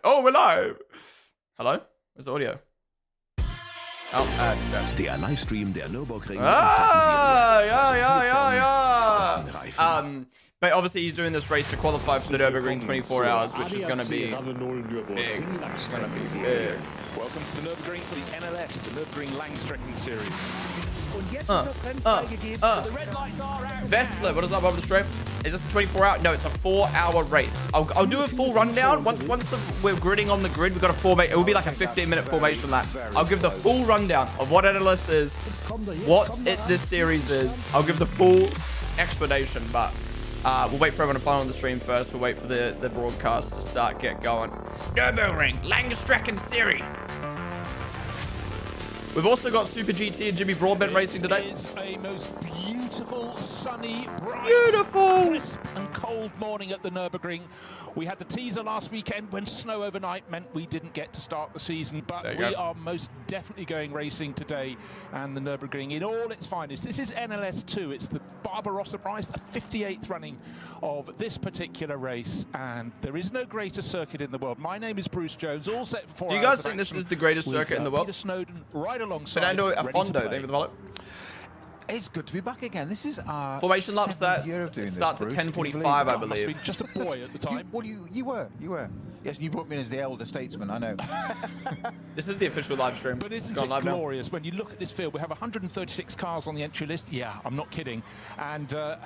Oh, we're live. Hello? Where's the audio? Oh, Der Livestream der Nurburgring Nordschleife Serie. But obviously he's doing this race to qualify for the Nurburgring 24 hours, which is going to be big. It's going to be big. Welcome to the Nurburgring for the NLS, the Nurburgring Langstrecken Serie. Vestler, what is up over the stream? Is this a 24-hour? No, it's a 4-hour race. I'll do a full rundown. Once we're gridding on the grid, we've got a formation. It will be like a 15-minute formation lap. I'll give the full rundown of what NLS is, what this series is. I'll give the full explanation, but we'll wait for everyone to find on the stream first. We'll wait for the broadcast to get going. Nurburgring Langstrecken Serie. We've also got Super GT and Jimmy Broadbent racing today. It is a most beautiful, sunny, bright, crisp and cold morning at the Nurburgring. We had the teaser last weekend when snow overnight meant we didn't get to start the season, but we are most definitely going racing today and the Nurburgring in all its finest. This is NLS2. It's the Barbarossa Prize, the 58th running of this particular race, and there is no greater circuit in the world. My name is Bruce Jones, all set for 4 hours. Do you guys think this is the greatest circuit in the world? Peter Snowden right alongside. Fernando Afondo, thank you for the follow. It's good to be back again. This is our formation laps that starts at 10:45, I believe. Just a boy at the time. You were. Yes, you brought me in as the elder statesman, I know. This is the official live stream. But isn't it glorious when you look at this field? We have 136 cars on the entry list. Yeah, I'm not kidding. And that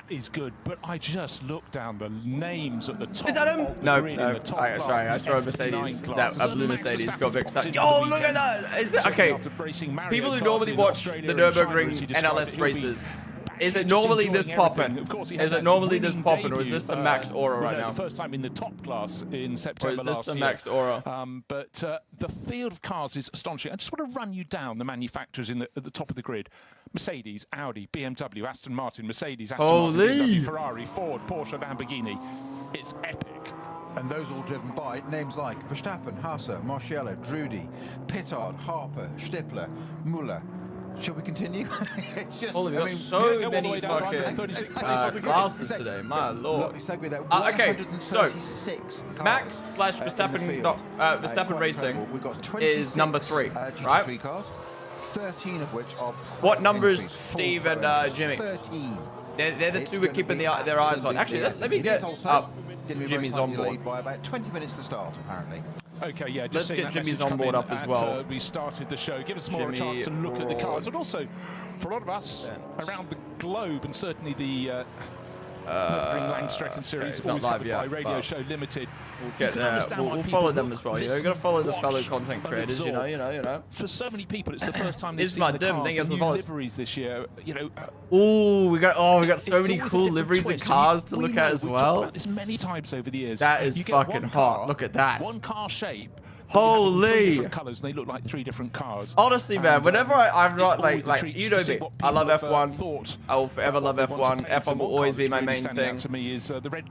is good. But I just look down the names at the top. Is that him? No. Sorry, I saw a Mercedes. A blue Mercedes got Vic. Yo, look at that! Is it, okay, people who normally watch the Nurburgring NLS races, is it normally this poppin'? Is it normally this poppin', or is this a Max Aura right now? The first time in the top class in September Or last year. is this a Max Aura? But the field of cars is astonishing. I just want to run you down the manufacturers at the top of the grid. Mercedes, Audi, BMW, Aston Martin, Mercedes, Aston Martin, BMW, Ferrari, Ford, Porsche, Lamborghini. It's epic. And those all driven by names like Verstappen, Haase, Marciello, Drudy, Pittard, Harper, Stippler, Muller. Shall we continue? It's just, we've got so many fucking classes today, my lord. Okay, so Max/Verstappen Racing is number 3, right? Cars, 13 of which are what numbers, Steve and Jimmy? 13. They're the two we're keeping their eyes on. Actually, let me get up Jimmy's on board. By about 20 minutes to start, apparently. Okay, yeah, let's get Jimmy's on board up as well. We started the show. Give us more a chance to look at the cars, and also for a lot of us around the globe, and certainly the Nurburgring Langstrecken Series, always covered by Radio Show Limited. We'll get there. We'll follow them as well. You know, you've got to follow the fellow content creators. You know. For so many people, it's the first time they've seen the cars and new liveries this year. You know. We got so many cool liveries and cars to look at as well. We've talked about this many times over the years. That is fucking hot. Look at that. One car shape. Holy! 3 different colors, and they look like 3 different cars. Honestly, man, whenever I've got like you know me, I love F1. I will forever love F1. F1 will always be my main thing.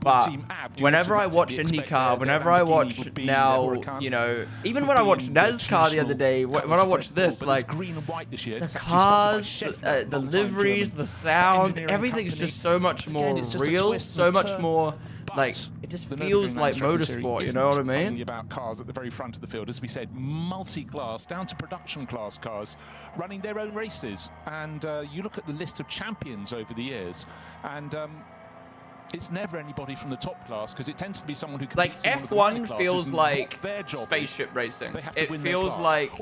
But whenever I watch IndyCar, whenever I watch now, you know, even when I watched NASCAR the other day, when I watched this, like the cars, the liveries, the sound, everything's just so much more real, so much more. Like, it just feels like motorsport, you know what I mean? About cars at the very front of the field, as we said, multi-class, down to production class cars, running their own races. And you look at the list of champions over the years, and it's never anybody from the top class, because it tends to be someone who like F1 feels like spaceship racing. It feels like,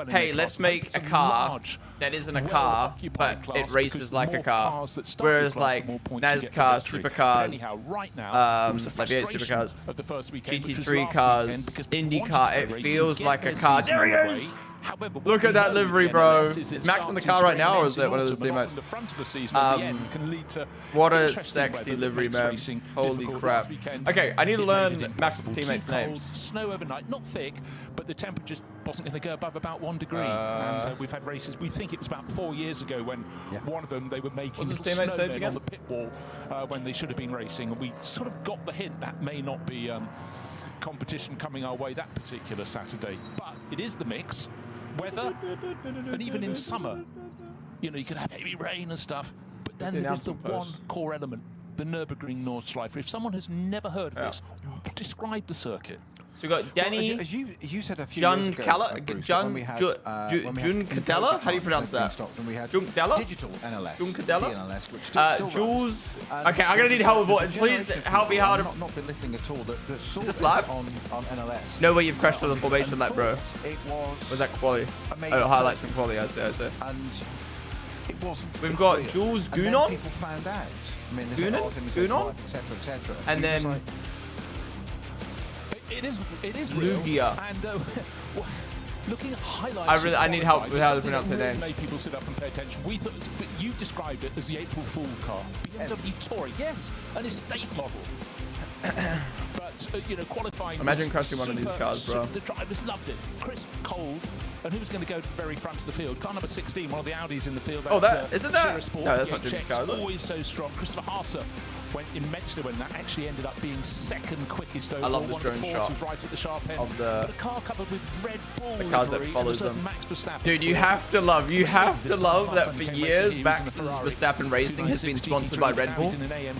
hey, let's make a car that isn't a car, but it races like a car. Whereas like NASCAR, supercars, like V8 supercars, GT3 cars, IndyCar, it feels like a car. There he is! Look at that livery, bro. Is Max in the car right now, or is it one of those teammates? What a sexy livery, man. Holy crap. Okay, I need to learn Max's teammates' names. Snow overnight, not thick, but the temperature wasn't going to go above about 1 degree. And we've had races, we think it was about 4 years ago when one of them, they were making snowmen on the pit wall when they should have been racing. And we sort of got the hint that may not be competition coming our way that particular Saturday. But it is the mix. Weather, and even in summer, you know, you can have heavy rain and stuff, but then there is the one core element, the Nurburgring Nordschleife. If someone has never heard of this, describe the circuit. So we got Danny, as you said a few John years ago, Calla, Bruce, John, when we had, June Cadella. How do you pronounce that? When we had Cadella? digital NLS, June Cadella? DNLS, which still Jules. runs. Okay, I'm gonna need help with what. Please help me out. Not belittling at all. That saw Is this live? on NLS. No way you've crashed with the formation like, bro. It Was that quality? Oh, highlights from quality. I see. And it wasn't. We've got Jules Gunon. People found out. I mean, Gunon, etc. and then it is real. Lugia. And looking at highlights, I need help with how to pronounce their names. Made people sit up and pay attention. We thought you described it as the April Fool car, BMW Touring, yes, an estate model. But you know, qualifying. Imagine crashing one of these cars, bro. The drivers loved it. Crisp, cold, and who was going to go to the very front of the field? Car number 16, one of the Audis in the field. Oh, that isn't that? Shearer Sport, No, that's not Jimmy's car. Always so strong. Christopher Haase went immensely when that actually ended up being second quickest overall. I love this drone shot was right at the sharp end of the but a car covered with Red Bull the cars that livery follows and a them. Max Verstappen. Dude, you have to love that for years Max Verstappen Racing has been sponsored by Red Bull,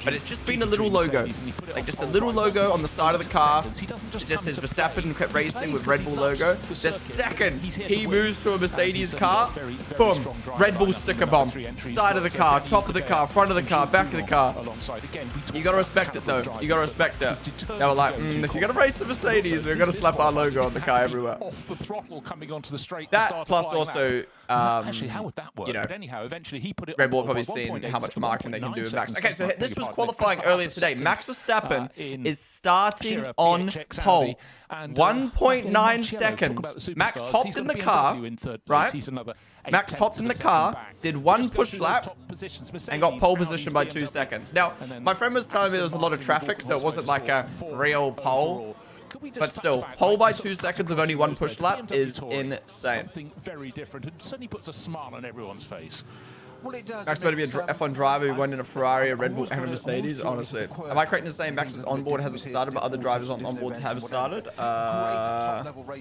but it's just been a little logo, like just a little logo on the side of the car. It just says Verstappen Racing with Red Bull logo. The second he moves to a Mercedes car, boom, Red Bull sticker bomb. Side of the car, top of the car, front of the car, back of the car. You gotta respect it though. You gotta respect it. They were like, if you're gonna race a Mercedes, we're gonna slap our logo on the car everywhere. Off the throttle coming onto the straight. That plus also, actually, how would that work? you know, but anyhow, eventually he put it. Red Bull have probably seen how much marketing they can do with Max. Okay, so this was qualifying earlier today. Max Verstappen is starting on pole. 1.9 seconds. Max hopped in the car, right? Max hopped in the car, did one push lap, and got pole position by 2 seconds. Now, my friend was telling me there was a lot of traffic, so it wasn't like a real pole. But still, pole by 2 seconds of only one push lap is insane. Something very different. It certainly puts a smile on everyone's face. Well, it does. Max better be an F1 driver who went in a Ferrari, a Red Bull, and a Mercedes, honestly. Am I correct in saying Max's onboard hasn't started, but other drivers on onboard have started?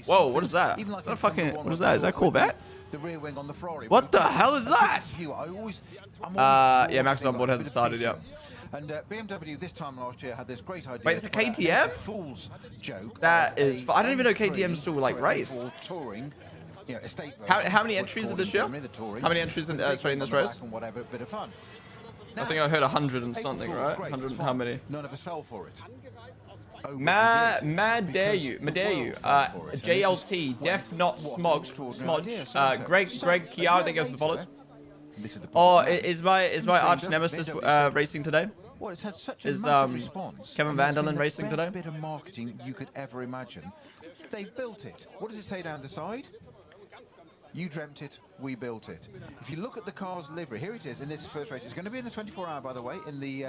Whoa, what is that? What is that? Is that Corvette? The rear wing on the Ferrari. What the hell is that? Yeah, Max's onboard hasn't started yet. And BMW this time last year had this great idea. Wait, it's a KTM? Fool's joke. That is. I didn't even know KTM still like race. Touring. You know, estate How many entries are this year? How many entries in this race? Bit of fun. I think I heard 100 and something, right? 100 and how many? None of us fell for it. Madare JLT, Def Not Smodge, Greg Kiar, I think that's the follows. Oh, is my arch nemesis racing today? Well, it's had such a Is massive response. Kevin Vanderlyn racing today? The best bit of marketing you could ever imagine. They've built it. What does it say down the side? You dreamt it, we built it. If you look at the car's livery, here it is in this first race. It's going to be in the 24-hour, by the way, in the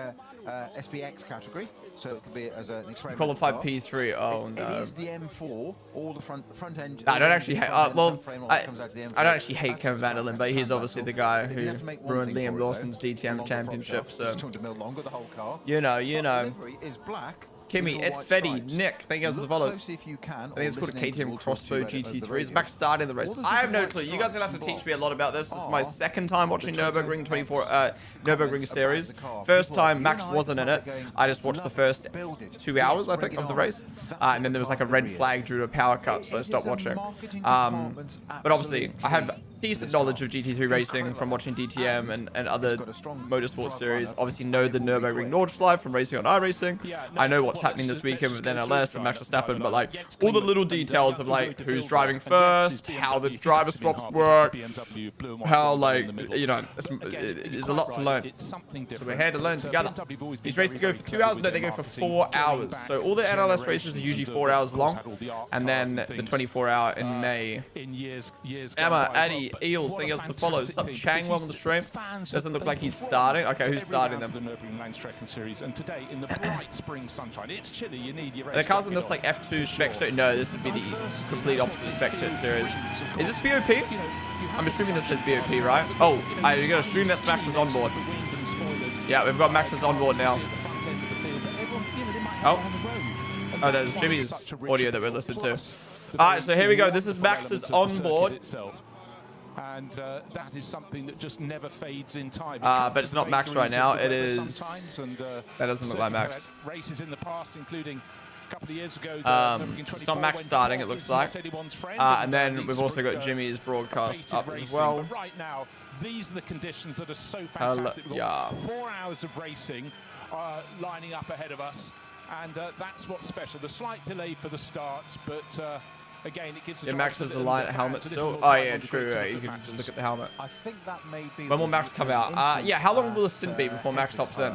SPX category. So it could be as an experiment. Qualified P3. Oh no. It is the M4, all the front end. I don't actually hate. I don't actually hate Kevin Vanderlyn, but he's obviously the guy who ruined Liam Lawson's DTM championship. So you know. Livery is black. Kimmy, it's Fetty, Nick, thank you guys for the follows. I think it's called a KTM Crossbow GT3. Is Max starting the race? I have no clue. You guys are going to have to teach me a lot about this. This is my second time watching Nurburgring Nurburgring Series. First time Max wasn't in it. I just watched the first 2 hours, I think, of the race. And then there was like a red flag due to a power cut, so I stopped watching. But obviously, I have decent knowledge of GT3 racing from watching DTM and other motorsport series. Obviously know the Nurburgring Nordschleife from racing on iRacing. I know what's happening this weekend with NLS and Max Verstappen, but like all the little details of like who's driving first, how the driver swaps work, how like, you know, there's a lot to learn. So we're here to learn together. These races go for 2 hours, no, they go for 4 hours. So all the NLS races are usually 4 hours long, and then the 24-hour in May. Emma, Addy, Eels, thank you for the follows. What's up, Chang? Welcome to the stream. Doesn't look like he's starting. Okay, who's starting them? The Nurburgring Langstrecken Series, and today in the bright spring sunshine, it's chilly. You need your. The cars in this like F2 spec. No, this would be the complete opposite spec series. Is this BOP? I'm assuming this says BOP, right? Oh, you gotta assume that's Max's onboard. Yeah, we've got Max's onboard now. Oh, there's Jimmy's audio that we're listening to. Alright, so here we go. This is Max's onboard. And that is something that just never fades in time. But it's not Max right now. It is. That doesn't look like Max. Races in the past, including couple of years ago, it's not Max starting, it looks like. And then we've also got Jimmy's broadcast up as well. But right now, these are the conditions that are so fantastic. We've got 4 hours of racing lining up ahead of us, and that's what's special. The slight delay for the start, but again, it gives the Max has the light helmet still. Oh yeah, true. You can just look at the helmet. I think that may be. When will Max come out? Yeah, how long will the stint be before Max hops in?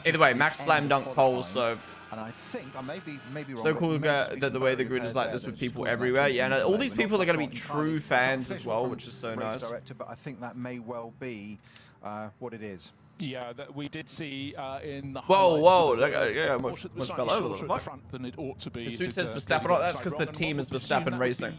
Either way, Max slam dunk poles, so. And I think I may be wrong. So cool that the way the grid is like this with people everywhere. Yeah, and all these people are going to be true fans as well, which is so nice. But I think that may well be what it is. Yeah, we did see in the whoa, yeah, almost fell over the front than it ought to be. The suit says Verstappen. Oh, that's because the team is Verstappen Racing.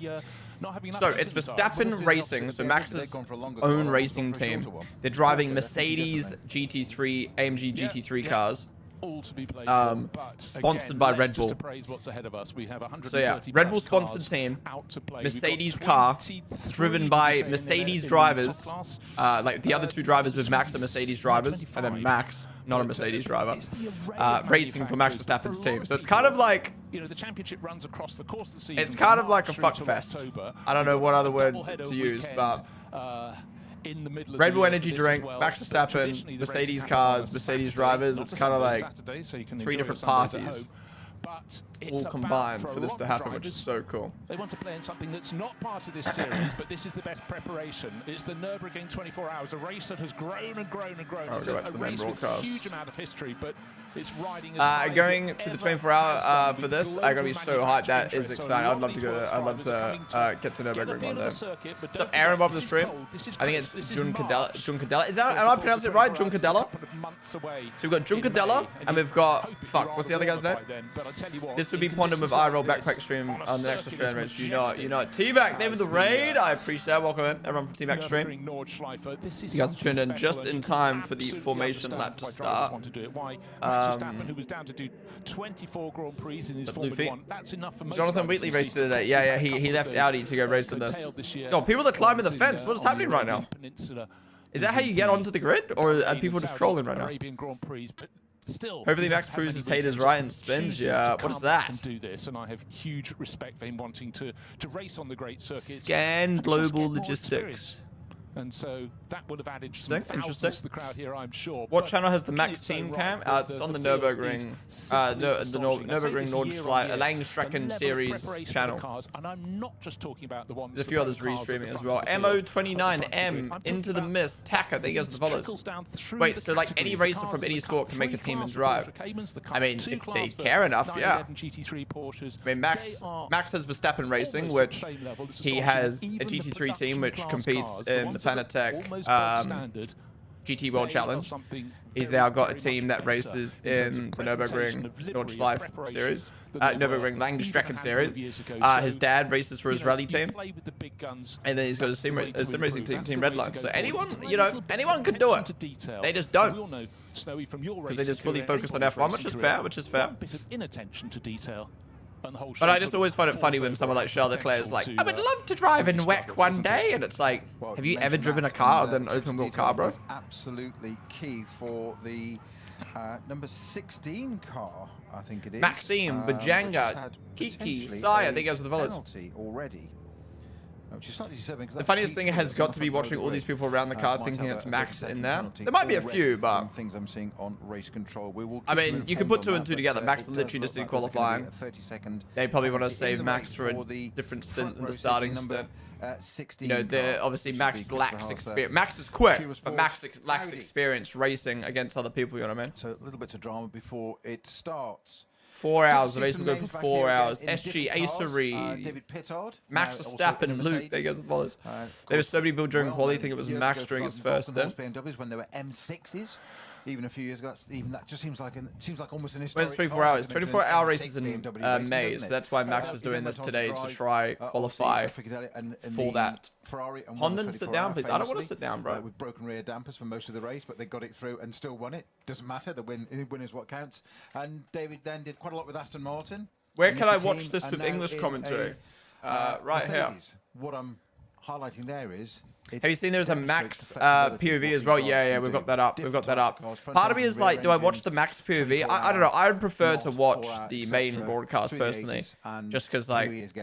So it's Verstappen Racing, so Max's own racing team. They're driving Mercedes GT3, AMG GT3 cars. All to be played for, but sponsored by Red Bull. So yeah, Red Bull sponsored team, Mercedes car, driven by Mercedes drivers, like the other two drivers with Max are Mercedes drivers, and then Max, not a Mercedes driver, racing for Max Verstappen's team. So it's kind of like, the championship runs across the course of the season. It's kind of like a fuck fest. I don't know what other word to use, but in the middle of Red Bull energy drink, Max Verstappen, Mercedes cars, Mercedes drivers. It's kind of like 3 different parties all combined for this to happen, which is so cool. They want to play in something that's not part of this series, but this is the best preparation. It's the Nurburgring 24 Hours, a race that has grown and grown and grown. It's a race with a huge amount of history, but it's riding as going to the 24-hour for this, I gotta be so hyped. That is exciting. I'd love to go. I'd love to get to Nurburgring one day. What's up, Aaron Bob the stream? I think it's Juncadella. Juncadella. Is that? Am I pronouncing it right? Juncadella. So we've got Juncadella, and we've got what's the other guy's name? This would be Ponden with iRoll backpack stream on the next Australian race. You know it. T-Back, name of the raid. I appreciate it. Welcome in, everyone from T-Back stream. You guys are tuned in just in time for the formation lap to start. Max Verstappen, who was down to do 24 Grand Prix in his Formula 1. That's enough for most. Jonathan Wheatley raced today. Yeah, he left Audi to go race in this. Oh, people are climbing the fence. What is happening right now? Is that how you get onto the grid, or are people just trolling right now? Still, hopefully Max proves his haters right and spins. Yeah, what is that? And do this, and I have huge respect for him wanting to race on the great circuits. Scan global logistics. And so that would have added some thousands to the crowd here, I'm sure. What channel has the Max team cam? It's on the Nurburgring, the Nurburgring Nordschleife Langstrecken Series channel. And I'm not just talking about the ones. There's a few others restreaming as well. Mo29M into the mist. Taka, there goes the follows. Wait, so like any racer from any sport can make a team and drive? I mean, if they care enough, yeah. I mean, Max has Verstappen Racing, which he has a GT3 team which competes in the Fanatec GT World Challenge. He's now got a team that races in the Nurburgring Nordschleife series, Nurburgring Langstrecken Series. His dad races for his rally team, and then he's got a sim racing team, Team Redline. So anyone, anyone could do it. They just don't, because they just fully focus on F1, which is fair. But I just always find it funny when someone like Charles Leclerc is like, I would love to drive in WEC one day, and it's like, have you ever driven a car other than an open wheel car, bro? Absolutely key for the number 16 car, I think it is. Maxime, Bajanga, Kiki, Saya, I think goes with the volleys. Already. Which is slightly disturbing, the funniest thing has got to be watching all these people around the car thinking it's Max in there. There might be a few, but things I'm seeing on race control. I mean, you can put 2 and 2 together. Max literally just did qualifying. They probably want to save Max for a different stint in the starting stint. Obviously Max lacks experience. Max is quick, but Max lacks experience racing against other people. You know what I mean? So a little bit of drama before it starts. 4 hours. The race will go for 4 hours. SG, Acery, David Pittard, Max Verstappen, Luke. There goes the followers. There were so many people during quali. I think it was Max during his first stint. BMWs when they were M6s. Even a few years ago, that just seems like almost an historic. Where's 24 hours? 24-hour races in May, so that's why Max is doing this today to try qualify for that. Ponden, sit down, please. I don't want to sit down, bro. With broken rear dampers for most of the race, but they got it through and still won it. Doesn't matter. The win is what counts. And David then did quite a lot with Aston Martin. Where can I watch this with English commentary? Right here. What I'm highlighting there is... Have you seen there's a Max POV as well? Yeah, we've got that up. We've got that up. Part of me is like, do I watch the Max POV? I don't know. I would prefer to watch the main broadcast personally, just because like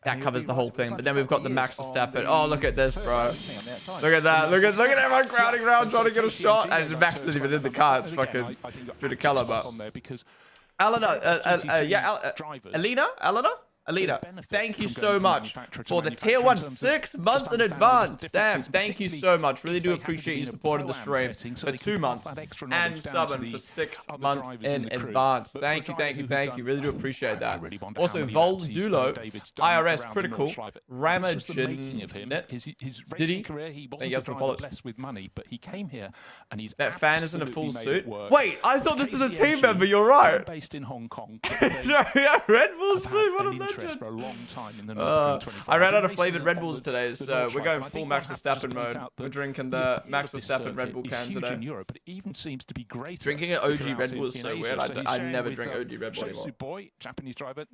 that covers the whole thing. But then we've got the Max Verstappen. Oh, look at this, bro. Look at that. Look at everyone crowding around trying to get a shot. And Max isn't even in the car. It's fucking through the color, but Alina, thank you so much for the tier 1 6 months in advance. Damn, thank you so much. Really do appreciate you supporting the stream for 2 months and subbing for 6 months in advance. Thank you. Really do appreciate that. Also, Voldulo, IRS Critical, Ramajin. Did he? He hasn't followed. That fan is in a full suit. Wait, I thought this was a team member. You're right. Based in Hong Kong. Red Bull suit. What a legend. For a long time in the Nurburgring I ran out of flavored Red Bulls today, so we're going full Max Verstappen mode. We're drinking the Max Verstappen Red Bull can today. But it even seems to be greater. Drinking an OG Red Bull is so weird. I never drink OG Red Bull anymore. Boy, Japanese driver,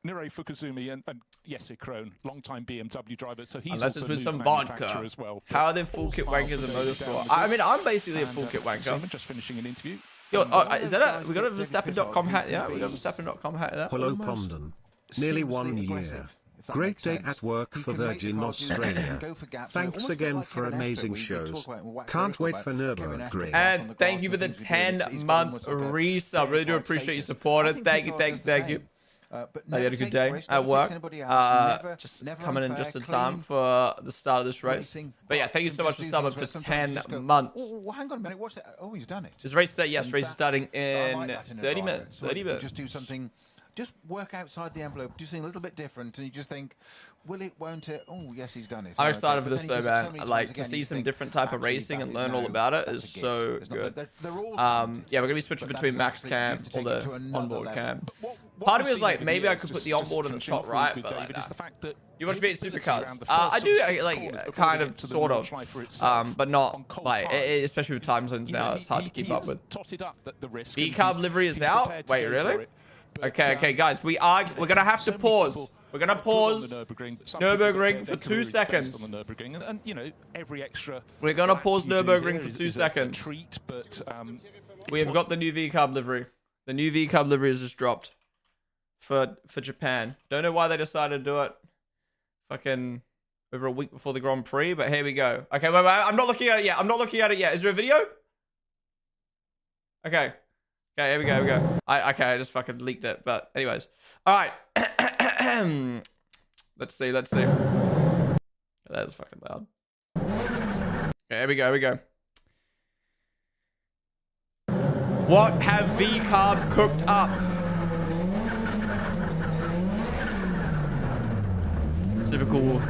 Nure Fukuzumi, and Jesse Krohn, long-time BMW driver. So he's unless also it's with some vodka. As well. How are they full kit wankers in motorsport? I mean, I'm basically a full kit wanker. Just finishing an interview. Yo, is that a? We got a Verstappen.com hat. Yeah, we got a Verstappen.com hat. There. Hello, Ponden. Nearly 1 year. Great day at work for Virgin Australia. Thanks again for amazing shows. Can't wait for Nurburgring. And thank you for the 10-month resub. Really do appreciate your support. Thank you. I had a good day at work. Just coming in just in time for the start of this race. But yeah, thank you so much for subbing for 10 months. Oh, hang on a minute. What's that? Oh, he's done it. Is race start? Yes, race is starting in 30 minutes. 30 minutes. Just do something. Just work outside the envelope, do something a little bit different, and you just think, will it, won't it? Oh, yes, he's done it. I'm excited for this though, man. Like, to see some different type of racing and learn all about it is so good. Yeah, we're going to be switching between max cam or the onboard cam. Part of me is like, maybe I could put the onboard in the top right, but like, you watch V8 Supercars? I do, like, kind of, sort of, but not, like, especially with time zones now, it's hard to keep up with. V-carb livery is out? Wait, really? Okay, guys, we're gonna have to pause. We're gonna pause Nurburgring for 2 seconds. We're gonna pause Nurburgring for 2 seconds. We have got the new V-carb livery. The new V-carb livery has just dropped for Japan. Don't know why they decided to do it fucking over a week before the Grand Prix, but here we go. Okay, wait, I'm not looking at it yet. Is there a video? Okay. Okay, here we go. I just fucking leaked it. But anyways. Alright. Let's see. That is fucking loud. Okay, here we go. What have V-carb cooked up? Typical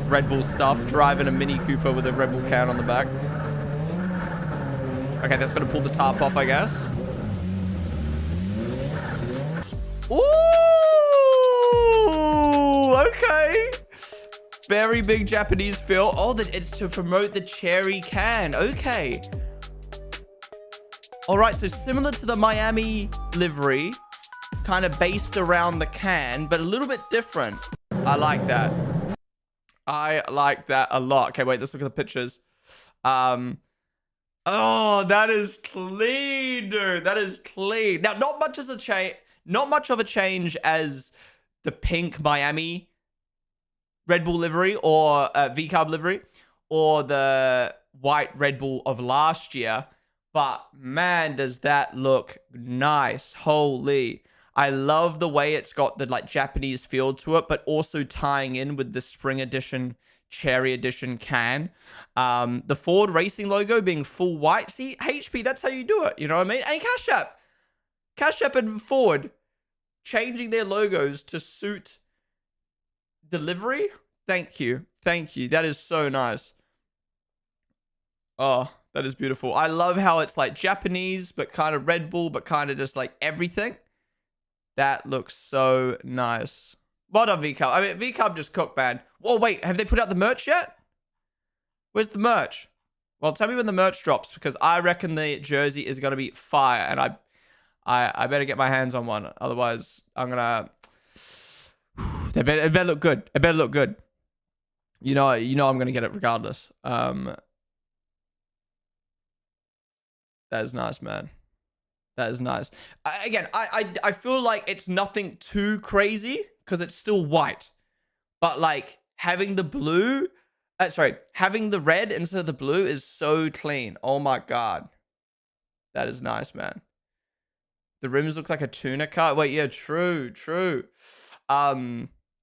Red Bull stuff. Driving a Mini Cooper with a Red Bull can on the back. Okay, that's gonna pull the top off, I guess. Ooh, okay. Very big Japanese feel. Oh, it's to promote the cherry can. Okay. All right, so similar to the Miami livery, kind of based around the can, but a little bit different. I like that. I like that a lot. Okay, wait, let's look at the pictures. Oh, that is clean, dude. That is clean. Now, not much of a change as the pink Miami Red Bull livery or V-carb livery or the white Red Bull of last year. But man, does that look nice. Holy. I love the way it's got the like Japanese feel to it, but also tying in with the spring edition, cherry edition can. The Ford Racing logo being full white. See, HP, that's how you do it. You know what I mean? And Cash App and Ford changing their logos to suit the livery. Thank you. That is so nice. Oh, that is beautiful. I love how it's like Japanese, but kind of Red Bull, but kind of just like everything. That looks so nice. Well done, V-carb. I mean, V-carb just cooked, man. Whoa, wait. Have they put out the merch yet? Where's the merch? Well, tell me when the merch drops, because I reckon the jersey is going to be fire, and I better get my hands on one. Otherwise, I'm going to... It better look good. You know I'm gonna get it regardless. That is nice, man. That is nice. I feel like it's nothing too crazy because it's still white, but like having the blue, having the red instead of the blue is so clean. Oh my god, that is nice, man. The rims look like a tuna car. Wait, yeah, true.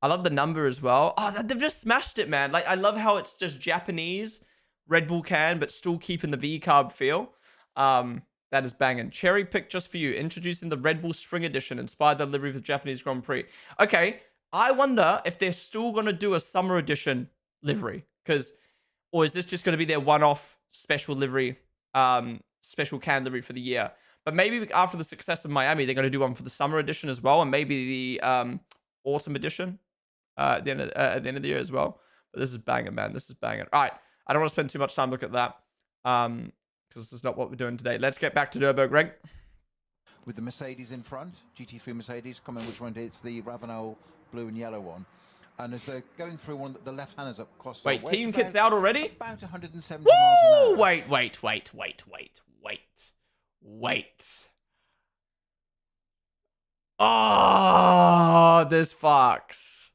I love the number as well. Oh, they've just smashed it, man. Like, I love how it's just Japanese Red Bull can, but still keeping the V-carb feel. That is banging. Cherry pick just for you. Introducing the Red Bull Spring Edition, inspired the livery of the Japanese Grand Prix. Okay, I wonder if they're still going to do a Summer Edition livery. Or is this just going to be their one-off special livery, special can livery for the year? But maybe after the success of Miami, they're going to do one for the Summer Edition as well, and maybe the Autumn Edition. At the end of the year as well. But this is banging, man. This is banging. All right. I don't want to spend too much time looking at that. Because this is not what we're doing today. Let's get back to Nurburgring. With the Mercedes in front, GT3 Mercedes, comment which one it's the Ravenel blue and yellow one. And as they're going through one, the left-handers up across. Wait, team kit's out already? About 170 miles an hour. Wait. Oh, this fucks.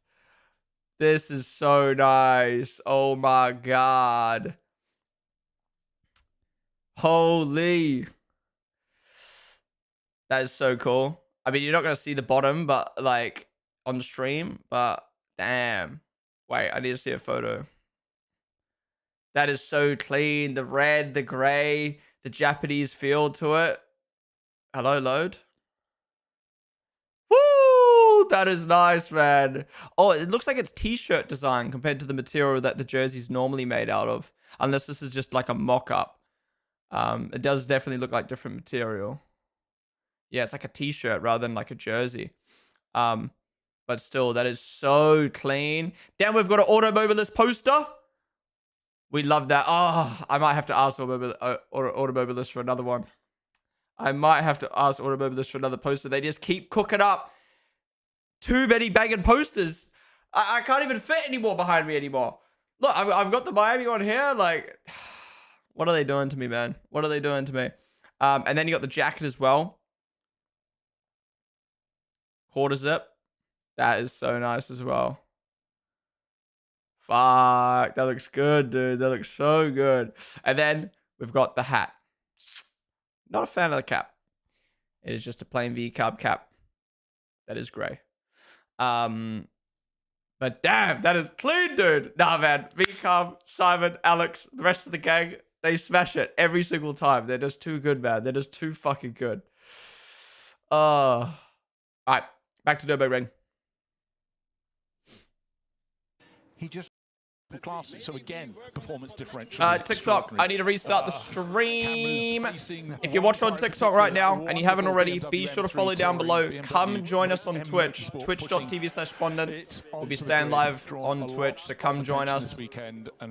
This is so nice. Oh my god. Holy. That is so cool. I mean, you're not going to see the bottom, but like on stream, but damn. Wait, I need to see a photo. That is so clean. The red, the gray, the Japanese feel to it. Hello, load. That is nice, man. Oh, it looks like it's t-shirt design compared to the material that the jersey's normally made out of. Unless this is just like a mock-up. It does definitely look like different material. Yeah, it's like a t-shirt rather than like a jersey. But still, that is so clean. Then we've got an Automobilist poster. We love that. Oh, I might have to ask Automobilist for another one. I might have to ask Automobilist for another poster. They just keep cooking up. Too many banging posters. I can't even fit anymore behind me anymore. Look, I've got the Miami one here. Like, what are they doing to me, man? What are they doing to me? And then you got the jacket as well. Quarter zip. That is so nice as well. Fuck, that looks good, dude. That looks so good. And then we've got the hat. Not a fan of the cap. It is just a plain V-carb cap. That is grey. But damn, that is clean, dude. Nah, man. V-carb, Simon, Alex, the rest of the gang, they smash it every single time. They're just too good, man. They're just too fucking good. All right, back to Nurburgring. He just classy. So again, performance differential. TikTok, I need to restart the stream. If you're watching on TikTok right now and you haven't already, be sure to follow down below. Come join us on Twitch, twitch.tv/Ponden. We'll be staying live on Twitch, so come join us.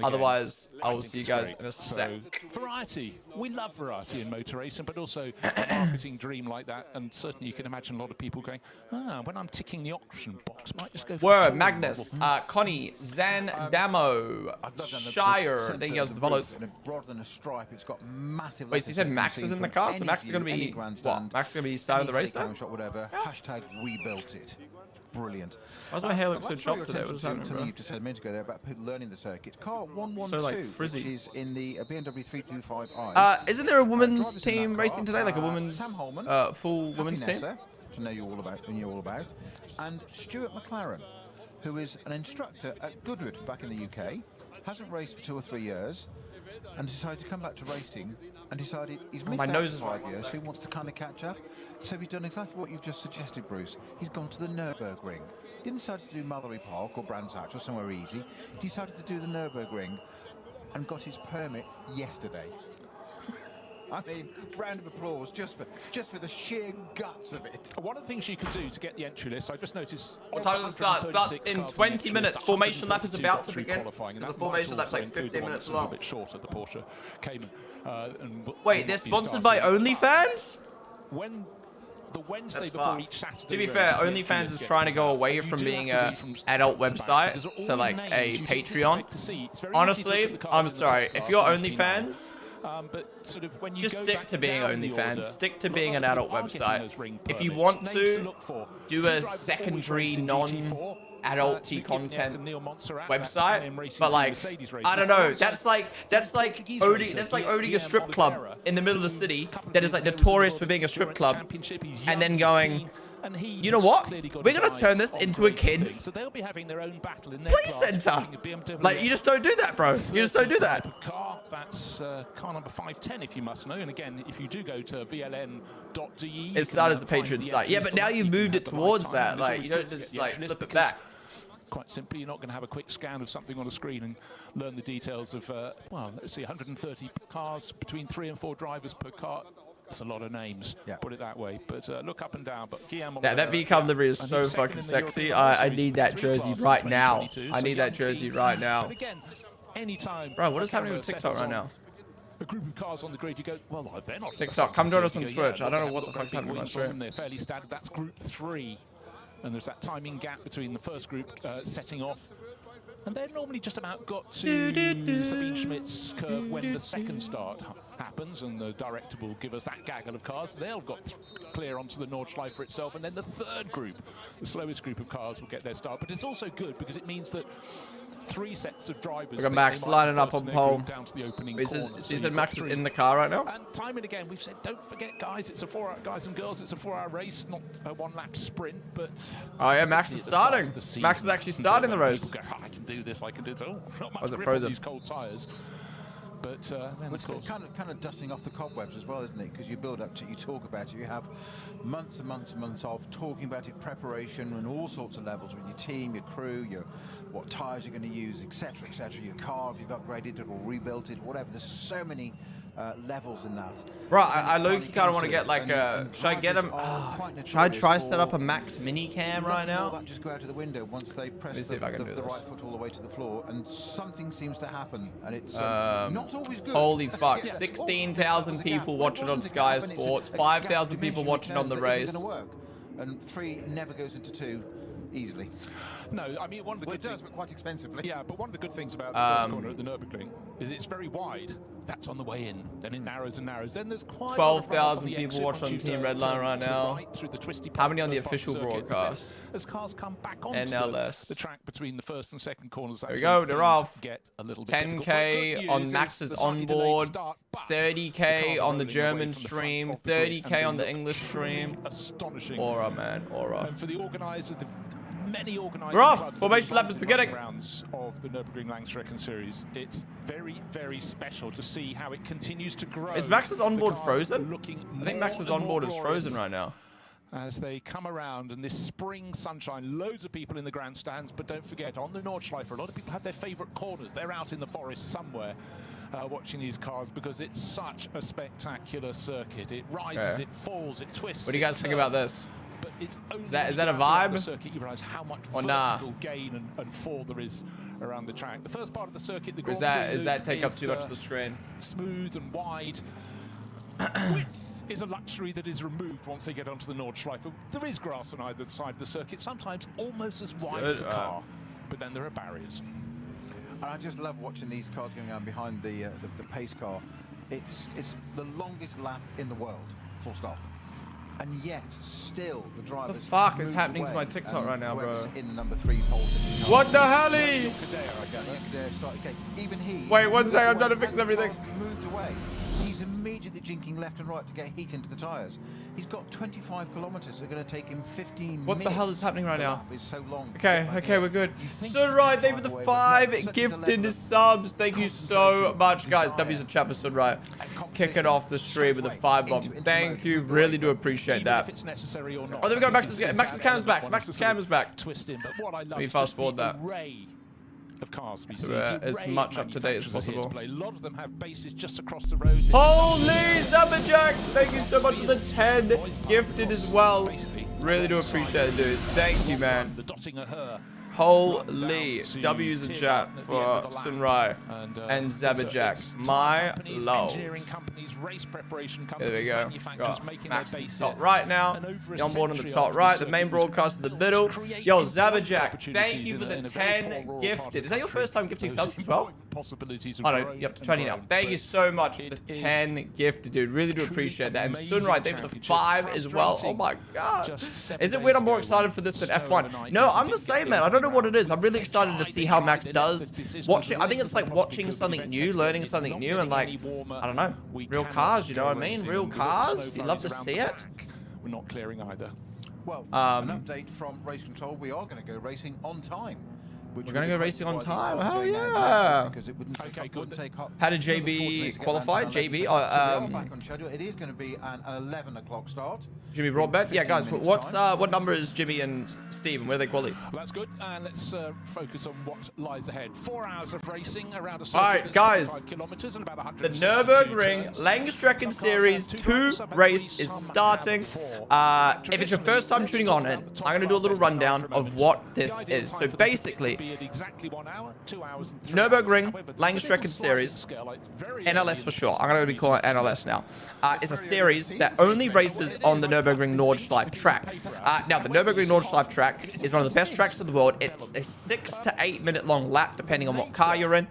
Otherwise, I will see you guys in a sec. Variety. We love variety in motor racing, but also a marketing dream like that. And certainly you can imagine a lot of people going, when I'm ticking the option box, I might just go for Word, Magnus, Connie, Zan, Damo, Shire. I think he has the follows. Broader than a stripe, it's got massive. Wait, so he said Max is in the car, so Max is going to be what? Max is going to be starting the race then? Whatever. Hashtag we built it. Brilliant. Why's my hair look so chopped today? What is happening, bro? You just said a minute ago there about people learning the circuit. Car 112, so, like, frizzy. which is in the BMW 325i. Isn't there a women's team racing today? Like a women's, full women's team? To know you all about, and Stuart McLaren, who is an instructor at Goodwood back in the UK, hasn't raced for 2 or 3 years, and decided to come back to racing, and decided he's missed out 5 years, so he wants to kind of catch up. So he's done exactly what you've just suggested, Bruce. He's gone to the Nurburgring. He didn't decide to do Mallory Park or Brands Hatch or somewhere easy. He decided to do the Nurburgring and got his permit yesterday. I mean, round of applause just for the sheer guts of it. One of the things you can do to get the entry list, I just noticed. What time does it start? It starts in 20 minutes. Formation lap is about to begin. The formation lap's like 15 minutes long. A bit shorter, the Porsche Cayman. Wait, they're sponsored by OnlyFans? When the Wednesday before each Saturday. To be fair, OnlyFans is trying to go away from being an adult website to like a Patreon. Honestly, I'm sorry. If you're OnlyFans, just stick to being OnlyFans. Stick to being an adult website. If you want to do a secondary non-adult content website, but like I don't know, that's like owning a strip club in the middle of the city that is like notorious for being a strip club, and then going, you know what? We're gonna turn this into a kids play center. Like, you just don't do that, bro. You just don't do that. That's car number 510, if you must know. And again, if you do go to vln.de, it started as a Patreon site. Yeah, but now you've moved it towards that. Like, you don't just like flip it back. Quite simply, you're not going to have a quick scan of something on a screen and learn the details of, well, let's see, 130 cars, between 3 and 4 drivers per car. That's a lot of names, put it that way. But look up and down. But that VCAM livery is so fucking sexy. I need that jersey right now. I need that jersey right now. But again, anytime. Bro, what is happening with TikTok right now? A group of cars on the grid, you go, well, they're not. TikTok, come join us on Twitch. I don't know what the fuck's happening on stream. They're fairly standard. That's group 3. And there's that timing gap between the first group setting off. And they've normally just about got to Sabine Schmidt's curve when the second start happens, and the director will give us that gaggle of cars. They'll got clear onto the Nordschleife itself, and then the third group, the slowest group of cars, will get their start. But it's also good because it means that 3 sets of drivers. Look at Max lining up on pole. Down to the opening corner. So you said Max is in the car right now? And time and again, we've said, don't forget, guys, it's a 4-hour, guys and girls, it's a 4-hour race, not a 1-lap sprint. But oh yeah, Max is starting. Max is actually starting the race. Go, oh, I can do this, I can do this. Oh, not much was it grip frozen? on these cold tyres. But then, of course, kind of dusting off the cobwebs as well, isn't it? Because you build up to it, you talk about it, you have months and months and months of talking about it, preparation, and all sorts of levels with your team, your crew, what tyres you're going to use, etc., etc. Your car, if you've upgraded it or rebuilt it, whatever. There's so many levels in that. Bro, I low-key kind of want to get like should I get him? Should I try set up a Max mini cam right now? Just go out of the window once they press the right foot all the way to the floor, and something seems to happen, and it's not always good. Holy fuck! 16,000 people watching on Sky Sports, 5,000 people watching on the race. And 3 never goes into 2 easily. No, I mean, one of the good things, but quite expensively. Yeah, but one of the good things about the first corner at the Nurburgring is it's very wide. That's on the way in. Then it narrows and narrows. Then there's quite 12,000 people watching on Team Redline right now. How many on the official broadcast? As cars come back onto NLS. the track between the first and second corners, there we go, they're off. 10k on Max's onboard, 30k on the German stream, 30k on the English stream. Astonishing. Aura, man, aura. And for the organisers, many organisers. We're off. Formation lap is beginning. Rounds of the Nurburgring Langstrecken Series. It's very, very special to see how it continues to grow. Is Max's onboard frozen? I think Max's onboard is frozen right now. As they come around, and this spring sunshine, loads of people in the grandstands, but don't forget, on the Nordschleife, a lot of people have their favourite corners. They're out in the forest somewhere watching these cars because it's such a spectacular circuit. It rises, it falls, it twists. What do you guys think about this? But it's is that a vibe? The circuit, you realize how much vertical gain and fall there is around the track. The first part of the circuit, the Grand Prix is that take up too much of the screen? Smooth and wide. Width is a luxury that is removed once they get onto the Nordschleife. There is grass on either side of the circuit, sometimes almost as wide as a car, but then there are barriers. And I just love watching these cars going on behind the pace car. It's the longest lap in the world, full stop. And yet, still, the drivers. What the fuck is happening to my TikTok right now, bro? In the number 3 pole. What the hell? Even he. Wait, one second, I'm trying to fix everything. Moved away. He's immediately jinking left and right to get heat into the tyres. He's got 25 kilometers. They're going to take him 15 minutes. What the hell is happening right now? Is so long. Okay, we're good. So right, thank you for the 5 gifted subs. Thank you so much, guys. W's in chat for Sunrise. Kicking off the stream with a 5 bomb. Thank you, really do appreciate that. Oh, there we go. Max's camera's back. Max's camera's back. Let me fast forward that. Of cars we see as much up to date as possible. A lot of them have bases just across the road. Holy Zubberjack! Thank you so much for the 10 gifted as well. Really do appreciate it, dude. Thank you, man. The dotting of her. Holy W's in chat for Sunrai and Zabajak. My lord. There we go. Got Max on the top right now. The onboard on the top right. The main broadcast in the middle. Yo, Zabajak, thank you for the 10 gifted. Is that your first time gifting subs as well? Oh no, you're up to 20 now. Thank you so much for the 10 gifted, dude. Really do appreciate that. And Sunrai, thank you for the 5 as well. Oh my god. Is it weird I'm more excited for this than F1? No, I'm the same, man. I don't know what it is. I'm really excited to see how Max does. Watching, I think it's like watching something new, learning something new, and like, I don't know, real cars, you know what I mean? Real cars. You love to see it. We're not clearing either. Well, an update from Race Control. We are going to go racing on time. We're going to go racing on time. Hell yeah. Okay, good. How did JB qualify? JB? We are back on schedule. It is going to be an 11 o'clock start. Jimmy Broadbent? Yeah, guys, what number is Jimmy and Steve, and where are they quality? Well, that's good. And let's focus on what lies ahead. 4 hours of racing around a circuit. All right, guys. Kilometers and about 100. The Nurburgring Langstrecken Series 2 race is starting. If it's your first time tuning on it, I'm going to do a little rundown of what this is. So basically, Nurburgring Langstrecken Series, NLS for sure. I'm going to be calling it NLS now. It's a series that only races on the Nurburgring Nordschleife track. Now, the Nurburgring Nordschleife track is one of the best tracks in the world. It's a 6 to 8 minute long lap, depending on what car you're in.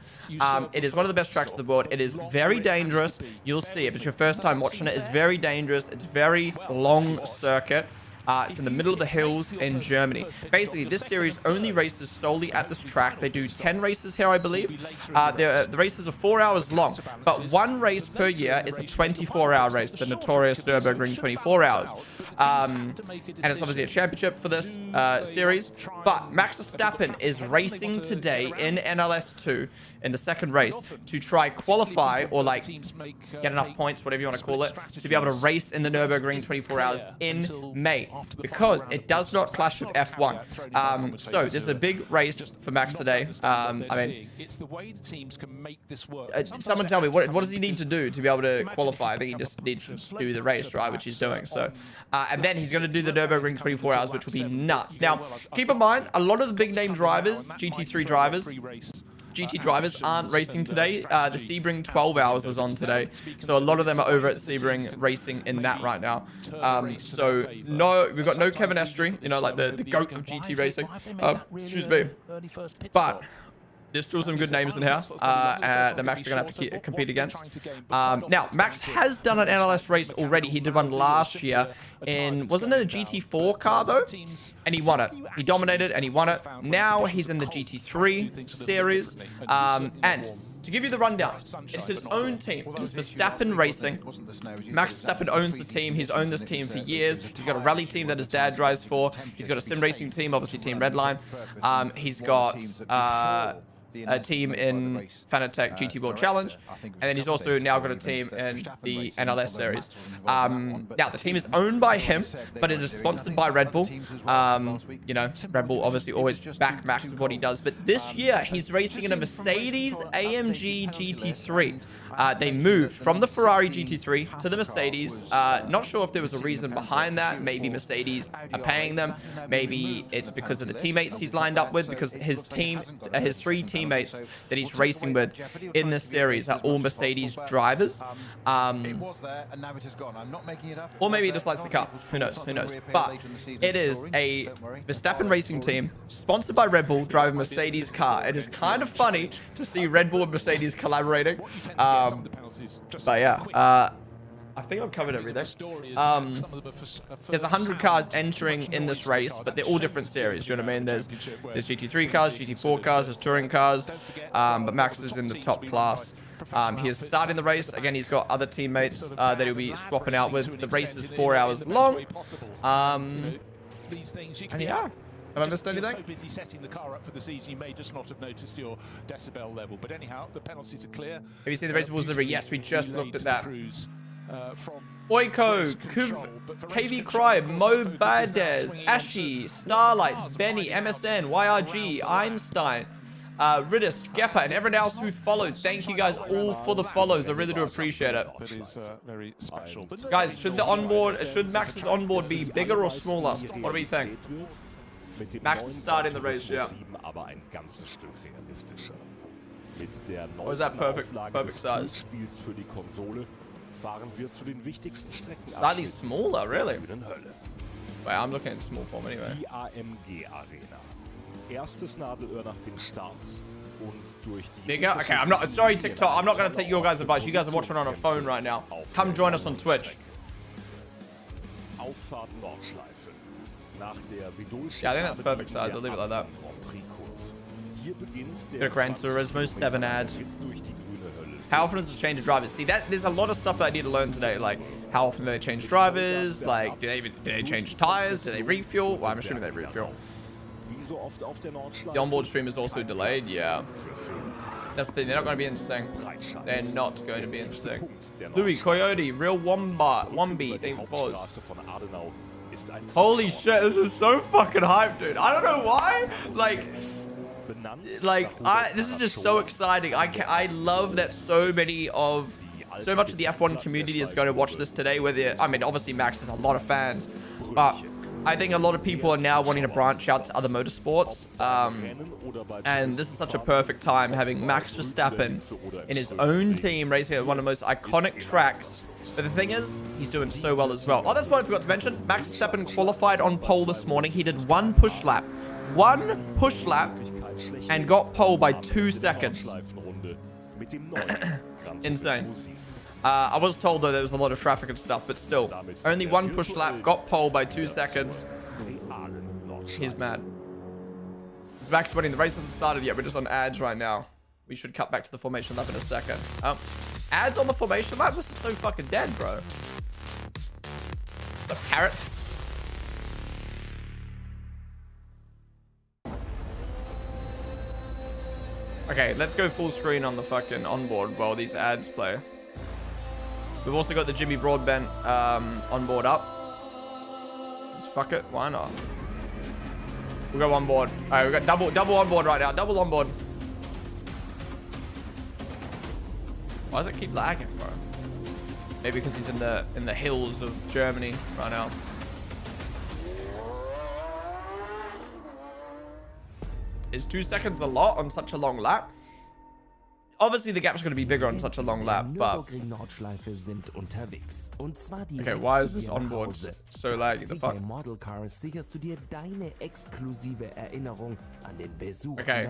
It is one of the best tracks in the world. It is very dangerous. You'll see if it's your first time watching it. It's very dangerous. It's very long circuit. It's in the middle of the hills in Germany. Basically, this series only races solely at this track. They do 10 races here, I believe. The races are 4 hours long, but one race per year is a 24-hour race, the notorious Nurburgring 24 hours. And it's obviously a championship for this series. But Max Verstappen is racing today in NLS2 in the second race to try qualify or like get enough points, whatever you want to call it, to be able to race in the Nurburgring 24 hours in May. Because it does not clash with F1. So this is a big race for Max today. I mean, it's the way the teams can make this work. Someone tell me, what does he need to do to be able to qualify? I think he just needs to do the race, right, which he's doing. So, and then he's going to do the Nurburgring 24 hours, which will be nuts. Now, keep in mind, a lot of the big name drivers, GT3 drivers, GT drivers aren't racing today. The Sebring 12 hours is on today. So a lot of them are over at Sebring racing in that right now. So no, we've got no Kevin Estrie, you know, like the GOAT of GT racing. Excuse me. But there's still some good names in here that Max is going to have to compete against. Now, Max has done an NLS race already. He did one last year in, wasn't it a GT4 car though? And he won it. He dominated and he won it. Now he's in the GT3 series. And to give you the rundown, it's his own team. It's Verstappen Racing. Max Verstappen owns the team. He's owned this team for years. He's got a rally team that his dad drives for. He's got a sim racing team, obviously Team Redline. He's got a team in Fanatec GT World Challenge, and then he's also now got a team in the NLS series. Now, the team is owned by him, but it is sponsored by Red Bull. You know, Red Bull obviously always back Max with what he does, but this year he's racing in a Mercedes AMG GT3. They moved from the Ferrari GT3 to the Mercedes. Not sure if there was a reason behind that. Maybe Mercedes are paying them. Maybe it's because of the teammates he's lined up with, because his team, his 3 teammates that he's racing with in this series are all Mercedes drivers. Or maybe he just likes the car. Who knows? Who knows? But it is a Verstappen racing team sponsored by Red Bull driving a Mercedes car. It is kind of funny to see Red Bull and Mercedes collaborating. But yeah, I think I've covered everything. There's 100 cars entering in this race, but they're all different series. You know what I mean? There's GT3 cars, GT4 cars, there's touring cars, but Max is in the top class. He is starting the race. Again, he's got other teammates that he'll be swapping out with. The race is 4 hours long. And yeah. Have I missed anything? You're so busy setting the car up for the season, you may just not have noticed your decibel level. But anyhow, the penalties are clear. Have you seen the race rules? Yes, we just looked at that. Oiko, KV Cry, Mo Bades, Ashi, Starlight, Benny, MSN, YRG, Einstein, Riddist, Geppa, and everyone else who followed. Thank you guys all for the follows. I really do appreciate it. That is very special. Guys, should Max's onboard be bigger or smaller? What do we think? Max is starting the race, yeah. What is that perfect size? Slightly smaller, really? Wait, I'm looking at small form anyway. Bigger? Okay, I'm not. Sorry, TikTok. I'm not going to take your guys' advice. You guys are watching on a phone right now. Come join us on Twitch. Yeah, I think that's perfect size. I'll leave it like that. Gran Turismo 7 ad. How often does it change drivers? See, there's a lot of stuff that I need to learn today. Like, how often do they change drivers? Like, do they change tires? Do they refuel? Well, I'm assuming they refuel. The onboard stream is also delayed. Yeah. That's the thing. They're not going to be in sync. They're not going to be in sync. Louis, Coyote, Real Wombeat, they pause. Holy shit, this is so fucking hype, dude. I don't know why. This is just so exciting. I love that so much of the F1 community is going to watch this today. I mean, obviously Max has a lot of fans, but I think a lot of people are now wanting to branch out to other motorsports. And this is such a perfect time having Max Verstappen in his own team racing at one of the most iconic tracks. But the thing is, he's doing so well as well. Oh, that's what I forgot to mention. Max Verstappen qualified on pole this morning. He did one push lap. And got pole by 2 seconds. Insane. I was told, though, there was a lot of traffic and stuff, but still. Only one push lap, got pole by 2 seconds. He's mad. Is Max winning? The race hasn't started yet. We're just on ads right now. We should cut back to the formation lap in a second. Ads on the formation lap? This is so fucking dead, bro. What's up, Carrot? Okay, let's go full screen on the fucking onboard while these ads play. We've also got the Jimmy Broadbent onboard up. Just fuck it, why not? We'll go onboard. Alright, we've got double onboard right now. Double onboard. Why does it keep lagging, bro? Maybe because he's in the hills of Germany right now. Is 2 seconds a lot on such a long lap? Obviously, the gap's going to be bigger on such a long lap, but... Okay, why is this onboard so laggy? The fuck? Okay.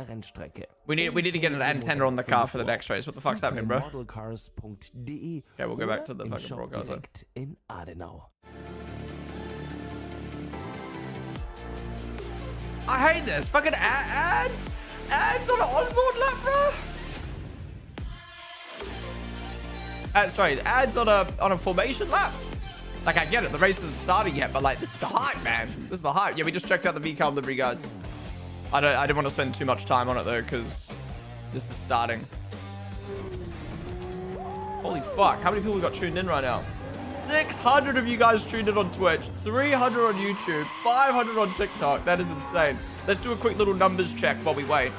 We need to get an antenna on the car for the next race. What the fuck's happening, bro? Okay, we'll go back to the fucking broadcaster. I hate this. Fucking ads? Ads on an onboard lap, bro? Sorry, ads on a formation lap? Like, I get it. The race isn't starting yet, but like, this is the hype, man. This is the hype. Yeah, we just checked out the VCAL livery, guys. I didn't want to spend too much time on it, though, because this is starting. Holy fuck. How many people got tuned in right now? 600 of you guys tuned in on Twitch, 300 on YouTube, 500 on TikTok. That is insane. Let's do a quick little numbers check while we wait.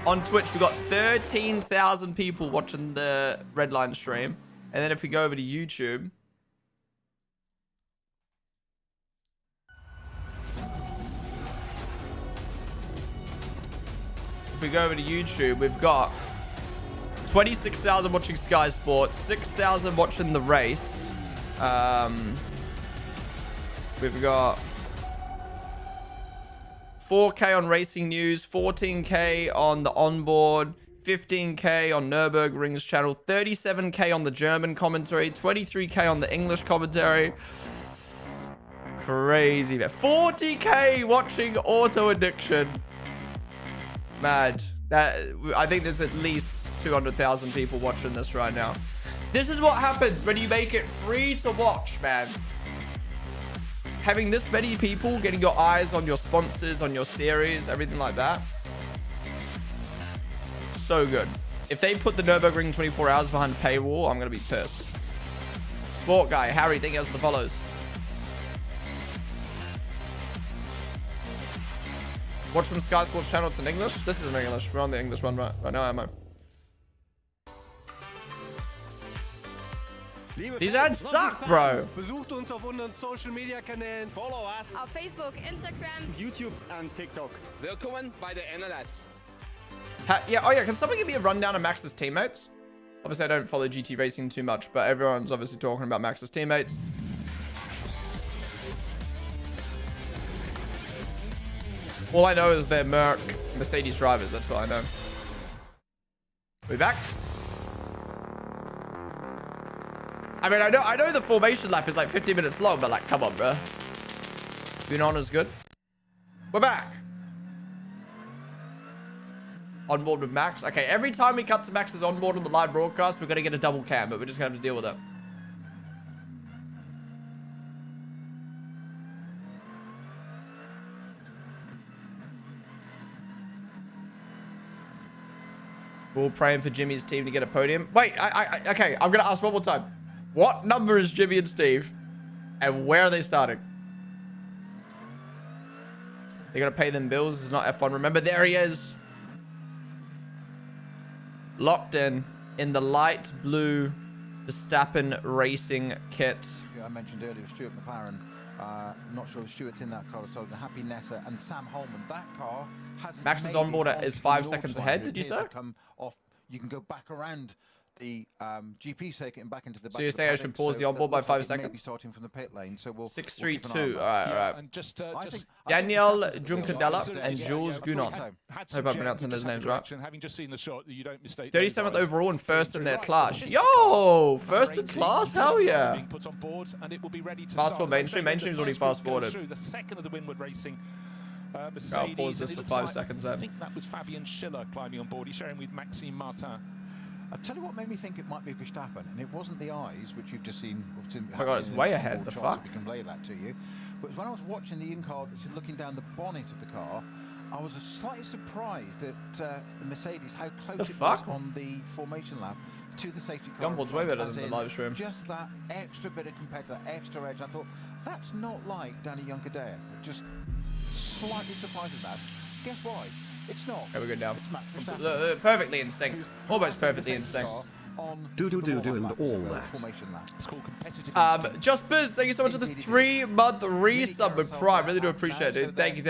On Twitch, we got 13,000 people watching the Redline stream. And then if we go over to YouTube, we've got 26,000 watching Sky Sports, 6,000 watching the race. We've got 4K on Racing News, 14K on the onboard, 15K on Nurburgring's channel, 37K on the German commentary, 23K on the English commentary. Crazy, man. 40K watching Auto Addiction. Mad. I think there's at least 200,000 people watching this right now. This is what happens when you make it free to watch, man. Having this many people getting your eyes on your sponsors, on your series, everything like that. So good. If they put the Nurburgring 24 hours behind paywall, I'm going to be pissed. Sport guy, Harry, thank you guys for the follows. Watch from Sky Sports channel, it's in English. This is in English. We're on the English one right now, am I? These ads suck, bro. Besucht uns auf unseren Social Media Kanälen. Follow us auf Facebook, Instagram, YouTube and TikTok. Willkommen bei der NLS. Yeah, oh yeah, can someone give me a rundown of Max's teammates? Obviously, I don't follow GT racing too much, but everyone's obviously talking about Max's teammates. All I know is they're Mercedes drivers. That's all I know. We back? I mean, I know the formation lap is like 50 minutes long, but like, come on, bro. Being on is good. We're back. On board with Max. Okay, every time we cut to Max's onboard on the live broadcast, we're gonna get a double cam, but we're just gonna have to deal with it. We're all praying for Jimmy's team to get a podium. Wait, okay, I'm gonna ask one more time. What number is Jimmy and Steve? And where are they starting? They gotta pay them bills. It's not F1. Remember, there he is. Locked in the light blue Verstappen racing kit. I mentioned earlier Stuart McLaren. I'm not sure if Stuart's in that car at all. Happy Nessa and Sam Holman. That car hasn't. Max's onboard is 5 seconds ahead. Did you say? Come off. You can go back around the GP circuit and back into the back. So you're saying I should pause the onboard by 5 seconds? Maybe starting from the pit lane. So we'll 632. All right. And just Daniel Junkadella and Jules Gunon. Hope I'm pronouncing those names right. Having just seen the shot, you don't mistake. 37th overall and first in their class. Yo, first in class? Hell yeah. Fast forward mainstream. Mainstream's already fast forwarded. The second of the Winward Racing. I'll pause this for 5 seconds then. I think that was Fabian Schiller climbing on board. He's sharing with Maxime Martin. I'll tell you what made me think it might be Verstappen, and it wasn't the eyes, which you've just seen. Oh my god, it's way ahead. The fuck? We can lay that to you. But when I was watching the in-car, looking down the bonnet of the car, I was slightly surprised at the Mercedes, how close it was on the formation lap to the safety car. The onboard's way better than the live stream. Just that extra bit of competitor, extra edge. I thought, that's not like Danny Junkadella. Just slightly surprised at that. Guess why? It's not. Okay, we're good now. It's Max Verstappen. Perfectly in sync. Almost perfectly in sync. Do and all that. It's called competitive. Just Biz, thank you so much for the 3-month resub with Prime. Really do appreciate it. Thank you.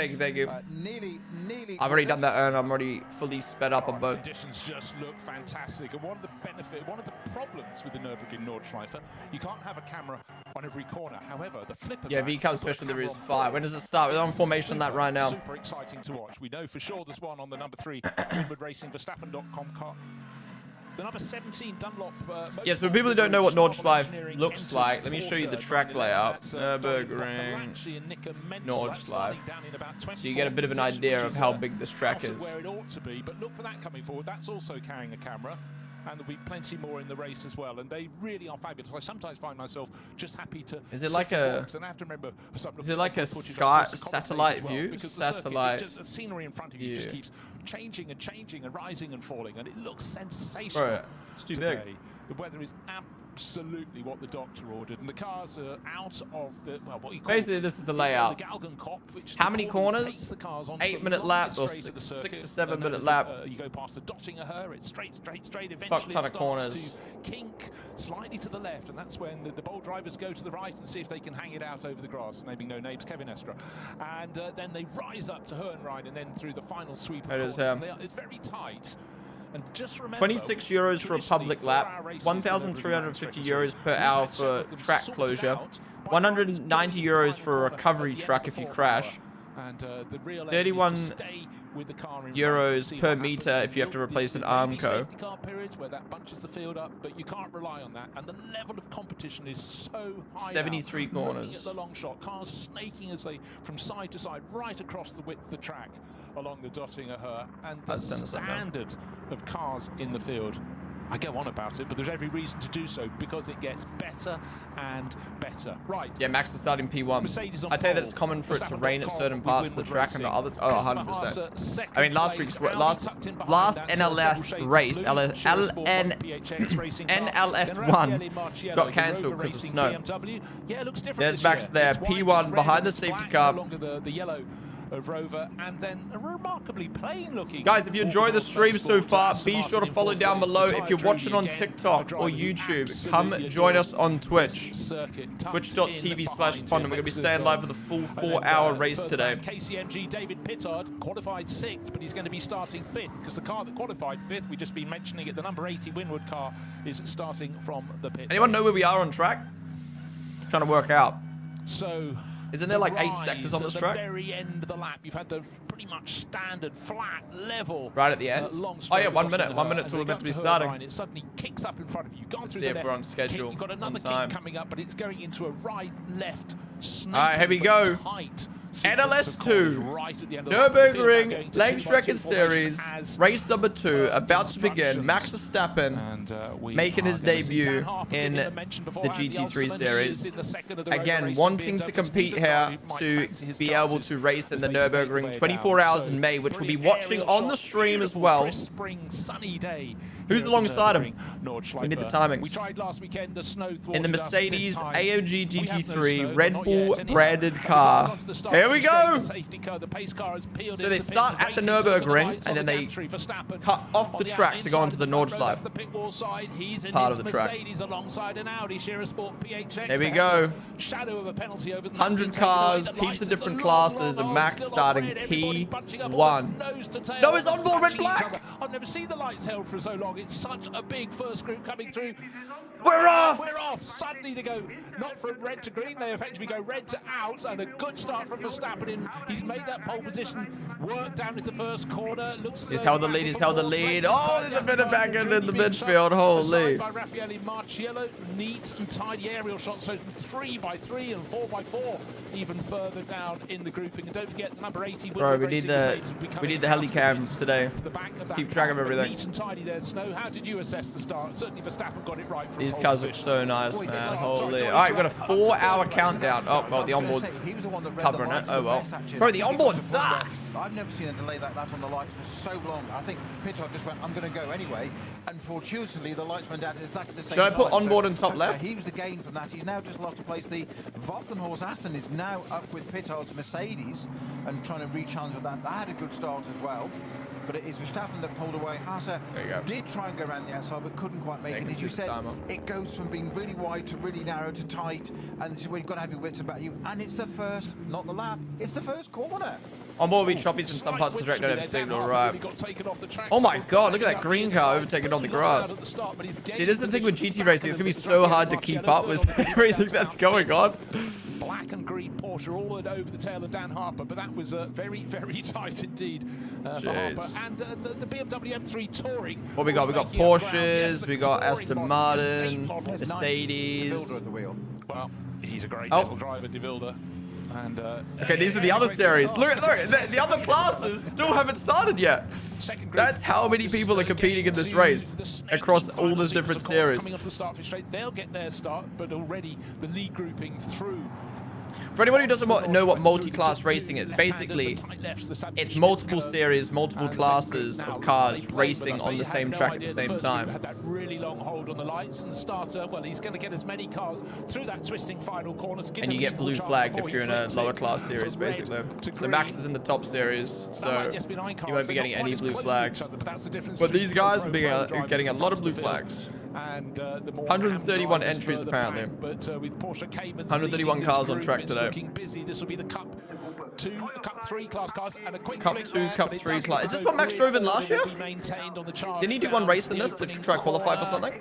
I've already done that, and I'm already fully sped up on both. Conditions just look fantastic, and one of the problems with the Nurburgring Nordschleife, you can't have a camera on every corner. However, the flip of VCAL special delivery is 5. When does it start? We're on formation lap right now. Super exciting to watch. We know for sure there's one on the number 3 Winward Racing Verstappen.com car. The number 17 Dunlop. Yeah, so for people who don't know what Nordschleife looks like, let me show you the track layout. Nurburgring Nordschleife. So you get a bit of an idea of how big this track is. Where it ought to be, but look for that coming forward. That's also carrying a camera. And there'll be plenty more in the race as well, and they really are fabulous. I sometimes find myself just happy to. Is it like a? And I have to remember. Is it like a satellite view? Because the scenery in front of you just keeps changing and rising and falling, and it looks sensational. Right. It's too big. The weather is absolutely what the doctor ordered, and the cars are out of the what you call basically this is the layout. The Galgen Kopf, which how many corners? 8-minute lap or 6 to 7 minute lap. You go past the Dottinger, it's straight. Eventually, fuck ton it of corners. To kink slightly to the left, and that's when the bold drivers go to the right and see if they can hang it out over the grass. Naming no names, Kevin Estra, and then they rise up to Hohenrhein, and then through the final sweep of corners. It's very tight. And just remember, 26 euros for a public lap, 1,350 euros per hour for track closure, 190 euros for a recovery truck if you crash, 31 euros per meter if you have to replace an Armco. Car periods where that bunches the field up, but you can't rely on that. And the level of competition is so high. 73 corners. At the long shot, cars snaking as they from side to side, right across the width of the track along the Dottinger, and the standard of cars in the field. I go on about it, but there's every reason to do so because it gets better and better. Right. Yeah, Max is starting P1. I tell you that it's common for it to rain at certain parts of the track and at others. Oh, 100%. I mean, last NLS race, NLS1 got cancelled because of snow. There's Max there, P1 behind the safety car. of Rover, and then a remarkably plain looking. Guys, if you enjoy the stream so far, be sure to follow down below. If you're watching on TikTok or YouTube, come join us on Twitch. Twitch.tv/Ponden. We're going to be staying live for the full 4-hour race today. KCMG David Pittard qualified 6th, but he's going to be starting 5th because the car that qualified 5th, we've just been mentioning it, the number 80 Winwood car is starting from the pit. Anyone know where we are on track? Trying to work out. So, isn't there like 8 sectors on this track? At the very end of the lap, you've had the pretty much standard flat level. Right at the end? Oh yeah, 1 minute. 1 minute till we're meant to be starting. It suddenly kicks up in front of you. Gone Let's through see the if we're on schedule. You've got another kick coming up, but it's going into a right-left. Alright, here we go. NLS2, Nurburgring Langstrecken Series, race number 2, about to begin. Max Verstappen making his debut in the GT3 series. Again, wanting to compete here to be able to race in the Nurburgring 24 hours in May, which we'll be watching on the stream as well. Who's alongside him? We need the timings. In the Mercedes AMG GT3 Red Bull branded car. Here we go! So they start at the Nurburgring and then they cut off the track to go onto the Nordschleife part of the track. Here we go. 100 cars, heaps of different classes, and Max starting P1. No, it's onboard red black! I've never seen the lights held for so long. It's such a big first group coming through. We're off! We're off! Suddenly they go not from red to green, they effectively go red to out, and a good start from Verstappen. He's made that pole position work down at the first corner. He's held the lead, he's held the lead. Oh, there's a bit of back end in the midfield, holy. By Raffaele Marciello, neat and tidy aerial shots, so 3x3 and 4x4, even further down in the grouping. And don't forget number 80. Bro, we need the helicams today to keep track of everything. Neat and tidy there, Snow. How did you assess the start? Certainly Verstappen got it right. These cars look so nice, man. Holy. Alright, we've got a 4-hour countdown. Oh, well, the onboard's covering it. Oh, well. Bro, the onboard sucks. I've never seen a delay like that on the lights for so long. I think Pittard just went, I'm going to go anyway. And fortuitously, the lights went out at exactly the same time. Should I put onboard and top left? He was the gain from that. He's now just lost a place. The Valkenhorst Aston is now up with Pittard's Mercedes and trying to re-challenge with that. That had a good start as well. But it is Verstappen that pulled away. Haase did try and go around the outside, but couldn't quite make it. As you said, it goes from being really wide to really narrow to tight, and this is where you've got to have your wits about you. And it's the first, not the lap, it's the first corner. Onboard will be choppy in some parts of the track, don't have signal, right? Oh my god, look at that green car overtaking on the grass. See, this is the thing with GT racing, it's going to be so hard to keep up with everything that's going on. Black and green Porsche all over the tail of Dan Harper, but that was very, very tight indeed for Harper. And the BMW M3 Touring. What we got? We got Porsches, we got Aston Martin, Mercedes. Well, he's a great little driver, De Wilde. And, okay, these are the other series. Look, the other classes still haven't started yet. That's how many people are competing in this race across all these different series. Coming onto the start finish straight, they'll get their start, but already the lead grouping through. For anyone who doesn't know what multi-class racing is, basically, it's multiple series, multiple classes of cars racing on the same track at the same time. Had that really long hold on the lights, and the starter, well, he's going to get as many cars through that twisting final corner to give and you get blue flagged if you're in a lower class series, basically. So Max is in the top series, so you won't be getting any blue flags. But these guys will be getting a lot of blue flags. And 131 entries apparently. But with Porsche Cayman, 131 cars on track today. Busy. This will be the Cup 2, Cup 3 class cars, and a quick Cup 2, Cup 3 class. Is this what Max drove in last year? Didn't he do one race in this to try to qualify for something?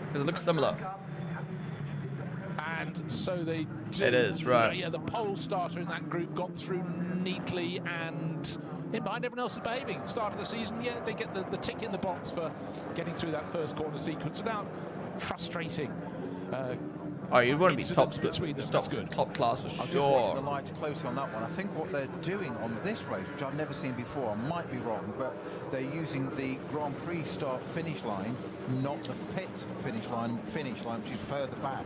Because it looks similar. And so they do. It is, right. Yeah, the pole starter in that group got through neatly, and in behind everyone else is behaving. Start of the season, yeah, they get the tick in the box for getting through that first corner sequence without frustrating. Oh, you want to be top split, top class for sure. I'm just watching the lights closely on that one. I think what they're doing on this race, which I've never seen before, I might be wrong, but they're using the Grand Prix start-finish line, not the pit finish line, which is further back.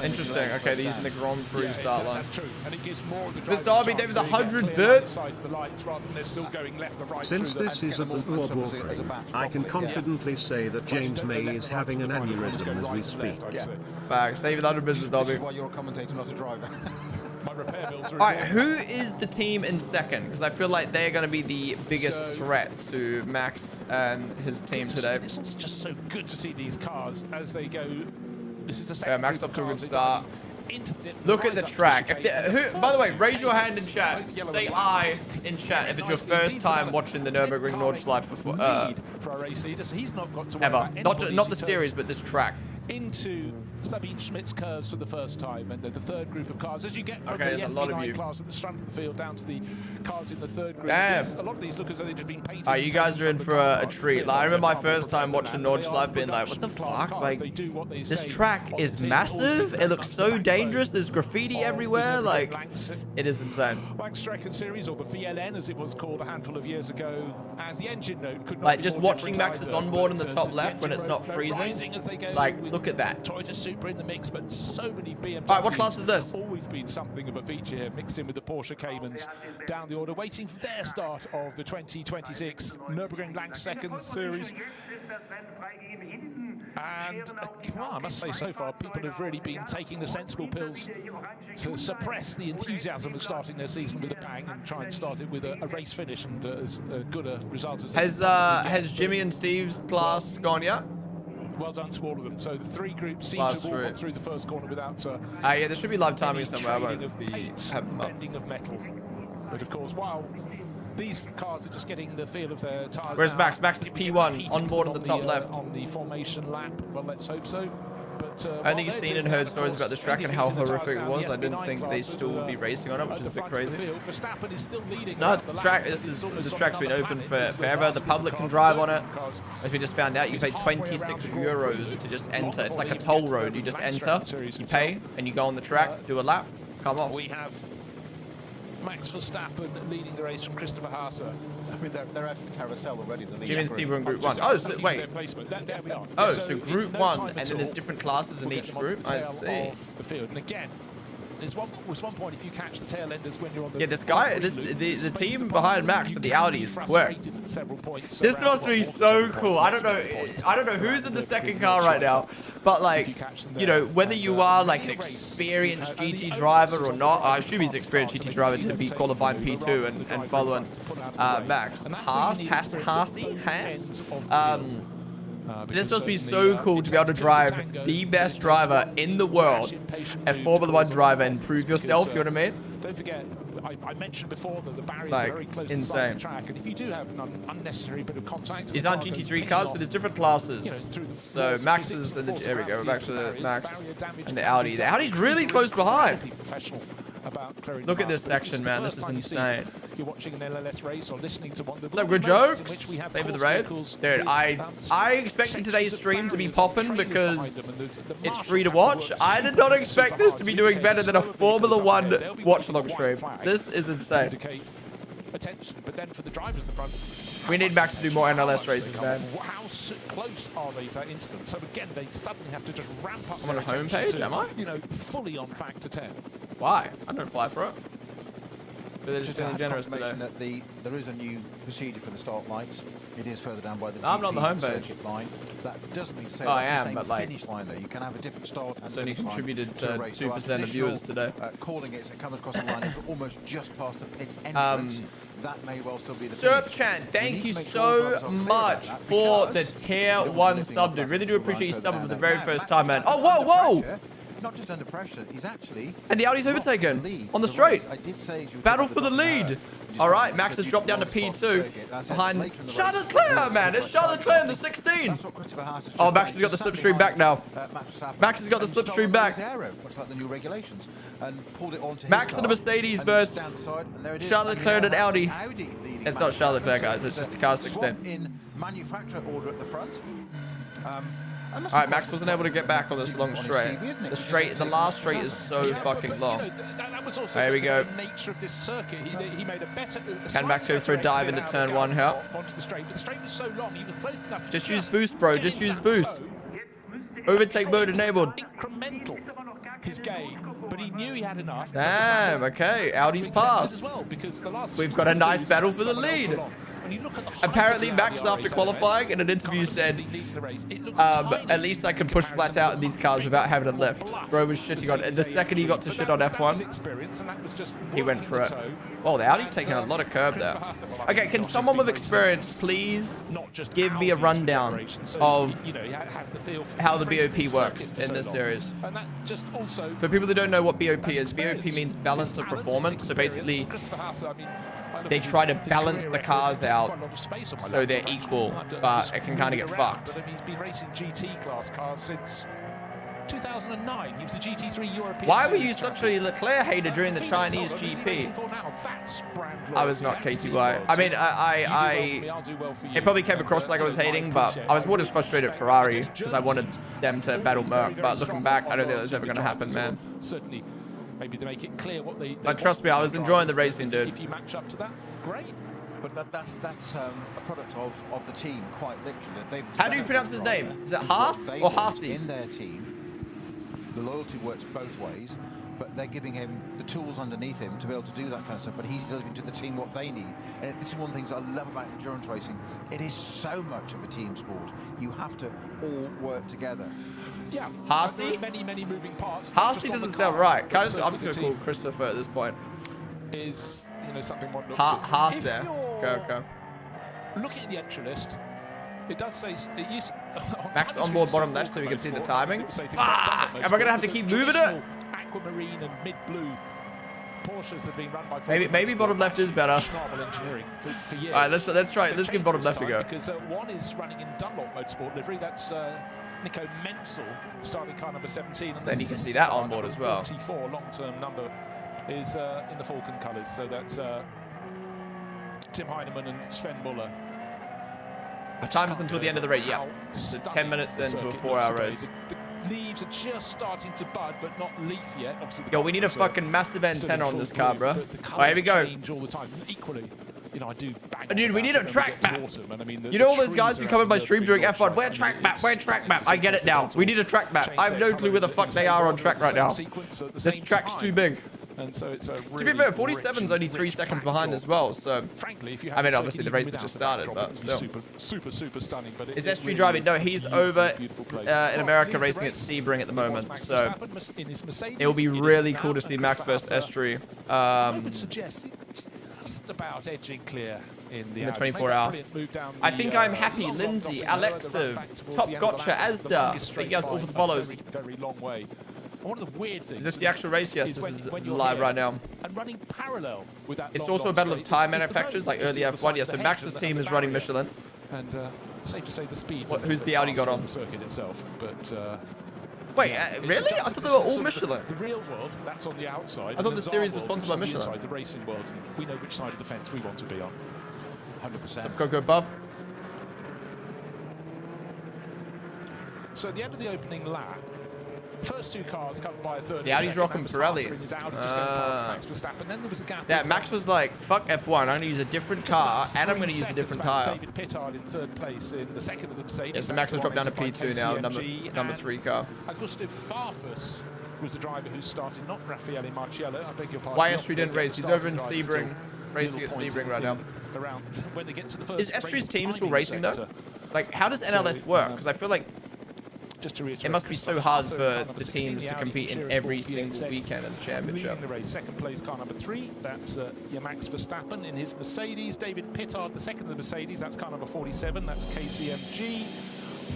Interesting. Okay, they're using the Grand Prix start line. That's true. And it gives more of the Mr. Darby, there was 100 bits. Since this is at the Nurburgring, I can confidently say that James May is having an aneurysm as we speak. Facts. Save 100 business, Darby. This is why you're a commentator, not a driver. My repair bills are All right, who is the team in second? Because I feel like they're going to be the biggest threat to Max and his team today. It's just so good to see these cars as they go. This is the second Max up to a good start. into Look at the track. By the way, raise your hand in chat. Say I in chat if it's your first time watching the Nurburgring Nordschleife before. For a race leader, so he's not got to Ever. Not the series, but this track. Into Sabine Schmidt's curves for the first time, and the third group of cars as you get from the SP9 class at the front of the field down to the cars in the third group. Damn. A lot of these look as though they've just been painted. Oh, you guys are in for a treat. Like, I remember my first time watching Nordschleife being like, what the fuck? Like, this track is massive. It looks so dangerous. There's graffiti everywhere. Like, it is insane. Langstrecken Series, or the VLN as it was called a handful of years ago, and the engine note could not like, be just more watching different Max's either. onboard in the But, top left when it's not freezing. Like, look at that. Toyota Supra in the mix, but so many BMWs. Alright, what class is this? Always been something of a feature here, mixed in with the Porsche Caymans down the order, waiting for their start of the 2026 Nurburgring Langstrecken Series. And well, I must say, so far, people have really been taking the sensible pills to suppress the enthusiasm of starting their season with a bang and try and start it with a race finish and as good a result as Has Jimmy and Steve's class gone yet? Well done to all of them. So the three groups seem to have all gone through the first corner without yeah, there should be live timing somewhere. I won't of be paint, having them up. bending of metal. But of course, while these cars are just getting the feel of their tyres. Where's now, Max? Max is if we get P1 heat on board on into the top them left. On the formation lap, well, let's hope so. But, I think you've seen and heard stories about this track and how horrific it was. I didn't think they still would be racing on it, which is a bit crazy. Verstappen is still leading. No, it's the track. This track's been open forever. The public can drive on it. As we just found out, you pay 26 euros to just enter. It's like a toll road. You just enter, you pay, and you go on the track, do a lap, come off. We have Max Verstappen leading the race from Christopher Haase. I mean, they're out of the carousel already. The Jimmy and Steve are in Group 1. Oh, so wait. There we are. Oh, so Group 1, and then there's different classes in each group? I see. The field. And again, there's one point if you catch the tail enders when you're on the... Yeah, this guy, the team behind Max at the Audi is quick. This must be so cool. I don't know who's in the second car right now, but like, you know, whether you are like an experienced GT driver or not, I assume he's an experienced GT driver to be qualifying P2 and following Max. This must be so cool to be able to drive the best driver in the world, a Formula 1 driver, and prove yourself, you know what I mean? Don't forget, I mentioned before that the barriers Like, are very close to the side of the track, and if you do have an unnecessary bit of contact... These aren't GT3 cars, so there's different classes. So Max is in the... There we go, we're back to the Max and the Audi. The Audi's really close behind. Look at this section, man. This is insane. You're watching an NLS race or listening to one of the... What's up, good jokes? Favor the raid. Dude, I expected today's stream to be popping because it's free to watch. I did not expect this to be doing better than a Formula 1 watch-along stream. This is insane. Attention, but then for the drivers in the front, we need Max to do more NLS races, man. How close are they to that instant? So again, they suddenly have to just ramp up. I'm on the home page, am I? You know, fully on factor 10. Why? I don't apply for it. But they're just feeling generous today. That there is a new procedure for the start lights. It is further down by the I'm not on the home page. circuit line. That doesn't mean to say I that's am, the but same like, finish line though. You can have a different start and it's only finish line contributed to to a race. 2% of viewers today. Calling it as it comes across the line, almost just past the pit entrance. That may well still be the Serp Chan, thank you so much for the tier 1 sub, dude. Really do appreciate you subbing for the very first time, man. Oh, whoa, whoa! Not just under pressure, he's actually... And the Audi's overtaken on the straight. Battle for the lead. All right, Max has dropped down to P2 behind Charles Leclerc, man. It's Charles Leclerc in the 16. Oh, Max has got the slipstream back now. Max has got the slipstream back. Max and a Mercedes versus Charles Leclerc and Audi. It's not Charles Leclerc, guys. It's just a car 16. In manufacturer order at the front. All right, Max wasn't able to get back on this long straight. The last straight is so fucking long. There we go. Can Max go for a dive into turn 1 here? Just use boost, bro. Just use boost. Overtake mode enabled. Incremental his gain, but he knew he had enough. Damn, okay. Audi's passed. We've got a nice battle for the lead. Apparently, Max, after qualifying in an interview, said, at least I can push flat out in these cars without having a lift. Bro was shitting on it. The second he got to shit on F1, he went for it. Oh, the Audi taking a lot of curb there. Okay, can someone with experience please give me a rundown of how the BOP works in this series? For people that don't know what BOP is, BOP means balance of performance. So basically, they try to balance the cars out so they're equal, but it can kind of get fucked. He's been racing GT class cars since 2009. He was the GT3 European. Why were you such a Leclerc hater during the Chinese GP? I was not KTY. I mean, it probably came across like I was hating, but I was more just frustrated at Ferrari because I wanted them to battle Merc. But looking back, I don't think that was ever going to happen, man. Certainly, maybe to make it clear what they but trust me, I was enjoying the racing, dude. If you match up to that, great. But that's a product of the team, quite literally. How do you pronounce his name? Is it Haas or Haasi? In their team, the loyalty works both ways, but they're giving him the tools underneath him to be able to do that kind of stuff, but he's delivering to the team what they need. And this is one of the things I love about endurance racing. It is so much of a team sport. You have to all work together. Yeah, Haasi? Many moving parts. Haasi doesn't sound right. I'm just going to call Christopher at this point. Is, you know, something one looks Haase. Okay. Looking at the entry list, it does say it used Max on board bottom left so we can see the timing. Fuck! Am I going to have to keep moving it? Aquamarine and mid-blue Porsches have been run by maybe bottom left is better. For years. All right, let's try it. Let's give bottom left a go. Because one is running in Dunlop Motorsport livery. That's Nico Menzel starting car number 17. And then you can see that on board as well. 44 long-term number is in the Falcon colours. So that's Tim Heinemann and Sven Muller. Our time is until the end of the race. Yeah, so 10 minutes into a 4-hour race. The leaves are just starting to bud, but not leaf yet. Obviously, yo, we need a fucking massive antenna on this car, bro. Alright, here we go. All the time. Equally, you know, I do bang dude, we need a track map. You know all those guys who come in my stream during F1? Where track map? Where track map? I get it now. We need a track map. I have no clue where the fuck they are on track right now. This track's too big. And so it's a really, to be fair, 47's only 3 seconds behind as well, so... Frankly, if you I mean, obviously the race has just started, but still. Super stunning. But is S3 driving? No, he's over in America racing at Sebring at the moment, so... It will be really cool to see Max versus S3. I would suggest just about edging clear in the 24-hour. I think I'm happy. Lindsay, Alexa, Top Gotcha, Asda. Thank you guys all for the follows. Very long way. One of the weird things. Is this the actual race? Yes, this is live right now. And running parallel with that. It's also a battle of tire manufacturers like early F1. Yeah, so Max's team is running Michelin. And safe to say the speed. Who's the Audi got on? The circuit itself, but. Wait, really? I thought they were all Michelin. The real world, that's on the outside. I thought the series was sponsored by Michelin. Inside the racing world, we know which side of the fence we want to be on. 100%. So go above. So at the end of the opening lap, first two cars covered by a third. The Audi's rocking Pirelli. Max Verstappen. Then there was a gap. Yeah, Max was like, "Fuck F1. I'm going to use a different car, and I'm going to use a different tire." David Pittard in third place in the second of the Mercedes. Yeah, so Max has dropped down to P2 now, number 3 car. Augusto Farfus was the driver who started, not Raffaele Marciello. I beg your pardon. Why S3 didn't race? He's over in Sebring, racing at Sebring right now. Around when they get to the first. Is S3's team still racing though? Like, how does NLS work? Because I feel like it must be so hard for the teams to compete in every single weekend of the championship. Leading the race, second place car number 3. That's Max Verstappen in his Mercedes. David Pittard, the second of the Mercedes. That's car number 47. That's KCMG.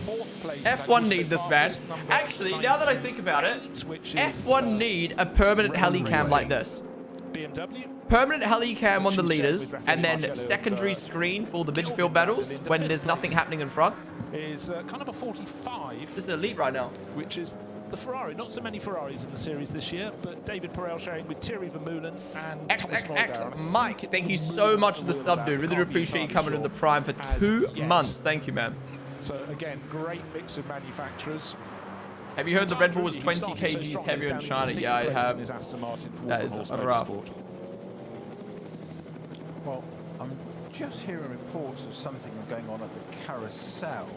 Fourth place. F1 need this, man. Actually, now that I think about it, F1 need a permanent helicam like this. BMW. Permanent helicam on the leaders, and then secondary screen for the midfield battles when there's nothing happening in front. Is car number 45. This is elite right now. Which is the Ferrari. Not so many Ferraris in the series this year, but David Perel sharing with Thierry Vermeulen and XXX Mike. Thank you so much for the sub, dude. Really appreciate you coming in the Prime for 2 months. Thank you, man. So again, great mix of manufacturers. Have you heard the Red Bull was 20 kgs heavier in China? Yeah, I have. That is rough. Well, I'm just hearing reports of something going on at the carousel.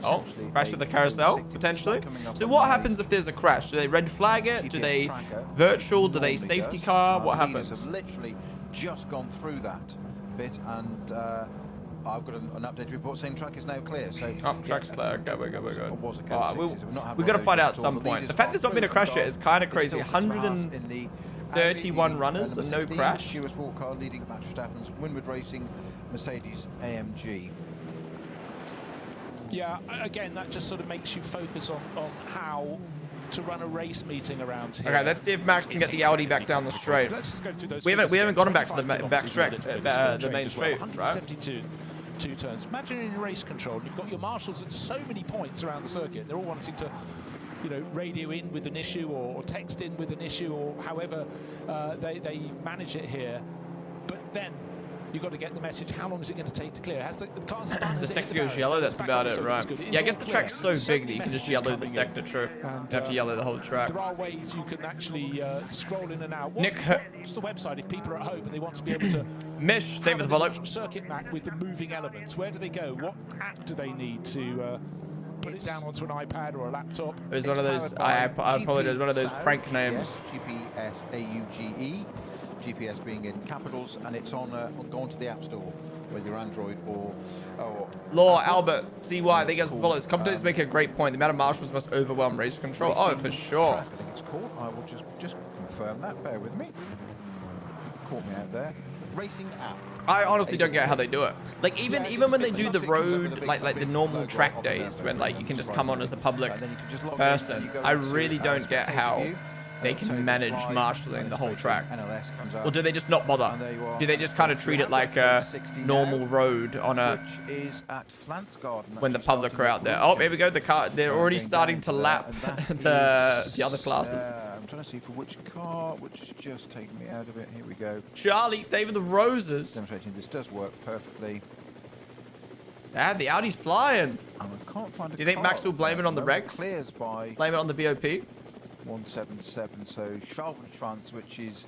Oh, crash at the carousel, potentially. So what happens if there's a crash? Do they red flag it? Do they virtual? Do they safety car? What happens? Have literally just gone through that. bit, and I've got an updated report saying track is now clear. So track's clear. Go. we're We've got to find out at some point. The fact there's not been a crash yet is kind of crazy. 131 runners and no crash. Sport car leading Max Verstappen's Winward Racing Mercedes AMG. Yeah, again, that just sort of makes you focus on how to run a race meeting around here. Okay, let's see if Max can get the Audi back down the straight. Let's just go through those. We haven't got him back to the back straight, the main straight, right? 172 turns. Imagine in race control, you've got your marshals at so many points around the circuit. They're all wanting to, you know, radio in with an issue or text in with an issue, or however they manage it here. But then you've got to get the message. How long is it going to take to clear? Has the car spun? The sector goes yellow, that's about it, right? Yeah, I guess the track's so big that you can just yellow the sector, true. You have to yellow the whole track. There are ways you can actually scroll in and out. Nick, what's the website if people are at home and they want to be able to Mish, thank you for the follow. Circuit map with the moving elements? Where do they go? What app do they need to put it down onto an iPad or a laptop? It was one of those, I apologize, one of those prank names. GPS AUGE. GPS being in capitals, and it's on going to the App Store, whether you're Android or Law Albert CY, they guys follow. Commentators make a great point. The amount of marshals must overwhelm race control. Oh, for sure. I think it's called. I will just confirm that. Bear with me. Caught me out there. Racing app. I honestly don't get how they do it. Like even when they do the road, like the normal track days, when like you can just come on as a public person, I really don't get how they can manage marshalling the whole track. Or do they just not bother? Do they just kind of treat it like a normal road on a when the public are out there? Oh, here we go. The car, they're already starting to lap the other classes. I'm trying to see for which car, which has just taken me out of it. Here we go. Charlie, David the Roses. Demonstrating this does work perfectly. Yeah, the Audi's flying. I can't find a Do you think Max will blame it on the regs? Clears by blame it on the BOP? 177, so Schwalbenschwanz, which is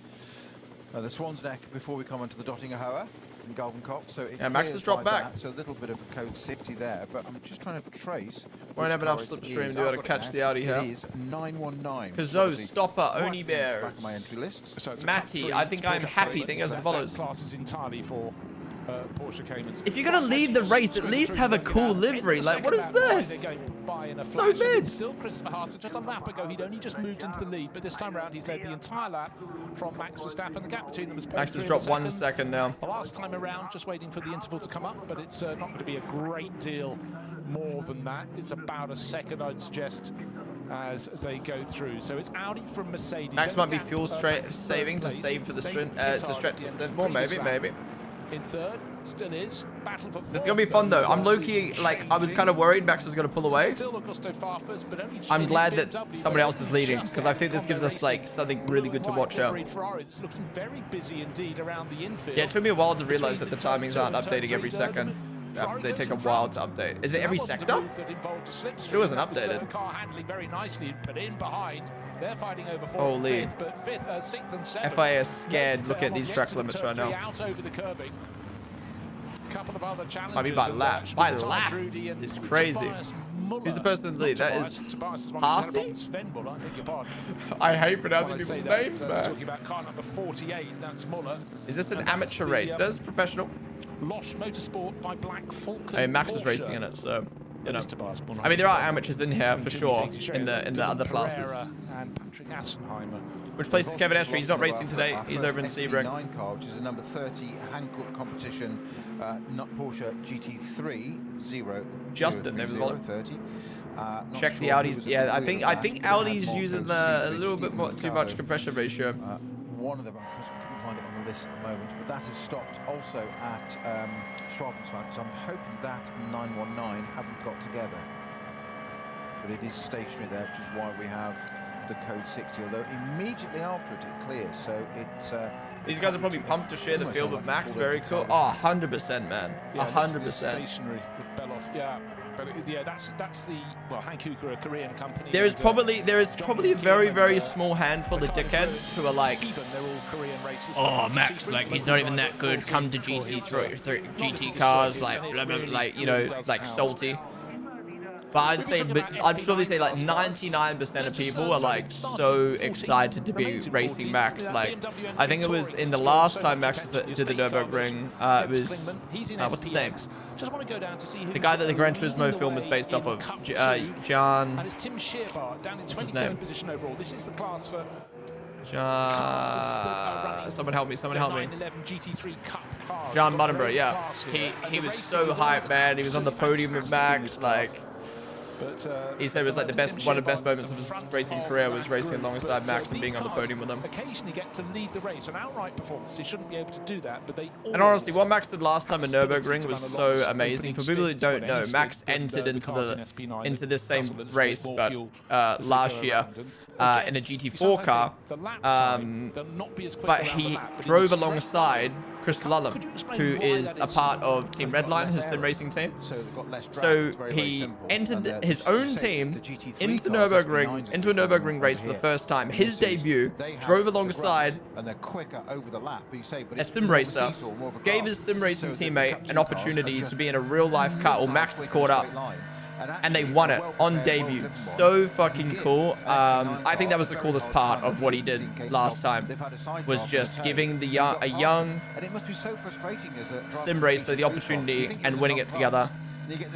the Swan's Neck before we come onto the Dottinger Hohe in Galgenkopf. So it Max has dropped back. So a little bit of a code 60 there, but I'm just trying to trace. Won't have enough slipstream to be able to catch the Audi here. It is 919. Kazoo, Stopper, Oni Bears. Back my entry list. So Matty, I think I'm happy. Think as it follows. Classes entirely for Porsche Caymans. If you're gonna lead the race, at least have a cool livery. Like, what is this? So mid. Still Christopher Haas. Just a lap ago, he'd only just moved into the lead, but this time around, he's led the entire lap from Max Verstappen. The gap between them is 0.3 Max has dropped 1 second now. The last time around, just waiting for the interval to come up, but it's not going to be a great deal more than that. It's about a second, I'd suggest, as they go through. So it's Audi from Mercedes. Max might be fuel saving to save for the sprint, to stretch the stint more. Maybe. In third, still is. Battle for this is gonna be fun though. I'm low-key, like, I was kind of worried Max was gonna pull away. Still Augusto Farfus, but only I'm glad that somebody else is leading, because I think this gives us like something really good to watch out. It's looking very busy indeed around the infield. Yeah, it took me a while to realize that the timings aren't updating every second. They take a while to update. Is it every sector? Still isn't updated. Car handling very nicely, but in behind, they're fighting over fourth Holy. and fifth, but sixth and seventh. FIA is scared. Look at these track limits right now. Out over the curbing. Couple of other challenges. Might be by lap. By lap. It's crazy. Who's the person in the lead? That is Harsey? I hate pronouncing people's names, man. Talking about car number 48, that's Muller. Is this an amateur race? That's professional. Losh Motorsport by Black Falcon. Hey, Max is racing in it, so you know. I mean, there are amateurs in here for sure in the other classes. And Patrick Assenheimer. Which place is Kevin Estre? He's not racing today. He's over in Sebring. Car, which is a number 30 Hankook competition, not Porsche GT3 0. Justin, there was a 30. Check the Audis. Yeah, I think Audi's using a little bit more too much compression ratio. One of them, I couldn't find it on the list at the moment, but that has stopped also at Schwalbenschwanz. So I'm hoping that and 919 haven't got together. But it is stationary there, which is why we have the code 60, although immediately after it clears, so it's these guys are probably pumped to share the field with Max. Very cool. Oh, 100%, man. 100%. Stationary with Beloff. Yeah, but yeah, that's the Hank Hooker, a Korean company. There is probably a very small handful of dickheads who are like, oh, Max, like he's not even that good. Come to GT cars, like blah, blah, blah, like, you know, like salty. But I'd probably say like 99% of people are like so excited to be racing Max. Like, I think it was in the last time Max did the Nurburgring, it was, what's his name? The guy that the Gran Turismo film was based off of, John. And it's Tim Shearbar down in 23rd position overall. This is the class for someone help me, someone help me. GT3 Cup cars. John Muttenborough, yeah. He was so hyped, man. He was on the podium with Max, like. He said it was like one of the best moments of his racing career was racing alongside Max and being on the podium with him. Occasionally get to lead the race. An outright performance, they shouldn't be able to do that, but they. And honestly, what Max did last time in Nurburgring was so amazing. For people who don't know, Max entered into this same race, but last year in a GT4 car. But he drove alongside Chris Lullum, who is a part of Team Redline, his sim racing team. So he entered his own team into Nurburgring, into a Nurburgring race for the first time. His debut, drove alongside a sim racer, gave his sim racing teammate an opportunity to be in a real life car. Well, Max has caught up. And they won it on debut. So fucking cool. I think that was the coolest part of what he did last time, was just giving a young sim racer the opportunity and winning it together.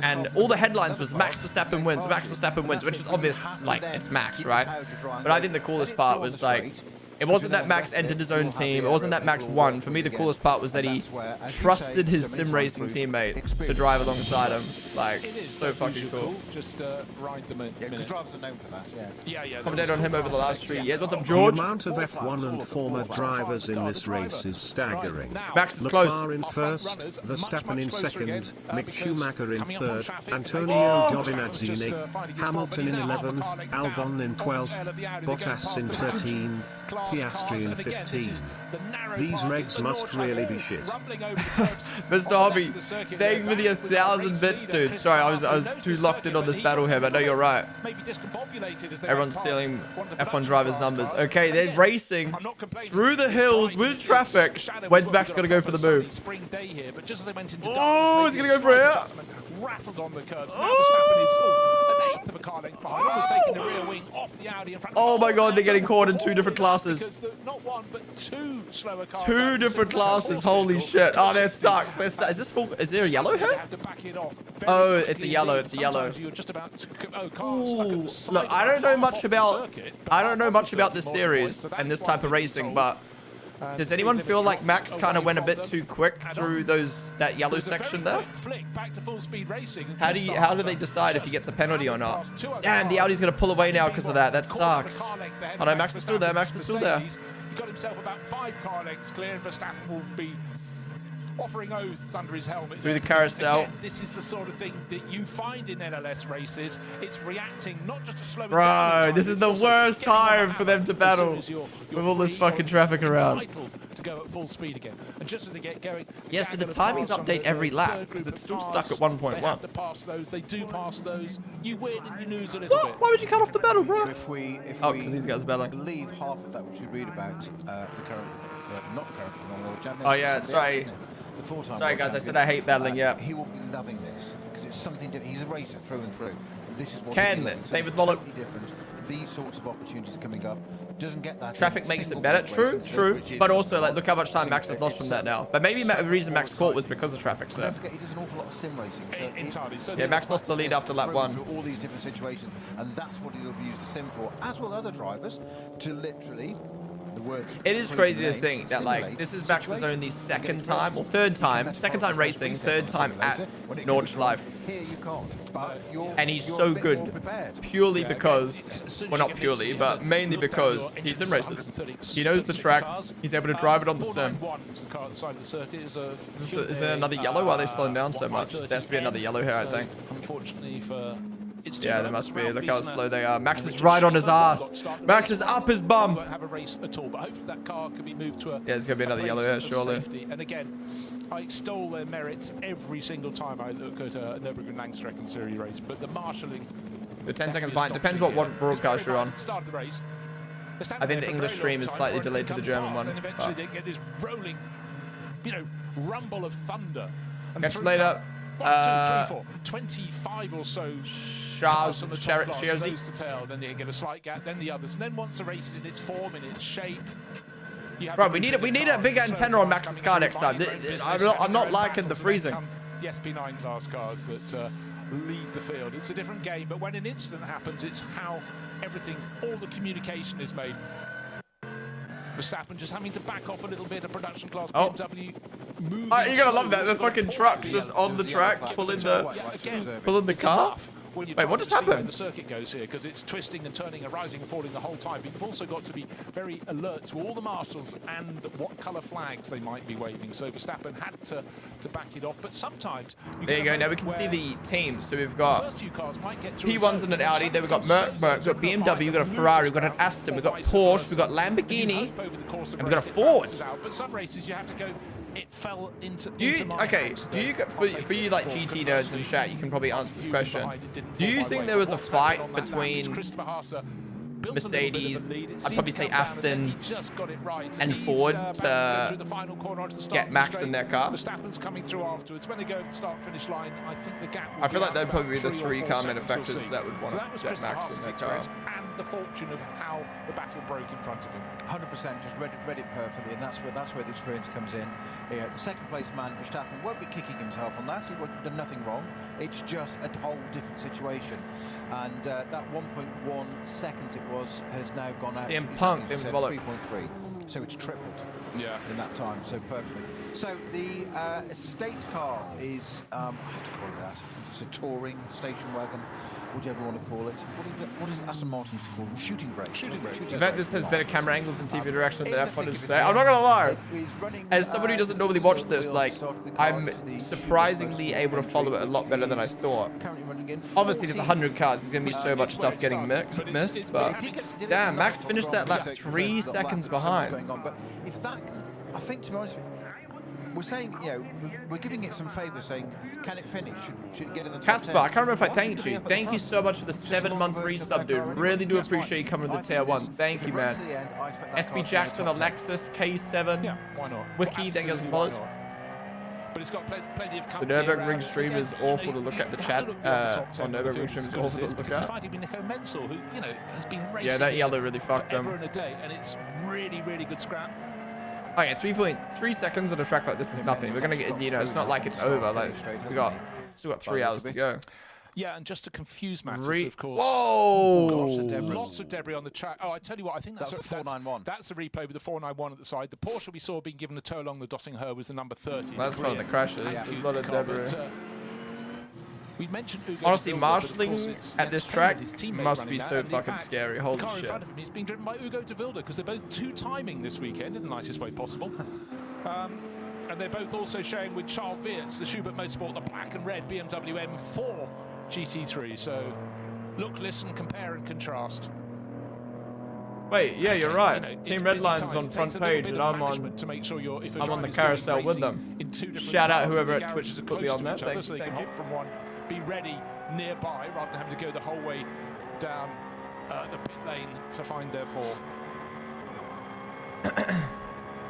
And all the headlines was Max Verstappen wins, Max Verstappen wins, which is obvious, like, it's Max, right? But I think the coolest part was, like, it wasn't that Max entered his own team. It wasn't that Max won. For me, the coolest part was that he trusted his sim racing teammate to drive alongside him. Like, so fucking cool. Just ride them in. Yeah, because drivers are known for that. Yeah. Commented on him over the last 3 years. What's up, George? The amount of F1 and former drivers in this race is staggering. Max is close. Leclerc in first, Verstappen in second, Mick Schumacher in third, Antonio Giovinazzi, Hamilton in 11th, Albon in 12th, Bottas in 13th. Piastri in 15th. These regs must really be shit. Mr. Hobby, thank you for the 1,000 bits, dude. Sorry, I was too locked in on this battle here, but no, you're right. Everyone's stealing F1 drivers' numbers. Okay, they're racing through the hills with traffic. When's Max going to go for the move? Oh, he's going to go for it. Rattled on the curves. Now Verstappen is an eighth of a car length behind. Almost taking the rear wing off the Audi in front. Oh my God, they're getting caught in two different classes. Not one, but two slower cars. Two different classes. Holy shit. Oh, they're stuck. They're stuck. Is this full? Is there a yellow here? Oh, it's a yellow. It's a yellow. Ooh, look, I don't know much about this series and this type of racing, but does anyone feel like Max kind of went a bit too quick through that yellow section there? How do they decide if he gets a penalty or not? Damn, the Audi's gonna pull away now because of that. That sucks. Oh no, Max is still there. Max is still there. He got himself about 5 car lengths clear, and Verstappen will be offering oaths under his helmet. Through the carousel. Again, this is the sort of thing that you find in NLS races. It's reacting not just to slow down. Bro, this is the worst time for them to battle with all this fucking traffic around. To go at full speed again. And just as they get going, yeah, so the timings update every lap because it's still stuck at 1.1. They have to pass those. They do pass those. You win and you lose a little bit. Why would you cut off the battle, bro? If we because these guys are battling. Believe half of that which you read about the current, not the current world champion. Oh yeah, sorry. Sorry guys, I said I hate battling, yeah. He will be loving this because it's something different. He's a racer through and through. This is what David Mollock. Totally different. These sorts of opportunities coming up. Doesn't get that. Traffic makes it better. True. But also, like, look how much time Max has lost from that now. But maybe the reason Max caught was because of traffic, so. Don't forget, he does an awful lot of sim racing. So yeah, Max lost the lead after lap 1. All these different situations, and that's what he'll use the sim for, as will other drivers, to literally. It is crazy to think that, like, this is Max's only second time racing, third time at Nordschleife. And he's so good purely because, well, not purely, but mainly because he sim races. He knows the track, he's able to drive it on the sim. Is there another yellow? Why are they slowing down so much? There has to be another yellow here, I think. Unfortunately for... Yeah, there must be. Look how slow they are. Max is right on his ass. Max is up his bum. Have a race at all, but hopefully that car can be moved to a. Yeah, there's gonna be another yellow here, surely. And again, I extol their merits every single time I look at a Nurburgring Langstrecken Serie race, but the marshalling. The 10 seconds behind depends what broadcast you're on. Start of the race. I think the English stream is slightly delayed to the German one. And eventually they get this rolling, rumble of thunder. Catch you later. 1, 2, 3, 4. 25 or so. Charles on the Chariot top class, nose to tail, then they get a slight gap, then the others. And then once the race is in its form, in its shape, bro, we need a bigger antenna on Max's car next time. I'm not liking the freezing. The SP9 class cars that lead the field. It's a different game, but when an incident happens, it's how everything, all the communication is made. Verstappen just having to back off a little bit of production class BMW. You're gonna love that. The fucking truck's just on the track, pulling the car. Wait, what just happened? The circuit goes here because it's twisting and turning and rising and falling the whole time. But you've also got to be very alert to all the marshals and what colour flags they might be waving. So Verstappen had to back it off. But sometimes there you go. Now we can see the teams. So we've got P1s and an Audi. Then we've got Merc, we've got BMW, we've got a Ferrari, we've got an Aston, we've got Porsche, we've got Lamborghini, and we've got a Ford. But some races you have to go. It fell into. For you like GT nerds in chat, you can probably answer this question. Do you think there was a fight between Mercedes, I'd probably say Aston and Ford to get Max in their car? Verstappen's coming through afterwards. When they go to the start-finish line, I think the gap. I feel like that'd probably be the 3 car manufacturers that would want to get Max in their car. And the fortune of how the battle broke in front of him. 100%, just read it perfectly, and that's where the experience comes in. Yeah, the second place man, Verstappen, won't be kicking himself on that. He done nothing wrong. It's just a whole different situation, and that 1.1 seconds it was has now gone out. CM Punk, 3.3, so it's tripled. Yeah, in that time, so perfectly. So the estate car is, I have to call it that. It's a touring station wagon, whatever you want to call it. What is Aston Martin used to call them? Shooting brake. Shooting brake. I bet this has better camera angles and TV direction than F1 is today. I'm not gonna lie. As somebody who doesn't normally watch this, like, I'm surprisingly able to follow it a lot better than I thought. Obviously, there's 100 cars. There's gonna be so much stuff getting missed, but damn, Max finished that lap 3 seconds behind. But if that can, I think, to be honest with you, we're saying, you know, we're giving it some favour, saying, can it finish? Should it get in the top 10? Casper, I can't remember if I thanked you. Thank you so much for the 7-month resub, dude. Really do appreciate you coming to the tier 1. Thank you, man. SB Jackson, Alexis, K7, yeah, why not? Wiki, thank you guys for follows. But it's got plenty of the Nurburgring stream is awful to look at. The chat on Nurburgring stream is awful to look at. Yeah, that yellow really fucked them. And it's really, really good scrap. Oh yeah, 3.3 seconds on a track like this is nothing. We're gonna get, you know, it's not like it's over. Like still got 3 hours to go. Yeah, and just to confuse matters, of course. Whoa! Lots of debris on the track. Oh, I tell you what, I think that's 491. That's the replay with the 491 at the side. The Porsche we saw being given a tow along the Dottingher was the number 30. Well, that's one of the crashes. A lot of debris. We mentioned Ugo. Honestly, marshalling at this track must be so fucking scary. Holy shit. In front of him, he's being driven by Ugo de Wilde because they're both two-timing this weekend in the nicest way possible. And they're both also sharing with Charles Weerts, the Schubert Motorsport, the black and red BMW M4 GT3. So look, listen, compare and contrast. Wait, yeah, you're right. You know, Team Redline's on front page, and I'm on the carousel with them. Shout out whoever at Twitch has put me on there. So they can hop from one, be ready nearby, rather than having to go the whole way down the pit lane to find their fall.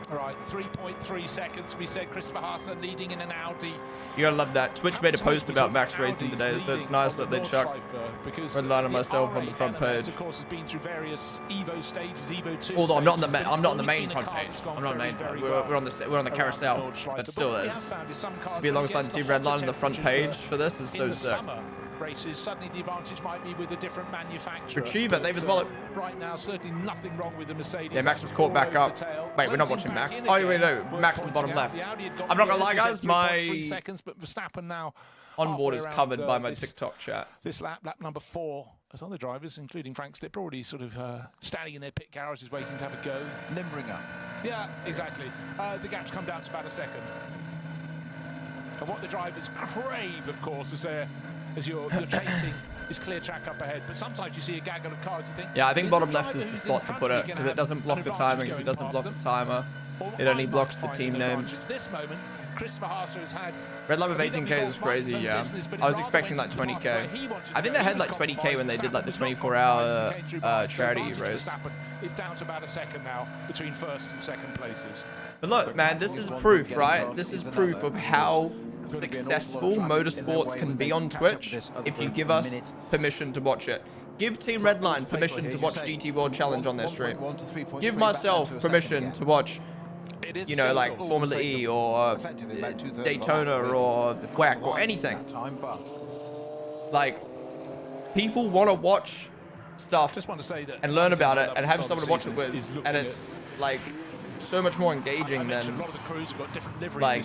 All right, 3.3 seconds. We said Christopher Haase leading in an Audi. You gotta love that. Twitch made a post about Max racing today, so it's nice that they chuck Redline and myself on the front page. Of course, has been through various Evo stages, Evo 2. Although I'm not on the main front page. I'm not on the main front. We're on the carousel, but still, to be alongside Team Redline on the front page for this is so sick. Races, suddenly the advantage might be with a different manufacturer. Achiever, David Wallet. Right now, certainly nothing wrong with the Mercedes. Yeah, Max is caught back up. Wait, we're not watching Max. Oh, wait, no. Max in the bottom left. I'm not gonna lie, guys. My onboard is covered by my TikTok chat. This lap number 4, as other drivers, including Frank Stipper, already sort of standing in their pit garages waiting to have a go. Limbering up. Yeah, exactly. The gap's come down to about a second. And what the drivers crave, of course, is as you're chasing is clear track up ahead, but sometimes you see a gaggle of cars. You think, yeah, I think bottom left is the spot to put it because it doesn't block the timings, it doesn't block the timer, it only blocks the team names. This moment, Christopher Haase has had Red Line of 18k is crazy. Yeah, I was expecting like 20k. I think they had like 20k when they did like the 24-hour charity race. It's down to about a second now between first and second places. But look, man, this is proof, right? This is proof of how successful motorsports can be on Twitch if you give us permission to watch it. Give Team Redline permission to watch GT World Challenge on their stream. Give myself permission to watch, you know, like Formula E or Daytona or WEC or anything. Like, people want to watch stuff and learn about it and have someone to watch it with, and it's like so much more engaging than like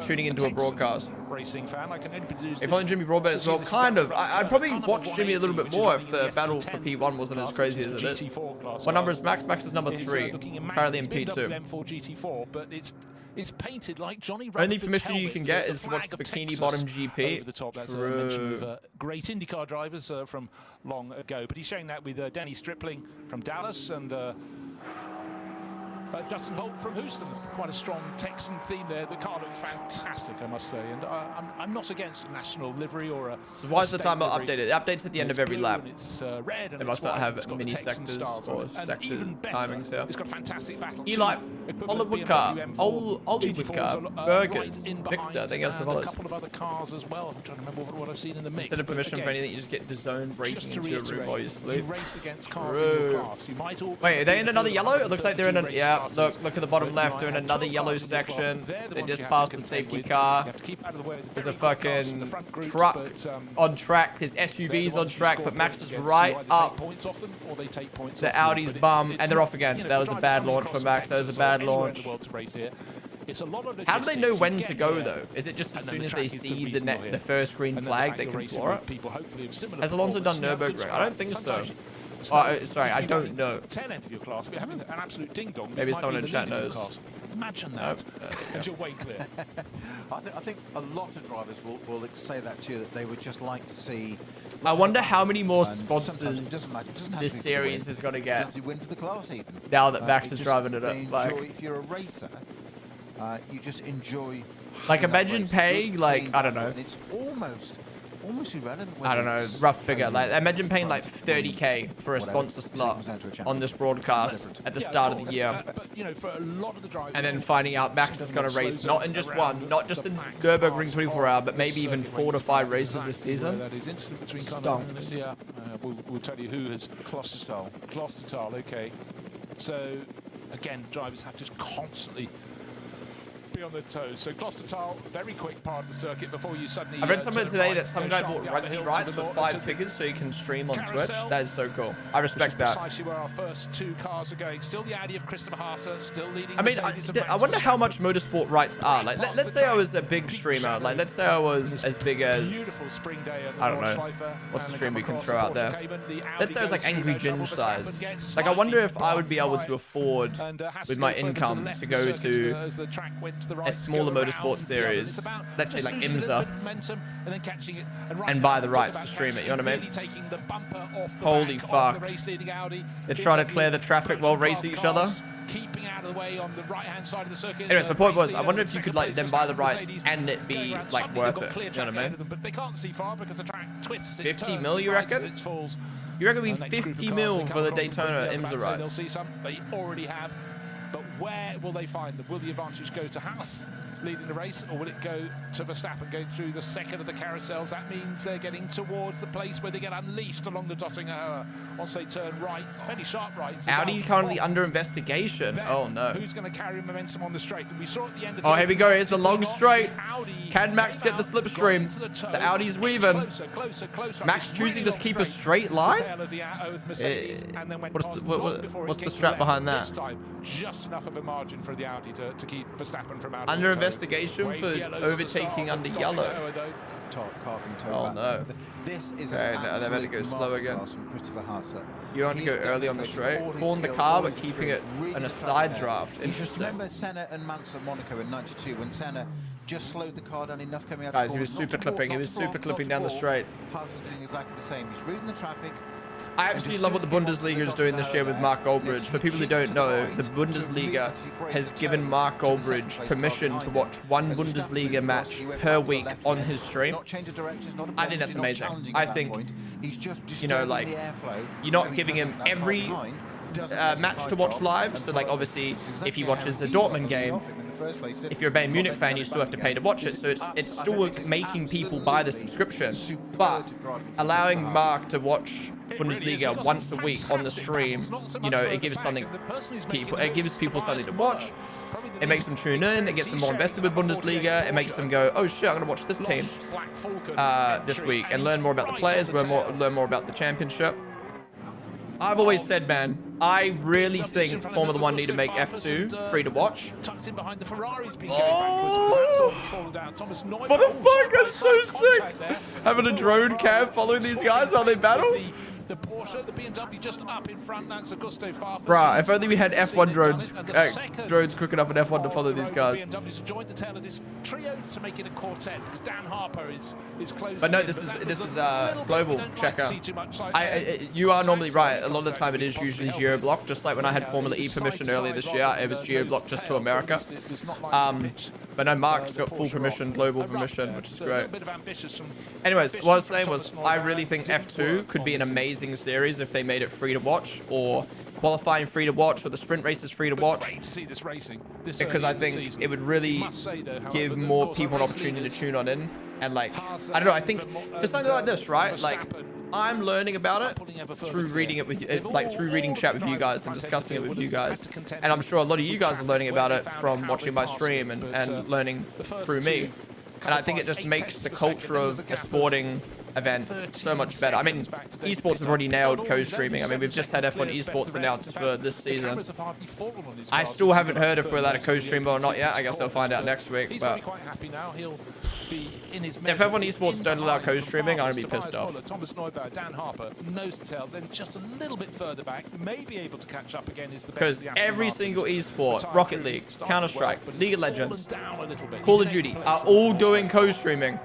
tuning into a broadcast. If only Jimmy Broadbent as well, kind of. I'd probably watch Jimmy a little bit more if the battle for P1 wasn't as crazy as it is. What number is Max? Max is number 3, currently in P2. It's painted like Johnny Only permission you can get is to watch the Bikini Bottom GP. True. Great IndyCar drivers from long ago, but he's showing that with Denny Stripling from Dallas and Justin Holt from Houston. Quite a strong Texan theme there. The car looked fantastic, I must say, and I'm not against a national livery or a. So why is the timer updated? It updates at the end of every lap. It's red and they must not have mini sectors or sector timings here. It's got a fantastic battle. Eli, Hollywood car, Hollywood car, Burgers, Victor, I think that's the a couple of other cars as well. I'm trying to remember what I've seen in the mix. Instead of permission for anything, you just get the zone breaking into your room while you sleep. You race against cars in your class. You might all. Wait, are they in another yellow? It looks like they're in a. Yeah, look at the bottom left. They're in another yellow section. They just passed the safety car. There's a fucking truck on track. There's SUVs on track, but Max is right up the Audi's bum, and they're off again. That was a bad launch for Max. That was a bad launch. How do they know when to go, though? Is it just as soon as they see the first green flag, they can floor it? Has Alonso done Nurburgring? I don't think so. Oh, sorry, I don't know. Maybe someone in chat knows. Imagine that. And you're way clear. I think a lot of drivers will say that to you, that they would just like to see. I wonder how many more sponsors this series is going to get now that Max is driving it up. Like, if you're a racer, you just enjoy. Like, imagine paying, like, I don't know. It's almost irrelevant. I don't know, rough figure. Like, imagine paying like 30k for a sponsor slot on this broadcast at the start of the year, and then finding out Max is going to race not in just one, not just in Nurburgring 24-hour, but maybe even 4 to 5 races this season. Stonks. Yeah, we'll tell you who has Klostertal. Okay, so again, drivers have to constantly on their toes. So Klostertal, very quick part of the circuit before you suddenly. I read somewhere today that some guy bought rugby rights for 5 figures so he can stream on Twitch. That is so cool. I respect that. Precisely where our first 2 cars are going. Still the Audi of Christopher Haase, still leading. I mean, I wonder how much motorsport rights are. Like, let's say I was a big streamer. Like, let's say I was as big as, I don't know, what's the stream we can throw out there? Let's say I was like Angry Ginge size. Like, I wonder if I would be able to afford with my income to go to a smaller motorsport series, let's say like IMSA, and buy the rights to stream it, you know what I mean? Holy fuck. They're trying to clear the traffic while racing each other. Keeping out of the way on the right-hand side of the circuit. Anyways, my point was, I wonder if you could like then buy the rights and it be like worth it, you know what I mean? But they can't see far because the track twists. 50 mil, you reckon? You reckon it'd be 50 mil for the Daytona IMSA rights? They'll see some, they already have. But where will they find them? Will the advantage go to Haas leading the race, or will it go to Verstappen going through the second of the carousels? That means they're getting towards the place where they get unleashed along the Dottinger once they turn right, fairly sharp right. Audi's currently under investigation. Then, oh no. Who's going to carry momentum on the straight? And we saw at the end of the here we go. Here's the long straight. Can Max get the slipstream? The Audi's weaving. Closer. Max choosing to keep a straight line? What's the strap behind that? Just enough of a margin for the Audi to keep Verstappen from out. Under investigation for overtaking under yellow. Oh no. This is okay, now they're about to go slow again. You want to go early on the straight? Pulling the car but keeping it in a side draft. Interesting. Remember Senna and Max at Monaco in '92 when Senna just slowed the car down enough coming out. Guys, he was super clipping. He was super clipping down the straight. Haas is doing exactly the same. He's reading the traffic. I absolutely love what the Bundesliga is doing this year with Mark Goldbridge. For people who don't know, the Bundesliga has given Mark Goldbridge permission to watch 1 Bundesliga match per week on his stream. I think that's amazing. I think, you know, like, you're not giving him every match to watch live. So, like, obviously, if he watches the Dortmund game, if you're a Bayern Munich fan, you still have to pay to watch it. So it's still making people buy the subscription, but allowing Mark to watch Bundesliga once a week on the stream, you know, it gives people something to watch. It makes them tune in. It gets them more invested with Bundesliga. It makes them go, oh shit, I'm gonna watch this team this week and learn more about the players, learn more about the championship. I've always said, man, I really think Formula 1 need to make F2 free to watch. Oh! What the fuck? That's so sick. Having a drone cam following these guys while they battle. The Porsche, the BMW just up in front. That's Augusto Farfus. Bruh, if only we had F1 drones, drones quick enough in F1 to follow these guys. BMW's joined the tail of this trio to make it a quartet because Dan Harper is closing. But no, this is global checker. You are normally right. A lot of the time it is usually geo-block. Just like when I had Formula E permission earlier this year, it was geo-block just to America. But no, Mark's got full permission, global permission, which is great. Anyways, what I was saying was, I really think F2 could be an amazing series if they made it free to watch, or qualifying free to watch, or the sprint races free to watch. Because I think it would really give more people an opportunity to tune on in. And like, I don't know, I think for something like this, right? Like, I'm learning about it through reading it with you, like through reading chat with you guys and discussing it with you guys. And I'm sure a lot of you guys are learning about it from watching my stream and learning through me. And I think it just makes the culture of a sporting event so much better. I mean, esports have already nailed co-streaming. I mean, we've just had F1 esports announced for this season. I still haven't heard if we're allowed to co-stream or not yet. I guess I'll find out next week. But if F1 esports don't allow co-streaming, I'm gonna be pissed off. Thomas Neuber, Dan Harper, nose to tail, then just a little bit further back, may be able to catch up again. Is the best. Because every single esport, Rocket League, Counter-Strike, League of Legends, Call of Duty, are all doing co-streaming.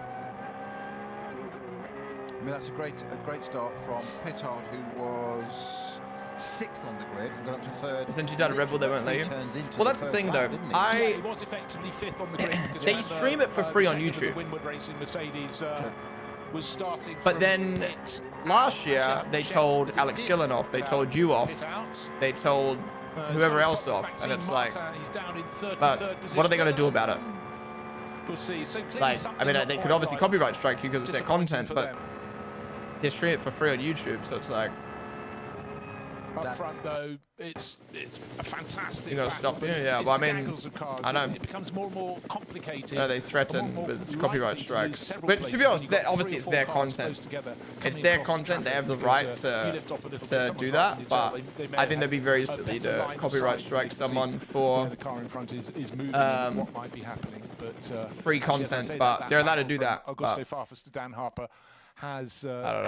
I mean, that's a great start from Petard, who was 6th on the grid and got up to 3rd. Since you done a Red Bull, they won't let you. Well, that's the thing, though. They stream it for free on YouTube. But then last year, they told Alex Gillen off. They told you off. They told whoever else off. And it's like, but what are they going to do about it? Like, I mean, they could obviously copyright strike you because it's their content, but they stream it for free on YouTube, so it's like. Up front, though, it's a fantastic. You know, stop. Yeah, well, I mean, I know. It becomes more and more complicated. No, they threaten with copyright strikes. But to be honest, obviously it's their content. It's their content. They have the right to do that. But I think they'd be very silly to copyright strike someone for free content. But they're allowed to do that. Augusto Farfus to Dan Harper has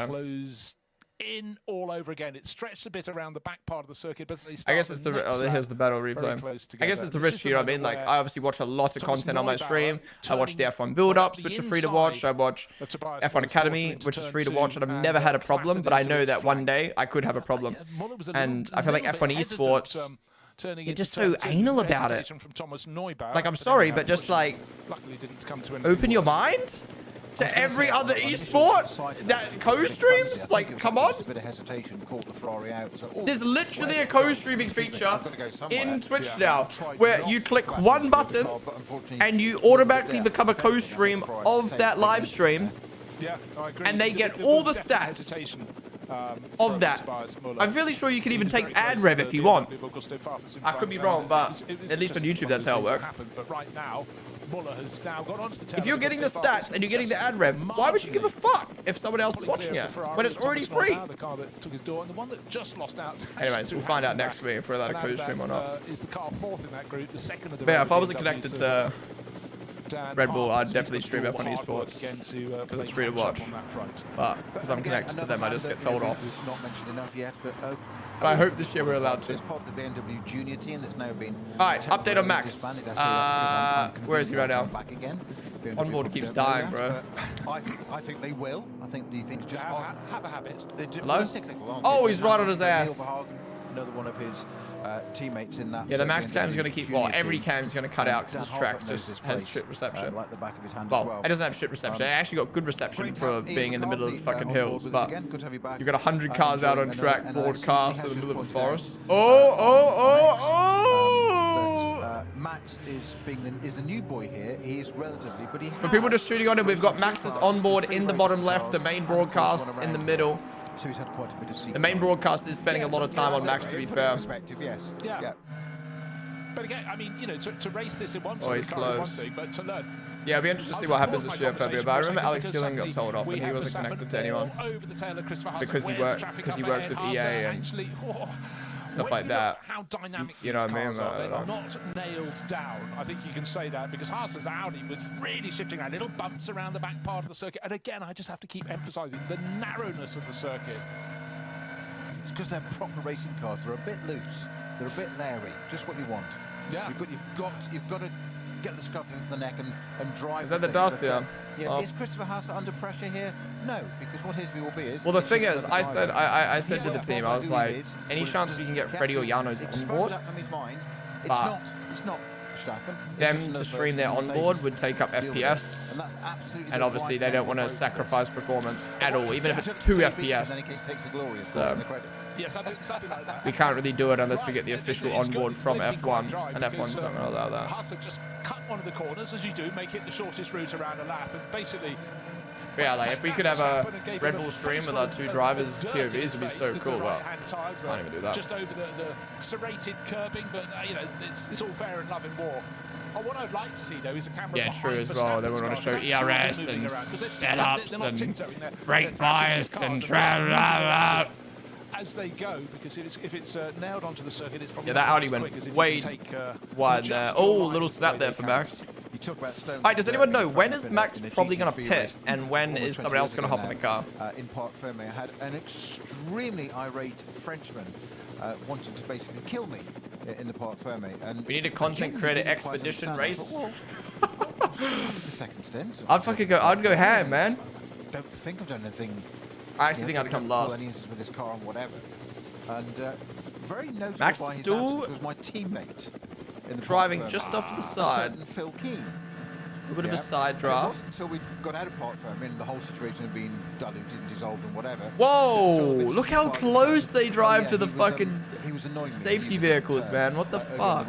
closed in all over again. It's stretched a bit around the back part of the circuit, but they I guess it's the here's the battle replay. I guess it's the risk, you know what I mean? Like, I obviously watch a lot of content on my stream. I watch the F1 build-ups, which are free to watch. I watch F1 Academy, which is free to watch, and I've never had a problem, but I know that one day I could have a problem. And I feel like F1 esports, they're just so anal about it. Like, I'm sorry, but just like, open your mind to every other esport that co-streams. Like, come on. There's literally a co-streaming feature in Twitch now where you click one button and you automatically become a co-stream of that live stream, and they get all the stats of that. I'm fairly sure you can even take ad rev if you want. I could be wrong, but at least on YouTube that's how it works. If you're getting the stats and you're getting the ad rev, why would you give a fuck if someone else is watching it when it's already free? Anyways, we'll find out next week if we're allowed to co-stream or not. But yeah, if I wasn't connected to Red Bull, I'd definitely stream F1 esports because it's free to watch. But because I'm connected to them, I just get told off. But I hope this year we're allowed to. Alright, update on Max. Where is he right now? His onboard keeps dying, bro. I think they will. I think these things just have a habit. Hello? Oh, he's right on his ass. Another one of his teammates in that. Yeah, the Max cam's going to keep, well, every cam's going to cut out because this track just has shit reception. Like the back of his hand well, it doesn't have shit reception. It actually got good reception for being in the middle of the fucking hills, but you've got 100 cars out on track, broadcast in the middle of a forest. Oh! Max is the new boy here. He is relatively, but he For people just shooting on him, we've got Max's onboard in the bottom left, the main broadcast in the middle. So he's had quite a bit of The main broadcast is spending a lot of time on Max, to be fair. Perspective, yes. Yeah. But again, I mean, you know, to race this in one sort he's of car is one close. thing, but to learn. Yeah, it'll be interesting to see what happens this year, February. But I remember Alex Gillen got told off and he wasn't connected to anyone because he works with EA and stuff like that. How dynamic you know what I mean? They're not nailed down. I think you can say that because Haas's Audi was really shifting around, little bumps around the back part of the circuit. And again, I just have to keep emphasising the narrowness of the circuit. It's because they're proper racing cars. They're a bit loose. They're a bit leery. Just what you want. Yeah. You've got to get the scruff of the neck and drive. Is that the dust? Yeah. Yeah. Is Christopher Haas under pressure here? No, because what his view will be is. Well, the thing is, I said to the team, I was like, any chance we can get Freddie or Yano's onboard? But it's not Verstappen. them to stream their onboard would take up FPS, and obviously they don't want to sacrifice performance at all, even if it's 2 FPS. So Yeah, something like that. we can't really do it unless we get the official onboard from F1, and F1's not going to allow that. Haas have just cut one of the corners, as you do, make it the shortest route around a lap, and basically. Yeah, like if we could have a Red Bull stream with our 2 drivers' POVs, it'd be so cool, but can't even do that. Just over the serrated curbing, but you know, it's all fair and love in war. Oh, what I'd like to see though is a camera. Yeah, true as well. They want to show ERS and setups and brake bias and tra-la-la. As they go, because if it's nailed onto the circuit, it's probably that Audi went way wide there. Oh, little snap there for Max. Alright, does anyone know when is Max probably going to pit and when is someone else going to hop in the car? In Parc Ferme, I had an extremely irate Frenchman wanting to basically kill me in the Parc Ferme. And we need a content creator expedition race. The second stint. I'd go ham, man. Don't think I've done anything. I actually think I'd come last. With his car and whatever. And very notable Max by his still absence was my teammate. In the driving just off to the side. Phil Keane. A bit of a side draft. Until we got out of Parc Ferme, and the whole situation had been diluted and dissolved and whatever. Whoa! Look how close they drive to the fucking safety vehicles, man. What the fuck?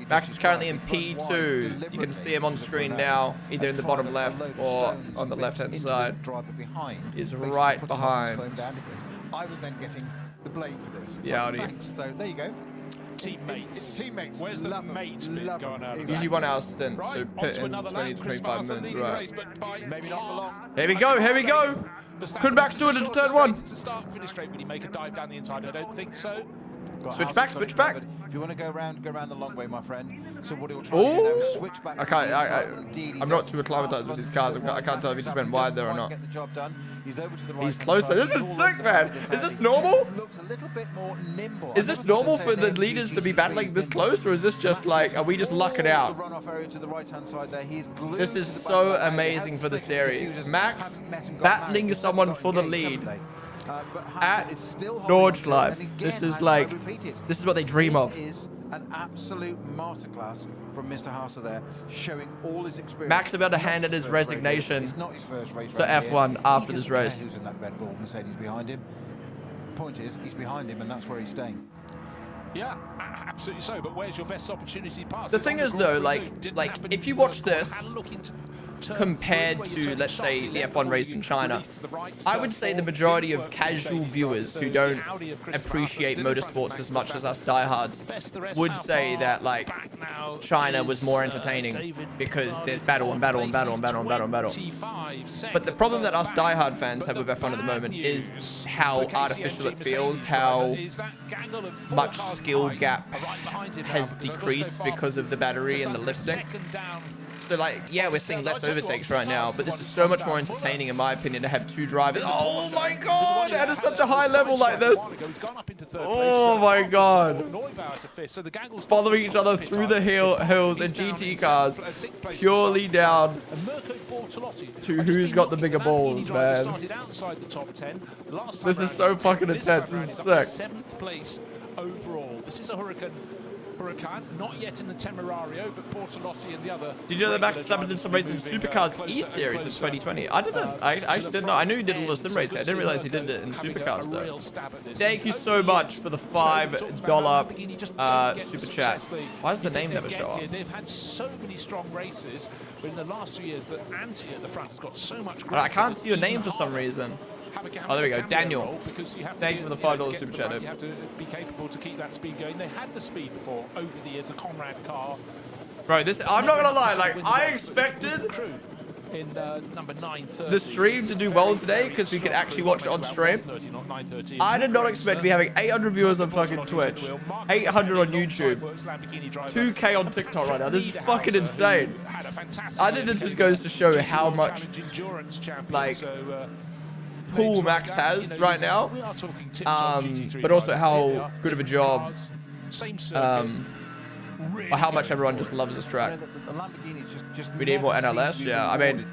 Max is currently in P2. You can see him on screen now, either in the bottom left or on the left-hand side. He's right behind. I was then getting the blame for this. Yeah, Audi. So there you go. Teammates. Where's the mate bit going out of that? Usually 1 hour stint, so Right, pit in another 20 lap. to Chris 25 Vassar minutes. leading the Right. race, but by Maybe not for long. Here we go, here we go. Could Max do it in the third one? It's a start finish straight. Will he make a dive down the inside? I don't think so. Switch back, switch back. If you want to go around the long way, my friend. So what he'll try to do now is switch back. I'm not too acclimatized with these cars. I can't tell if he just went wide there or not. Get the job done. He's over to the right. He's closer. This is sick, man. Is this normal? Looks a little bit more nimble. Is this normal for the leaders to be battling this close, or is this just like, are we just lucking out? The runoff area to the right-hand side there. He's This is so amazing for the series. Max battling someone for the lead at Nordschleife. This is like, this is what they dream of. This is an absolute masterclass from Mr. Haasser there, showing all his experience. Max about to hand in his resignation It's not his first race to right F1 here. after He this doesn't care race. Who's in that Red Bull Mercedes behind him? The point is, he's behind him, and that's where he's staying. Yeah, absolutely so. But where's your best opportunity to pass? The thing is though, like if you watch this compared to, let's say, the F1 race in China, I would say the majority of casual viewers who don't appreciate motorsports as much as us diehards would say that like China was more entertaining because there's battle and battle and battle and battle and battle and battle. But the problem that us diehard fans have with F1 at the moment is how artificial it feels, how much skill gap has decreased because of the battery and the lifting. So like, yeah, we're seeing less overtakes right now, but this is so much more entertaining, in my opinion, to have 2 drivers. Oh my god, at such a high level like this. Oh my god. Following each other through the hills in GT cars, purely down to who's got the bigger balls, man. This is so fucking intense. This is sick. 7th place overall. This is a Huracan Huracan, not yet in the Temerario, but Portolotti and the other. Did you know that Max Verstappen did some racing in Supercars E-Series in 2020? I didn't. I actually did not. I knew he did a lot of sim racing. I didn't realize he did it in Supercars though. Thank you so much for the $5 super chat. Why does the name never show up? They've had so many strong races, but in the last 2 years, that Anti at the front has got so much. I can't see your name for some reason. Oh, there we go, Daniel. Thank you for the $5 super chat. You have to be capable to keep that speed going. They had the speed before over the years. The Conrad car. Bro, this I'm not gonna lie. Like I expected in number 930. the stream to do well today because we could actually watch it on stream. I did not expect to be having 800 viewers on fucking Twitch, 800 on YouTube, 2K on TikTok right now. This is fucking insane. I think this just goes to show how much like pool Max has right now, but also how good of a job, or how much everyone just loves this track. We need more NLS, yeah. I mean,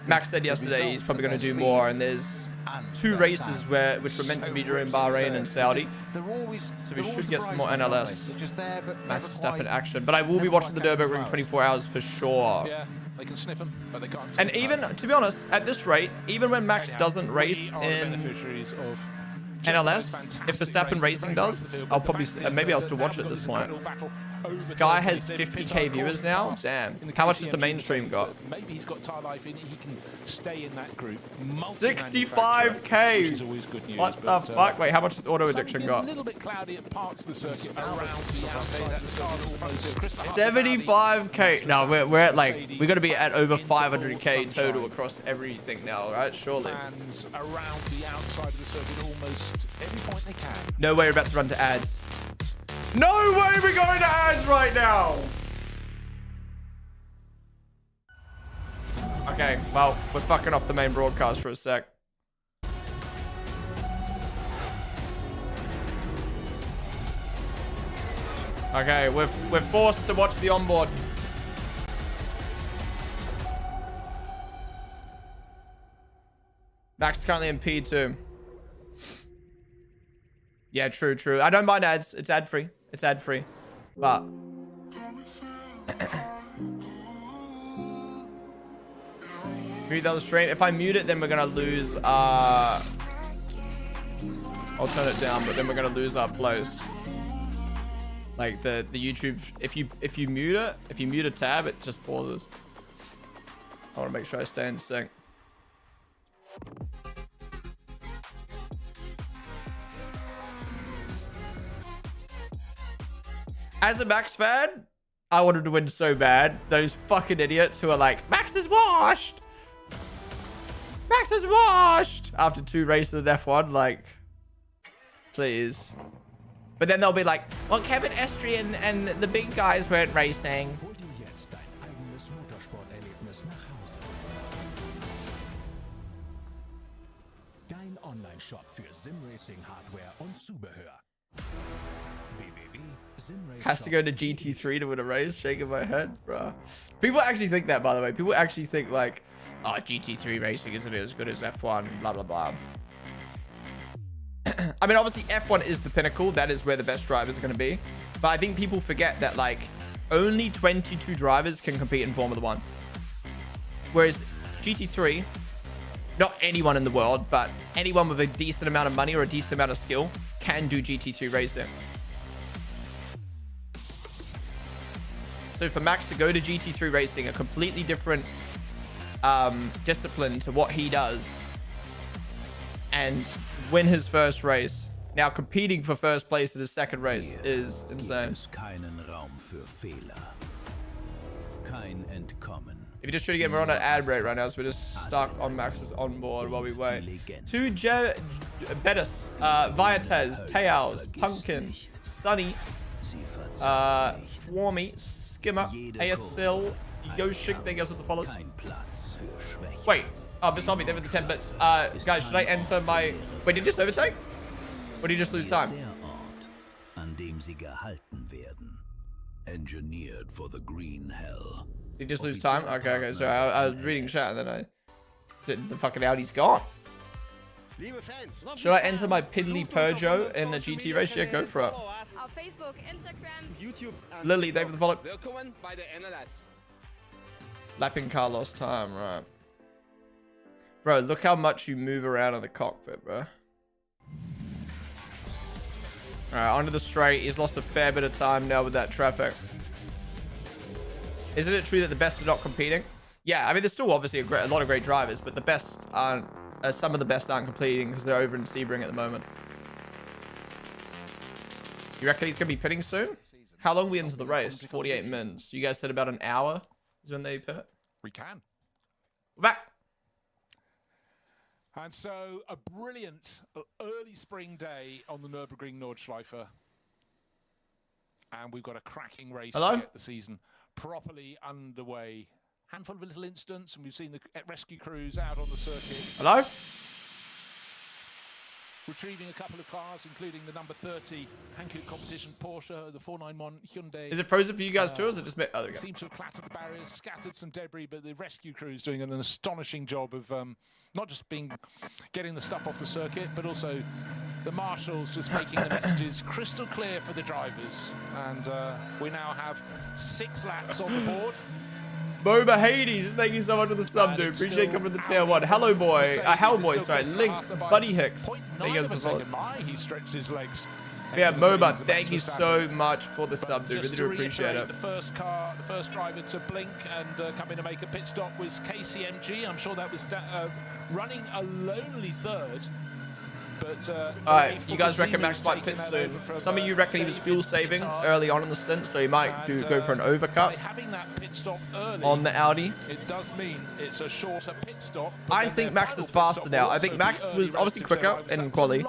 Max said yesterday he's probably going to do more, and there's 2 races which were meant to be during Bahrain and Saudi, so we should get some more NLS Max Verstappen action. But I will be watching the Nurburgring 24 hours for sure. They can sniff them, but they can't. And even, to be honest, at this rate, even when Max doesn't race in NLS, if Verstappen Racing does, I'll probably, maybe I'll still watch it at this point. Sky has 50k viewers now. Damn. How much has the mainstream got? Maybe he's got tire life in it. He can stay in that group. 65k. What the fuck? Wait, how much has auto addiction got? A little bit cloudy at parts of the circuit around the outside. 75k. No, we're at like, we're gonna be at over 500k total across everything now, right? Surely. Fans around the outside of the circuit almost every point they can. No way we're about to run to ads. No way we're going to ads right now. Okay, well, we're fucking off the main broadcast for a sec. Okay, we're forced to watch the onboard. Max is currently in P2. Yeah, true, true. I don't mind ads. It's ad-free. It's ad-free. But... mute the other stream. If I mute it, then we're going to lose... I'll turn it down, but then we're going to lose our place. Like, the YouTube... If you mute it, if you mute a tab, it just pauses. I want to make sure I stay in sync. As a Max fan, I wanted to win so bad. Those fucking idiots who are like, Max is washed! Max is washed! After 2 races in F1, like, please. But then they'll be like, well, Kevin Estrie and the big guys weren't racing. Dein Online-Shop für Sim-Racing-Hardware und Zubehör. Has to go to GT3 to win a race. Shaking my head, bro. People actually think that, by the way. People actually think like, oh, GT3 racing isn't as good as F1, blah, blah, blah. I mean, obviously F1 is the pinnacle. That is where the best drivers are going to be. But I think people forget that like only 22 drivers can compete in Formula 1. Whereas GT3, not anyone in the world, but anyone with a decent amount of money or a decent amount of skill can do GT3 racing. So for Max to go to GT3 racing, a completely different discipline to what he does, and win his first race, now competing for first place in his second race, is insane. If you're just trying to get, we're on an ad break right now, so we're just stuck on Max's onboard while we wait. 2 Bettis, Viatez, Teals, Pumpkin, Sunny, Swarmy, Skimmer, ASL, Yoshik, thank you guys for the follows. Wait, this not me, there with the 10 bits. Guys, should I enter my... Wait, did you just overtake? Or did you just lose time? Engineered for the green hell. Did you just lose time? Okay, okay, so I was reading chat and then the fucking Audi's gone. Should I enter my piddly Peugeot in a GT race? Yeah, go for it. Auf Facebook, Instagram, YouTube. Lily, thank you for the follow. Willkommen bei der NLS. Lapping car lost time, right. Bro, look how much you move around in the cockpit, bro. Alright, onto the straight. He's lost a fair bit of time now with that traffic. Isn't it true that the best are not competing? Yeah, I mean, there's still obviously a lot of great drivers, but the best aren't, some of the best aren't competing because they're over in Sebring at the moment. You reckon he's going to be pitting soon? How long are we into the race? 48 minutes. You guys said about an hour is when they pit? We can. We're back. And so a brilliant early spring day on the Nurburgring Nordschleife. And we've got a cracking race to get the season properly underway. Handful of little incidents, and we've seen the rescue crews out on the circuit. Hello? Retrieving a couple of cars, including the number 30 Hankook competition Porsche, the 491 Hyundai. Is it frozen for you guys too, or is it just... Oh, there we go. Seems to have clattered the barriers, scattered some debris, but the rescue crew is doing an astonishing job of not just getting the stuff off the circuit, but also the marshals just making the messages crystal clear for the drivers. And we now have 6 laps on the board. Boba Hades, thank you so much for the sub, dude. Appreciate coming to the tier 1. Hello, boy. Hellboy, sorry. Links, Buddy Hicks. Thank you so much. He stretched his legs. Yeah, Boba, thank you so much for the sub, dude. Really do appreciate it. The first driver to blink and come in to make a pit stop was KCMG. I'm sure that was running a lonely third. But alright, you guys reckon Max might pit soon? Some of you reckon he was fuel saving early on in the stint, so he might go for an overcut on the Audi. It does mean it's a shorter pit stop. I think Max is faster now. I think Max was obviously quicker in quali.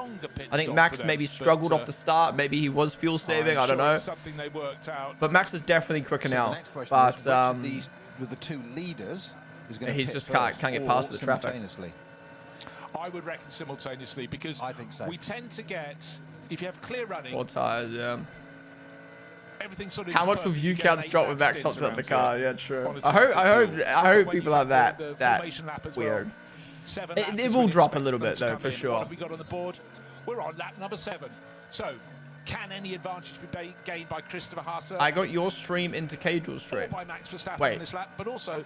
I think Max maybe struggled off the start. Maybe he was fuel saving. I don't know. But Max is definitely quicker now. But with the 2 leaders, he just can't get past the traffic. I would reckon simultaneously, because I think so. We tend to get, if you have clear running, 4 tires, yeah. Everything sort of. How much will view counts drop with Max hops up the car? Yeah, true. I hope people have that weird. It will drop a little bit though, for sure. What have we got on the board? We're on lap number 7. So, can any advantage be gained by Christopher Haase? I got your stream into Cagel's stream. By Max Verstappen in this lap, but also.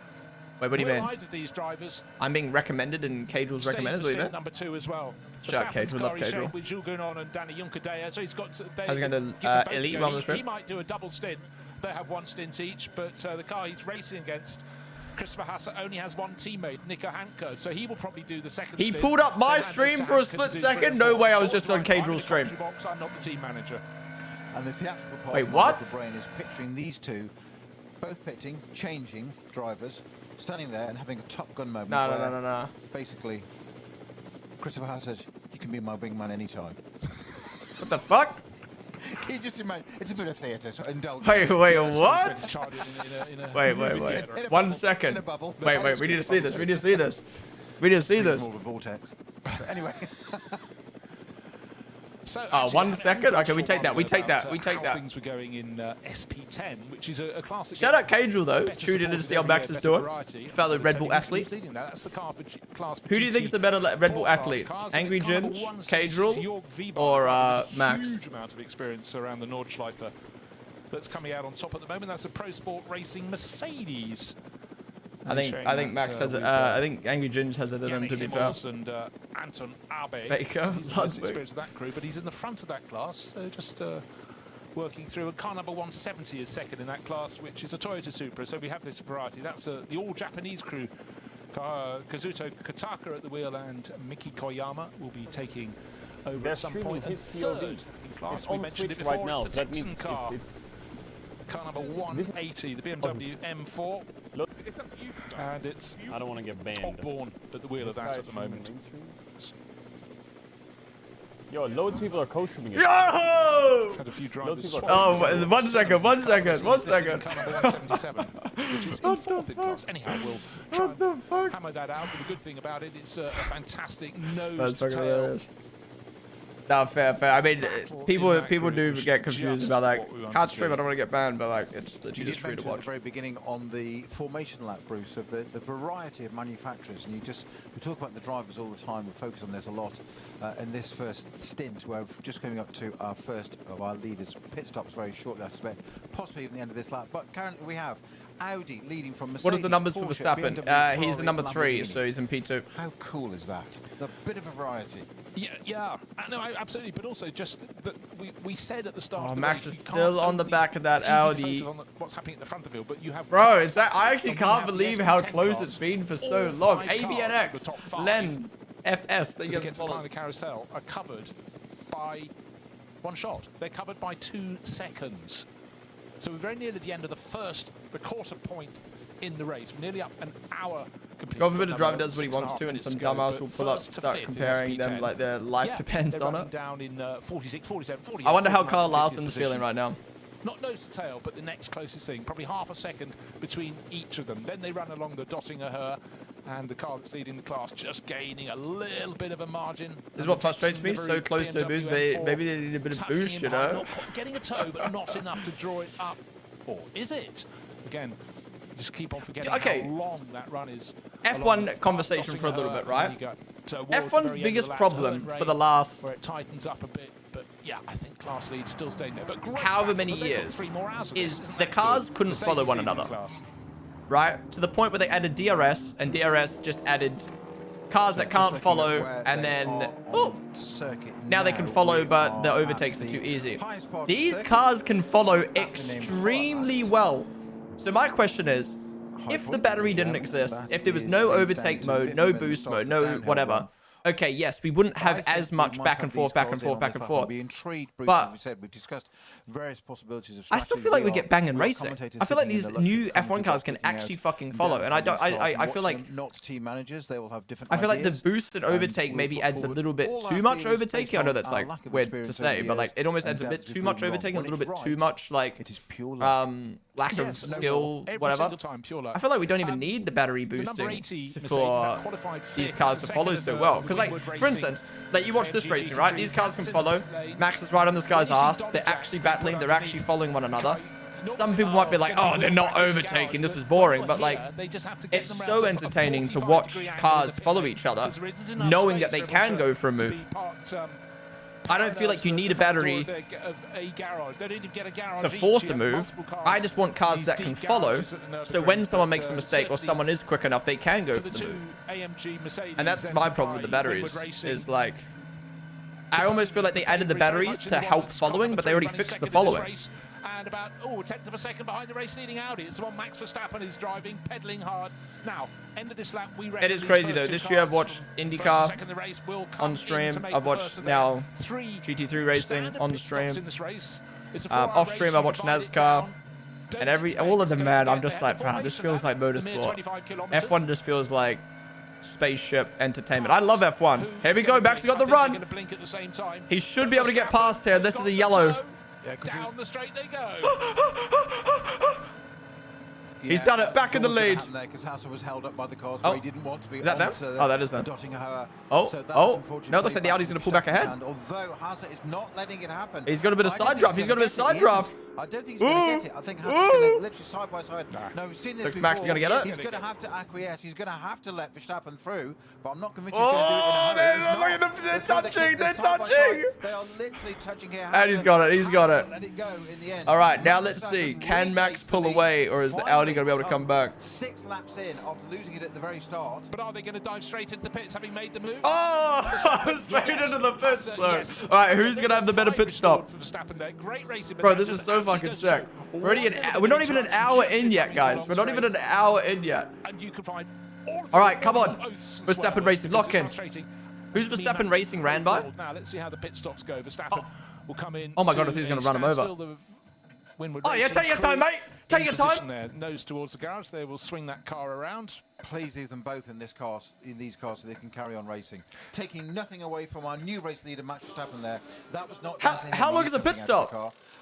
Wait, what do you mean? Either of these drivers I'm being recommended in Cagel's recommended, what do you mean? number 2 as well. Shout out Cagel, love Cagel. With Jules Gounon and Danny Juncadea, so he's got. How's it going to Elite run this He might do a double stint. They have 1 stint each, but the car he's racing against, Christopher Haase, only has 1 teammate, Nico Hanke, so he will probably do the second stint. He pulled up my stream for a split second? No way, I was just on Cagel's stream. I'm not the team manager. And the theatrical part Wait, what? of the brain is picturing these 2, both pitting, changing drivers, standing there and having a Top Gun moment. No. Basically, Christopher Haase says, "You can be my wingman anytime." What the fuck? Can you just imagine? It's a bit of theatre, so indulge. Wait, what? Wait. 1 second. Wait, we need to see this. We need to see this. More of a vortex. But anyway. So 1 second? Okay, we take that. Things were going in SP10, which is a classic. Shout out Cagel though. Tuned in to see how Max is doing. Fellow Red Bull athlete. That's the car for class. Who do you think is the better Red Bull athlete? Angry Ginge, Cagel, or Max? Huge amount of experience around the Nordschleife that's coming out on top at the moment. That's a Pro Sport Racing Mercedes. I think Max has it. I think Angry Ginge has it in him, to be fair. And Anton Abe. Faker. He's the most experienced of that crew, but he's in the front of that class. So just working through. And car number 170 is second in that class, which is a Toyota Supra. So we have this variety. That's the all-Japanese crew. Kazuto Kataka at the wheel and Miki Koyama will be taking over at some point. And third in class, we mentioned it before, right now, it's the Texan car. Car number 180, the BMW M4. And it's I don't want to get banned. Top-born at the wheel of that at the moment. Yo, loads of people are co-streaming it. Yo! Had a few drivers. Oh, 1 second. Car number 177, which is in 4th in class. Anyhow, we'll try and hammer that out. But the good thing about it, it's a fantastic nose-to-tail No, fair. I mean, people do get confused about like can't stream. I don't want to get banned, but like it's literally just free to watch. At the very beginning on the formation lap, Bruce, of the variety of manufacturers, and we talk about the drivers all the time. We focus on this a lot in this first stint, where we're just coming up to our first of our leaders' pit stops very shortly. I suspect possibly even the end of this lap. But currently we have Audi leading from Mercedes. What is the numbers for Porsche, Verstappen? BMW, He's the number 3, Lamborghini. so he's in P2. How cool is that? A bit of a variety. Yeah. No, absolutely. But also just that we said at the start. Oh, of the Max race, is you still can't on the only- back of that it's easy to Audi. focus on what's happening at the front of the field, but you have Bro, cars is that? I actually and we can't have the believe how SP10 close cars. it's been for All so long. 5 cars, the ABNX, top 5, Len, FS. They that get get to followed. the carousel are covered by one shot. They're covered by 2 seconds. So we're very nearly the end of the quarter point in the race. We're nearly up an hour. God forbid a driver does what he wants to, and some dumbass will pull up, start comparing them like their life depends on it. Down in 46, 47, 48, I wonder how 49, Carl 50th Larson's position. feeling right now. Not nose to tail, but the next closest thing. Probably half a second between each of them. Then they run along the Dottinger, and the car that's leading the class just gaining a little bit of a margin. This is what frustrates me. So close to a boost. Maybe they need a bit of boost, you know? Getting a toe, but not enough to draw it up. Or is it? Again, just keep on forgetting how long that run is. F1 conversation for a little bit, right? F1's biggest problem for the last where it tightens up a bit, but yeah, I think class lead still staying there. But however many years is the cars couldn't follow one another, right? To the point where they added DRS, and DRS just added cars that can't follow, and then now they can follow, but the overtakes are too easy. These cars can follow extremely well. So my question is, if the battery didn't exist, if there was no overtake mode, no boost mode, no whatever, okay, yes, we wouldn't have as much back and forth. But we've discussed various possibilities of I still feel like we get banging racing. I feel like these new F1 cars can actually fucking follow, and I feel like not team managers, they will have different. I feel like the boost and overtake maybe adds a little bit too much overtake. I know that's like weird to say, but like it almost adds a bit too much overtake and a little bit too much like lack of skill, whatever. I feel like we don't even need the battery boosting for these cars to follow so well. Because like, for instance, like you watch this racing, right? These cars can follow. Max is right on this guy's ass. They're actually battling. They're actually following one another. Some people might be like, oh, they're not overtaking. This is boring. But like, it's so entertaining to watch cars follow each other, knowing that they can go for a move. I don't feel like you need a battery to force a move. I just want cars that can follow, so when someone makes a mistake or someone is quick enough, they can go for the move. And that's my problem with the batteries, is like, I almost feel like they added the batteries to help following, but they already fixed the following. And about, a tenth of a second behind the race leading Audi. It's the one Max Verstappen is driving, pedaling hard. Now, end of this lap, it is crazy though. This year I've watched IndyCar on stream. I've watched now GT3 racing on the stream. Off stream I watched NASCAR. And all of them, man, I'm just like, wow, this feels like motorsport. F1 just feels like spaceship entertainment. I love F1. Here we go. Max got the run. He should be able to get past here. This is a yellow. Down the straight they go. He's done it. Back in the lead. Because Hassel was held up by the cars where he didn't want to be. Is that them? Oh, that is them. Oh, no, it looks like the Audi's going to pull back ahead. Although Hassel is not letting it happen. He's got a bit of side draft. He's got a bit of side draft. I don't think he's going to get it. I think Hassel's going to literally side by side. No, we've seen this looks before. Max is going to get it. He's going to have to acquiesce. He's going to have to let Verstappen through. But I'm not convinced he's going to do it in a hurry. Look at them. They're touching. They're touching. They are literally touching here. And he's got it. He's got it. Let it go in the end. All right, now let's see. Can Max pull away, or is the Audi going to be able to come back? 6 laps in after losing it at the very start. But are they going to dive straight into the pits, having made the move? Oh, straight into the pits, though. All right, who's going to have the better pit stop? Bro, this is so fucking sick. We're not even an hour in yet, guys. We're not even an hour in yet. All right, come on. Verstappen Racing, lock in. Who's Verstappen Racing ran by? Now let's see how the pit stops go. Verstappen will come in. Oh my God, I think he's going to run him over. Oh yeah, take your time, mate. Take your time. There, nose towards the garage. They will swing that car around. Please leave them both in these cars, so they can carry on racing. Taking nothing away from our new race leader, Max Verstappen. There, that was not. How long is a pit stop?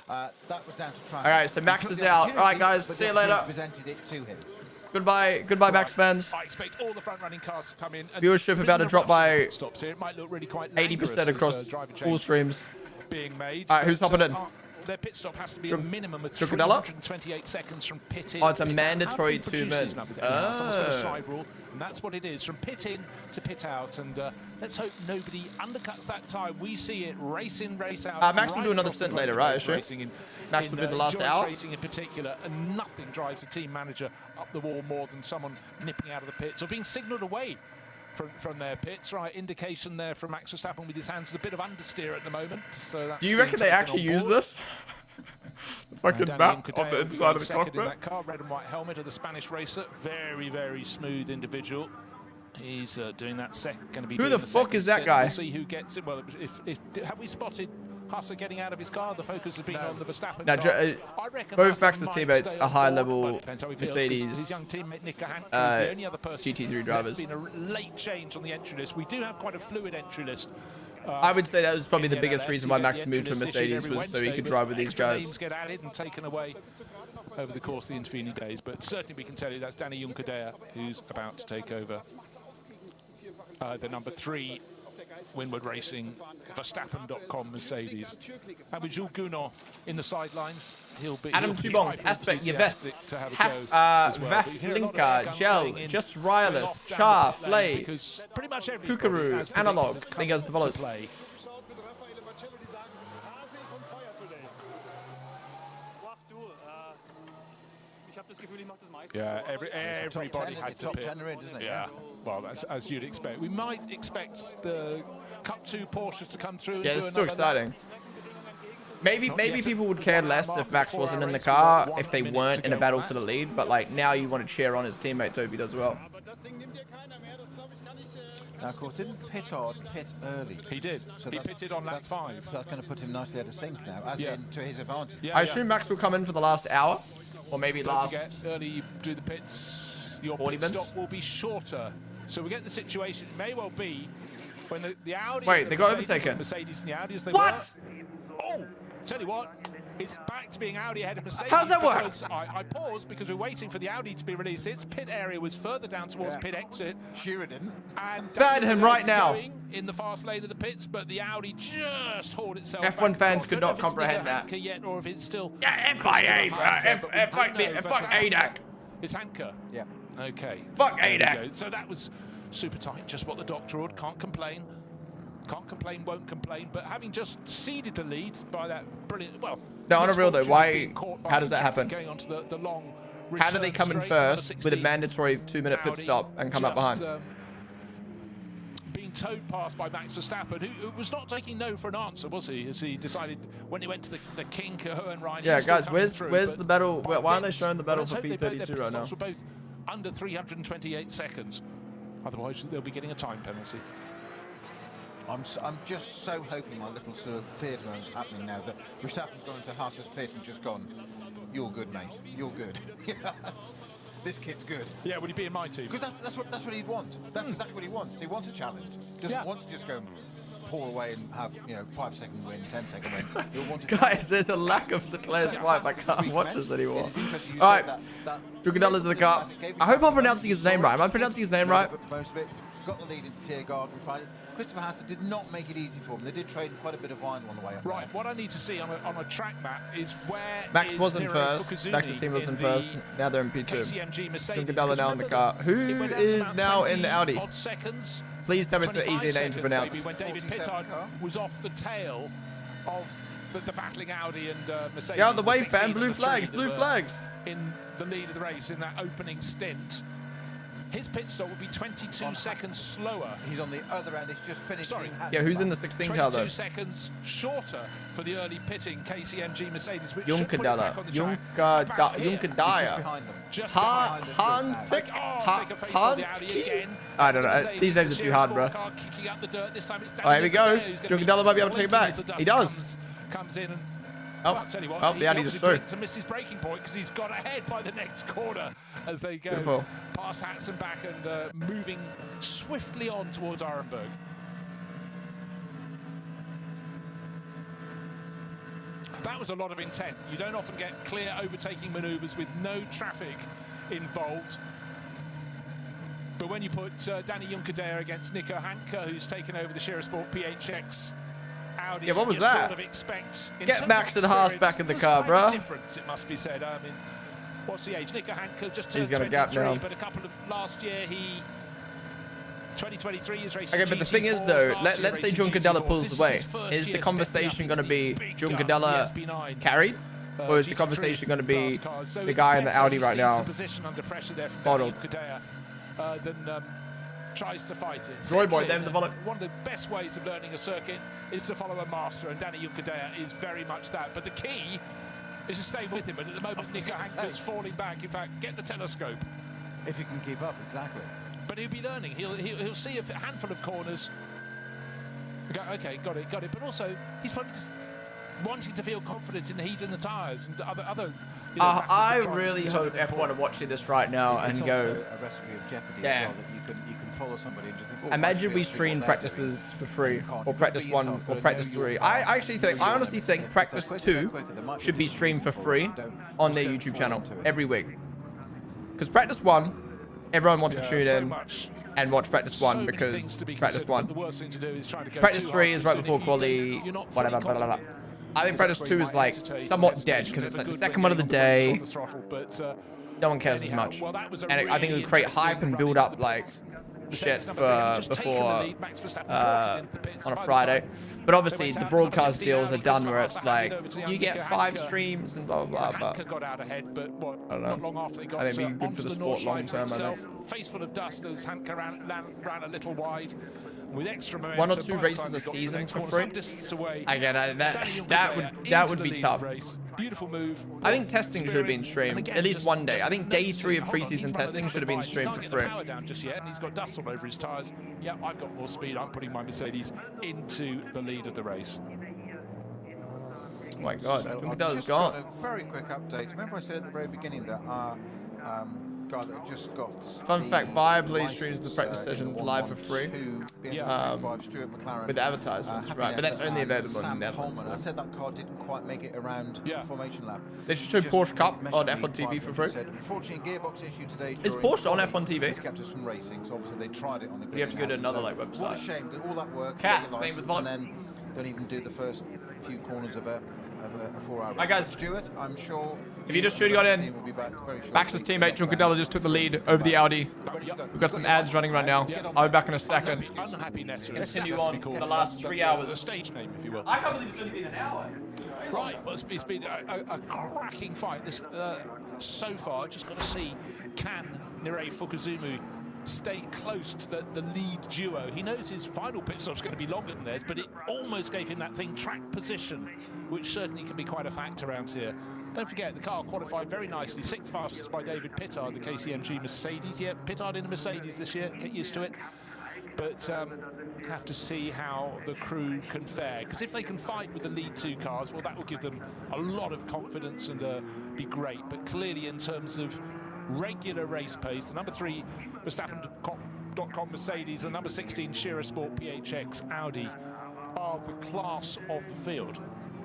That was down to traffic. All right, so Max is out. All right, guys, see you later. Presented it to him. Goodbye, Max fans. I expect all the front-running cars to come in. Viewership about to drop by stops here. It might look really quite 80% across all streams. Being made. All right, who's hopping in? Their pit stop has to be a minimum of Drukadella? 328 seconds from pit in. Oh, it's a mandatory 2 minutes. Someone's got a side rule, and that's what it is, from pit in to pit out. And let's hope nobody undercuts that time. We see it race in, race out. Max will do another stint later, right? Sure. Max will do the last hour. Racing in particular, and nothing drives the team manager up the wall more than someone nipping out of the pits or being signalled away from their pits. Right, indication there from Max Verstappen with his hands. A bit of understeer at the moment. So that's do you reckon they actually use this? The fucking map on the inside of the cockpit. In that car, red and white helmet of the Spanish racer. Very, very smooth individual. He's doing that second. Going to be. Who the fuck is that guy? We'll see who gets it. Well, have we spotted Hussar getting out of his car? The focus has been on the Verstappen car. Both Max's teammates are high-level Mercedes his young teammate Nick Hank, the only other person GT3 drivers. There's been a late change on the entry list. We do have quite a fluid entry list. I would say that was probably the biggest reason why Max moved to Mercedes was so he could drive with these guys. Names get added and taken away over the course of the intervening days, but certainly we can tell you that's Danny Juncadella who's about to take over the number 3 Winward Racing Verstappen.com Mercedes. And with Jules Gounod in the sidelines, he'll be Adam Tubongs, Aspect, Yvest, Vaflinka, Gel, Just Rylus, Char, Flay, Kukaru, Analog, Niggas Developers. Yeah, everybody had to pit. Yeah, well, that's as you'd expect. We might expect the Cup 2 Porsches to come through. Yeah, it's still exciting. Maybe people would care less if Max wasn't in the car, if they weren't in a battle for the lead, but like now you want to cheer on his teammate Toby does well. Now, of course, didn't pit early. He did. So he pitted on lap 5. So that's going to put him nicely out of sync now, as in to his advantage. I assume Max will come in for the last hour, or maybe Don't forget, early you do the pits, your pit stop will be shorter. So we get the situation, it may well be, when the Audi... Wait, they got overtaken. Mercedes and the Audi as they what? Were. Oh, tell you what, it's back to being Audi ahead of Mercedes. How's that work? I paused because we're waiting for the Audi to be released. Its pit area was further down towards pit exit. Shearer didn't. And bad him right now. In the fast lane of the pits, but the Audi just hauled itself F1 back. fans could not comprehend that. Yet, or if it's still FIA, fuck ADAC. It's Hanker. Yeah. Okay. Fuck ADAC. So that was super tight, just what the doctor ordered. Can't complain. Can't complain, won't complain. But having just ceded the lead by that brilliant, well. No, on a real though, why? How does that happen? Going onto the long. How do they come in first with a mandatory 2-minute pit stop and come up behind? Being towed past by Max Verstappen, who was not taking no for an answer, was he? As he decided when he went to the kink and Ryan. Yeah, guys, where's the battle? Why aren't they showing the battle for P32 right now? Were both under 328 seconds. Otherwise, they'll be getting a time penalty. I'm just so hoping my little sort of theatre moment's happening now that Verstappen's gone into Haas's pit and just gone, you're good, mate. You're good. This kid's good. Yeah, would he be in my team? Because that's what he'd want. That's exactly what he wants. He wants a challenge. Doesn't want to just go and pour away and have 5-second win, 10-second win. He'll want to guys, there's a lack of the Claire's wife. I can't watch this anymore. All right, Drukadella's in the car. I hope I'm pronouncing his name right. Am I pronouncing his name right? Most of it. Got the lead into Tiergarten and finally Christopher Haas did not make it easy for him. They did trade quite a bit of vinyl on the way up. Right, what I need to see on a track map is where Max wasn't first. Max's team wasn't first. Now they're in P2. Drunkadella now in the car. Who is now in the Audi? Please tell me it's an easier name to pronounce. When David Pittard was off the tail of the battling Audi and Mercedes. Get out of the way, fam. Blue flags, blue flags. In the lead of the race in that opening stint. His pit stop would be 22 seconds slower. He's on the other end. He's just finished. Yeah, who's in the 16 car though? 22 seconds shorter for the early pitting KCMG Mercedes, which Junkadella. Junkadaya. I don't know. These names are too hard, bro. Oh, here we go. Junkadella might be able to take it back. He does. Comes in and the Audi just through. To miss his braking point because he's got ahead by the next corner as they go past Hatson back and moving swiftly on towards Arenberg. That was a lot of intent. You don't often get clear overtaking manoeuvres with no traffic involved. But when you put Danny Junkerdare against Nico Hanke, who's taken over the Sport PHX Audi, yeah, what was you that? sort of expect, Get Max and Haas back in the car, bro. Difference, it must be said. I mean, what's the age? Nico Hanke just turned He's got a gap 23, now. but a couple of last year 2023 is racing. Okay, but the thing is though, let's say Junkerdella pulls away. Is the conversation going to be Junkerdella carried? Or is the conversation going to be the guy in the Audi right now? Bottled. Tries to fight it. Droid boy, them the follow. One of the best ways of learning a circuit is to follow a master, and Danny Junkerdare is very much that. But the key is to stay with him. And at the moment, Nico Hanke's falling back. In fact, get the telescope. If he can keep up, exactly. But he'll be learning. He'll see a handful of corners. Go, okay, got it. But also, he's probably just wanting to feel confident in the heat and the tyres and other. You know, I really hope F1 are watching this right now and go. Also a recipe of jeopardy as well, that you can follow somebody and just think, oh, imagine we stream practices for free, or practice 1 or practice 3. I honestly think practice 2 should be streamed for free on their YouTube channel every week. Because practice 1, everyone wants to tune in and watch practice 1 because practice 1. Practice 3 is right before quali, whatever, blah, blah, blah. I think practice 2 is like somewhat dead because it's like the second one of the day. No one cares as much, and I think it would create hype and build up like shit for before on a Friday. But obviously the broadcast deals are done where it's like you get 5 streams and blah blah blah. But I don't know. I think it'd be good for the sport long term. I think. Face full of dust as Hanke ran a little wide. With extra momentum, 1 or 2 races a season for free. Again, that would be tough. Beautiful move. I think testing should have been streamed at least one day. I think day 3 of preseason testing should have been streamed for free. Power down just yet, and he's got dust all over his tyres. Yeah, I've got more speed. I'm putting my Mercedes into the lead of the race. Oh my God, Junkerdella's gone. A very quick update. Remember I said at the very beginning that our guy that just got fun fact, Viaplay streams the practice sessions live for free with advertisements, right? But that's only available in the Netherlands. I said that car didn't quite make it around the formation lap. They should show Porsche Cup on F1 TV for free. Unfortunately, gearbox issue today. Is Porsche on F1 TV? It's kept us from racing, so obviously they tried it on the grid. You have to go to another like website. What a shame that all that work, and then don't even do the first few corners of a 4-hour. Hi guys. Stuart, I'm sure. If you just got in, Max's teammate Junkerdella just took the lead over the Audi. We've got some ads running right now. I'll be back in a second. Continue on for the last 3 hours. The stage name, if you will. I can't believe it's only been an hour. Right, well, it's been a cracking fight. This so far, just got to see, can Nirei Fukuzumu stay close to the lead duo? He knows his final pit stop's going to be longer than theirs, but it almost gave him that thing, track position, which certainly can be quite a factor around here. Don't forget, the car qualified very nicely. 6th fastest by David Pittard, the KCMG Mercedes. Yeah, Pittard in a Mercedes this year. Get used to it. But have to see how the crew can fare. Because if they can fight with the lead 2 cars, well, that will give them a lot of confidence and be great. But clearly, in terms of regular race pace, the number 3 Verstappen.com Mercedes and number 16 Sport PHX Audi are the class of the field.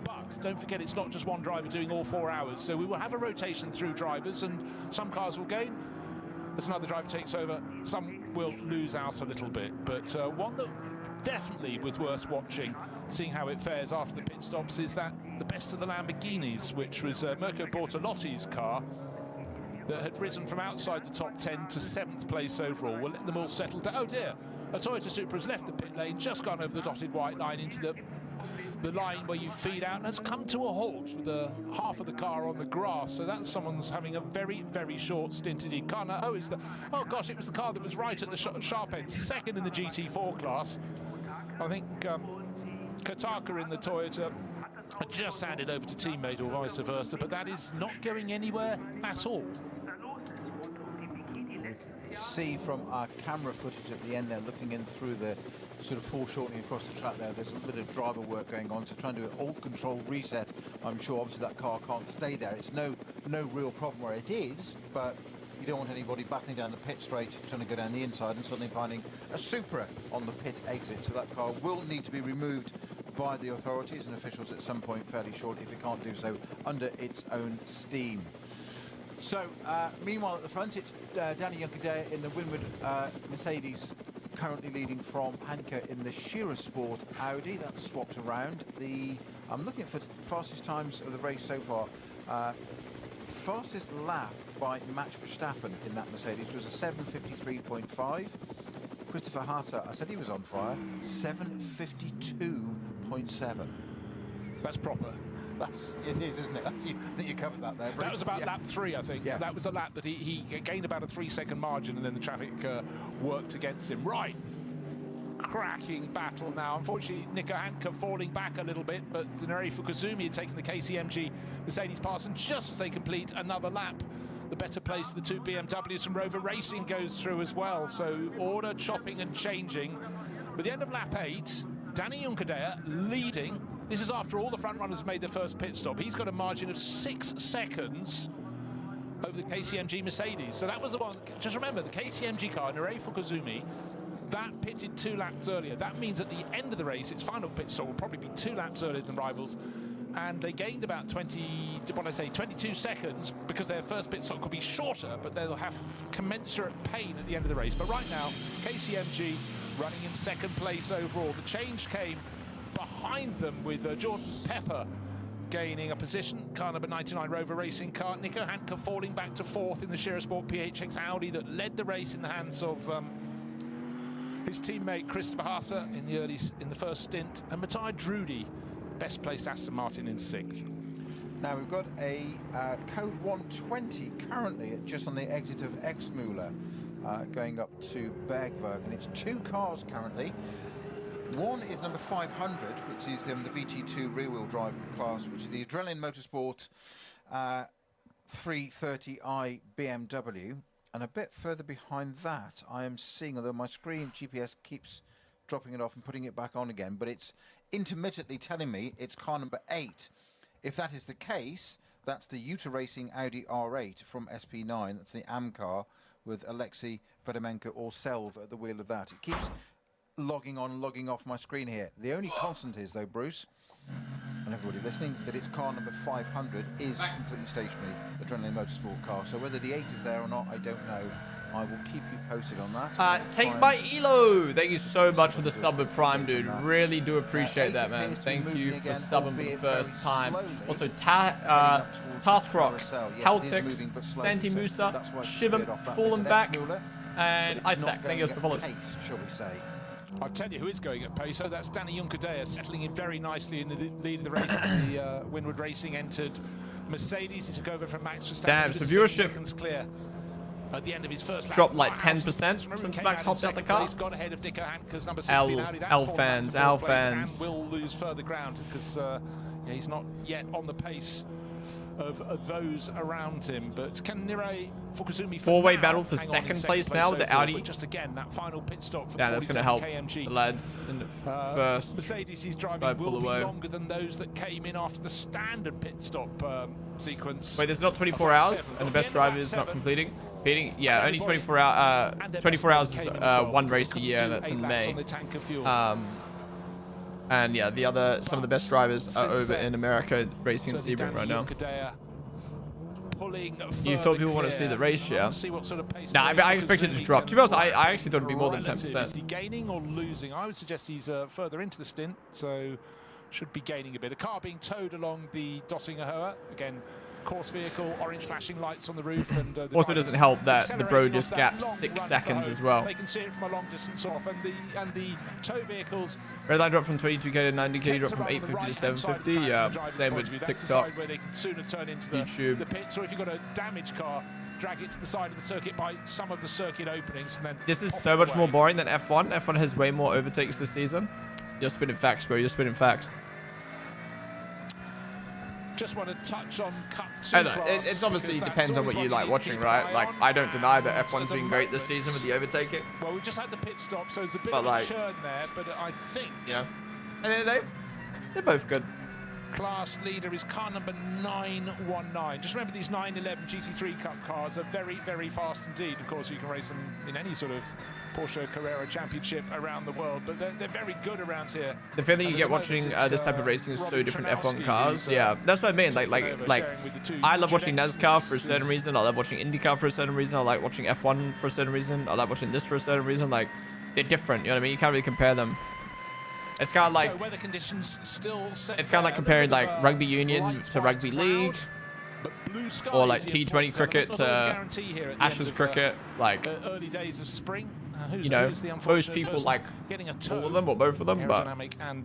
But don't forget, it's not just one driver doing all 4 hours, so we will have a rotation through drivers, and some cars will gain as another driver takes over, some will lose out a little bit. But one that definitely was worth watching, seeing how it fares after the pit stops, is that the best of the Lamborghinis, which was Mirko Bortolotti's car that had risen from outside the top 10 to 7th place overall. We'll let them all settle down. Oh dear, a Toyota Supra has left the pit lane, just gone over the dotted white line into the line where you feed out, and has come to a halt with half of the car on the grass. So that's someone's having a very, very short stint indeed. Oh gosh, it was the car that was right at the sharp end, second in the GT4 class. I think Kataka in the Toyota just handed over to teammate or vice versa, but that is not going anywhere at all. See from our camera footage at the end there, looking in through the sort of foreshortening across the track there, there's a bit of driver work going on to try and do an alt control reset. I'm sure obviously that car can't stay there. It's no real problem where it is, but you don't want anybody battling down the pit straight, trying to go down the inside and suddenly finding a Supra on the pit exit. So that car will need to be removed by the authorities and officials at some point fairly shortly, if it can't do so under its own steam. So, meanwhile at the front, it's Danny Juncadella in the Winward Mercedes, currently leading from Hanke in the Shearer Sport Audi. That's swapped around. I'm looking for fastest times of the race so far. Fastest lap by Max Verstappen in that Mercedes was a 7:53.5. Christopher Haase, I said he was on fire, 7:52.7. That's proper. It is, isn't it? I think you covered that there. That was about lap 3, I think. Yeah. That was the lap that he gained about a 3-second margin, and then the traffic worked against him. Right. Cracking battle now. Unfortunately, Nico Hanke falling back a little bit, but Nurei Fukuzumi had taken the KCMG Mercedes pass, and just as they complete another lap, the better place of the two BMWs from Rover Racing goes through as well. So order chopping and changing. By the end of lap 8, Danny Juncadella leading. This is after all the front runners made their first pit stop. He's got a margin of 6 seconds over the KCMG Mercedes. So that was the one. Just remember, the KCMG car, Nurei Fukuzumi, that pitted 2 laps earlier. That means at the end of the race, its final pit stop will probably be 2 laps earlier than rivals. And they gained about 22 seconds, because their first pit stop could be shorter, but they'll have commensurate pain at the end of the race. But right now, KCMG running in 2nd place overall. The change came behind them with Jordan Pepper gaining a position, car number 99 Rover Racing car. Nico Hanke falling back to 4th in the Shearer Sport PHX Audi that led the race in the hands of his teammate Christopher Haase in the first stint, and Matthias Drudy, best placed Aston Martin, in 6th. Now we've got a code 120 currently just on the exit of Exmüller, going up to Bergwerk, and it's 2 cars currently. One is number 500, which is the VT2 rear-wheel drive class, which is the Adrenaline Motorsport 330i BMW. And a bit further behind that, I am seeing, although my screen GPS keeps dropping it off and putting it back on again, but it's intermittently telling me it's car number 8. If that is the case, that's the Utah Racing Audi R8 from SP9. That's the AM car with Alexei Vedemenko or Selv at the wheel of that. It keeps logging on, logging off my screen here. The only constant is, though, Bruce, and everybody listening, that it's car number 500 is completely stationary, Adrenaline Motorsport car. So whether the 8 is there or not, I don't know. I will keep you posted on that. Take by Elo. Thank you so much for the sub with Prime, dude. Really do appreciate that, man. Thank you for subbing for the first time. Also, Task Rock, Haltix, Santi Musa, Shivam, Fallen Back, and Isaac. Thank you for the follows. Shall we say? I'll tell you who is going at pace. So that's Danny Juncadella settling in very nicely in the lead of the race. The Winward Racing entered Mercedes. He took over from Max Verstappen. Damn, so viewership clear at the end of his first lap. Dropped like 10% since Max hopped out the car. He's got ahead of Nico Hanke's number 16 Audi. L fans. And will lose further ground because he's not yet on the pace of those around him. But can Nurei Fukuzumi 4-way battle for 2nd place now with the Audi. But just again, that final pit stop for that's going to help KMG. The lads in the first. Mercedes he's driving will be longer than those that came in after the standard pit stop sequence. Wait, there's not 24 hours, and the best driver is not completing. Yeah, only 24 hours. 24 hours is 1 race a year, and that's in May. And yeah, some of the best drivers are over in America racing at Sebring right now. You thought people want to see the race, yeah? Nah, I expected it to drop. To be honest, I actually thought it'd be more than 10%. Is he gaining or losing? I would suggest he's further into the stint, so should be gaining a bit. A car being towed along the Dottinger Hoa. Again, course vehicle, orange flashing lights on the roof, and also doesn't help that the bro just gaps 6 seconds as well. They can see it from a long distance off, and the tow vehicles. Red line drop from 22k to 90k, drop from 850 to 750. Yeah, same with TikTok, where they can sooner turn into YouTube. The pits, or if you've got a damaged car, drag it to the side of the circuit by some of the circuit openings, and then. This is so much more boring than F1. F1 has way more overtakes this season. You're spitting facts, bro. You're spitting facts. Just want to touch on Cup 2 class. It obviously depends on what you like watching, right? Like, I don't deny that F1's been great this season with the overtaking. Well, we just had the pit stop, so there's a bit of a churn there, but I think... Yeah. And they're both good. class leader is car number 919. Just remember, these 911 GT3 Cup cars are very, very fast indeed. Of course, you can race them in any sort of Porsche Carrera Championship around the world, but they're very good around here. The feeling you get watching this type of racing is so different F1 cars. Yeah, that's what I mean. Like I love watching NASCAR for a certain reason. I love watching IndyCar for a certain reason. I like watching F1 for a certain reason. I like watching this for a certain reason. Like, they're different. You know what I mean? You can't really compare them. It's kind of like, so weather conditions still set it's kind of like comparing like rugby union to rugby league, or like T20 cricket to Ashes cricket. Like, early days of spring. You know, most people like all of them or both of them, but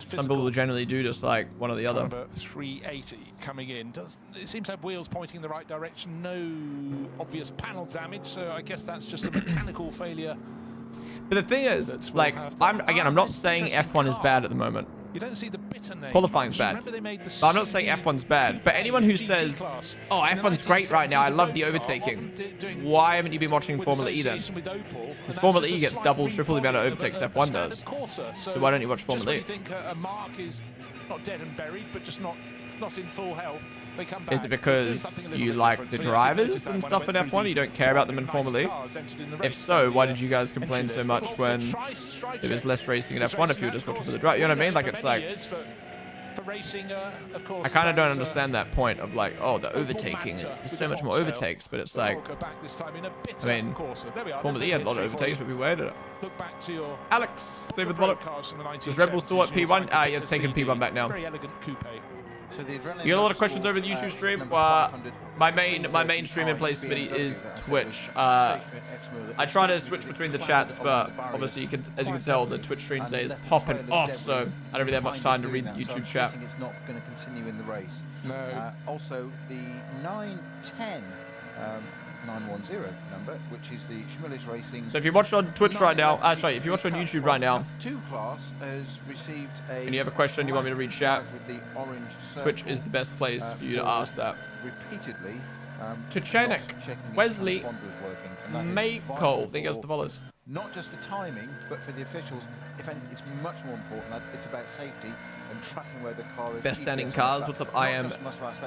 some people generally do just like one or the other. Number 380 coming in. It seems to have wheels pointing in the right direction. No obvious panel damage, so I guess that's just a mechanical failure. But the thing is, like, I'm not saying F1 is bad at the moment. You don't see the bitter name. Qualifying's bad. But I'm not saying F1's bad. But anyone who says, oh, F1's great right now, I love the overtaking, why haven't you been watching Formula E then? Because Formula E gets double, triple the amount of overtakes F1 does. So why don't you watch Formula E? I think a mark is not dead and buried, but just not in full health. They come back. Is it because you like the drivers and stuff in F1? You don't care about them in Formula E? If so, why did you guys complain so much when there was less racing in F1 if you were just watching for the drive? You know what I mean? Like, it's like, I kind of don't understand that point of like, oh, the overtaking. There's so much more overtakes, but it's like, I mean, Formula E had a lot of overtakes, but we waited. Alex, David Wallop. Is Red Bull still at P1? Yeah, it's taken P1 back now. So You got a lot of questions over the YouTube stream. My main streaming place, Smitty, is Twitch. I try to switch between the chats, but obviously as you can tell, the Twitch stream today is popping off, so I don't really have much time to read the YouTube chat. It's not going to continue in the race. No. Also, the 910. 910 number, which is the Schmillis Racing. So if you watch on Twitch right now, sorry, if you watch on YouTube right now, 2 class has received a. And you have a question you want me to read chat, Twitch is the best place for you to ask that. Repeatedly. Tuchenik, Wesley, Maycole, I think that's the follows. Not just for timing, but for the officials. If anything, it's much more important. It's about safety and tracking where the car is. Best standing cars. What's up? I am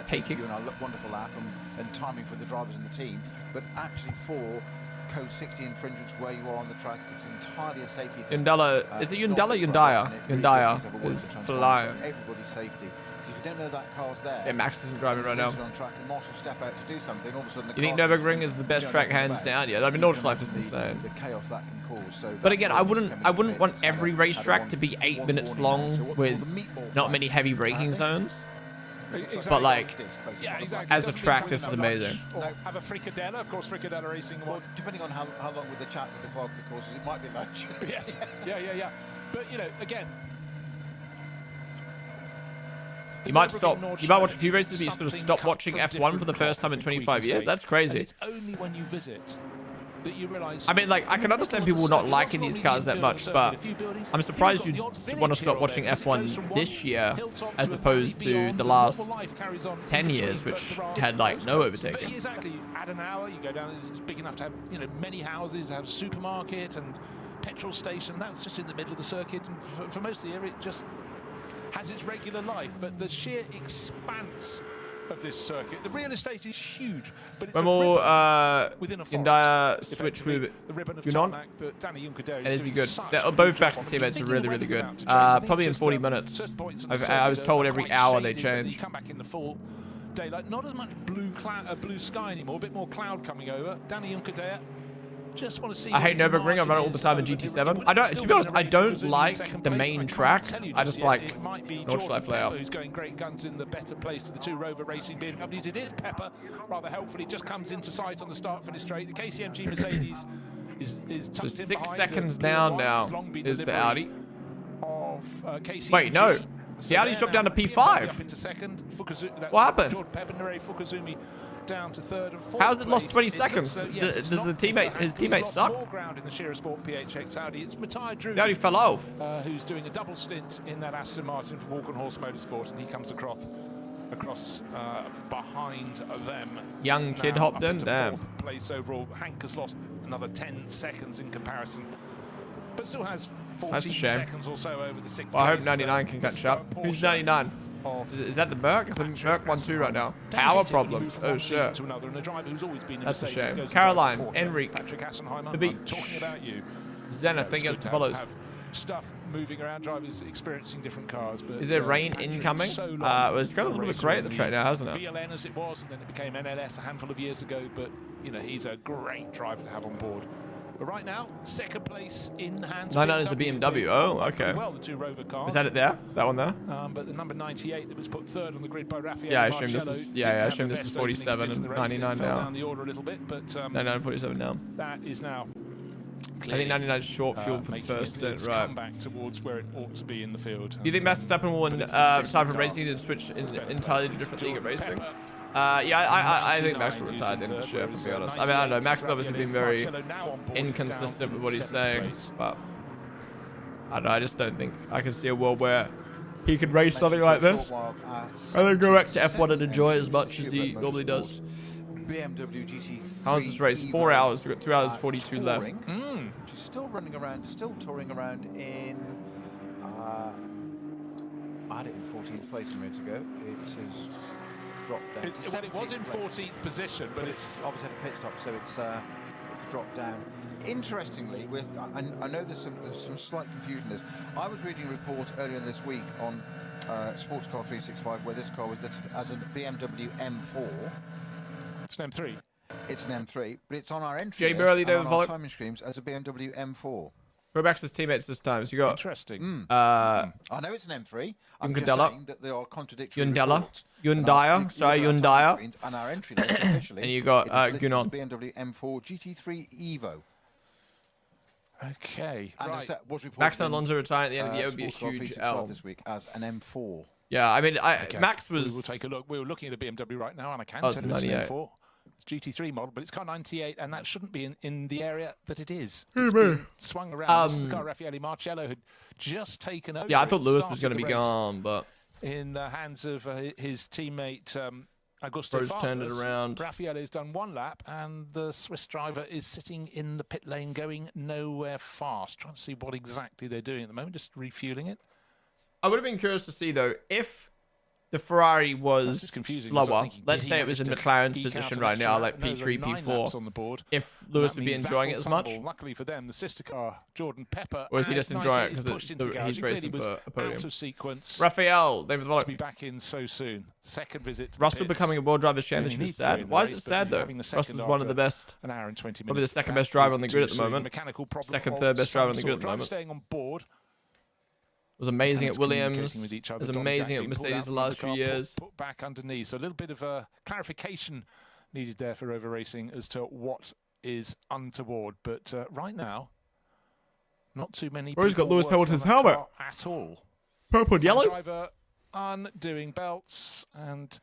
taking. You and our wonderful app and timing for the drivers and the team, but actually for code 60 infringements where you are on the track, it's entirely a safety thing. Yundala, is it Yundala? Yundaya is flying. Everybody's safety. If you don't know that car's there, yeah, Max isn't driving right now. On track and Marshall step out to do something, all of a sudden you think Nurburgring is the best track hands down? Yeah, I mean Nordschleife is insane. The chaos that can cause. So but again, I wouldn't want every racetrack to be 8 minutes long with not many heavy braking zones. Exactly. But like, yeah, exactly. as a track, this is amazing. Or have a Fricadella, of course. Fricadella Racing. Well, depending on how long with the chat with the clerk of the courses, it might be about. Yes. Yeah. But you know, again. You might stop. You might watch a few races, but you sort of stop watching F1 for the first time in 25 years. That's crazy. It's only when you visit that you realize. I mean, like, I can understand people not liking these cars that much, but I'm surprised you want to stop watching F1 this year as opposed to the last 10 years, which had like no overtaking. Exactly. Add an hour, you go down. It's big enough to have many houses, have a supermarket and petrol station. That's just in the middle of the circuit, and for most of the year, it just has its regular life, but the sheer expanse of this circuit, the real estate is huge. But it's when will Yundaya switch with Gunon? And is he good? Both Bax's teammates are really, really good. Probably in 40 minutes. I was told every hour they change. You come back in the full daylight. Not as much blue sky anymore. A bit more cloud coming over. Danny Junkerdale. Just want to see. I hate Nurburgring. I run it all the time in GT7. To be honest, I don't like the main track. I just like Nordschleife layout. Who's going great guns in the better place to the 2 Rover Racing BMWs. It is Pepper, rather helpfully, just comes into sight on the start-finish straight. The KCMG Mercedes is tucked in behind. 6 seconds down now is the Audi. Wait, no. The Audi's dropped down to P5. What happened? Down to 3rd and 4th. How's it lost 20 seconds? Does his teammate suck? More ground in the Shearer Sport PHX Audi. It's Matthias Drew. The Audi fell off. Who's doing a double stint in that Aston Martin for Walk on Horse Motorsport, and he comes across behind them. Young kid hopped in. Damn. 4th place overall. Hank has lost another 10 seconds in comparison, but still has 14 seconds or so over the 6th. Well, I hope 99 can catch up. Who's 99? Is that the Merc? It's a Merc 1-2 right now. Power problems. Oh shit. That's a shame. Caroline, Enrique, the beach. Talking about you. Zena, thank you guys for follows. Stuff moving around, drivers experiencing different cars. But is there rain incoming? It's got a little bit grey at the track now, hasn't it? VLN as it was, and then it became NLS a handful of years ago. But you know, he's a great driver to have on board. But right now, second place in the hands. 99 is the BMW. Oh, okay. Well, the two Rover cars. Is that it there? That one there? But the number 98 that was put third on the grid by Raffaele. Yeah, I assume this is. Yeah, I assume this is 47 and 99 now. Down the order a little bit, but 99, 47 now. That is now. I think 99 is short fuel for the first stint, right? Come back towards where it ought to be in the field. Do you think Max Verstappen will retire from racing and switch entirely to different league of racing? Yeah, I think Max will retire then for sure, to be honest. I mean, I don't know. Max has obviously been very inconsistent with what he's saying, but I don't know. I just don't think I can see a world where he could race something like this and then go back to F1 and enjoy it as much as he normally does. BMW GT3. How was this race? 4 hours. We've got 2 hours 42 left. Which is still running around, still touring around in. I had it in 14th place a minute ago. It has dropped down to 17th. It was in 14th position, but it's obviously had a pit stop, so it's dropped down. Interestingly, with I know there's some slight confusion. I was reading a report earlier this week on Sports Car 365 where this car was listed as a BMW M4. It's an M3. It's an M3, but it's on our entry list Burley, and on our timing screens as a BMW M4. Go back to his teammates this time. So you got interesting. I know it's an M3. I'm just saying that there are contradictory reports. Hyundai, sorry, Hyundai. And our entry list officially. And you got Gunon. BMW M4 GT3 Evo. Okay. And right. Max and Alonso retiring at the end of the year would be a huge L this week as an M4. Yeah, I mean, Max was. We will take a look. We're looking at a BMW right now, and I can tell you it's an M4. GT3 model, but it's car 98, and that shouldn't be in the area that it is. It's been swung around. This is the car Raffaele Marcello had just taken over. Yeah, I thought Lewis was going to be gone, but in the hands of his teammate Augusto Farfus, turned it around. Raffaele has done one lap, and the Swiss driver is sitting in the pit lane, going nowhere fast. Trying to see what exactly they're doing at the moment, just refueling it. I would have been curious to see though if the Ferrari was slower. Let's say it was in McLaren's position right now, like P3, P4. On the board. If Lewis would be enjoying it as much. Luckily for them, the sister car, Jordan Pepper, or is he just enjoying it because he's racing for a podium? Raphael, David Wallach. Be back in so soon. Second visit. Russell becoming a World Drivers' Championship is sad. Why is it sad though? Russell's one of the best. An hour and 20 minutes. Probably the second best driver on the grid at the moment. Second, third best driver on the grid at the moment. Staying on board. Was amazing at Williams. Was amazing at Mercedes the last few years. Put back underneath. So a little bit of clarification needed there for Rover Racing as to what is untoward. But right now, not too many. Or he's got Lewis Hamilton's helmet at all. Purple and yellow. Driver undoing belts, and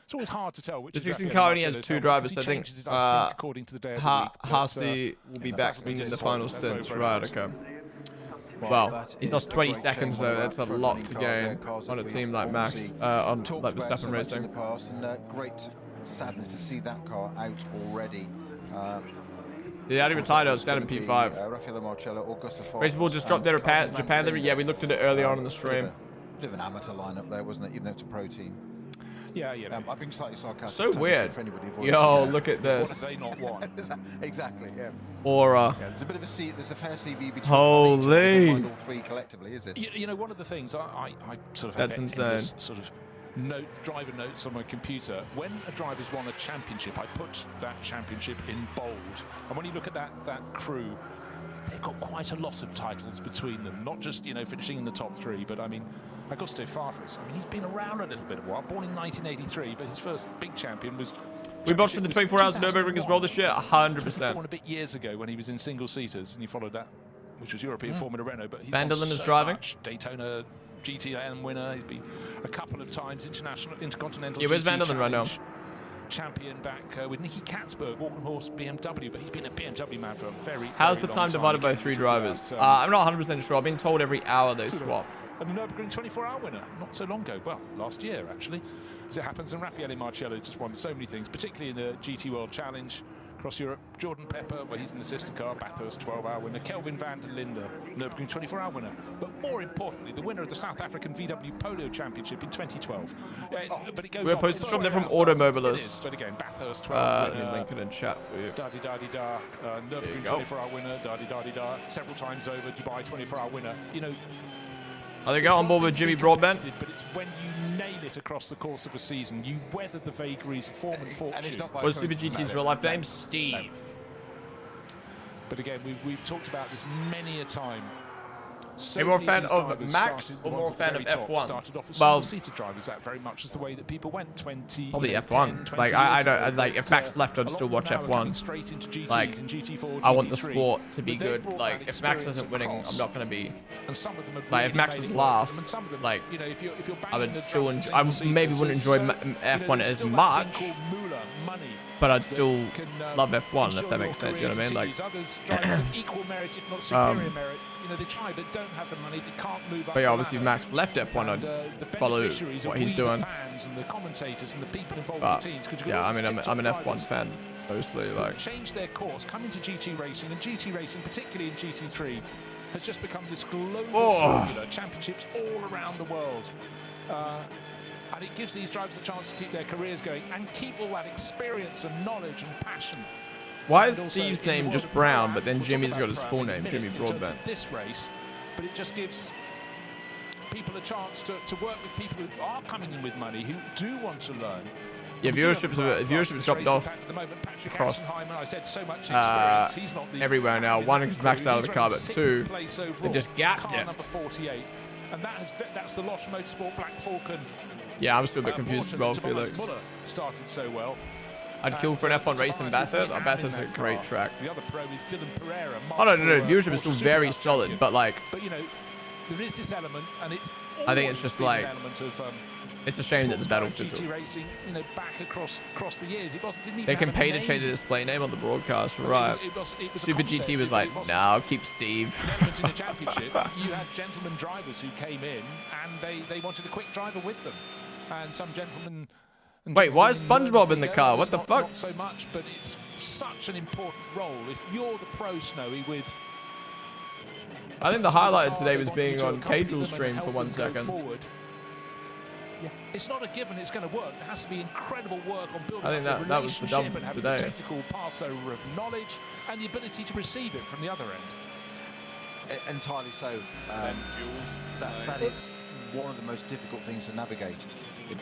it's always hard to tell. Which the 16 car only has 2 drivers. So I think according to the day of Haase will be back in the final stint. Right. Okay. Well, he's lost 20 seconds though. That's a lot to gain on a team like Max, on like Verstappen Racing. Great sadness to see that car out already. Yeah, already retired. I was down in P5. Raffaele Marcello, Augusto Farfus. Racing just dropped their Japan livery. Yeah, we looked at it early on in the stream. Bit of an amateur lineup there, wasn't it? Even though it's a pro team. Yeah. I've been slightly sarcastic. So weird. Yo, look at this. What have they not won? Exactly. Yeah. Aura. Yeah, there's a bit of there's a fair CV between holy all 3 collectively, is it? You know, one of the things I sort of that's insane. Sort of driver notes on my computer. When a driver's won a championship, I put that championship in bold. And when you look at that crew, they've got quite a lot of titles between them. Not just finishing in the top 3, but I mean. Augusto Farfus, I mean, he's been around a little bit of a while, born in 1983, but his first big champion was... We watched in the 24 hours of Nurburgring as well this year, 100%. 4 and a bit years ago when he was in single-seaters, and he followed that, which was European Formula Renault, but he's Vanderlyn is driving. Daytona GTM winner, he's been a couple of times intercontinental where's Vanderlyn right now? Champion back with Nicky Katzberg, walking horse BMW, but he's been a BMW man for a very How's the time divided by 3 drivers? I'm not 100% sure. I've been told every hour they swap. And the Nurburgring 24-hour winner, not so long ago. Well, last year, actually, as it happens. And Raffaele Marcello just won so many things, particularly in the GT World Challenge. across Europe. Jordan Pepper, well, he's an assistant car, Bathurst 12-hour winner. Kelvin van der Linde, Nurburgring 24-hour winner. But more importantly, the winner of the South African VW Polo Championship in 2012. But it goes We're posted from there from Automobilist. But again, Bathurst 12 winner. Link in chat for you. Da-di-da-di-da. Nurburgring 24-hour winner. Da-di-da-di-da. Several times over. Dubai 24-hour winner. You know, I think on board with Jimmy Broadbent. But it's when you nail it across the course of a season, you weather the vagaries of form and fortune. What's Super GT's real life name? Steve. But again, we've talked about this many a time. Are you more a fan of Max or more a fan of F1? Started off as well, seated drivers. That very much is the way that people went. Probably F1. Like I don't like if Max left, I'd still watch F1. Like I want the sport to be good. Like if Max isn't winning, I'm not gonna be. Like if Max was last, like I would still. I maybe wouldn't enjoy F1 as much, but I'd still love F1 if that makes sense. You know what I mean? Like. Equal merit, if not superior merit. You know, they try but don't have the money, they can't move up. But yeah, obviously Max left F1, I'd follow what he's doing. And the commentators and the people involved But, in the teams, yeah, I mean, I'm an F1 fan, mostly. Like, change their course, come into GT racing, and GT racing, particularly in GT3, has just become this global formula. Championships all around the world. And it gives these drivers a chance to keep their careers going and keep all that experience and knowledge and passion. Why is Steve's name just Brown, but then Jimmy's got his full name, Jimmy Broadbent? This race, but it just gives people a chance to work with people who are coming in with money, who do want to learn. Yeah, viewership's dropped off across everywhere now. One, because Max out of the car, but two, they just gapped it. Number 48, and that's the Losh Motorsport Black Falcon. Yeah, I'm still a bit confused as well, Felix. Started so well. I'd kill for an F1 race in Bathurst. Bathurst is a great track. The other pro is Dylan Pereira. Oh no, viewership is still very solid, but like. But you know, there is this element, and it's. I think it's just like. It's a shame that the battle fizzled. Racing, you know, back across the years, they can pay to change the display name on the broadcast, right? Super GT was like, no, I'll keep Steve. In the championship, you had gentlemen drivers who came in, and they wanted a quick driver with them, and some gentlemen. Wait, why is SpongeBob in the car? What the fuck? Not so much, but it's such an important role. If you're the pro, Snowy, with... I think the highlight today was being on Cagel's stream for 1 second. Yeah. It's not a given it's going to work. There has to be incredible work on building up the relationship and having the technical passover of knowledge and the ability to receive it from the other end. Entirely so. That is one of the most difficult things to navigate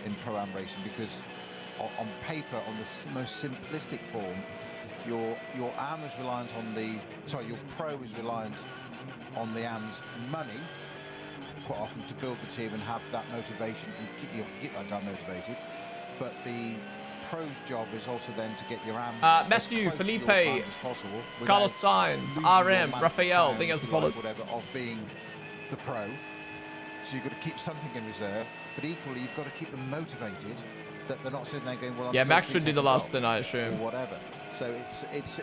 in pro-am racing, because on paper, on the most simplistic form, your am is reliant on your pro is reliant on the am's money quite often to build the team and have that motivation and keep that guy motivated. But the pro's job is also then to get your am Matthew, Felipe, Carlos Sainz, RM, Rafael, I think as follows. Whatever of being the pro. So you've got to keep something in reserve, but equally you've got to keep them motivated, that they're not sitting there going, well, yeah, Max should do the last stint, I assume. Or whatever. So it's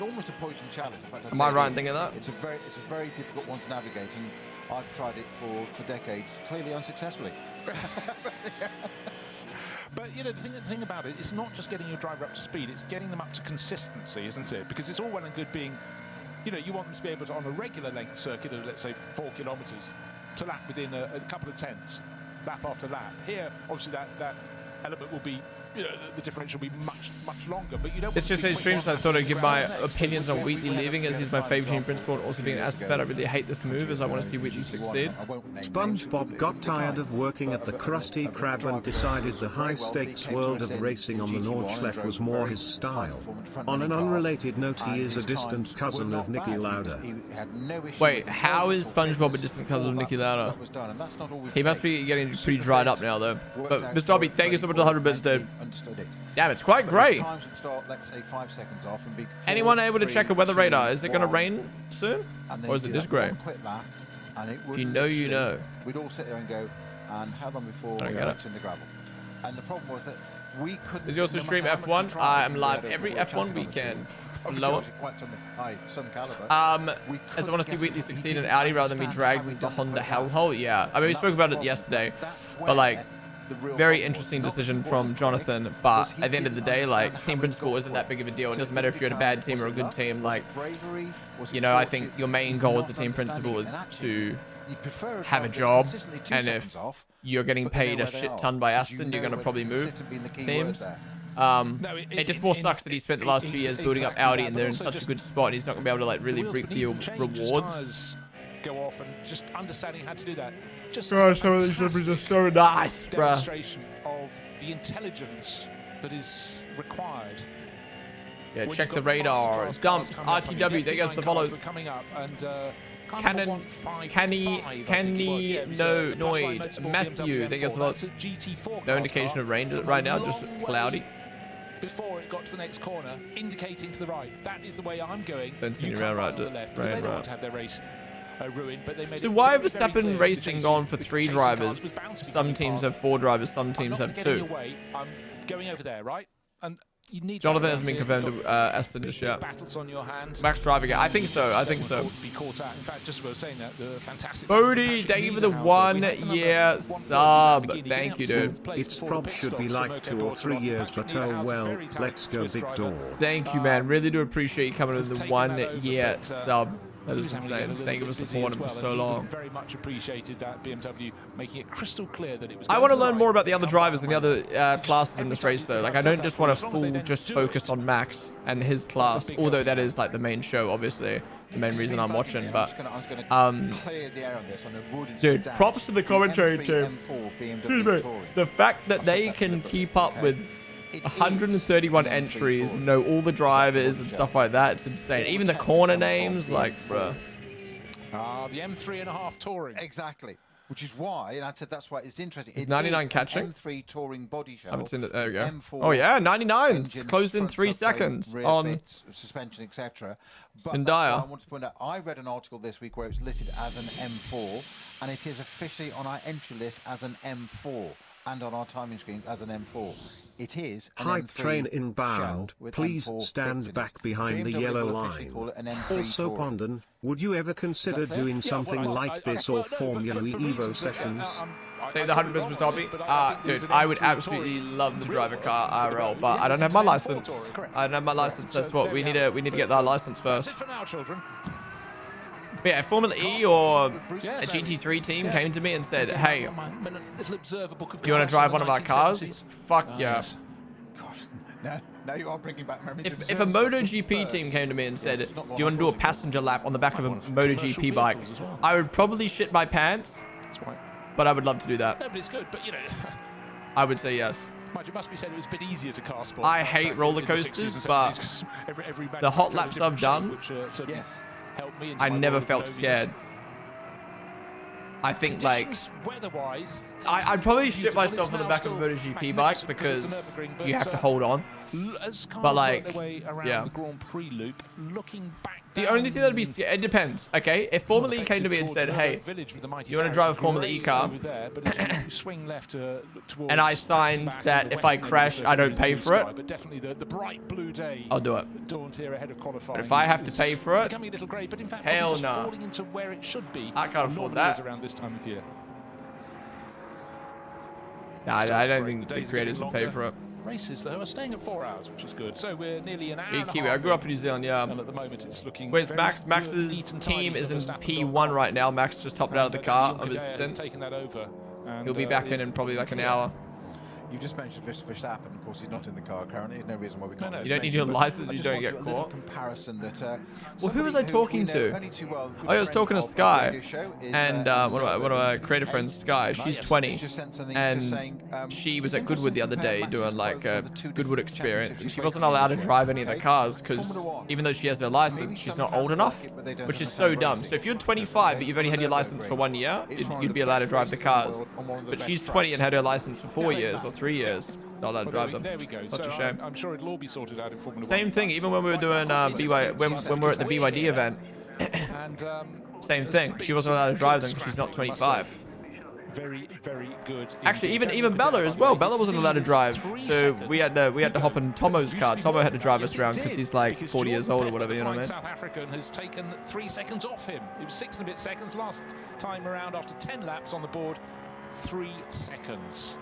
almost a poison challenge. In fact, am I right in thinking that? It's a very difficult one to navigate, and I've tried it for decades, clearly unsuccessfully. But you know, the thing about it, it's not just getting your driver up to speed; it's getting them up to consistency, isn't it? Because it's all well and good being, you know, you want them to be able to, on a regular length circuit of, let's say, 4 kilometres, to lap within a couple of tenths, lap after lap. Here, obviously, that element will be, you know, the differential will be much longer, but you don't. It's just his streams. So I thought I'd give my opinions on Wheatley leaving, as he's my favourite team principal, and also being an Aston fan. I really hate this move, as I want to see Wheatley succeed. SpongeBob got tired of working at the Krusty Krab and decided the high-stakes world of racing on the Nordschleife was more his style. On an unrelated note, he is a distant cousin of Niki Lauda. Wait, how is SpongeBob a distant cousin of Niki Lauda? He must be getting pretty dried up now, though. But Mr. Dobby, thank you so much for the 100 bits, dude. Damn, it's quite great. Anyone able to check a weather radar? Is it going to rain soon? Or is it this grey? If you know, you know. We'd all sit there and go, and how long before we got in the gravel? And the problem was that we couldn't. Is you also stream F1? I am live every F1 weekend. Lower. As I want to see Wheatley succeed in Audi rather than be dragged with the Honda hellhole. Yeah, I mean, we spoke about it yesterday, but like, very interesting decision from Jonathan. But at the end of the day, like, team principle isn't that big of a deal. It doesn't matter if you're in a bad team or a good team. Like, you know, I think your main goal as a team principal is to have a job, and if you're getting paid a shit ton by Aston, you're going to probably move teams. It just more sucks that he spent the last 2 years building up Audi, and they're in such a good spot, and he's not going to be able to like really reap the rewards. Go off and just understanding how to do that. Just gosh, some of these numbers are so nice, bruh. Demonstration of the intelligence that is required. Yeah, check the radar. Dumps, RTW, there goes the follows. Cannon, Canny, no, Noid, Matthew, there goes the follows. No indication of rain right now, just cloudy. Before it got to the next corner, indicating to the right. That is the way I'm going. Don't send you around right to the left, because they don't want to have their race ruined, but they made so why have Verstappen Racing gone for 3 drivers? Some teams have 4 drivers, some teams have 2. I'm going over there, right? And you need Jonathan hasn't been confirmed to Aston just yet. Battles on your hands. Max driving it. I think so. I think so. Be caught out. In fact, just about saying that, the fantastic. Bodie, thank you for the 1 year sub. Thank you, dude. Its prob should be like 2 or 3 years, but oh well. Let's go big door. Thank you, man. Really do appreciate you coming with the 1 year sub. That is insane. Thank you for supporting him for so long. Very much appreciated that BMW making it crystal clear that it was. I want to learn more about the other drivers and the other classes in this race, though. Like, I don't just want to just focus on Max and his class, although that is like the main show, obviously, the main reason I'm watching. But dude, props to the commentary team. The fact that they can keep up with 131 entries, know all the drivers and stuff like that, it's insane. Even the corner names, like, bruh. The M3.5 Touring. Exactly. Which is why, and I said that's why it's interesting. Is 99 catching? M3 Touring body show. I haven't seen it. There we go. Oh yeah, 99 closed in 3 seconds on suspension, etc. But I want to point out, I read an article this week where it's listed as an M4, and it is officially on our entry list as an M4. And on our timing screens as an M4. It is an Hype M3 train inbound. Please stand back behind the yellow line. Also, Ponden, would you ever consider doing something like this or Formula Evo sessions? Take the 100 business Dobby. Dude, I would absolutely love the driver car IRL, but I don't have my license. I don't have my license. That's what we need to get that license first. That's it for now, children. But yeah, if Formula E or a GT3 team came to me and said, hey, do you want to drive one of our cars? Fuck yeah. Now you are bringing back memories. If a MotoGP team came to me and said, do you want to do a passenger lap on the back of a MotoGP bike? I would probably shit my pants, but I would love to do that. No, but it's good, but you know. I would say yes. It must be said it was a bit easier to car sport. I hate roller coasters, but the hot laps I've done, I never felt scared. I think, like, I'd probably shit myself on the back of a MotoGP bike because you have to hold on. But, like, yeah. The only thing that'd be scary, it depends, okay? If Formula E came to me and said, hey, you want to drive a Formula E car? And I signed that if I crash, I don't pay for it, I'll do it. But if I have to pay for it, hell no. I can't afford that. Nah, I don't think the creators would pay for it. Races though are staying at 4 hours, which is good. So we're nearly an hour. And Kiwi. I grew up in New Zealand, yeah. And at the moment it's looking. Where's Max? Max's team is in P1 right now. Max just hopped out of the car of his stint. Taken that over. He'll be back in probably like an hour. You just mentioned Verstappen. Of course, he's not in the car currently. There's no reason why we can't. You don't need your license. You don't get caught. Comparison that. Well, who was I talking to? Oh, I was talking to Sky, and one of my creative friends, Sky. She's 20, and she was at Goodwood the other day doing like a Goodwood experience, and she wasn't allowed to drive any of the cars because even though she has no license, she's not old enough, which is so dumb. So if you're 25 but you've only had your license for 1 year, you'd be allowed to drive the cars. But she's 20 and had her license for 4 years or 3 years. Not allowed to drive them. There we go. Such a shame. I'm sure it'll all be sorted out in Formula 1. Same thing. Even when we were doing when we were at the BYD event, same thing. She wasn't allowed to drive them because she's not 25. Very, very good. Actually, even Bella as well. Bella wasn't allowed to drive, so we had to hop in Tomo's car. Tomo had to drive us around because he's like 40 years old or whatever. You know what I mean? South African has taken 3 seconds off him. It was 6 and a bit seconds last time around after 10 laps on the board. 3 seconds.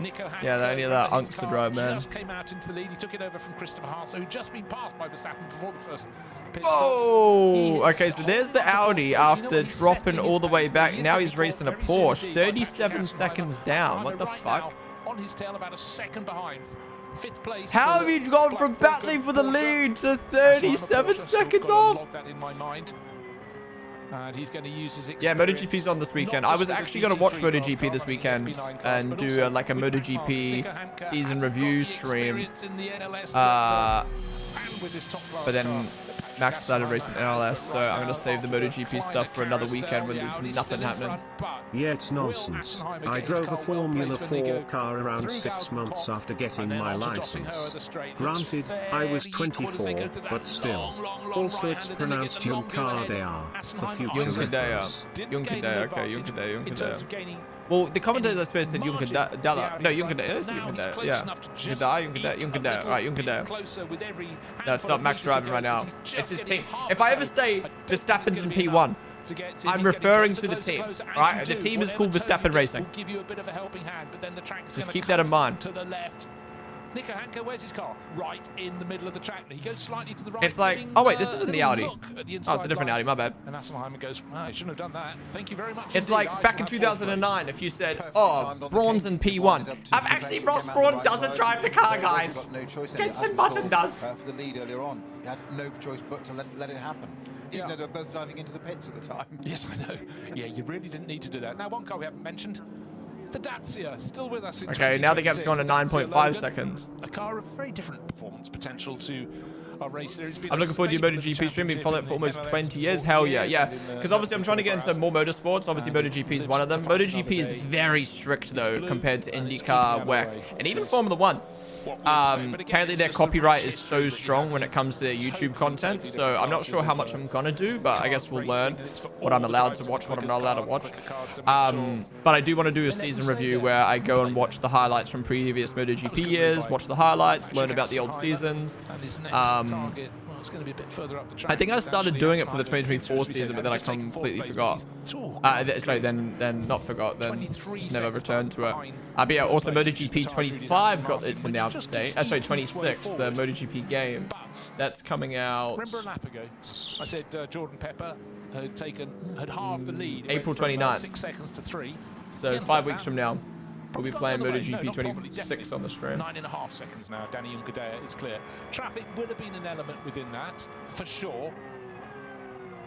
Yeah, only that unks to drive, man. Just came out into the lead. He took it over from Christopher Haas, who'd just been passed by Verstappen before the first pit stops. Oh, okay, so there's the Audi after dropping all the way back. Now he's racing a Porsche, 37 seconds down. What the fuck? On his tail, about a second behind. 5th place. How have you gone from battling for the lead to 37 seconds off? And he's going to use his MotoGP's on this weekend. I was actually going to watch MotoGP this weekend and do like a MotoGP season review stream. But then Max started racing NLS, so I'm going to save the MotoGP stuff for another weekend when there's nothing happening. Yeah, it's nonsense. I drove a Formula 4 car around 6 months after getting my license. Granted, I was 24, but still. Also, it's pronounced Junkadea for future reference. Junkadea, okay, Junkadea. Well, the commentators I suppose said Junkadea. No, Junkadea. Junkadea, yeah. Junkadea. Alright, Junkadea. No, it's not Max driving right now. It's his team. If I ever say Verstappen's in P1, I'm referring to the team, right? The team is called Verstappen Racing. Just keep that in mind. Nico Hanke, where's his car? Right in the middle of the track. He goes slightly to the right. It's like, oh wait, this isn't the Audi. Oh, it's a different Audi, my bad. And Asselheimer goes, I shouldn't have done that. Thank you very much. It's like back in 2009, if you said, oh, Braun's in P1. Actually, Ross Braun doesn't drive the car, guys. Jenson Button does. For the lead earlier on, he had no choice but to let it happen. Even though they were both driving into the pits at the time. Yes, I know. Yeah, you really didn't need to do that. Now, one car we haven't mentioned. The Dacia, still with us in okay, now the gap's gone to 9.5 seconds. A car of very different performance potential to our race series. I'm looking forward to your MotoGP stream. Been following it for almost 20 years. Hell yeah, yeah. Because obviously I'm trying to get into more motorsports. Obviously MotoGP is one of them. MotoGP is very strict though compared to IndyCar, WEC, and even Formula 1. Apparently their copyright is so strong when it comes to their YouTube content, so I'm not sure how much I'm gonna do, but I guess we'll learn what I'm allowed to watch, what I'm not allowed to watch. But I do want to do a season review where I go and watch the highlights from previous MotoGP years, watch the highlights, learn about the old seasons. I think I started doing it for the 2024 season, but then I completely forgot. Sorry, then not forgot, then just never returned to it. But yeah, also MotoGP 25 got its announced date. Sorry, 26, the MotoGP game. That's coming out. Remember a lap ago, I said Jordan Pepper had halved the lead. April 29th. 6 seconds to 3. So 5 weeks from now. We'll be playing MotoGP 26 on the stream. 9.5 seconds now. Danny Junkadea is clear. Traffic would have been an element within that, for sure.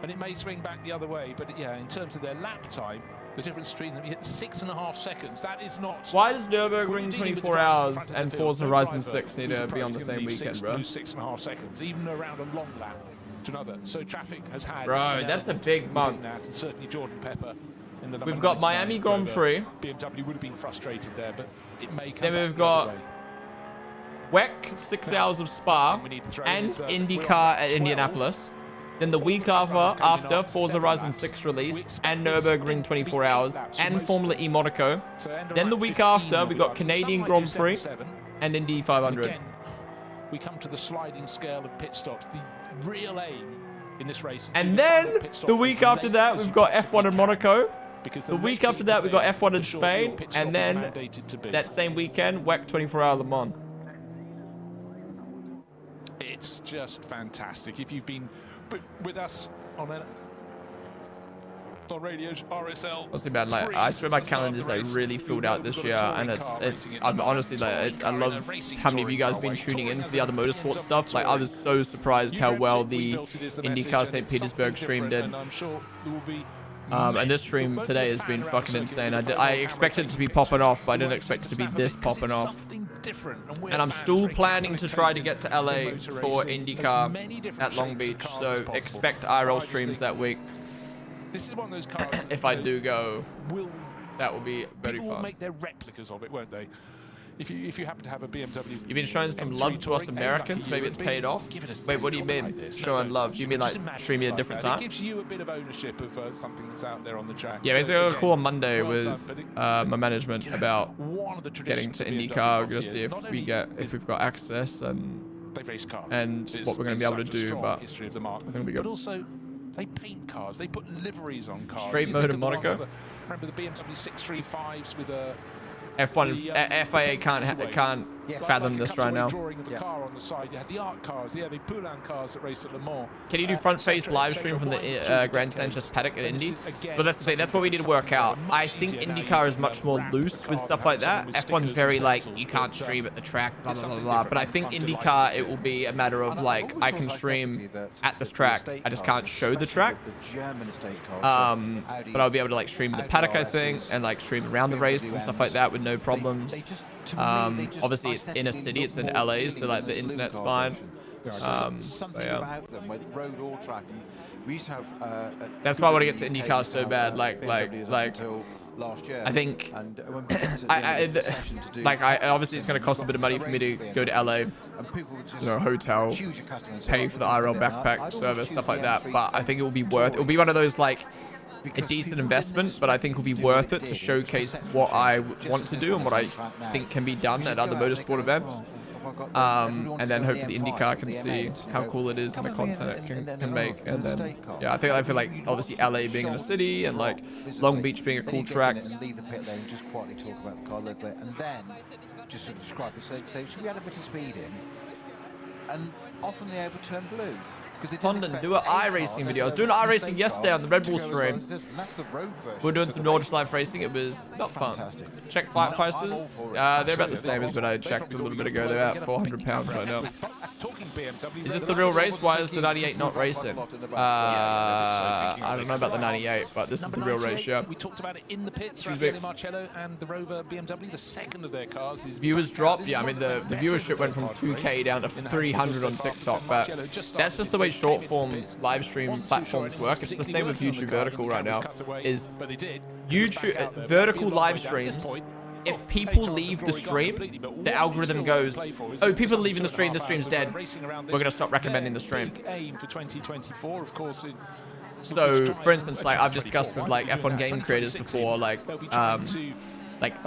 And it may swing back the other way. But yeah, in terms of their lap time, the difference between them, you hit 6.5 seconds. That is not... Why does Nurburgring 24 hours and Forza Horizon 6 need to be on the same weekend, bro? 6.5 seconds, even around a long lap to another. So traffic has had... Bro, that's a big month. And certainly Jordan Pepper. We've got Miami Grand Prix. BMW would have been frustrated there, but it may come. Then we've got WEC 6 hours of Spa and IndyCar at Indianapolis. Then the week after Forza Horizon 6 release and Nurburgring 24 hours and Formula E Monaco. Then the week after we got Canadian Grand Prix and Indy 500. Again, we come to the sliding scale of pit stops. The real aim in this race. And then the week after that we've got F1 in Monaco. The week after that, we got F1 in Spain, and then that same weekend, WEC 24-hour Le Mans. It's just fantastic. If you've been with us on radio RSL, honestly, man, like I swear my calendar's like really filled out this year, and I'm honestly like I love how many of you guys have been tuning in for the other motorsport stuff. Like I was so surprised how well the IndyCar St. Petersburg stream did. And this stream today has been fucking insane. I expected it to be popping off, but I didn't expect it to be this popping off. And I'm still planning to try to get to LA for IndyCar at Long Beach, so expect IRL streams that week. This is one of those cars. If I do go, that will be very fun. People will make their replicas of it, won't they? If you happen to have a BMW, you've been showing some love to us Americans. Maybe it's paid off. Wait, what do you mean? Showing love? Do you mean like streaming at a different time? It gives you a bit of ownership of something that's out there on the track. Yeah, basically, I'll call on Monday with my management about getting to IndyCar. We're gonna see if we've got access and what we're gonna be able to do. But I think it'll be good. But also, they paint cars. They put liveries on cars. Straight mode in Monaco. Remember the BMW 635s with a F1 FIA can't fathom this right now. Can you do front face live stream from the Grand Sanchez paddock at Indy? But that's the thing. That's what we need to work out. I think IndyCar is much more loose with stuff like that. F1's very like you can't stream at the track, blah blah blah blah. But I think IndyCar it will be a matter of like I can stream at this track. I just can't show the track. But I'll be able to like stream the paddock, I think, and like stream around the race and stuff like that with no problems. Obviously it's in a city, it's in LA, so like the internet's fine. But yeah. That's why I want to get to IndyCar so bad. Like I think obviously it's going to cost a bit of money for me to go to LA, hotel, pay for the IRL backpack service, stuff like that. But I think it will be worth. It will be one of those like a decent investment, but I think it will be worth it to showcase what I want to do and what I think can be done at other motorsport events. And then hopefully IndyCar can see how cool it is and the content it can make. And then yeah, I feel like obviously LA being in a city and like Long Beach being a cool track. And leave the pit lane and just quietly talk about the car a little bit, and then just sort of describe it. So should we add a bit of speed in? And often they overturn blue. Ponden, do an iRacing video. I was doing iRacing yesterday on the Red Bull stream. We're doing some Nordschleife racing. It was not fun. Check flight prices. They're about the same as when I checked a little bit ago. They're at £400 right now. Is this the real race? Why is the 98 not racing? I don't know about the 98, but this is the real race, yeah. We talked about it in the pits. Raffaele Marcello and the Rover BMW, the second of their cars. Viewers dropped. Yeah, I mean the viewership went from 2K down to 300 on TikTok, but that's just the way short form live stream platforms work. It's the same with YouTube Vertical right now. Is YouTube Vertical live streams, if people leave the stream, the algorithm goes, oh, people are leaving the stream's dead. We're going to stop recommending the stream. So, for instance, like I've discussed with like F1 game creators before, like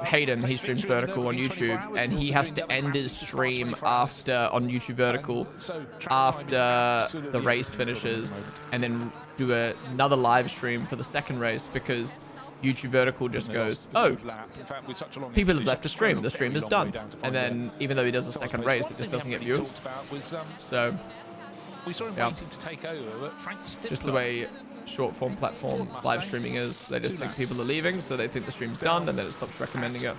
Hayden, he streams Vertical on YouTube, and he has to end his stream after on YouTube Vertical after the race finishes, and then do another live stream for the second race because YouTube Vertical just goes, oh, people have left the stream is done, and then even though he does a second race, it just doesn't get viewers. So yeah, just the way short form platform live streaming is. They just think people are leaving, so they think the stream's done, and then it stops recommending it.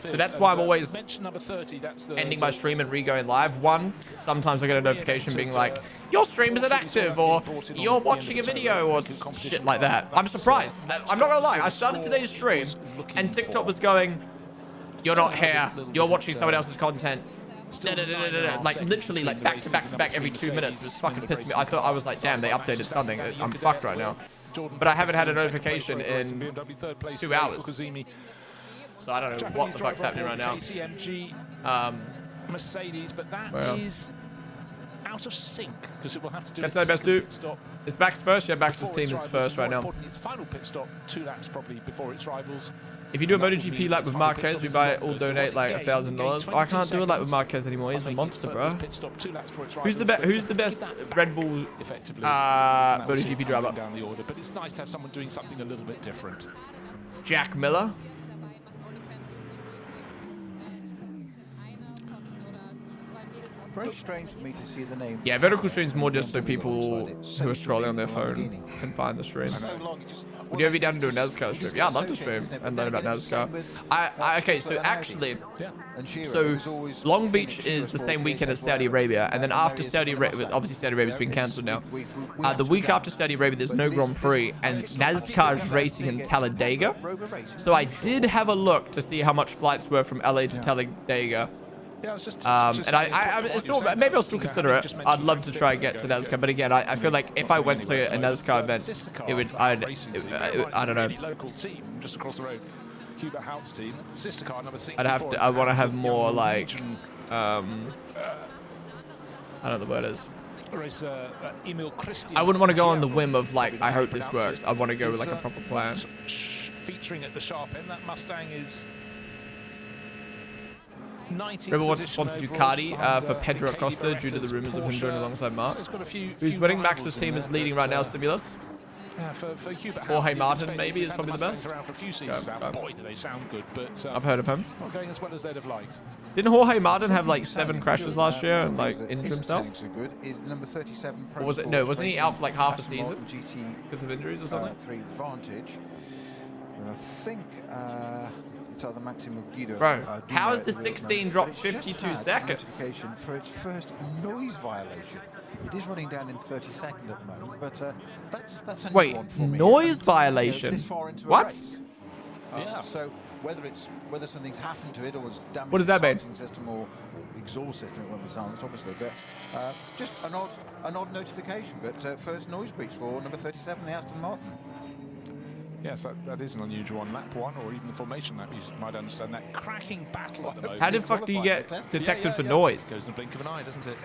So that's why I'm always ending my stream and re-going live. One, sometimes I get a notification being like, your stream isn't active, or you're watching a video, or shit like that. I'm surprised. I'm not gonna lie, I started today's stream and TikTok was going, you're not here, you're watching someone else's content. Like literally like back to back every 2 minutes. It was fucking pissing me. I was like, damn, they updated something. I'm fucked right now. But I haven't had a notification in 2 hours. So I don't know what the fuck's happening right now. Mercedes, but that is out of sync because it will have to do its best pit stop. Is Max first? Yeah, Max's team is first right now. Its final pit stop 2 laps probably before its rivals. If you do a MotoGP lap with Marquez, we buy it all donate like $1,000. Oh, I can't do a lap with Marquez anymore. He's a monster, bro. Who's the best Red Bull MotoGP driver? But it's nice to have someone doing something a little bit different. Jack Miller. Very strange for me to see the name. Yeah, Vertical stream's more just so people who are scrolling on their phone can find the stream. Would you ever be down to do a NASCAR stream? Yeah, I'd love to stream and learn about NASCAR. Okay, so actually, Long Beach is the same weekend as Saudi Arabia, and then after Saudi Arabia, obviously Saudi Arabia's been cancelled now. The week after Saudi Arabia, there's no Grand Prix, and NASCAR is racing in Talladega. So I did have a look to see how much flights were from LA to Talladega. Yeah, it's just, and I still, maybe I'll still consider it. I'd love to try and get to NASCAR, but again, I feel like if I went to a NASCAR event, it would, I don't know. Local team just across the road, Hubert Hout's team, sister car number 64. I'd have to. I want to have more like, I don't know what the word is. I wouldn't want to go on the whim of like, I hope this works. I want to go with like a proper plan. Featuring at the sharp end, that Mustang is. Rebel wants to sponsor Ducati for Pedro Acosta due to the rumors of him joining alongside Mark. Who's winning? Max's team is leading right now, Simulus. For Hubert Jorge Martin, maybe, is probably the best. Around for a few seasons now. Boy, do they sound good, but I've heard of him. Not going as well as they'd have liked. Didn't Jorge Martin have like 7 crashes last year and like injured himself? So good is the number 37 Or was it? No, wasn't he out for like half a season because of injuries or something? 3 Vantage. And I think it's either Maximo Guido. Bro, how is the 16 dropped 52 seconds? For its first noise violation. It is running down in 32nd at the moment, but that's a new one for me. Noise violation? This far into What? A race. So whether something's happened to it or was damaged What does that mean? System or exhaust system, it won't be silenced, obviously, but just an odd notification. But first noise breach for number 37, the Aston Martin. Yes, that is an unusual on lap 1, or even the formation lap. You might understand that cracking battle at the moment. How the fuck do you get detected for noise? Goes in the blink of an eye, doesn't it?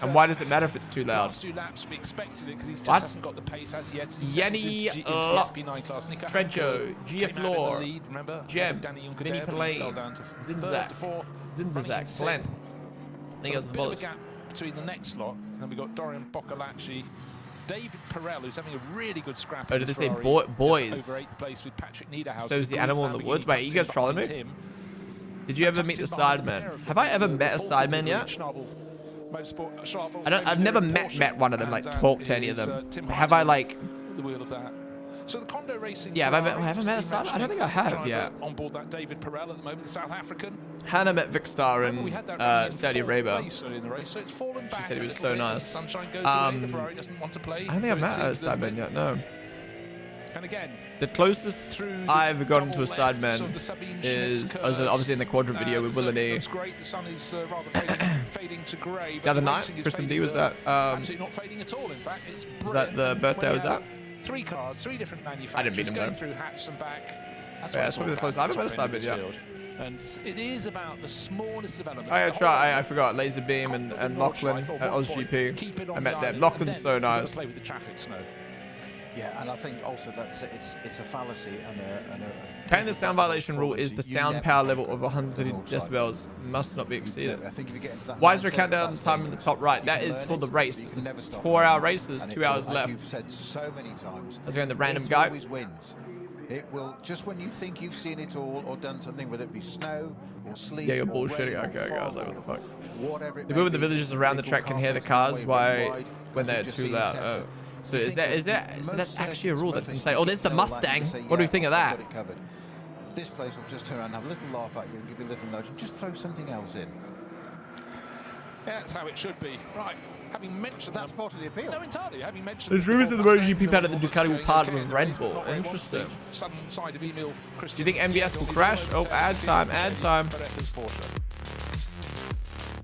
And why does it matter if it's too loud? Last 2 laps, we expected it because he just hasn't got the pace as yet. Yenny Trejo, GF Jem, Vinny Pillane, Zinzak, Glenn. I think it was the Bullets. Gap between the next lot, and then we got Dorian Boccolacci, David Perel, who's having a really good scrap. Oh, did they say boys? Over 8th place with Patrick Niederhaus. So is the animal in the woods? Wait, you guys trolling me? Did you ever meet the Sidemen? Have I ever met a Sidemen yet? I've never met one of them, like talked to any of them. Have I like? The wheel of that. So the Condo Racing. Yeah, have I ever met a Sidemen? I don't think I have yet. On board that David Perel at the moment, the South African. Hannah met Vicstar in Saudi Arabia. She said he was so nice. Sunshine goes away, the Ferrari doesn't want to play. I don't think I've met a Sidemen yet. No. And again, the closest I've gotten to a Sidemen is obviously in the quadrant video with Will and E. The other night, Kristen D was that. Absolutely not fading at all. In fact, was that the birthday I was at? 3 cars, 3 different manufacturers. I didn't meet them going though. through hats and back. That's probably the closest I've ever met a Sidemen yet. And it is about the smallest of elements. I forgot Laserbeam and Lachlan at OzGP. I met them. Lachlan's so nice. Play with the traffic snow. Yeah, and I think also that's it's a fallacy and a apparently the sound violation rule is the sound power level of 130 decibels must not be exceeded. Why is there a countdown time in the top right? That is for the race. It's a 4-hour race, so there's 2 hours left. You've said so many times. As going the random guy. Always wins. It will just when you think you've seen it all or done something, whether it be snow or sleet. Yeah, you're bullshitting. Okay, guys, like what the fuck? Whatever. The people in the villages around the track can hear the cars when they're too loud. Oh. So is that so that's actually a rule? That's insane. Oh, there's the Mustang. What do we think of that? This place will just turn around and have a little laugh at you and give you a little nudge and just throw something else in. Yeah, that's how it should be. Right. Having mentioned that's part of the appeal. No, entirely. Having mentioned there's rumors that the MotoGP paddock the Ducati will partner with Red Bull. Interesting. Side of Emil Do you think MVS will crash? Oh, ad time, ad time.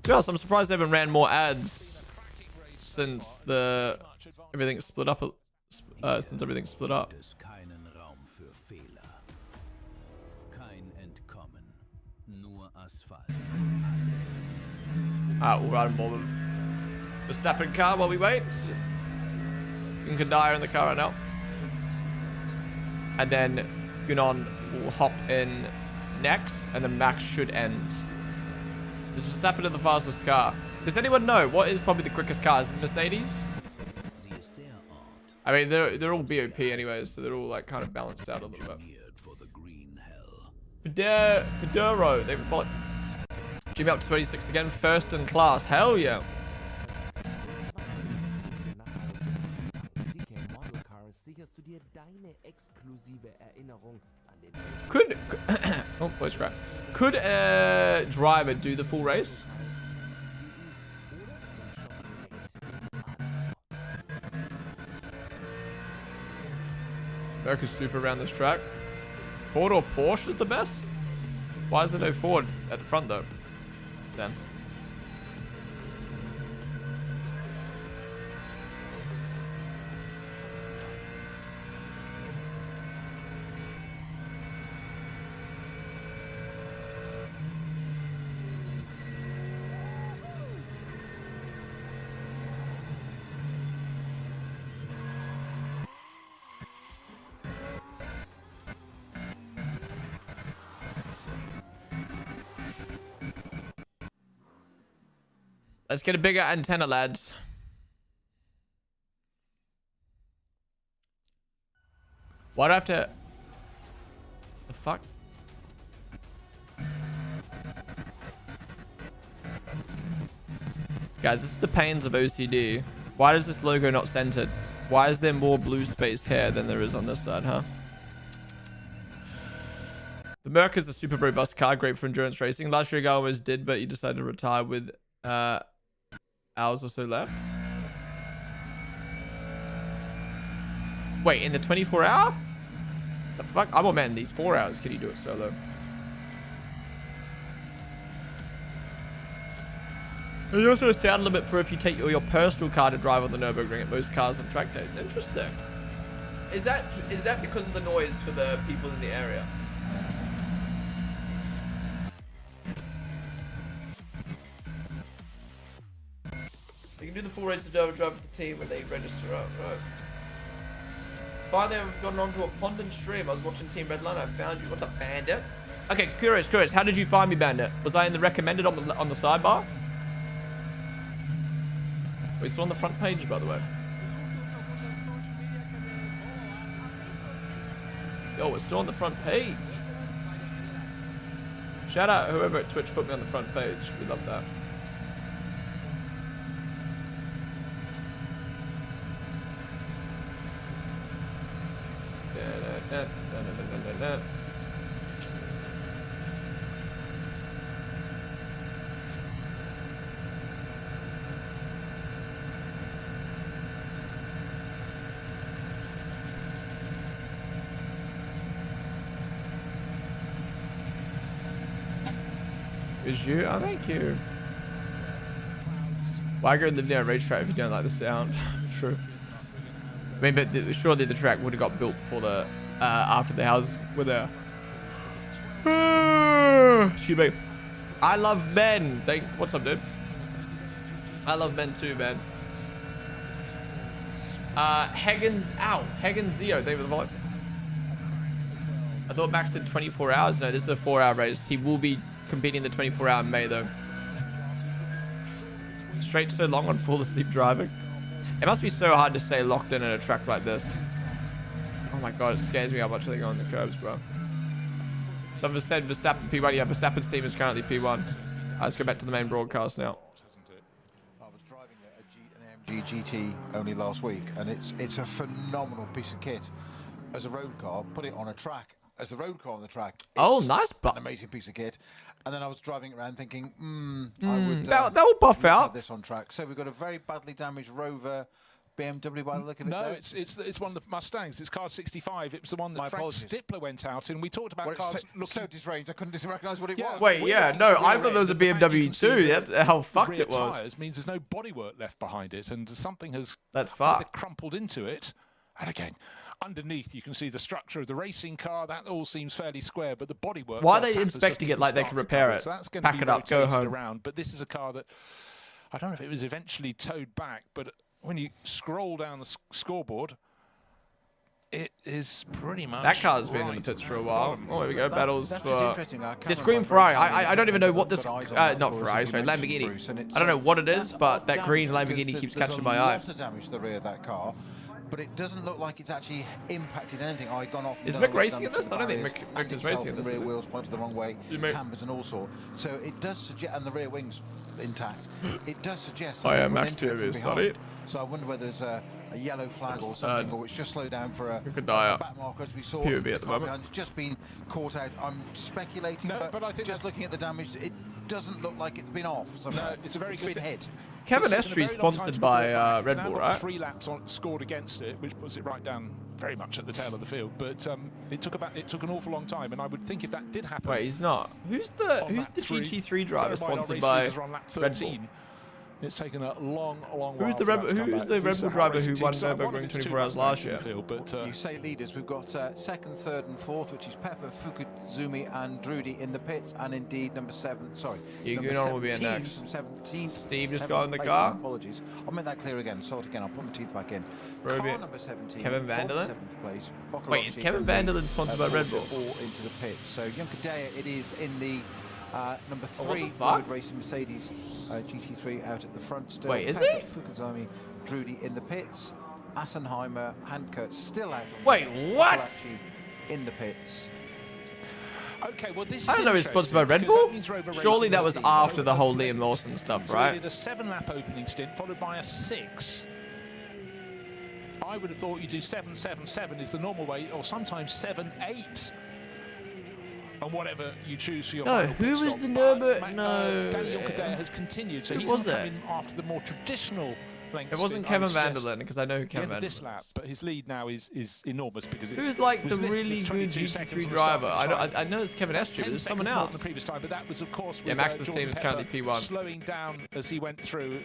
Yes, I'm surprised they haven't ran more ads since everything split up. Since everything split up. We'll ride on board with Verstappen car while we wait. Nkandaya in the car right now. And then Gunon will hop in next, and then Max should end. Is Verstappen in the fastest car? Does anyone know what is probably the quickest car? Is it the Mercedes? I mean, they're all BOP anyways, so they're all like kind of balanced out a little bit. Pedero, they followed. Jimmy up to 26 again, first in class. Hell yeah. Oh, voice crack. Could a driver do the full race? America's super around this track. Ford or Porsche is the best? Why is there no Ford at the front though? Then. Let's get a bigger antenna, lads. Why do I have to... The fuck? Guys, this is the pains of OCD. Why is this logo not centered? Why is there more blue space here than there is on this side, huh? The Merc is a super robust car, great for endurance racing. Last year, I almost did, but he decided to retire with hours or so left. Wait, in the 24 hour? The fuck? I'm on man, these 4 hours. Can you do it solo? You also sound limit for if you take your personal car to drive on the Nurburgring at most cars on track days. Interesting. Is that because of the noise for the people in the area? You can do the full race of drive with the team when they register up, right? Finally, I've gotten onto a Ponden stream. I was watching Team Redline. I found you. What's up, Bandit? Okay, curious. How did you find me, Bandit? Was I in the recommended on the sidebar? We're still on the front page, by the way. Yo, we're still on the front page. Shout out whoever at Twitch put me on the front page. We love that. Is you? Oh, thank you. Why go live near a racetrack if you don't like the sound? True. I mean, but surely the track would have got built before the after the houses were there. Excuse me. I love men. What's up, dude? I love men too, man. Hagen's out. Hagen's Zio. Thank you for the follow. I thought Max did 24 hours. No, this is a 4-hour race. He will be competing the 24-hour in May, though. Straight so long on fall asleep driving. It must be so hard to stay locked in at a track like this. Oh my god, it scares me how much they go on the curbs, bro. Someone said Verstappen P1. Yeah, Verstappen's team is currently P1. Let's go back to the main broadcast now. I was driving an AMG GT only last week, and it's a phenomenal piece of kit. As a road car, put it on a track. As the road car on the track, it's nice, an amazing piece of kit. And then I was driving it around thinking, I would that will buff out this on track. So we've got a very badly damaged Rover BMW by the look of it. No, it's one of the Mustangs. It's car 65. It was the one that Frank Stippler went out in. We talked about cars looking so disarranged. I couldn't recognise what it was. Wait, yeah, no, I thought there was a BMW too. That's how fucked it was. Tires means there's no bodywork left behind it, and something has crumpled into it. And again, underneath you can see the structure of the racing car. That all seems fairly square, but the bodywork. Why are they inspecting it like they can repair it? So that's going Pack it up, go home. Around. But this is a car that I don't know if it was eventually towed back, but when you scroll down the scoreboard, it is pretty much. That car's been in the pits for a while. Oh, here we go. Battles for this green Ferrari. I don't even know what this. Not Ferrari, sorry, Lamborghini. I don't know what it is, but that green Lamborghini keeps catching my eye. There's a lot of damage to the rear of that car. But it doesn't look like it's actually impacted anything. I've gone off. Is Mick racing in this? I don't think Mick is racing in this. Rear wheels pointed the wrong way, cambers and all sorts. So it does suggest, and the rear wings intact. It does suggest. Oh yeah, Max TV is solid. So I wonder whether there's a yellow flag or something, or it's just slowed down for a back marker as we saw. POV at the moment. It's just been caught out. I'm speculating, but I think just looking at the damage, it doesn't look like it's been off. No, it's a very good hit. Kevin Estrie sponsored by Red Bull, right? 3 laps scored against it, which puts it right down very much at the tail of the field. But it took an awful long time, and I would think if that did happen. Wait, he's not. Who's the GT3 driver sponsored by Red Bull? It's taken a long while. Who's the Red Bull driver who won Nurburgring 24 hours last year? You say leaders. We've got second, third, and fourth, which is Pepper, Fukuzumi, and Drudy in the pits, and indeed number 7. Sorry, Yugunon will be in next. From 17. Steve just got in the car. Apologies. I'll make that clear again. Start again. I'll put my teeth back in. Car number 17. Kevin Vanderlyn. 7th place. Wait, is Kevin Vanderlyn sponsored by Red Bull? All into the pits. So Yunkadea, it is in the number 3 racing Mercedes GT3 out at the front still. Wait, is Pepper, it? Fukuzami, Drudy in the pits. Assenheimer, Handke still out. Wait, what? Actually in the pits. Okay, well, this is I don't know he's sponsored by Red Bull. Surely that was after the whole Liam Lawson stuff, So right? they did a 7-lap opening stint, followed by a 6. I would have thought you do 7-7-7 is the normal way, or sometimes 7-8. And whatever you choose for your No, final who pit was stop. the But Nurburgring? No. Daniel Cadere has continued, so Who he's was not it? coming after the more traditional length. It wasn't stint, I Kevin would suggest, Vanderlyn, because I know who Kevin the end of this Vanderlyn lap, is. but his lead now is enormous because it Who's like the was listed really as good 22 seconds GT3 on the start driver? finish line. I know it's Kevin Estrie, but 10 there's someone seconds more than else. the previous time, but that was, of course, Yeah, with, Max's Jordan team is Pepper currently P1. slowing down as he went through.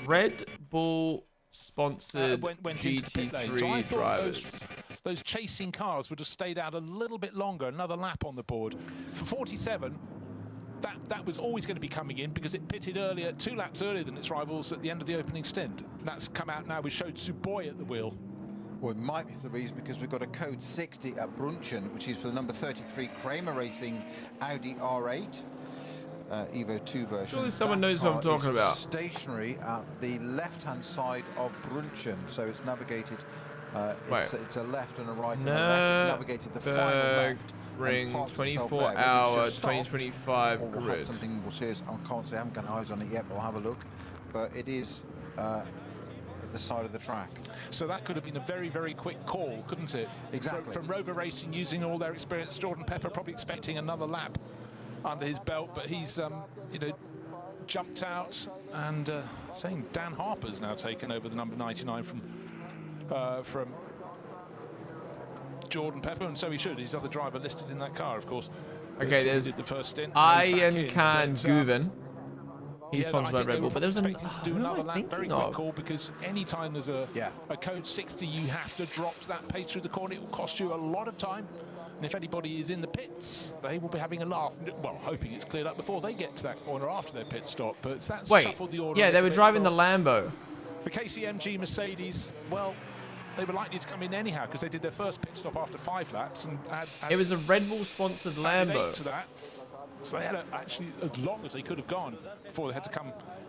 Red Bull sponsored went into the pit lane. So I GT3 thought drivers. those chasing cars would have stayed out a little bit longer, another lap on the board. For 47, that was always going to be coming in because it pitted earlier, 2 laps earlier than its rivals at the end of the opening stint. That's come out now. We showed Suboy at the wheel. Well, it might be the reason because we've got a code 60 at Brunchen, which is for the number 33 Kramer Racing Audi R8 Evo 2 version. Surely someone That knows what I'm car talking is about. Stationary at the left-hand side of Brunchen, so it's navigated. It's a left and a right and a left. It's navigated the final left. Ring and parked itself 24 there. Whether it's hour just stopped 2025 or we'll grid. have something more serious. I can't say I haven't got eyes on it yet, but I'll have a look. But it is at the side of the track. So that could have been a very, very quick call, couldn't it? Exactly. From Rover Racing, using all their experience. Jordan Pepper probably expecting another lap under his belt, but he's jumped out and saying Dan Harper's now taken over the number 99 from Jordan Pepper, and so he should. He's other driver listed in that car, of course. Okay, there's did the first stint. Ian Khan Guven. He's Yeah, sponsored I by think Red they Bull, were but there's expecting to do who am another I lap. Very thinking quick of? call because anytime there's a code 60, you have to drop that pace through the corner. It will cost you a lot of time. And if anybody is in the pits, they will be having a laugh. Well, hoping it's cleared up before they get to that corner after their pit stop. But that's shuffled the order. Yeah, a they little were bit driving for the Lambo. the KCMG Mercedes. Well, they were likely to come in anyhow because they did their first pit stop after 5 laps and It was a Red Bull sponsored Lambo. to that. So they had actually as long as they could have gone before they had to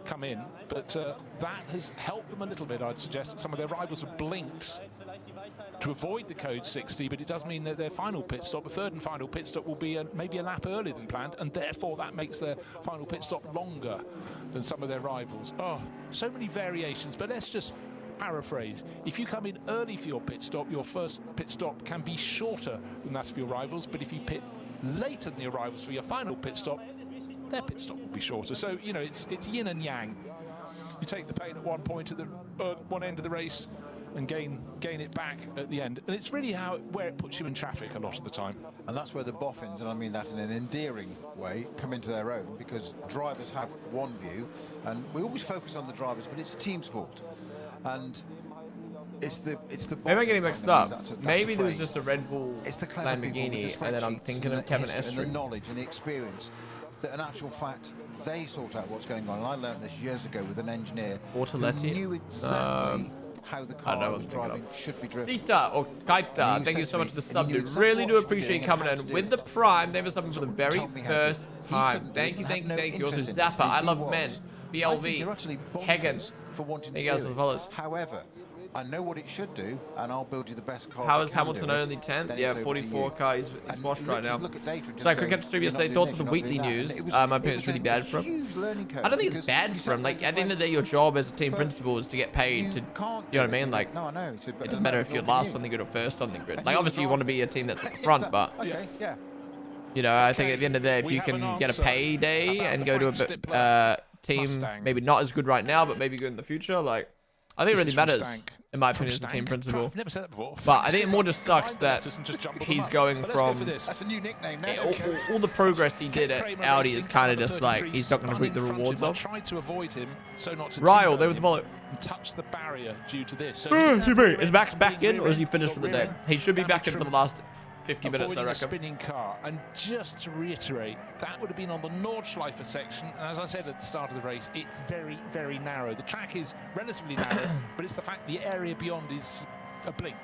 come in. But that has helped them a little bit, I'd suggest. Some of their rivals have blinked to avoid the code 60, but it does mean that their final pit stop, the third and final pit stop, will be maybe a lap earlier than planned, and therefore that makes their final pit stop longer than some of their rivals. Oh, so many variations, but let's just paraphrase. If you come in early for your pit stop, your first pit stop can be shorter than that of your rivals, but if you pit later than your rivals for your final pit stop, their pit stop will be shorter. So, you know, it's yin and yang. You take the pain at one point at the one end of the race and gain it back at the end. And it's really where it puts you in traffic a lot of the time. And that's where the boffins, and I mean that in an endearing way, come into their own, because drivers have one view, and we always focus on the drivers, but it's team sport. And it's the Maybe I'm getting mixed up. That's Maybe there was just a Red Bull it's the clever people with the Lamborghini, and then I'm spreadsheets thinking and of the Kevin history and the Estrie. knowledge and the experience that in actual fact they sort out what's going on. And I learned this years ago with an engineer who Bortoletti? knew exactly how the I don't know car what was I'm thinking driving of. should be driven. Sita or Kaita, thank you so much for the sub, dude. Really do appreciate you coming in with the Prime. Thank you for something for the very first time. Thank you, thank you, thank you. Also, Zappa, I love men. BLV, Hagen. For wanting Thank to you guys do for it. the follows. However, I know what it should do, and I'll build you the best car. How that is can Hamilton do it. only 10th? Then Yeah, it's over to 44k you. is And washed right now. look at data and So I just could go, get to stream "You're not yesterday. doing Thoughts this, on the you're not weekly doing that." news. And it was- My it opinion was is really a bad for him. huge learning curve I don't think it's because bad you for him. set Like, the at the end of the frame. day, your job as a team But principal is to get paid You to, can't you know what I do it. mean? Like, No, I know. It's a- it doesn't matter if you're last on the grid or first on the grid. Like, obviously, you want to be a team that's at the front, but, Okay, yeah. you know, I think at the end of the day, if We you have an can get a answer payday about and the go to a Frank bit, Stippler team, Mustang. maybe not as good right now, but maybe good in the future, like, I think it This really is from matters, Stank. in my From opinion, as a team Stank. principal. I've never said that before. But I think it more just sucks that Just jumble them he's up. going But let's go from for this. That's a new nickname now. all the progress he did at Kramer Audi Racing, is kind of number just like 33, he's not going to spun reap in the front rewards him. I of. tried to avoid him, so not to Ryle, T-bone there with the him follow. and touch the barrier due to this. So Is Max back in, or is he finished for the day? He should be back in for the last 50 minutes, I avoiding a reckon. spinning car. And just to reiterate, that would have been on the Nordschleife section. And as I said at the start of the race, it's very, very narrow. The track is relatively narrow, but it's the fact the area beyond is a blink.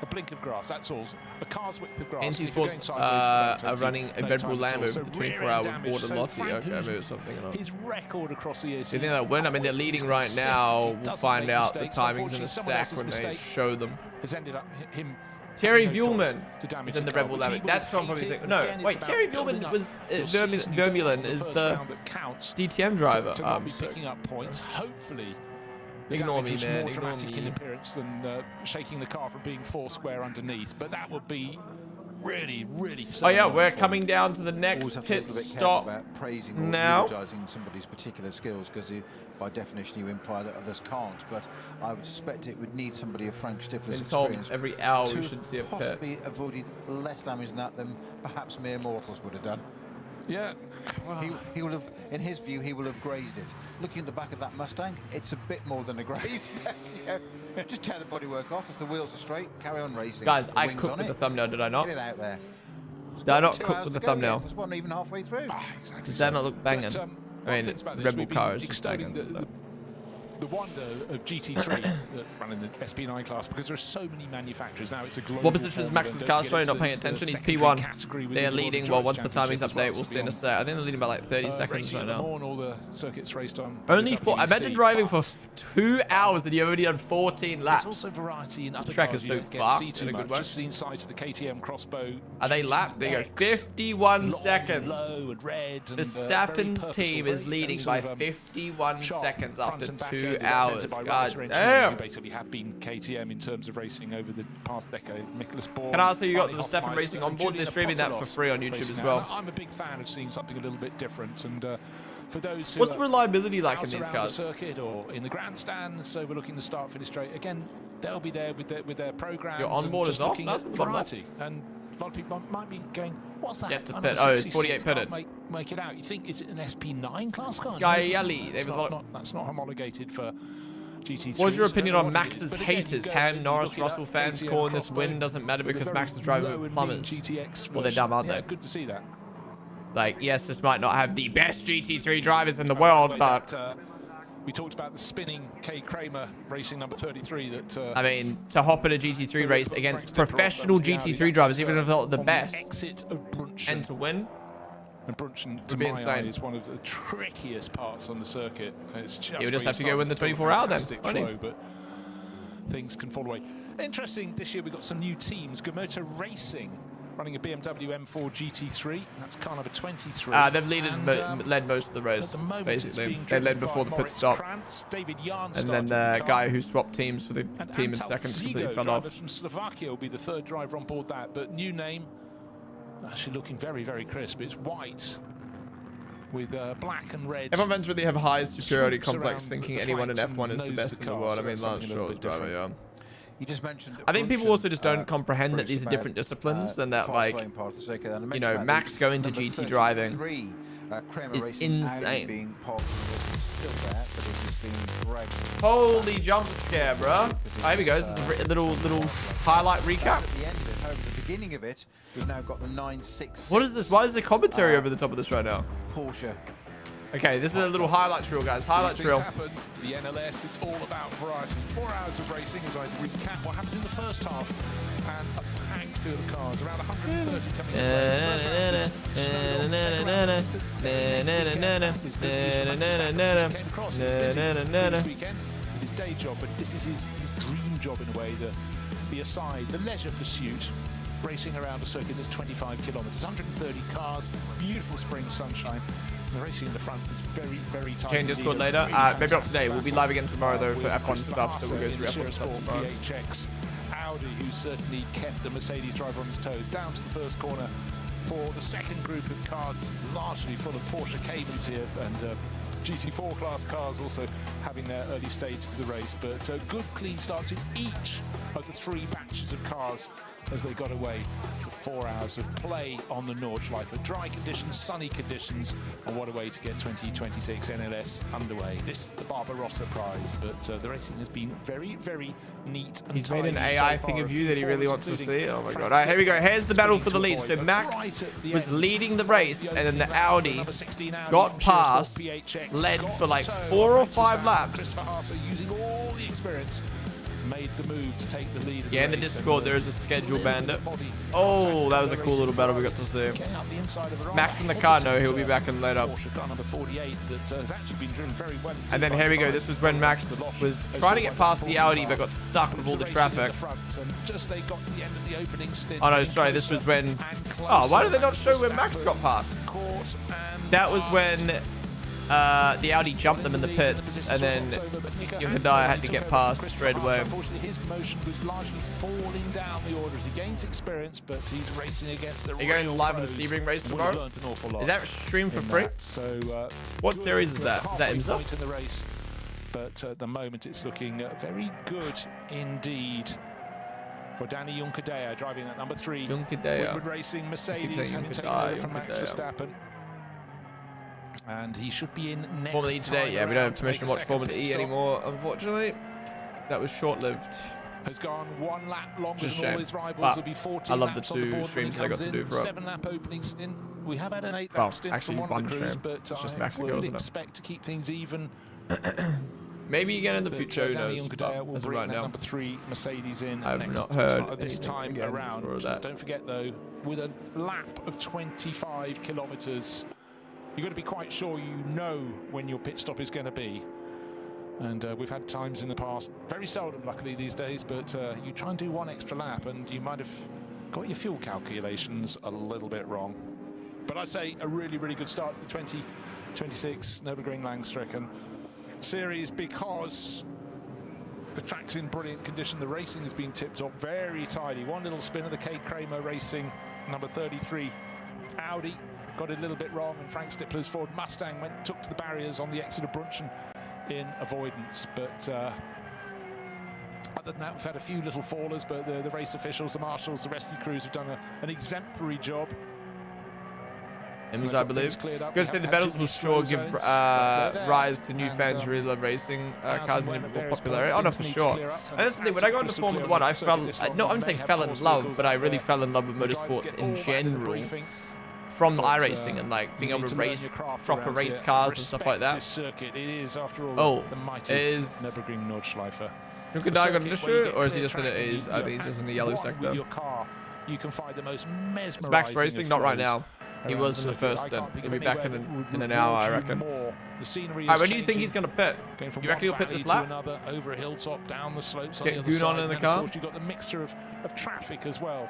A blink of grass, that's all. A car's width of grass. NC Sports are running a Red Bull Lambo for the 24-hour with border Lottie. Okay, maybe it's something. His record across the year. Do you think they'll win? I mean, they're leading right now. We'll find out the timings in a sec when they show them. Has ended up him. Terry Vuelman is in the Red Bull Lambo. That's what I'm probably thinking. No, wait, Terry Vuelman was Vermeulen is the DTM driver. Picking up points, hopefully. Ignore me, man. More dramatic in appearance than shaking the car from being 4 square underneath, but that would be really, really. Oh yeah, we're coming down to the next pit stop about praising or now. eulogizing somebody's particular skills, because by definition you imply that others can't. But I would suspect it would need somebody of Frank Stippler's experience every hour to we should see a pit. possibly avoided less damage than that than perhaps mere mortals would have done. Yeah. Well, he will have, in his view, he will have grazed it. Looking at the back of that Mustang, it's a bit more than a graze. Just tear the bodywork off. If the wheels are straight, carry on racing. Guys, I cooked with the thumbnail, did I not? Get it out there. Did I not cook with the thumbnail? It wasn't even halfway through. Exactly. Does that not look banging? I mean, Red Bull cars is banging. The wonder of GT3 running the SP9 class, because there are so many manufacturers now. It's a global. What position is Max's car? Sorry, not paying attention. He's P1. They're leading. Well, once the timings update, we'll see in a sec. I think they're leading by like 30 seconds right now. All the circuits raced on. Only 4. Imagine driving for 2 hours and you've already done 14 laps. There's also variety in other the track cars. is so far in a good way. Just the inside of the KTM crossbow. Are they lapped? There you go. 51 seconds. Low and red. Verstappen's team is leading by 51 seconds after 2 hours. God damn. Basically have been KTM in terms of racing over the past decade. Can I ask you got the Verstappen Racing on board? They're streaming that for free on YouTube as well. I'm a big fan of seeing something a little bit different, and for those who what's the reliability like in these cars? The circuit or in the grandstands overlooking the start-finish straight, again, they'll be there with their programs. Your onboard is off. That's variety, and a lot of people might be going, "What's that?" Yet to pit. Oh, it's 48 pitted. Make it out. You think is it an SP9 class car? Skyali. That's not homologated for GT3. What's your opinion on Max's haters? Ham, Norris, Russell fans calling this win doesn't matter because Max is driving with plumbers. Well, they're dumb, aren't they? Good to see that. Like, yes, this might not have the best GT3 drivers in the world, but we talked about the spinning K. Kramer racing number 33. That I mean, to hop in a GT3 race against professional GT3 drivers, even if they're not the best, and to win. And Brunchen, to my eye, is one of the trickiest parts on the circuit. It's just you just have to go win the 24-hour then. Flow, but things can fall away. Interesting, this year we've got some new teams. Gomoto Racing running a BMW M4 GT3. That's car number 23. They've led most of the race, basically. They led before the pit stop. And then the guy who swapped teams for the team in seconds completely fell off. From Slovakia will be the 3rd driver on board that, but new name. Actually looking very, very crisp. It's white with black and red. Everyone fans really have a high superiority complex, thinking anyone in F1 is the best in the world. I mean, Lance Stroll's driver, yeah. You just mentioned I think people also just don't comprehend that these are different disciplines and that, like, you know, Max going to GT driving is insane. Holy jump scare, bro. Here we go. This is a little highlight recap. Beginning of it, we've now got the 966. What is this? Why is there commentary over the top of this right now? Porsche. Okay, this is a little highlights reel, guys. Highlights reel. The NLS, it's all about variety. 4 hours of racing as I recap what happens in the first half. And a packed field of cars, around 130 coming in. This weekend with his day job, but this is his dream job in a way, the aside, the leisure pursuit. Racing around a circuit that's 25 kilometers, 130 cars, beautiful spring sunshine. The racing in the front is very, very tight. Change Discord later. Maybe not today. We'll be live again tomorrow though for F1 stuff, so we'll go through F1 stuff tomorrow. PHX Audi, who certainly kept the Mercedes driver on his toes, down to the first corner for the second group of cars, largely full of Porsche Caymans here, and GT4 class cars also having their early stages of the race. But good clean starts in each of the 3 batches of cars as they got away for 4 hours of play on the Nordschleife. Dry conditions, sunny conditions, and what a way to get 2026 NLS underway. This is the Barbarossa prize, but the racing has been very, very neat and he's made an AI thing of you that he really wants to see. Oh my god. All right, here we go. Here's the battle for the lead. So Max was leading the race, and then the Audi got past, led for like 4 or 5 laps. Using all the experience. made the move to take the lead. Yeah, in the Discord there is a schedule bandit. Oh, that was a cool little battle we got to see. Max in the car, no, he'll be back in later. And then here we go. This was when Max was trying to get past the Audi, but got stuck with all the traffic. Oh no, sorry. This was when. Oh, why did they not show when Max got past? That was when the Audi jumped them in the pits, and then Hyundai had to get past straight away. Unfortunately, his motion was largely falling down the order as he gains experience, but he's racing against the. Are you going live in the Sebring race tomorrow? Is that streamed for free? So, what series is that? Is that himself? In the race, but at the moment it's looking very good indeed for Danny Juncadella driving at number 3. Woodward Racing Mercedes, having taken over from Max Verstappen. And he should be in next Formula E today. Yeah, we don't have permission to watch Formula E anymore, unfortunately. That was short-lived. Has gone 1 lap longer than all his rivals. Will be 14 I love the laps on the 2 board streams that I got to do for it. 7-lap opening stint. We have had an 8-lap stint from one of the crews, but I would expect to keep things even. Maybe again in the future, who knows? Will bring that number 3 Mercedes in I've not heard this time around. That. Don't forget though, with a lap of 25 kilometers, you've got to be quite sure you know when your pit stop is going to be. And we've had times in the past, very seldom luckily these days, but you try and do 1 extra lap and you might have got your fuel calculations a little bit wrong. But I'd say a really, really good start to the 2026 Nurburgring Langstrecken Series, because the track's in brilliant condition. The racing has been tipped up very tidy. One little spin of the K. Kramer Racing number 33 Audi got it a little bit wrong, and Frank Stippler's Ford Mustang took to the barriers on the exit of Brunchen in avoidance. But other than that, we've had a few little fallers, but the race officials, the marshals, the rescue crews have done an exemplary job. I believe. Good to say the battles will sure give rise to new fans who really love racing cars and more popularity. Oh no, for sure. And that's the thing, when I got into Formula 1, I fell, no, I'm saying fell in love, but I really fell in love with motorsports in general. From iRacing and like being able to race proper race cars and stuff like that. Oh, is Nurburgring Nordschleife. Juncadella got an issue, or is he just in it? I think he's just in the yellow sector. You can find the most mesmerizing. Is Max racing? Not right now. He was in the first stint. He'll be back in an hour, I reckon. Alright, when do you think he's going to pit? You reckon he'll pit this lap? Over a hilltop, down the slopes. Get Gunon in the car? Of course, you've got the mixture of traffic as well.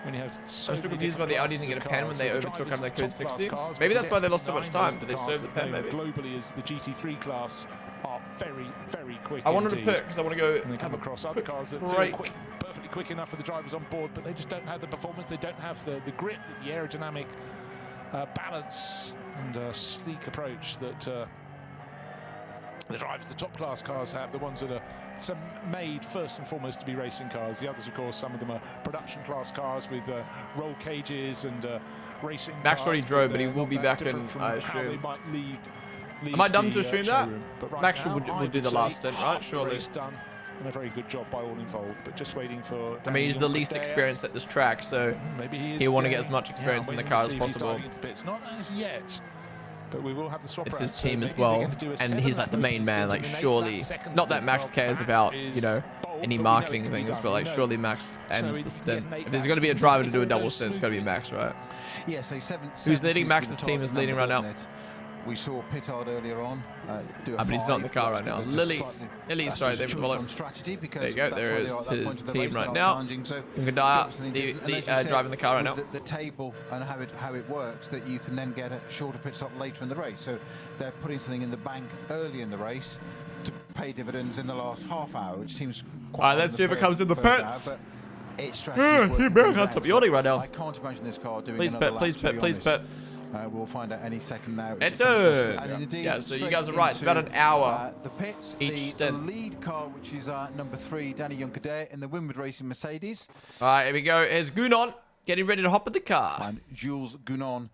When you have I'm so confused why the Audi didn't get a pen when they overtook on their code 60. Maybe that's why they lost so much time, but they served the pen maybe. Globally, as the GT3 class are very, very quick. I wanted to pit because I want to go and they come across other cars that feel quick, perfectly quick enough for the drivers on board, but they just don't have the performance. They don't have the grip, the aerodynamic balance and sleek approach that the drivers, the top class cars have, the ones that are made first and foremost to be racing cars. The others, of course, some of them are production class cars with roll cages and racing. Max already drove, but he will be back in, I assume. Am I dumb to assume that? Max will do the last stint, right? Surely. Done, and a very good job by all involved, but just waiting for. I mean, he's the least experienced at this track, so he'll want to get as much experience in the car as possible. It's not as yet. But we will have the swap. It's his team as well, and he's like the main man. Like, surely, not that Max cares about, you know, any marketing things, but like, surely Max ends the stint. If there's going to be a driver to do a double stint, it's got to be Max, right? Yeah. So who's leading? Max's team is leading right now. We saw Pittard earlier on. But he's not in the car right now. Lily, sorry, they follow. There you go. There is his team right now. Juncadella driving the car right now. The table and how it works, that you can then get a shorter pit stop later in the race. So they're putting something in the bank early in the race to pay dividends in the last half hour, which seems quite. All right, let's see if it comes in the pits. It's can't stop yawning right now. I can't imagine this car doing please another pit, lap, please pit, please pit. We'll find out any second now. It's yeah, so you guys are right. It's about an hour. The pits, the lead car, which is number 3, Danny Juncadella in the Woodward Racing Mercedes. All right, here we go. Here's Gunon getting ready to hop in the car. And Jules Gunon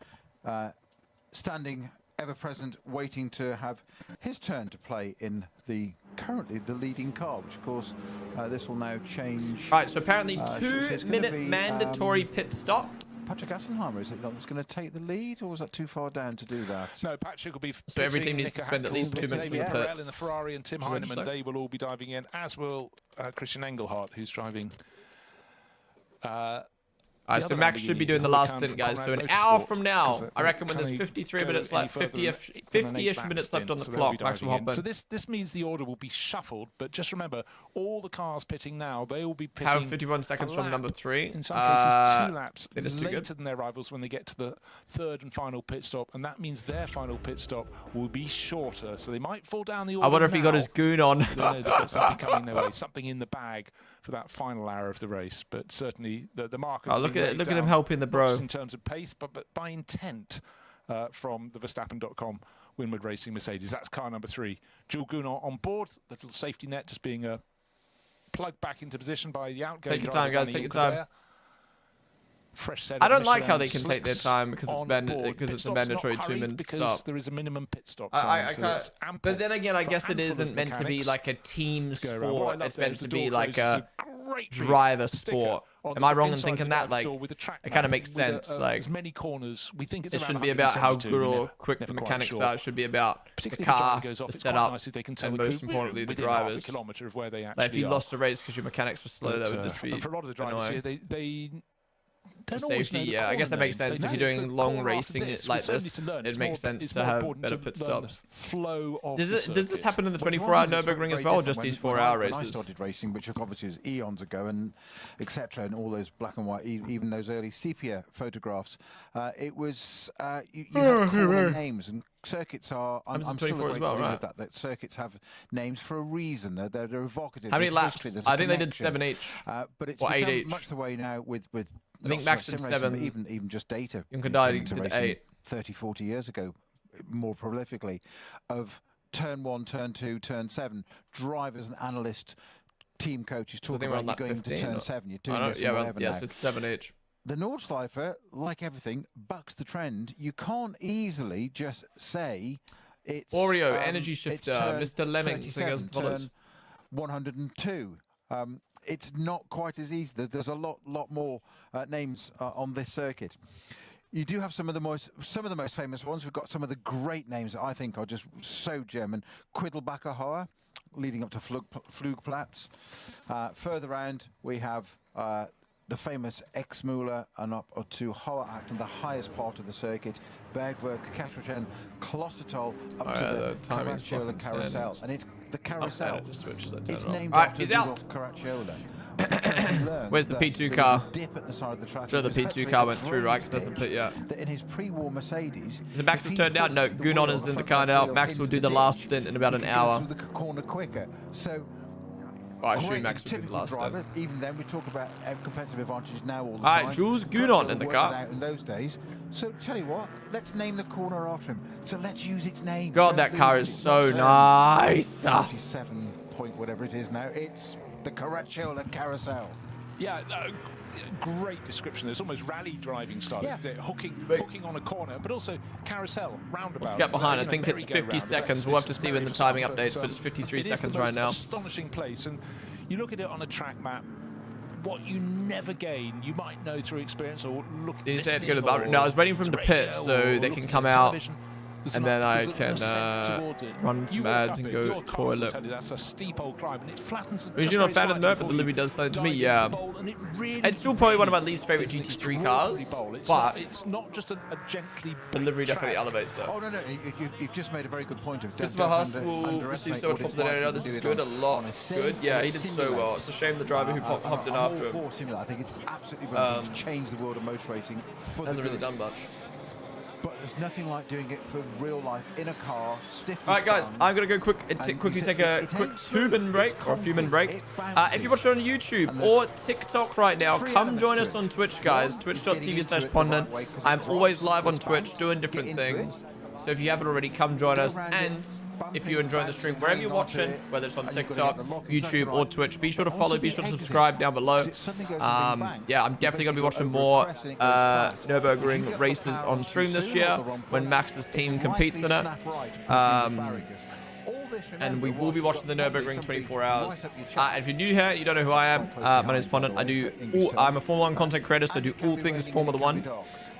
standing ever present, waiting to have his turn to play in currently the leading car, which of course this will now change. All right, so apparently 2-minute mandatory pit stop. Patrick Assenheimer, is it not that's going to take the lead, or was that too far down to do that? No, Patrick will be. So every team needs to spend at least 2 minutes in the pits. In the Ferrari and Tim Heinemann, they will all be diving in, as will Christian Engelhardt, who's driving. So Max should be doing the last stint, guys. So an hour from now, I reckon when there's 53 minutes left, 50-ish minutes left on the clock, Max will hop in. So this means the order will be shuffled, but just remember, all the cars pitting now, they will be pitting. Have 51 seconds from number 3. In some cases, 2 laps later than their rivals when they get to the 3rd and final pit stop, and that means their final pit stop will be shorter. So they might fall down the order. I wonder if he got his goon on. They've got something coming their way, something in the bag for that final hour of the race. But certainly the markers. Oh, look at him helping the bro. Not just in terms of pace, but by intent from the Verstappen.com Winward Racing Mercedes. That's car number 3. Jules Gounod on board. The little safety net just being plugged back into position by the outgoing. Take your time, guys. Take your time. Fresh set. I don't like how they can take their time because it's a mandatory 2-minute because stop. There is a minimum pit stop. But then again, I guess it isn't meant to be like a team sport. It's meant to be like a driver sport. Am I wrong in thinking that? Like, it kind of makes sense. Like, as many corners, we think it's it shouldn't be about how good or quick the mechanics are. It should be about the car, the setup, and most importantly, the drivers. Like, if you lost a race because your mechanics were slow, that would just be for a lot of the drivers here, they safety, yeah, I guess that makes sense. If you're doing long racing like this, it makes sense to have better pit stops. Does this happen in the 24-hour Nurburgring as well, or just these 4-hour races? When I started racing, which obviously was eons ago, and etc., and all those black and white, even those early sepia photographs, it was you have common names, and circuits are. I'm still as well, right? That circuits have names for a reason. They're evocative. How many laps? I think they did 7 each. But it's become much the way now with I think Max did 7. Even just data. Did 8. 30, 40 years ago, more prolifically, of turn 1, turn 2, turn 7. Drivers and analysts, team coaches talking about you going to turn 7. You're doing this and whatever now. Yes, it's 7 each. The Nordschleife, like everything, bucks the trend. You can't easily just say it's Oreo energy shifter, Mr. Lemming. Turn 102. It's not quite as easy. There's a lot more names on this circuit. You do have some of the most famous ones. We've got some of the great names that I think are just so German. Quiddelbacher Hoher, leading up to Flugplatz. Further round, we have the famous Exmüller and up to Hoher-Achten, the highest part of the circuit. Bergwerk, Kastrochen, Klostertal, up to the Caracciolo Carousel. And it's the carousel. It's named after he's out. Caracciolo. Where's the P2 car? Dip at the side of the track. Sure, the P2 car went through, right? Because that's a pit, yeah. In his pre-war Mercedes, is it Max's turn now? No, Gounod is in the car now. Max will do the last stint in about an hour. The corner quicker. So. I assume Max will do the last driver. stint. Even then, we talk about competitive advantages now all the time. All right, Jules Gounod in the car. Out in those days. So tell you what, let's name the corner after him. So let's use its name. God, that car is so nice. 47 point whatever it is now. It's the Caracciolo Carousel. Yeah, great description. It's almost rally driving style. Yeah. Hooking on a corner, but also carousel, roundabout. Let's get behind. I think it's 50 seconds. We'll have to see when the timing updates, but it's 53 seconds right now. Astonishing place, and you look at it on a track map. What you never gain, you might know through experience or look. Did you say to go to the bathroom? No, I was waiting for him to pit so they can come out. And then I can run some ads and go toilet. That's a steep old climb, and it flattens. You're not a fan of the Nerf, but the livery does something to me, yeah. It's still probably one of my least favorite GT3 cars, but it's not just a gently. The livery definitely elevates it. Oh no, you've just made a very good point of. Christopher Haas will receive so much popularity. This is good, a lot good. Yeah, he did so well. It's a shame the driver who hopped in after him. I think it's absolutely brilliant. It's changed the world of motor racing. Hasn't really done much. But there's nothing like doing it for real life in a car, stiff. All right, guys, I'm gonna go quickly take a quick 2-minute break or a few minute break. If you're watching on YouTube or TikTok right now, come join us on Twitch, guys. Twitch.tv/Ponden. I'm always live on Twitch doing different things. So if you haven't already, come join us. And if you're enjoying the stream, wherever you're watching, whether it's on TikTok, YouTube, or Twitch, be sure to follow, be sure to subscribe down below. Yeah, I'm definitely going to be watching more Nurburgring races on stream this year when Max's team competes in it. and we will be watching the Nurburgring 24 hours. And if you're new here, you don't know who I am. My name is Ponden. I'm a Formula 1 content creator, so I do all things Formula 1.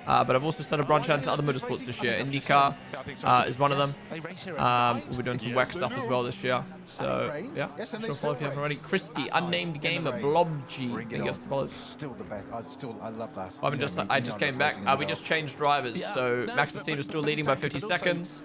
But I've also started to branch out into other motorsports this year. IndyCar is one of them. We'll be doing some WEC stuff as well this year. So, yeah. Sure, follow if you haven't already. Christy, unnamed gamer, Blobg. Thank you guys for followers. Still the best. I love that. I just came back. We just changed drivers. So, Max's team is still leading by 50 seconds.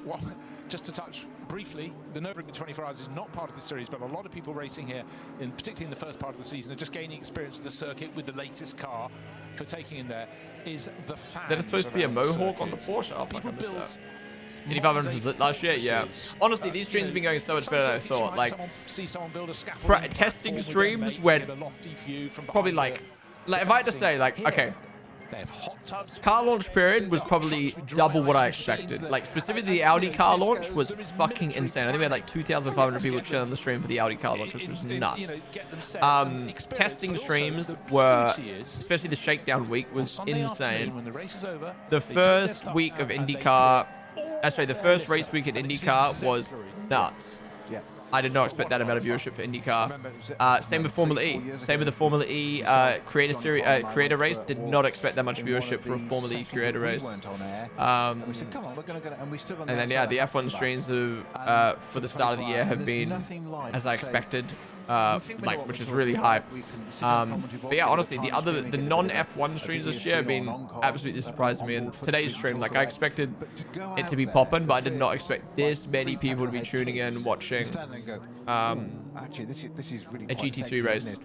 Just to touch briefly, the Nurburgring 24 Hours is not part of the series, but a lot of people racing here, particularly in the first part of the season, are just gaining experience of the circuit with the latest car for taking in there. Is the fans. That is supposed to be a mohawk on the Porsche. Oh, fuck, I missed that. 8500 was lit last year, yeah. Honestly, these streams have been going so much better than I thought. Like, testing streams went probably like if I had to say, like, okay, car launch period was probably double what I expected. Like, specifically the Audi car launch was fucking insane. I think we had like 2,500 people chilling on the stream for the Audi car launch, which was nuts. Testing streams were, especially the shakedown week, was insane. The first week of IndyCar, the first race week at IndyCar was nuts. I did not expect that amount of viewership for IndyCar. Same with Formula E. Same with the Formula E creator race. Did not expect that much viewership for a Formula E creator race. And then, yeah, the F1 streams for the start of the year have been as I expected. Which is really hype. But yeah, honestly, the non-F1 streams this year have been absolutely surprising me. And today's stream, like, I expected it to be popping, but I did not expect this many people to be tuning in, watching a GT3 race.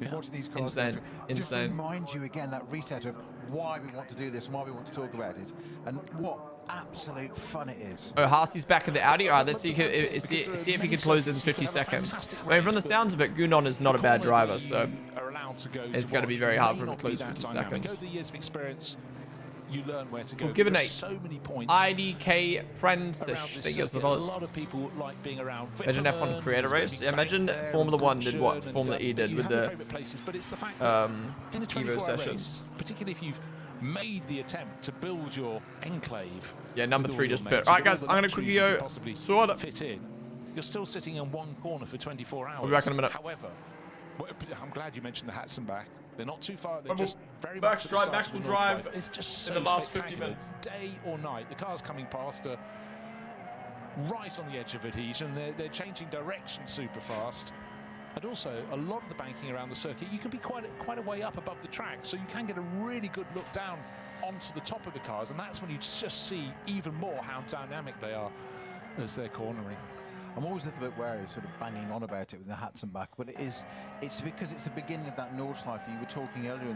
Insane. Just remind you again that reset of why we want to do this, why we want to talk about it, and what absolute fun it is. Oh, Haasi's back in the Audi. All right, let's see if he can close in 50 seconds. I mean, from the sounds of it, Gunon is not a bad driver, so it's going to be very hard for him to close 50 seconds. You learn where to go. Given 8. So many points. IDK Francis. Thank you for the followers. A lot of people like being around. Imagine F1 creator race. Yeah, imagine Formula 1 did what Formula E did with the Evo sessions. Particularly if you've made the attempt to build your enclave. Yeah, number 3 just put. All right, guys, I'm going to quickly go sort of fit in. You're still sitting in one corner for 24 hours. We'll be back in a minute. However, I'm glad you mentioned the hats and back. They're not too far. They're just very much Max will drive it's just so in the last 50 minutes. Day or night. The car's coming past right on the edge of adhesion. They're changing direction super fast. And also, a lot of the banking around the circuit, you can be quite a way up above the track, so you can get a really good look down onto the top of the cars, and that's when you just see even more how dynamic they are as they're cornering. I'm always a little bit wary of sort of banging on about it with the hats and back, but it's because it's the beginning of that Nordschleife. You were talking earlier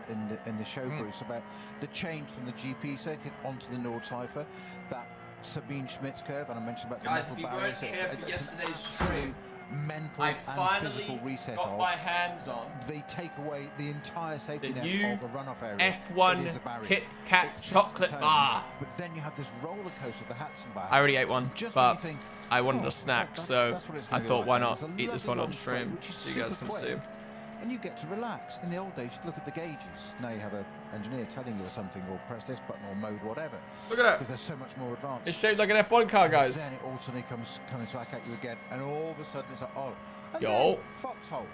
in the show, Bruce, about the change from the GP circuit onto the Nordschleife, that Sabine Schmidt's curve, and I mentioned about the metal barrier. Guys, if you weren't here for yesterday's stream, mental and physical reset got my hands on. They take away the entire safety net of the runoff area. F1 Kit Kat chocolate bar. But then you have this roller coaster of the hats and back. I already ate one, but I wanted a snack, so I thought, why not eat this one on stream so you guys can see. And you get to relax. In the old days, you'd look at the gauges. Now you have an engineer telling you something, or press this button, or mode, whatever. Look at that. Because they're so much more advanced. It's shaped like an F1 car, guys. Then it alternately comes back at you again, and all of a sudden it's like, oh, and yo, foxhole.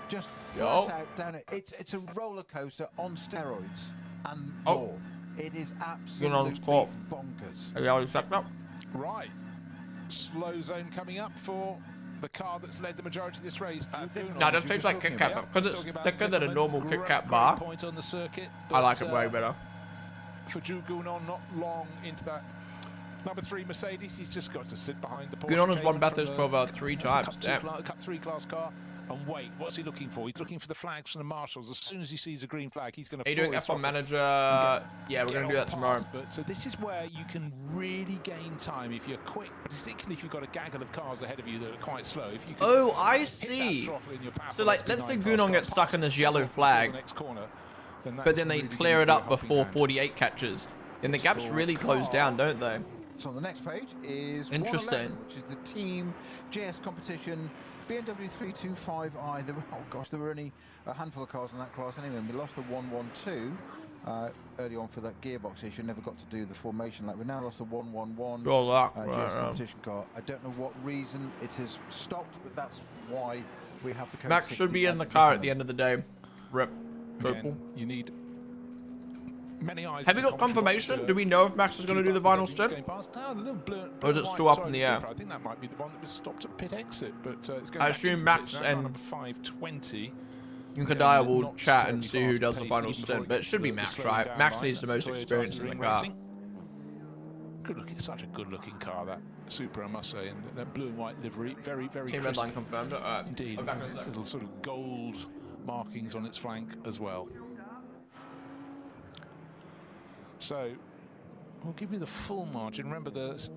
Just flat out down it. It's a roller coaster on steroids and more. It is absolutely bonkers. Have you already checked up? Right. Slow zone coming up for the car that's led the majority of this race. No, it tastes like Kit Kat because it's thicker than a normal Kit Kat bar. Point on the circuit, I like it way better. For Jules Gounon, not long into that number 3 Mercedes, he's just got to sit behind the Porsche. Gounon has won Bathurst 12 out 3 times. Cup 3 class car. And wait, what's he looking for? He's looking for the flags from the marshals. As soon as he sees a green flag, he's going to. Are you doing F1 Manager? Yeah, we're going to do that tomorrow. But so this is where you can really gain time if you're quick, particularly if you've got a gaggle of cars ahead of you that are quite slow. If you can I see. So like, let's say Gounon gets stuck in this yellow flag, but then they clear it up before 48 catches, and the gaps really close down, don't they? So on the next page is interesting, which is the team JS competition. BMW 325i. There were only a handful of cars in that class anyway, and we lost the 112. early on for that gearbox issue, never got to do the formation. Like, we now lost a 1-1-1 Good luck. competition car. I don't know what reason it has stopped, but that's why we have the code Max 60 should be in the car at the end of the day. Rip. Again, you need many eyes. Have you got confirmation? Do we know if Max is going to do the final stint? Or is it still up in the air? I think that might be the one that was stopped at pit exit, but it's going I back assume into Max pits now, and number 520. Yunkadaya will chat and see who does the final stint, but it should be Max, right? Max needs the most experience in the car. Good looking, such a good looking car, that Supra, I must say, and that blue and white livery, very, very Team crisp. Redline confirmed it. Indeed, little sort of gold markings on its flank as well. So, we'll give you the full margin. Remember the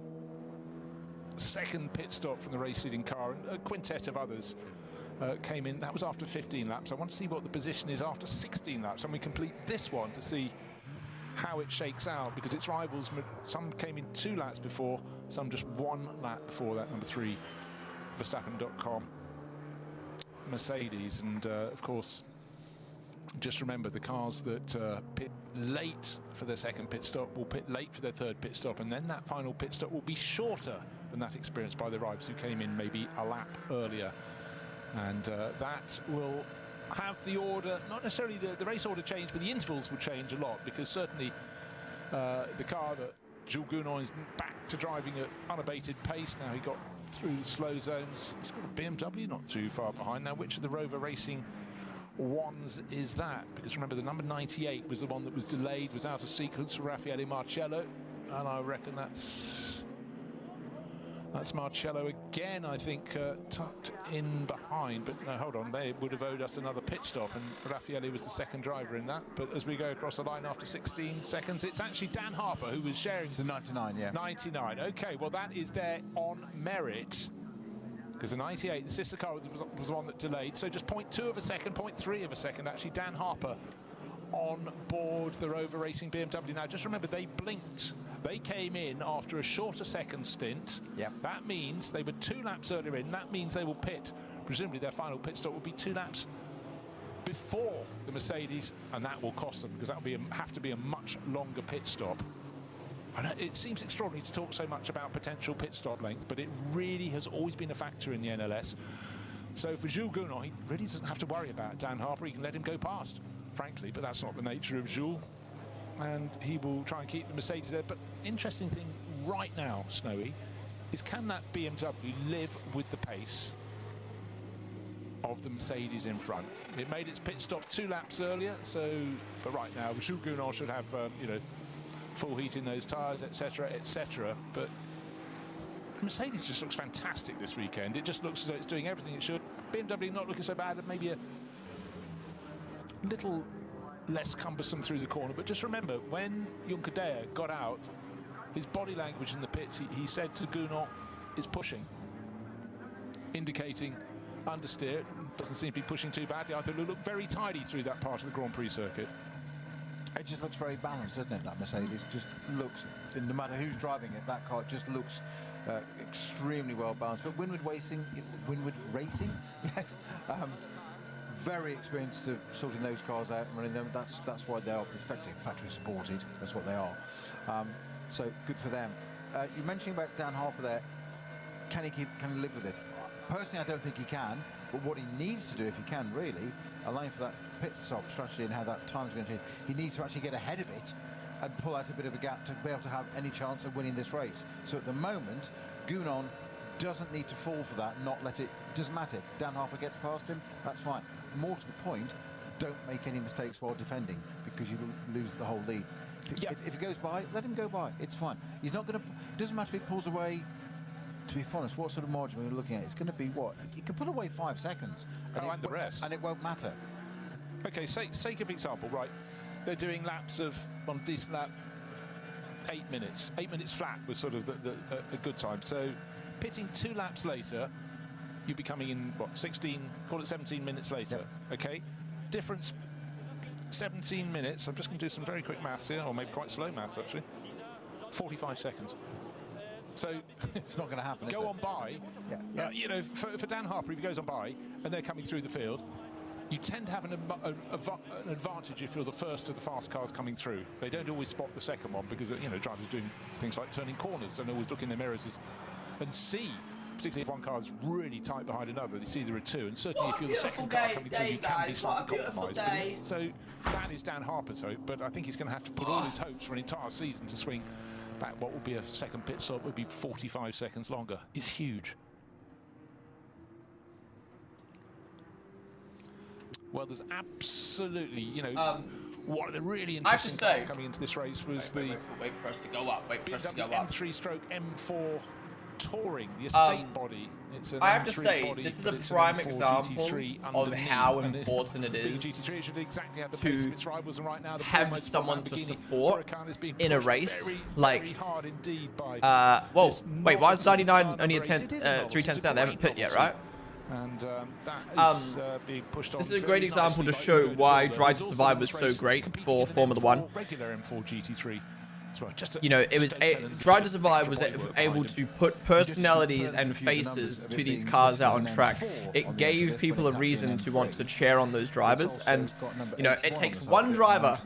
second pit stop from the race-leading car, and a quintet of others came in. That was after 15 laps. I want to see what the position is after 16 laps, and we complete this one to see how it shakes out, because its rivals, some came in 2 laps before, some just 1 lap before that. Number 3, Verstappen.com Mercedes, and of course, just remember the cars that pit late for their second pit stop will pit late for their third pit stop, and then that final pit stop will be shorter than that experienced by the rivals who came in maybe a lap earlier. And that will have the order, not necessarily the race order change, but the intervals will change a lot, because certainly the car that Jules Gounon is back to driving at unabated pace now. He got through the slow zones. He's got a BMW not too far behind. Now, which of the Rover Racing ones is that? Because remember, the number 98 was the one that was delayed, was out of sequence for Raffaele Marcello, and I reckon that's Marcello again, I think, tucked in behind. But no, hold on, they would have owed us another pit stop, and Raffaele was the second driver in that. But as we go across the line after 16 seconds, it's actually Dan Harper who was sharing the 99, yeah. 99. Okay, well, that is there on merit, because the 98, the sister car, was the one that delayed. So just 0.2 of a second, 0.3 of a second, actually, Dan Harper on board the Rover Racing BMW. Now, just remember, they blinked. They came in after a shorter second stint. Yep. That means they were 2 laps earlier in. That means they will pit. Presumably their final pit stop will be 2 laps before the Mercedes, and that will cost them, because that will have to be a much longer pit stop. I know it seems extraordinary to talk so much about potential pit stop length, but it really has always been a factor in the NLS. So for Jules Gounon, he really doesn't have to worry about Dan Harper. He can let him go past, frankly, but that's not the nature of Jules. And he will try and keep the Mercedes there. But interesting thing right now, Snowy, is can that BMW live with the pace of the Mercedes in front? It made its pit stop 2 laps earlier, so, but right now, Jules Gounon should have, you know, full heat in those tyres, etc., etc. But Mercedes just looks fantastic this weekend. It just looks as though it's doing everything it should. BMW not looking so bad, maybe a little less cumbersome through the corner. But just remember, when Yunkadea got out, his body language in the pits, he said to Gounon, is pushing, indicating understeer. Doesn't seem to be pushing too badly. I thought it looked very tidy through that part of the Grand Prix circuit. It just looks very balanced, doesn't it, that Mercedes? Just looks, no matter who's driving it, that car just looks extremely well balanced. But Winward Racing, yes, very experienced at sorting those cars out and running them. That's why they are effectively factory supported. That's what they are. So good for them. You mentioned about Dan Harper there. Can he live with it? Personally, I don't think he can. But what he needs to do, if he can, really, allowing for that pit stop strategy and how that time's going to change, he needs to actually get ahead of it and pull out a bit of a gap to be able to have any chance of winning this race. So at the moment, Gounon doesn't need to fall for that, not let it. Doesn't matter. If Dan Harper gets past him, that's fine. More to the point, don't make any mistakes while defending, because you lose the whole lead. If he goes by, let him go by. It's fine. He's not going to. Doesn't matter if he pulls away. To be honest, what sort of margin are we looking at? It's going to be what? He can pull away 5 seconds. And the rest. And it won't matter. Okay, sake of example, right? They're doing laps of, on a decent lap, 8 minutes. 8 minutes flat was sort of a good time. So pitting 2 laps later, you'll be coming in, what, 16, call it 17 minutes later, okay? Difference, 17 minutes. I'm just going to do some very quick maths here, or maybe quite slow maths, actually. 45 seconds. So it's not going to happen. Go on by. You know, for Dan Harper, if he goes on by and they're coming through the field, you tend to have an advantage if you're the first of the fast cars coming through. They don't always spot the second one because, you know, drivers are doing things like turning corners and always look in their mirrors and see, particularly if one car is really tight behind another, they see there are two. And certainly if you're the second car coming through, you can be slightly compromised. So that is Dan Harper's hope, but I think he's going to have to put all his hopes for an entire season to swing back what will be a second pit stop, would be 45 seconds longer. It's huge. Well, there's absolutely, you know, one of the really interesting cars coming into this race was wait for us to go up. Wait for us to go up. M3/M4 Touring, the estate body. It's an I have to M3 say, body, this is a but it's prime an M4 example GT3 of how important it is GT3 should exactly have the pace of its rivals, and right now the have someone to support in a race. Very, like, very hard indeed by whoa, wait, why is 99 only a 10, 3 tenths down? They haven't pit yet, right? And that is being pushed on. This is a great example to show why Drive to Survive was so great for Formula 1. Regular M4 GT3. You know, it was Drive to Survive was able to put personalities and faces to these cars out on track. It gave people a reason to want to cheer on those drivers, and you know, it takes one driver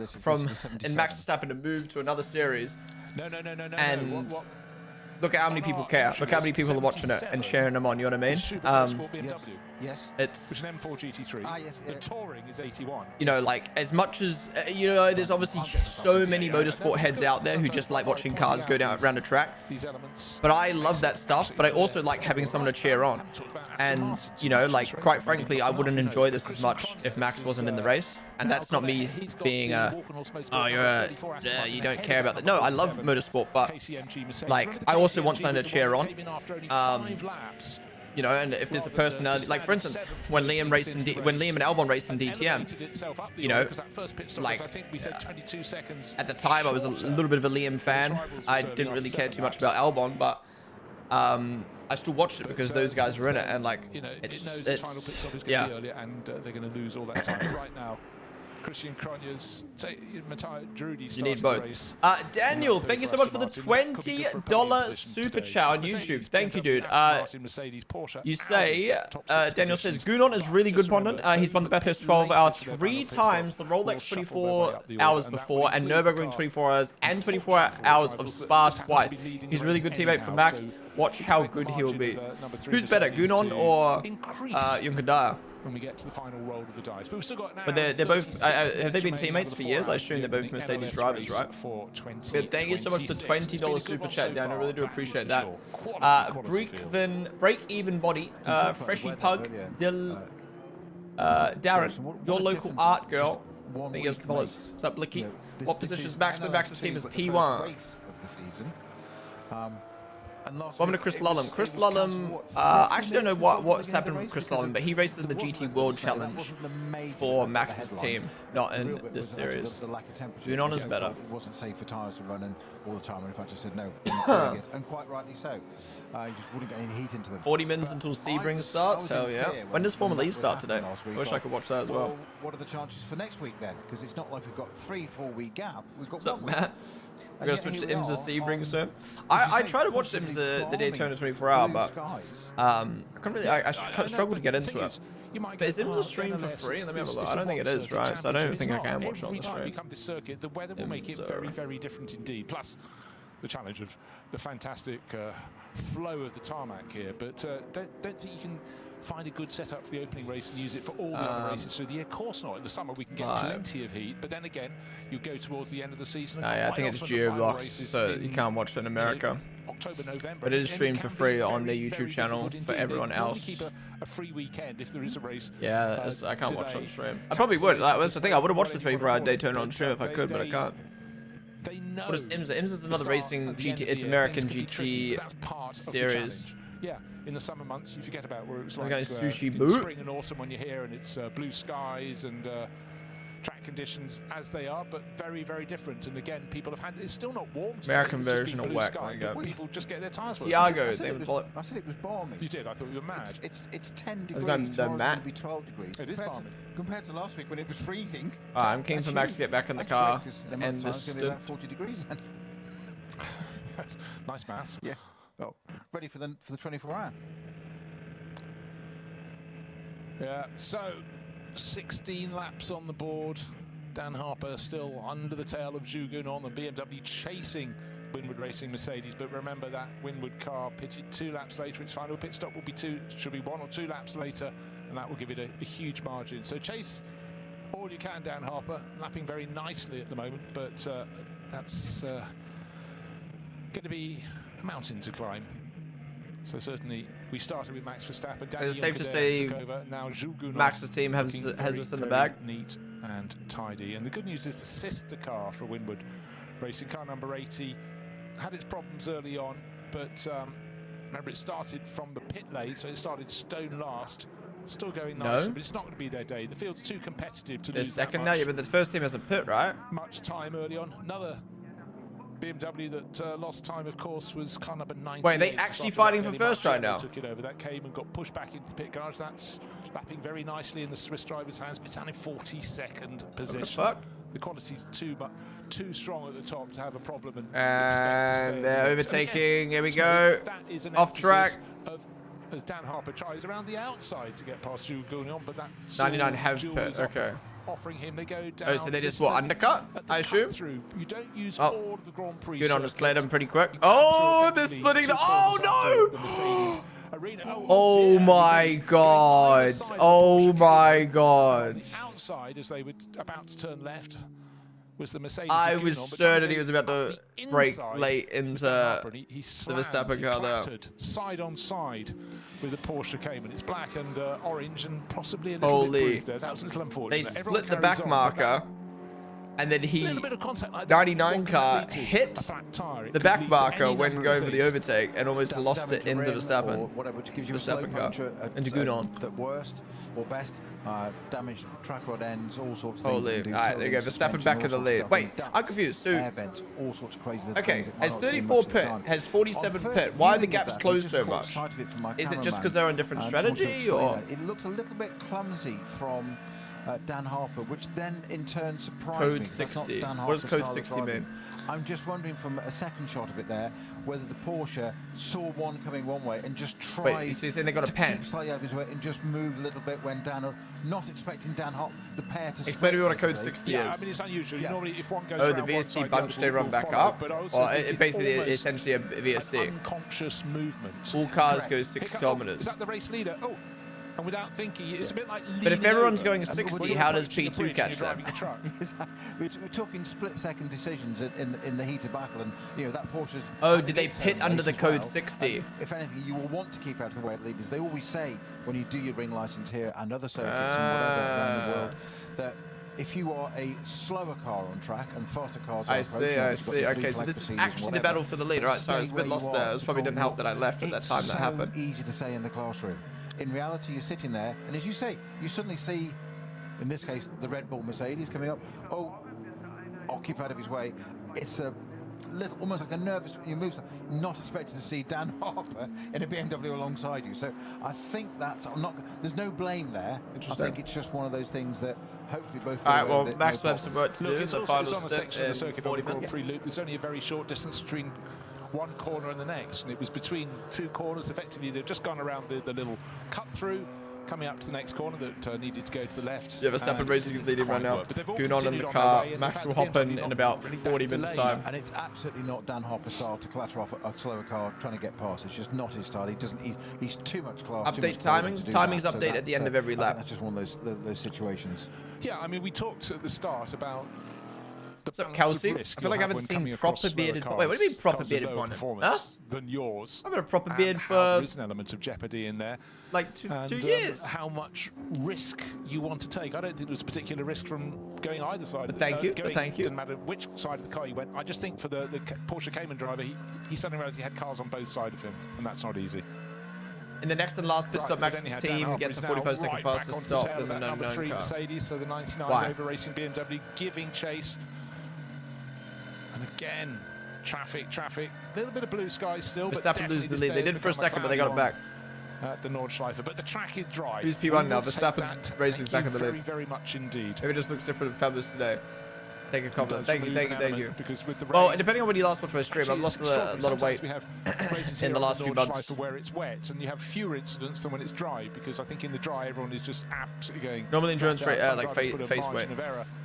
in Max Verstappen to move to another series, and look at how many people care. Look how many people are watching it and cheering them on. You know what I mean? Yes. It's an M4 GT3. The Touring is 81. You know, like, as much as, you know, there's obviously so many motorsport heads out there who just like watching cars go down around a track. But I love that stuff, but I also like having someone to cheer on. And, you know, like, quite frankly, I wouldn't enjoy this as much if Max wasn't in the race. And that's not me being you don't care about that. No, I love motorsport, but, like, I also want someone to cheer on. You know, and if there's a personality, like for instance, when Liam and Albon raced in DTM, you know, like at the time I was a little bit of a Liam fan. I didn't really care too much about Albon, but I still watched it because those guys were in it, and like, it's yeah. And they're going to lose all that time right now. Christian Cronjes, you need both. Daniel, thank you so much for the $20 super chat on YouTube. Thank you, dude. You say, Daniel says, Gunon is really good, Ponden. He's won the Bathurst 12 hour 3 times, the Rolex 24 hours before, and Nurburgring 24 hours, and 24 hours of Spa twice. He's a really good teammate for Max. Watch how good he'll be. Who's better, Gunon or Junkadaya? When we get to the final roll of the dice, but we've still got. But they're both. Have they been teammates for years? I assume they're both Mercedes drivers, right? Good. Thank you so much for the $20 super chat, Dan. I really do appreciate that. Break even body. Freshy Pug. Darren, your local art girl. Thank you for the follows. What's up, Blicky? What position is Max? Max's team is P1. Welcome to Chris Lullum. Chris Lullum, I actually don't know what's happened with Chris Lullum, but he races in the GT World Challenge for Max's team, not in this series. Gunon is better. It wasn't safe for tyres to run in all the time, and in fact I said no, and quite rightly so. You just wouldn't get any heat into them. 40 minutes until Sebring starts? Hell yeah. When does Formula E start today? I wish I could watch that as well. What are the chances for next week then? Because it's not like we've got 3-4 week gap. We've got What's up, Matt? We're going to switch to IMSA Sebring soon. I try to watch IMSA the Daytona 24 hour, but I couldn't really, I struggle to get into it. But is IMSA streamed for free? Let me have a look. I don't think it is, right? So I don't think I can watch it on the stream. The weather will make it very, very different indeed. Plus, the challenge of the fantastic flow of the tarmac here. But don't think you can find a good setup for the opening race and use it for all the other races through the year. Of course not. In the summer we can get plenty of heat, but then again you go towards the end of the season. And I think it's geo-blocked, so you can't watch it in America. October, November, but it is streamed for free on their YouTube channel for everyone else. Keep a free weekend if there is a race. Yeah, I can't watch it on stream. I probably would. That's the thing. I would have watched the 24-hour Daytona on stream if I could, but I can't. What is IMSA? IMSA is another racing GT. It's American GT series. Yeah, in the summer months you forget about where it was like sushi boot. Spring and autumn when you're here and it's blue skies and track conditions as they are, but very, very different. And again, people have had it's still not warm. American version of whack. People just get their tires. Tiago, I said it was balmy. You did. I thought you were mad. It's 10 degrees. It's going to be 12 degrees. It is balmy compared to last week when it was freezing. I'm keen for Max to get back in the car and this stint. About 40 degrees then. Nice maths. Yeah. Well, ready for the 24 hour. Yeah. So 16 laps on the board. Dan Harper still under the tail of Zhu Gunon and BMW chasing Winward Racing Mercedes. But remember that Winward car pitted 2 laps later. Its final pit stop will be 1 or 2 laps later, and that will give it a huge margin. So chase all you can, Dan Harper, lapping very nicely at the moment, but that's going to be a mountain to climb. So certainly we started with Max Verstappen. Is it safe to say Max's team has us in the bag? Neat and tidy. And the good news is the sister car for Winward Racing, car number 80, had its problems early on, but remember it started from the pit lane, so it started stone last. Still going nicely, but it's not going to be their day. The field's too competitive to lose second that now, much. yeah, but the first team has a pit, right? Much time early on. Another BMW that lost time, of course, was car number 98. Wait, they actually fighting for first right now? Took it over. That came and got pushed back into the pit garage. That's lapping very nicely in the Swiss driver's hands, but it's down in 42nd position. What the fuck? The quality's too strong at the top to have a problem. And they're overtaking. Here we go. That is an off track. As Dan Harper tries around the outside to get past Zhu Gunon, but that's 99 have pit. Okay. Offering him, they go down. Oh, so they just undercut? I assume. Through. You don't use all of the Grand Prix. Gunon just cleared them pretty quick. Oh, they're splitting the. Oh no! Oh my god! Oh my god! The outside, as they were about to turn left, was the Mercedes. I was certain he was about to brake late into the Verstappen car there. Side on side with the Porsche Cayman. It's black and orange and possibly a little bit blue there. That was a little unfortunate. They split the back marker, and then he 99 car hit the back marker when going for the overtake and almost lost it into Verstappen. Verstappen car into Gunon. The worst or best damaged track rod ends, all sorts of things. Holy, alright, there you go. Verstappen back in the lead. Wait, I'm confused. So, air vents, all sorts of crazy okay, has 34 pit, has 47 pit. Why are the gaps closed so much? Is it just because they're on different strategy, or? It looks a little bit clumsy from Dan Harper, which then in turn surprised me. Code 60. What does code 60 mean? I'm just wondering from a second shot of it there whether the Porsche saw one coming one way and just tried. Wait, so you're saying they got a pen? Keep slightly out of his way and just move a little bit when Dan, not expecting Dan Harper, the pair to. Explain to me what a code 60 is. I mean, it's unusual. Yeah. Normally, if one goes the VSC bunch they run back up, or it basically essentially a VSC. Unconscious movement. All cars go 6 kilometers. Is that the race leader? Oh. And without thinking, it's a bit like. But if everyone's going 60, how does P2 catch them? We're talking split-second decisions in the heat of battle, and you know that Porsche. Oh, did they pit under the code 60? If anything, you will want to keep out of the way of leaders. They always say when you do your ring license here and other circuits and whatever around the world that if you are a slower car on track and faster cars are approaching, I see. Okay, so this is actually the battle for the lead. Right, sorry, I was a bit lost there. It probably didn't help that I left at that time that happened. It's so easy to say in the classroom. In reality, you're sitting there, and as you say, you suddenly see, in this case, the Red Bull Mercedes coming up. Oh, I'll keep out of his way. It's a little, almost like a nervous. You move, not expecting to see Dan Harper in a BMW alongside you. So I think that's. I'm not. There's no blame there. I think it's just one of those things that hopefully both. All right. Well, Max will have some work to do. It's the also final on the section of the circuit on the Grand Prix minutes. loop. There's only a very short distance between one corner and the next, and it was between 2 corners. Effectively, they've just gone around the little cut through, coming up to the next corner that needed to go to the left. Yeah, Verstappen Racing is leading right now. Gunon in the car. Max will hop in about 40 minutes time. And it's absolutely not Dan Harper's style to clatter off a slower car trying to get past. It's just not his style. He doesn't. He's too much class. Update timings. Timings update at the end of every lap. That's just one of those situations. Yeah, I mean, we talked at the start about. What's up, Kelsey? I feel like I haven't seen proper bearded. Wait, what do you mean proper bearded Ponden? Huh? Than yours. I've had a proper beard for. There is an element of jeopardy in there. Like 2 years. How much risk you want to take? I don't think there was a particular risk from going either side. But thank you. Thank you. Doesn't matter which side of the car you went. I just think for the Porsche Cayman driver, he suddenly realised he had cars on both sides of him, and that's not easy. In the next and last pit stop, Max's team gets a 45-second faster stop than the number 3 car. Mercedes, so the 99 over racing BMW giving chase. And again, traffic. A little bit of blue sky still. Verstappen lose the lead. They did for a second, but they got it back. At the Nordschleife, but the track is dry. Who's P1 now? Verstappen's racing's back in the lead. Very much indeed. Maybe it just looks different in Fabulous today. Thank you, compliment. Thank you. Because with the rain, well, depending on when you last watched my stream, I've lost a lot of weight we have in the last few months. Where it's wet, and you have fewer incidents than when it's dry. Because I think in the dry, everyone is just absolutely going. Normally endurance race, like face weight.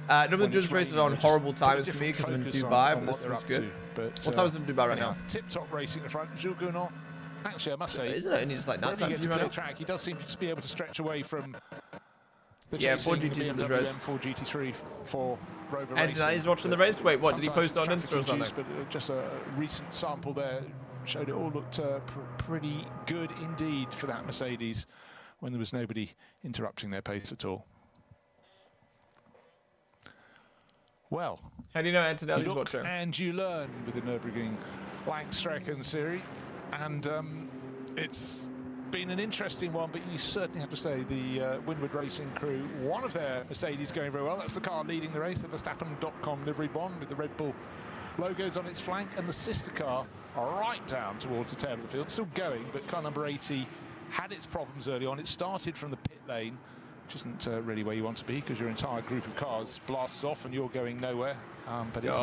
Normally endurance races are on horrible times for me because I'm in Dubai, but this was good. What time is it in Dubai right now? Tip-top racing in the front. Jules Gounod. Actually, I must say, isn't it only just like night time? Track, he does seem to be able to stretch away from. Yeah, 4 GTs in this race. 4 GT3 for Rover Racing. And he's watching the race. Wait, what? Did he post on Insta or something? But just a recent sample there showed it all looked pretty good indeed for that Mercedes when there was nobody interrupting their pace at all. Well, how do you know Antonelli's watching? And you learn with the Nurburgring Langstrecken Serie, and it's been an interesting one, but you certainly have to say the Windward Racing crew, one of their Mercedes going very well. That's the car leading the race, the Verstappen.com livery bond with the Red Bull logos on its flank, and the sister car right down towards the tail of the field, still going, but car number 80 had its problems early on. It started from the pit lane, which isn't really where you want to be because your entire group of cars blasts off and you're going nowhere. But it's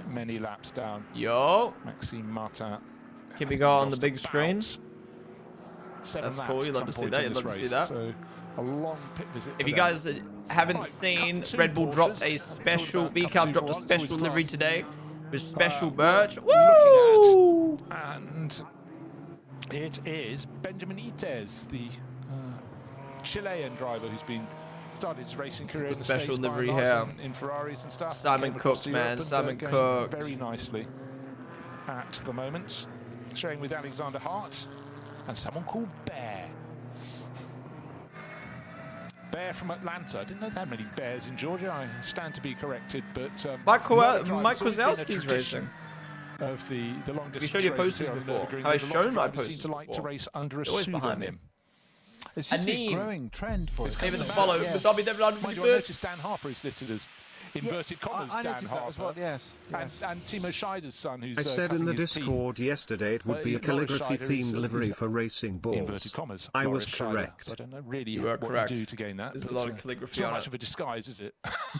many laps down. Maxime Martin. Can we go on the big screens? 7 That's laps cool. You'd love to see that. You'd love to see that. So a long pit visit. If you guys haven't seen, Red Bull dropped a special, VCAL dropped a special livery today with special merch. Woo! And it is Benjamin Ites, the Chilean driver who's been started his racing career in the special States livery here in Ferraris and stuff. Simon Cook, man. Simon Cook. Very nicely at the moment. Sharing with Alexander Hart and someone called Bear. Bear from Atlanta. I didn't know they had many bears in Georgia. I stand to be corrected, but Mike Wazowski's racing. Of the long distance. We showed your posters before. Have I shown my posters to like to race under a always behind him. It's just a growing trend for it. Even the follow. You'll notice Dan Harper is listed as inverted commas Dan Harper. As well, yes. And Timo Scheider's son, who's I said in the Discord yesterday it would be a calligraphy-themed livery for racing balls. Inverted commas. I was correct. So I don't know really you were correct. What you do to gain that. There's a lot of calligraphy not on much it. of a disguise, is it?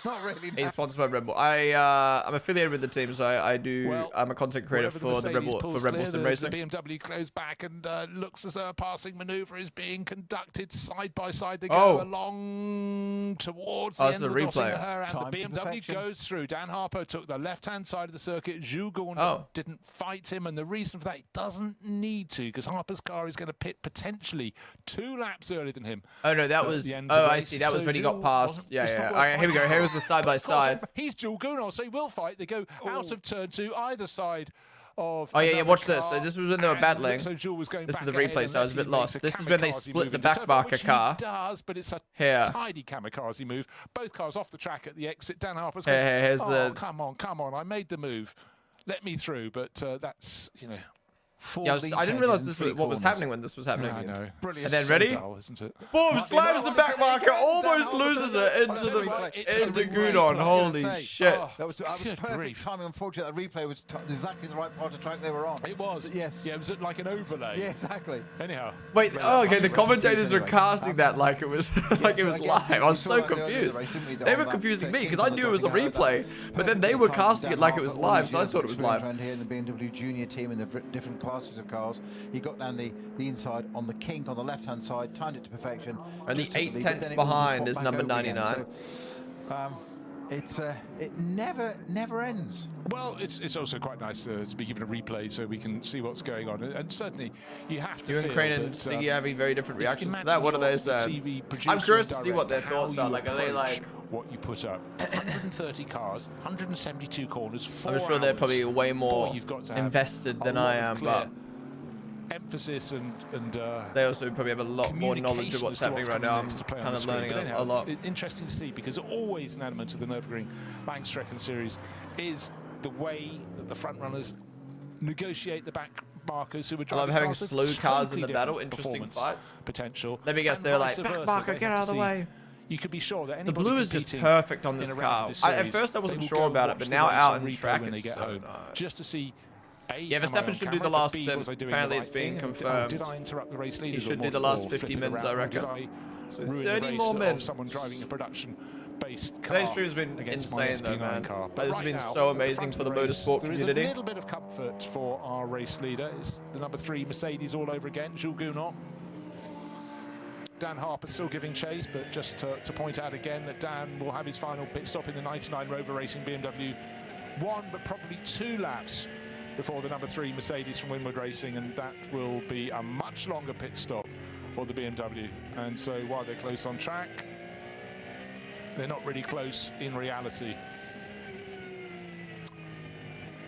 Not really. No. He's sponsored by Red Bull. I'm affiliated with the team, so I'm a content creator for the Red Bull Sim Racing. The BMW close back and looks as though a passing manoeuvre is being conducted side by side. They go along towards the end of the replay. And the BMW goes through. Dan Harper took the left-hand side of the circuit. Jules Gounod didn't fight him, and the reason for that, he doesn't need to, because Harper's car is going to pit potentially 2 laps earlier than him. Oh no, that was. I see. That was when he got past. Yeah. All right, here we go. Here was the side by side. He's Jules Gounod, so he will fight. They go out of turn 2, either side of. Oh yeah. Watch this. So this was when they were battling. So Jules was going this back is the replay, so I was a bit lost. This is when they split the back marker car. He does, but it's a tidy kamikaze move. Both cars off the track at the exit. Dan Harper's going, here's the. Come on! I made the move. Let me through, but that's Yeah, I didn't realize this was what was happening when this was happening. I know. Brilliant. And then ready? Dull, isn't it? Boom! Slams the back marker, almost loses it into Gounod. Holy shit! That was perfect timing. Unfortunately, that replay was exactly the right part of track they were on. It was. Yes. Yeah, it was like an overlay. Yeah, exactly. Anyhow. Wait. Oh, okay. The commentators were casting that like it was like it was live. I was so confused. They were confusing me because I knew it was a replay, but then they were casting it like it was live, so I thought it was live. Here in the BMW Junior team in the different classes of cars. He got down the inside on the kink on the left-hand side, timed it to perfection. And the 8 tenths behind is number 99. So, it never ends. Well, it's also quite nice to be given a replay so we can see what's going on, and certainly you have to. You and Crane and Siggy having very different reactions to that. What are they saying? I'm curious to see what their thoughts are. Like, are they like what you put up? 130 cars, 172 corners. 4 I'm sure they're probably way more you've got to invested than I am, but emphasis and they also probably have a lot more knowledge of what's happening right now. I'm kind of learning a lot. It's interesting to see, because always an element of the Nurburgring Langstrecken series is the way that the front runners negotiate the back markers who are driving. I love having slow cars in the battle. Interesting fights. Potential. Let me guess, they're like, back marker, get out of the way. You could be sure that the blue is just perfect on this car. At first I wasn't sure about it, but now out in track it's so nice. Just to see. Yeah, Verstappen should do the last stint. Apparently it's being confirmed. Did I interrupt the race leaders? He should do the last 50 mins, I reckon. So 30 more mins. Someone driving a production based car. Today's stream has been against my insane, though, SP9 man. car. This has been so amazing for the motorsport community. There is a little bit of comfort for our race leader. It's the number 3 Mercedes all over again, Jules Gounon. Dan Harper still giving chase, but just to point out again that Dan will have his final pit stop in the 99 Rover Racing BMW 1, but probably 2 laps before the number 3 Mercedes from Winward Racing, and that will be a much longer pit stop for the BMW. And so while they're close on track, they're not really close in reality.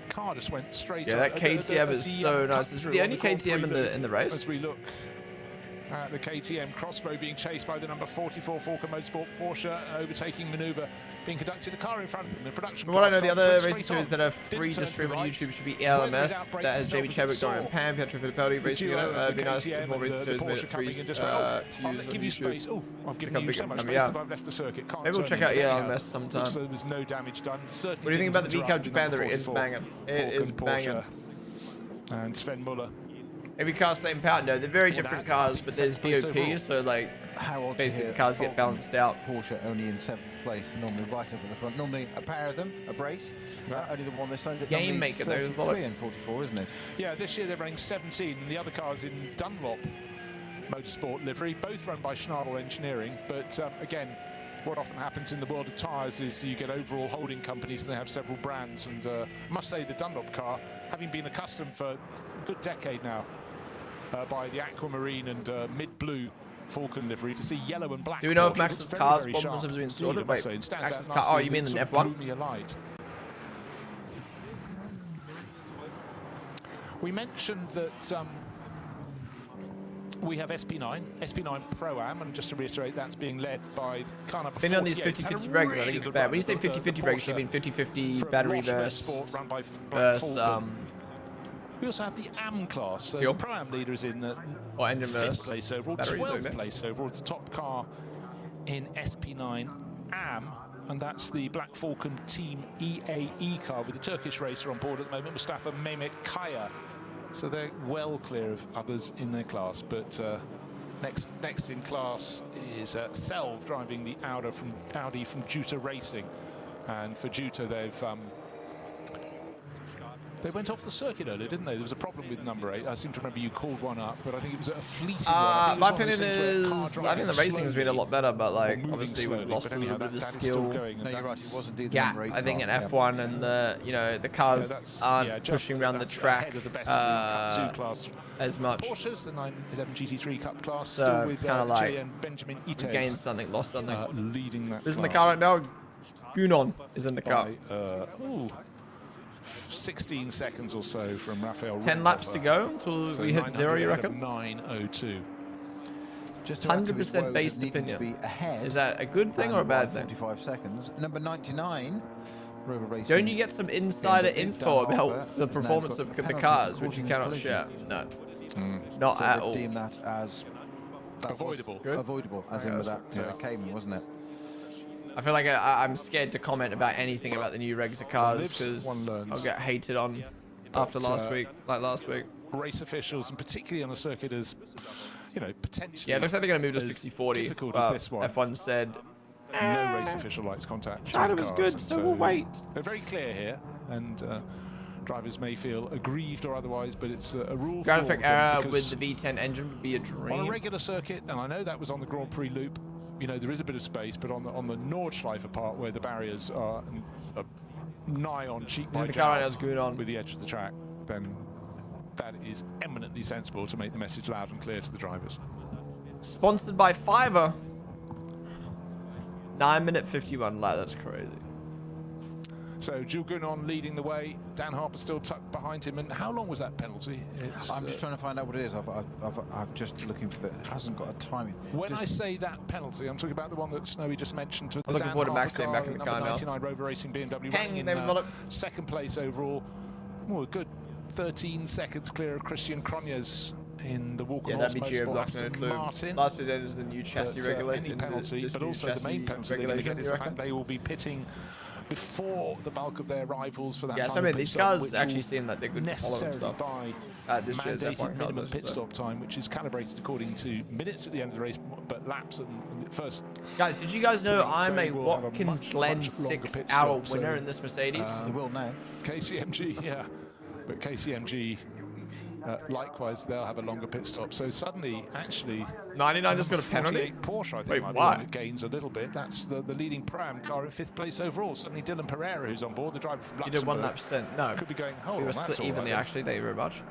Car just went straight. Yeah, that KTM is so nice. This is the only KTM in the race. As we look at the KTM Crossbow being chased by the number 44 Falcon Motorsport Porsche, overtaking manoeuvre being conducted. The car in front of them, the production. From what I know, the other race series that are free to stream on YouTube should be ELMS. That has Jamie Chadwick, Dorian Pam, Pietro Fittipaldi racing. It'd be nice if more race series made it free to use on YouTube. Oh, I've given you so much space if I've left the circuit. Maybe we'll check out ELMS sometime. So there was no damage done. What do you think about the V-Cab Japan? It's banging. It is banging. And Sven Muller. Every car's same power. No, they're very different cars, but there's DOP, so like basically the cars get balanced out. Porsche only in 7th place, normally right up at the front. Normally a pair of them, a brace. Only the one this time. Game maker though, 43 and 44, isn't it? Yeah, this year they're running 17, and the other cars in Dunlop Motorsport livery, both run by Schnabel Engineering. But again, what often happens in the world of tyres is you get overall holding companies and they have several brands. And I must say the Dunlop car, having been accustomed for a good decade now by the aquamarine and mid-blue Falcon livery, to see yellow and black. Do we know if Max's car's problems have been sorted? Wait, Max's car? Oh, you mean the F1? We mentioned that we have SP9 Pro-Am, and just to reiterate, that's being led by car number 48. On these 50-50 regs, I think it's bad. When you say 50-50 regs, you mean 50-50 battery versus we also have the AM class. So the Pro-Am leader is in 5th place overall, 12th place overall. It's the top car in SP9 AM, and that's the Black Falcon Team EAE car with the Turkish racer on board at the moment, Mustafa Mehmet Kaya. So they're well clear of others in their class. But next in class is Selv driving the Audi from Juta Racing, and for Juta they went off the circuit earlier, didn't they? There was a problem with number 8. I seem to remember you called one up, but I think it was a fleeting one. My opinion is, I think the racing has been a lot better, but like obviously we've lost a little bit of the skill gap. I think in F1 and the cars aren't pushing around the track as much. Porsche's the 911 GT3 Cup class, so still with it's kind of like Benjamin we Ites, gained something, lost something. Leading that. Who's in the car right now? Gounon is in the car. 16 seconds or so from Rafael. 10 laps to go until we hit 0, you reckon? 9:02. 100% based opinion. Is that a good thing or a bad thing? 55 seconds. Number 99. Don't you get some insider info about the performance of the cars, which you cannot share? No. Not at all. Deem that as avoidable. Avoidable, as in with that Cayman, wasn't it? I feel like I'm scared to comment about anything about the new regs of cars because I'll get hated on after last week. Race officials, and particularly on a circuit as, potentially. Yeah, it looks like they're going to move to 60/40. Difficult as this one. F1 said no race official likes contact. China was good, so we'll wait. They're very clear here, and drivers may feel aggrieved or otherwise, but it's a rule. Ground effect error with the V10 engine would be a dream. On a regular circuit, and I know that was on the Grand Prix loop. There is a bit of space, but on the Nordschleife part where the barriers are nigh on cheek by jowl with the edge of the track, then that is eminently sensible to make the message loud and clear to the drivers. Sponsored by Fiverr. 9-minute 51 lap. That's crazy. So Jules Gounon leading the way. Dan Harper still tucked behind him. And how long was that penalty? I'm just trying to find out what it is. I'm just looking for it hasn't got a timing. When I say that penalty, I'm talking about the one that Snowy just mentioned. To I'm looking forward to Max getting back in the car now. 99 Rover Racing BMW. Second place overall. A good 13 seconds clear of Christian Cronjes in the walk-on Martin. Last year is the new chassis regulation. Any penalty, but also the main penalty they're going to get is the fact they will be pitting before the bulk of their rivals for that. Yeah, so I mean, these cars actually seem like they're good to follow and stuff. This year's F1 minimum pit stop time, which is calibrated according to minutes at the end of the race, but laps and first. Guys, did you guys know I'm a Watkins Glen 6-hour winner in this Mercedes? They will now. KCMG, yeah, but KCMG. Likewise, they'll have a longer pit stop. So suddenly, actually, 99 just got a penalty. Porsche, I think, Wait, might why? be one that gains a little bit. That's the leading Pram car at 5th place overall. Suddenly, Dylan Pereira, who's on board, the driver from You Luxembourg, did 1%. No, could be going. Hold we on, were that's split all evenly. right, Actually, thank you very much.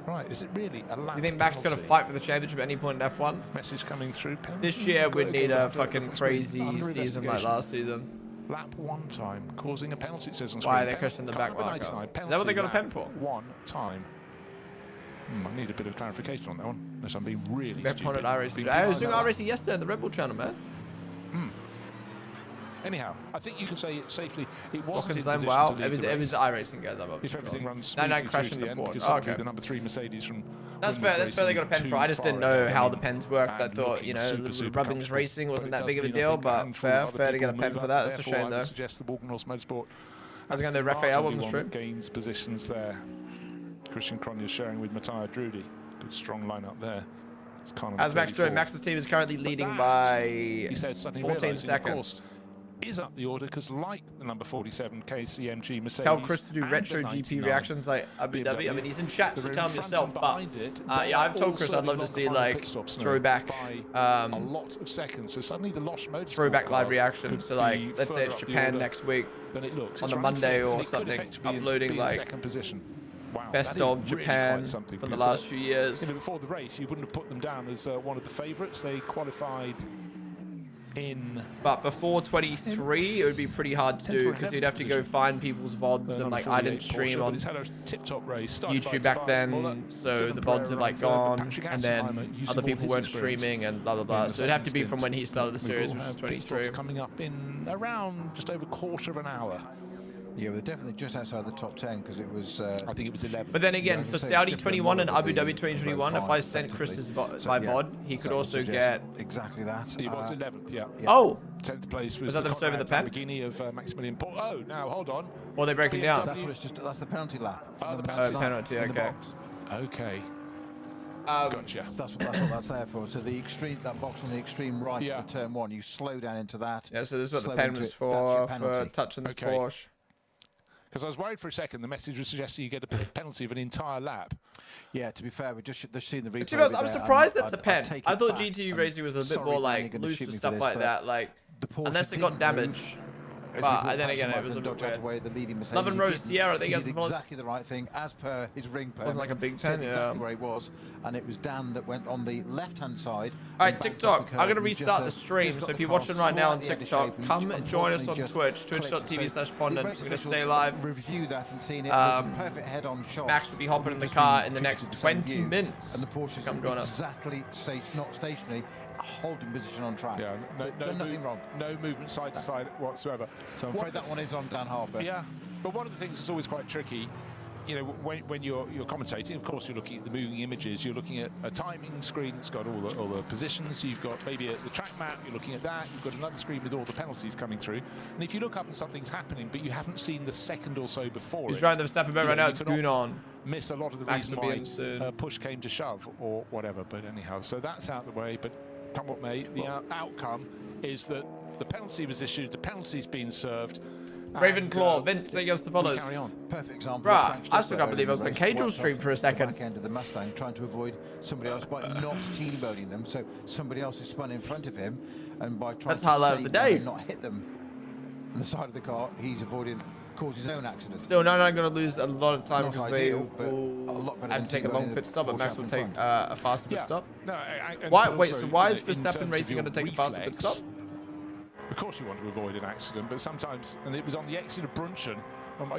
Right, is it really a lap? You think Max is going to fight for the championship at any point in F1? Message coming through. This year we need a fucking crazy season like last season. Lap 1 time, causing a penalty, it says on screen. Why are they questioning the back marker? Is that what they got a pen for? 1 time. I need a bit of clarification on that one, unless I'm being really stupid. I was doing iRacing yesterday on the Red Bull channel, man. Anyhow, I think you can say it safely. It wasn't in position to it was iRacing, guys. If everything runs smoothly crashed in the board. because the number 3 Mercedes from That's fair. That's fair. They got a pen for. I just didn't know how the pens worked. I thought, you know, the Rubbings Racing wasn't that big of a deal, but fair to get a pen for that. That's a shame, though. Suggest the Walkenhorse Motorsport. How's it going, Raphael on the stream? Gains positions there. Christian Cronje sharing with Matthias Drudi. Good strong lineup there. How's Max doing? Max's team is currently leading by 14 seconds. Is up the order because, like the number 47 KCMG Mercedes, tell Chris to do retro GP reactions like Abu Dhabi. I mean, he's in chat, so tell him yourself. But yeah, I've told Chris I'd love to see like throwback, a lot of seconds. So suddenly the Lost Motorsport throwback live reaction. So like, let's say it's Japan next week on the Monday or something, uploading like second position. Wow, best of Japan from the last few years. You know, before the race, you wouldn't have put them down as one of the favourites. They qualified in. But before 23, it would be pretty hard to do because you'd have to go find people's VODs, and like I didn't stream on YouTube back then, so the VODs are like gone, and then other people weren't streaming and blah blah blah. So it'd have to be from when he started the series, which is 23. Coming up in around just over a quarter of an hour. Yeah, we're definitely just outside the top 10 because it was. I think it was 11. But then again, for Saudi 21 and Abu Dhabi 2021, if I sent Chris's my VOD, he could also get exactly that. He was 11th, yeah. Oh, 10th place was that them serving the pen? Lamborghini of Maximilian Paul. Oh, now hold on. Or they breaking down. That's what it's just. That's the penalty lap. The penalty. Okay. Okay. Gotcha. That's what that's there for. So the extreme, that box on the extreme right of turn 1, you slow down into that. Yeah. So this is what the pen was for touching this Porsche. Because I was worried for a second, the message was suggesting you get a penalty of an entire lap. Yeah, to be fair, we just seen the replay. To be honest, I'm surprised that's a pen. I thought GT Racing was a bit more like loose and stuff like that, like unless it got damaged. But then again, it was a bit weird. Love and Rose Sierra, they got exactly the right thing as per his ring permit. Wasn't like a big pen, exactly where he was, and it was Dan that went on the left-hand side. All right, TikTok. I'm gonna restart the stream, so if you're watching right now on TikTok, come and join us on Twitch, twitch.tv/Ponden. We're gonna stay live. Review that and seen it. Perfect head-on shot. Max will be hopping in the car in the next 20 minutes. And the Porsche come join us. Exactly, not stationary. Holding position on track. Yeah, nothing wrong. No movement side to side whatsoever. So I'm afraid that one is on Dan Harper. Yeah, but one of the things that's always quite tricky, you know, when you're commentating, of course, you're looking at the moving images. You're looking at a timing screen that's got all the positions. You've got maybe the track map. You're looking at that. You've got another screen with all the penalties coming through. And if you look up and something's happening, but you haven't seen the second or so before, he's driving the Verstappen right now. It's going on. Miss a lot of the reason why push came to shove or whatever. But anyhow, so that's out the way. But come what may, the outcome is that the penalty was issued, the penalty's been served. Ravenclaw, Vince against the followers. Carry on. Perfect example. Bruh, I still can't believe I was on Cagel's stream for a second. Back end of the Mustang, trying to avoid somebody else by not team-boating them, so somebody else is spun in front of him, and by trying to save them and not hit them on the side of the car, he's avoiding cause his own accident. Still, no, I'm going to lose a lot of time because they will have to take a long pit stop, but Max will take a faster pit stop. No, wait, so why is Verstappen Racing going to take a faster pit stop? Of course you want to avoid an accident, but sometimes, and it was on the exit of Brunchen,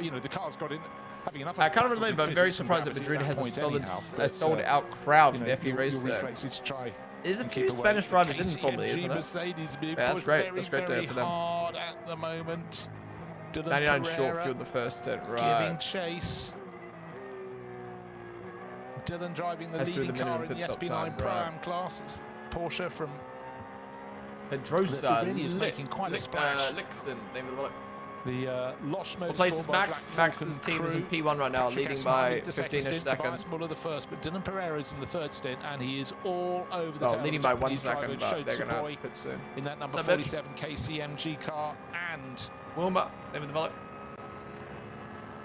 you know, the car's got in, having enough. I kind of related, but I'm very surprised that Madrid has a sold-out crowd for the FE race there. There's a few Spanish drivers in Formula E, isn't there? Mercedes being that's great. That's great very for them. Hard at the moment. 99 short fueled the first stint, right? Giving chase. Dylan driving the leading car in the SP9 Prime class. It's Porsche from Pedrosa. Really is making quite a splash. Lixon, name of the The Lost what place is Max? Max's team is in P1 right now, leading by 15-ish seconds. Muller the first, but Dylan Pereira's in the third stint, and he is all over the tail. Leading by 1 second, but they're going to pit soon. In that number 47 KCMG car, and Wilma, name of the volley.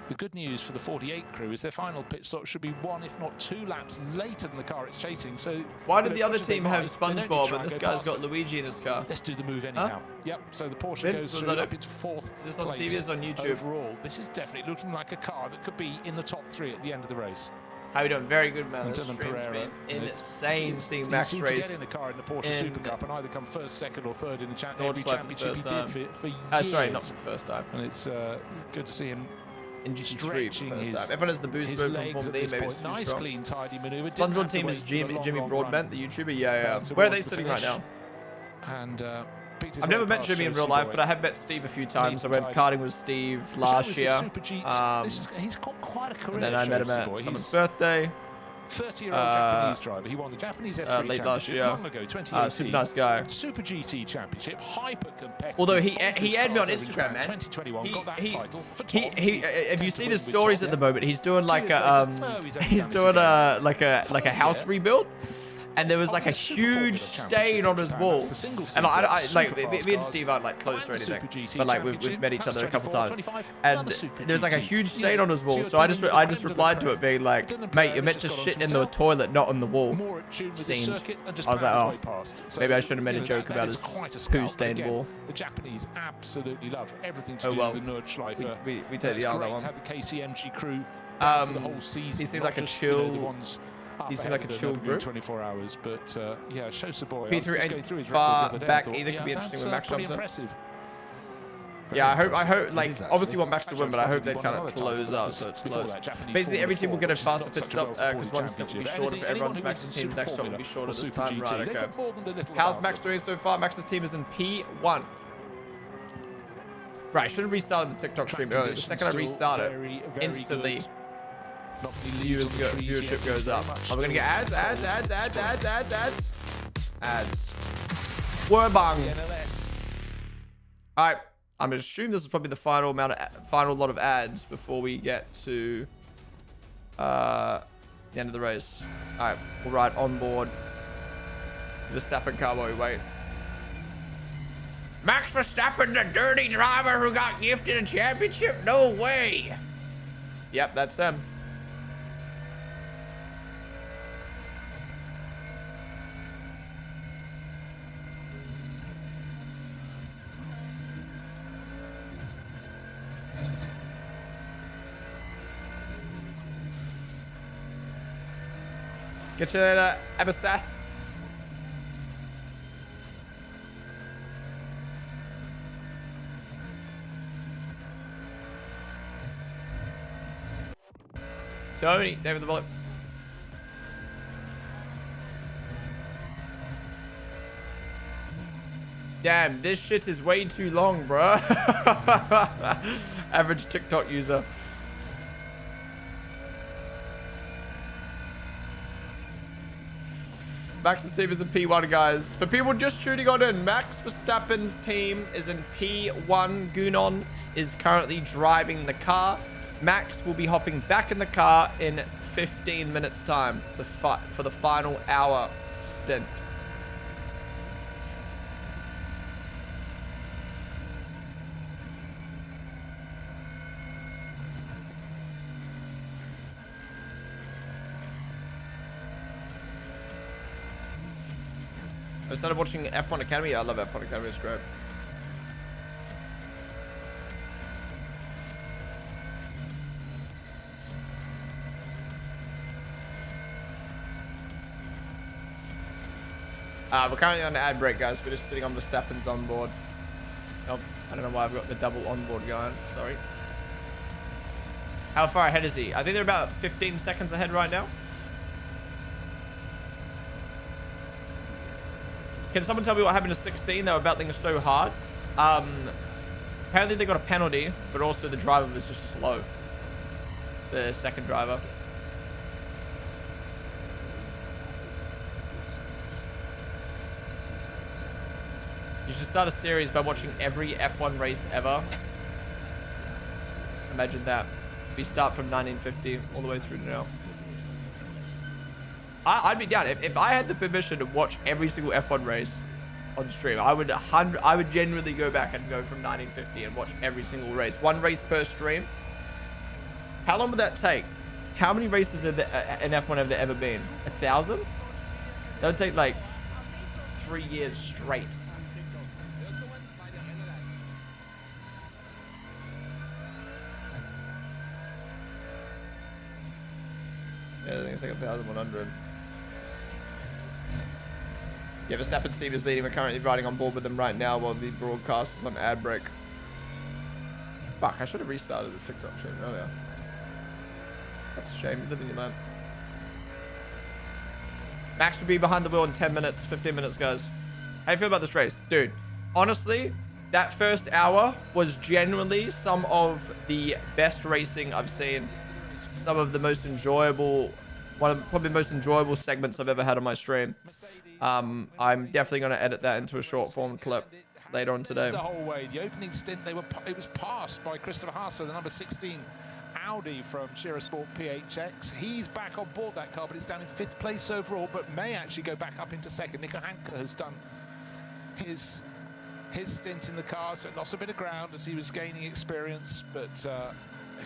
The good news for the 48 crew is their final pit stop should be 1, if not 2 laps later than the car it's chasing. So why did the other team have SpongeBob and this guy's got Luigi in his car? Let's do the move anyhow. Huh? Yep. So the Porsche goes through up into 4th. Is this on TV? Is on YouTube? Overall, this is definitely looking like a car that could be in the top 3 at the end of the race. How you doing? Very good, man. Dylan Pereira, insane seeing Max race. He get in the car in the Porsche Super Cup and either come first, second, or third in the every championship he did for years. Sorry, not for the first time. And it's good to see him. Stretching his everyone has the boost move from Formula E, maybe it's too nice, strong. Clean, tidy maneuver. SpongeBob team is Jimmy Broadbent, the YouTuber. Yeah. Where are they sitting right now? And I've never met Jimmy in real life, but I have met Steve a few times. I went karting with Steve last year. He's got quite a career. And then I met him at someone's birthday. 30-year-old Japanese driver. He won the Japanese F3 late last year. Long ago, 2018. Super nice guy. Super GT Championship, hyper competitive. Although he had me on Instagram, man. 2021 got that title. If you see his stories at the moment, he's doing like a like a house rebuild. And there was like a huge stain on his wall. And I like me and Steve aren't like close or anything, but like we've met each other a couple times. And there was like a huge stain on his wall. So I just replied to it being like, mate, you're meant to shit in the toilet, not on the wall. Scene. I was like, oh, maybe I should have made a joke about his poo-stained wall. The Japanese absolutely love everything to do with the Nordschleife. We take the other one. Have the KCMG crew for the whole season. He seems like a chill. He seemed like a chill group. 24 hours, but yeah, shows the boy. P3 ain't far back either. Could be interesting with Max Johnson. Yeah, I hope, like, obviously want Max to win, but I hope they kind of close up, so it's close. Basically, every team will get a faster pit stop, because one stint will be shorter for everyone's Max's team. Next stop will be shorter this time. Right, okay. How's Max doing so far? Max's team is in P1. Right, I should have restarted the TikTok stream earlier. The second I restart it, instantly viewership goes up. Are we gonna get ads? Wurbang. Alright, I'm gonna assume this is probably the final lot of ads before we get to the end of the race. Alright, we'll ride on board Verstappen car while we wait. Max Verstappen, the dirty driver who got gifted a championship? No way. Yep, that's him. Get you later, Abassats. Tony, David the bullet. Damn, this shit is way too long, bruh. Average TikTok user. Max's team is in P1, guys. For people just tuning on in, Max Verstappen's team is in P1. Gunon is currently driving the car. Max will be hopping back in the car in 15 minutes time to fight for the final hour stint. I started watching F1 Academy. I love F1 Academy. It's great. We're currently on an ad break, guys. We're just sitting on Verstappen's onboard. Nope. I don't know why I've got the double onboard going. Sorry. How far ahead is he? I think they're about 15 seconds ahead right now. Can someone tell me what happened to 16? They were battling so hard. Apparently they got a penalty, but also the driver was just slow. The second driver. should start a series by watching every F1 race ever. Imagine that. We start from 1950 all the way through to now. I'd be down. If I had the permission to watch every single F1 race on stream, I would genuinely go back and go from 1950 and watch every single race. One race per stream. How long would that take? How many races in F1 have there ever been? 1,000? That would take like 3 years straight. Yeah, I think it's like 1,100. Yeah, Verstappen Steve is leading. We're currently riding on board with them right now while the broadcast is on ad break. Fuck, I should have restarted the TikTok stream earlier. That's a shame. You live in your land. Max will be behind the wheel in 10 minutes, 15 minutes, guys. How you feel about this race? Dude, honestly, that first hour was genuinely some of the best racing I've seen. Some of the most enjoyable, probably the most enjoyable segments I've ever had on my stream. I'm definitely going to edit that into a short form clip later on today. The whole way, the opening stint, it was passed by Christopher Haase, the number 16 Audi from Shira Sport PHX. He's back on board that car, but it's down in 5th place overall, but may actually go back up into 2nd. Nico Hanke has done his stint in the car, so it lost a bit of ground as he was gaining experience, but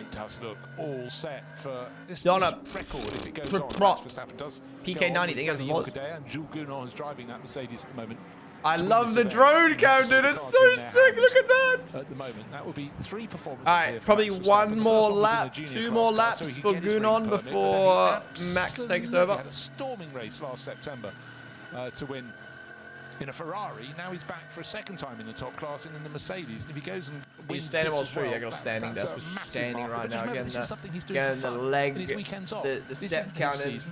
it does look all set for this record if it goes on. Max Verstappen does. PK90, I think that's and Jules Gounon is driving that Mercedes at the moment. I love the drone cam, dude. It's so sick. Look at that. At the moment, that will be 3 performances. All right, probably one more lap, 2 more laps for Gounon before Max takes over. He had a storming race last September to win in a Ferrari. Now he's back for a 2nd time in the top class and in the Mercedes. And if he goes and wins standing this as well, I got a standing desk. We're standing right now. This is something he's doing for fun. The leg, his weekends off. The step counted.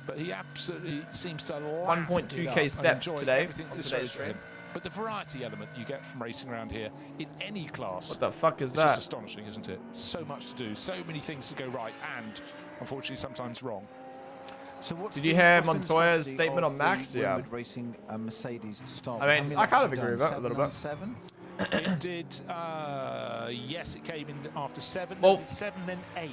But he absolutely seems to 1.2k steps today on today's stream. But the variety element you get from racing around here in any class. What the fuck is that? It's just astonishing, isn't it? So much to do, so many things to go right, and unfortunately sometimes wrong. So did you hear Montoya's statement on Max? Yeah. Racing Mercedes to start. I mean, I kind of agree with that a little bit. 7? It did. Yes, it came in after 7. Well, then 7, then 8.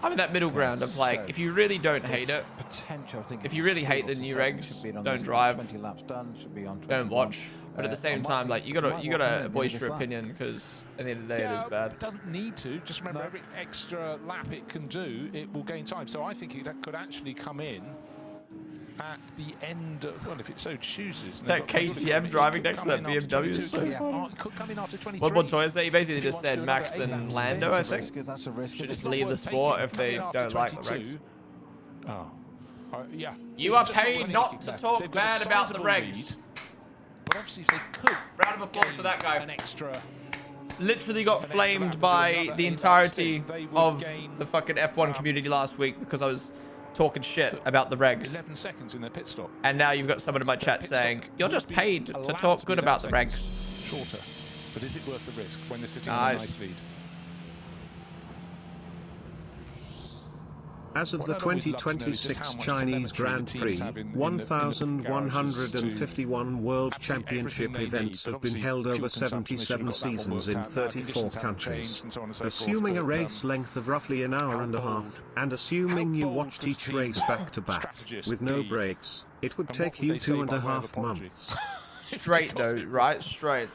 I'm in that middle ground of like, if you really don't hate it, potential, if you really hate the new regs, don't drive, 20 laps done, should be on don't watch. But at the same time, like you gotta voice your opinion because at the end of the day, it is bad. It doesn't need to. Just remember, every extra lap it can do, it will gain time. So I think it could actually come in at the end of, well, if it so chooses. That KTM driving next to that BMW is so funny. It could come in after 23. What Montoya say? He basically just said Max and Lando, I think, should just leave the sport if they don't like the regs. Yeah. You are paid not to talk bad about the regs. But obviously, if they could, round of applause for that guy. An extra. Literally got flamed by the entirety of the fucking F1 community last week because I was talking shit about the regs. 11 seconds in their pit stop. And now you've got someone in my chat saying, you're just paid to talk good about the regs. Shorter. But is it worth the risk when they're sitting on a nice lead? As of the 2026 Chinese Grand Prix, 1,151 World Championship events have been held over 77 seasons in 34 countries. Assuming a race length of roughly an hour and a half, and assuming you watched each race back to back, with no breaks, it would take you 2.5 months. Straight though, right? Straight.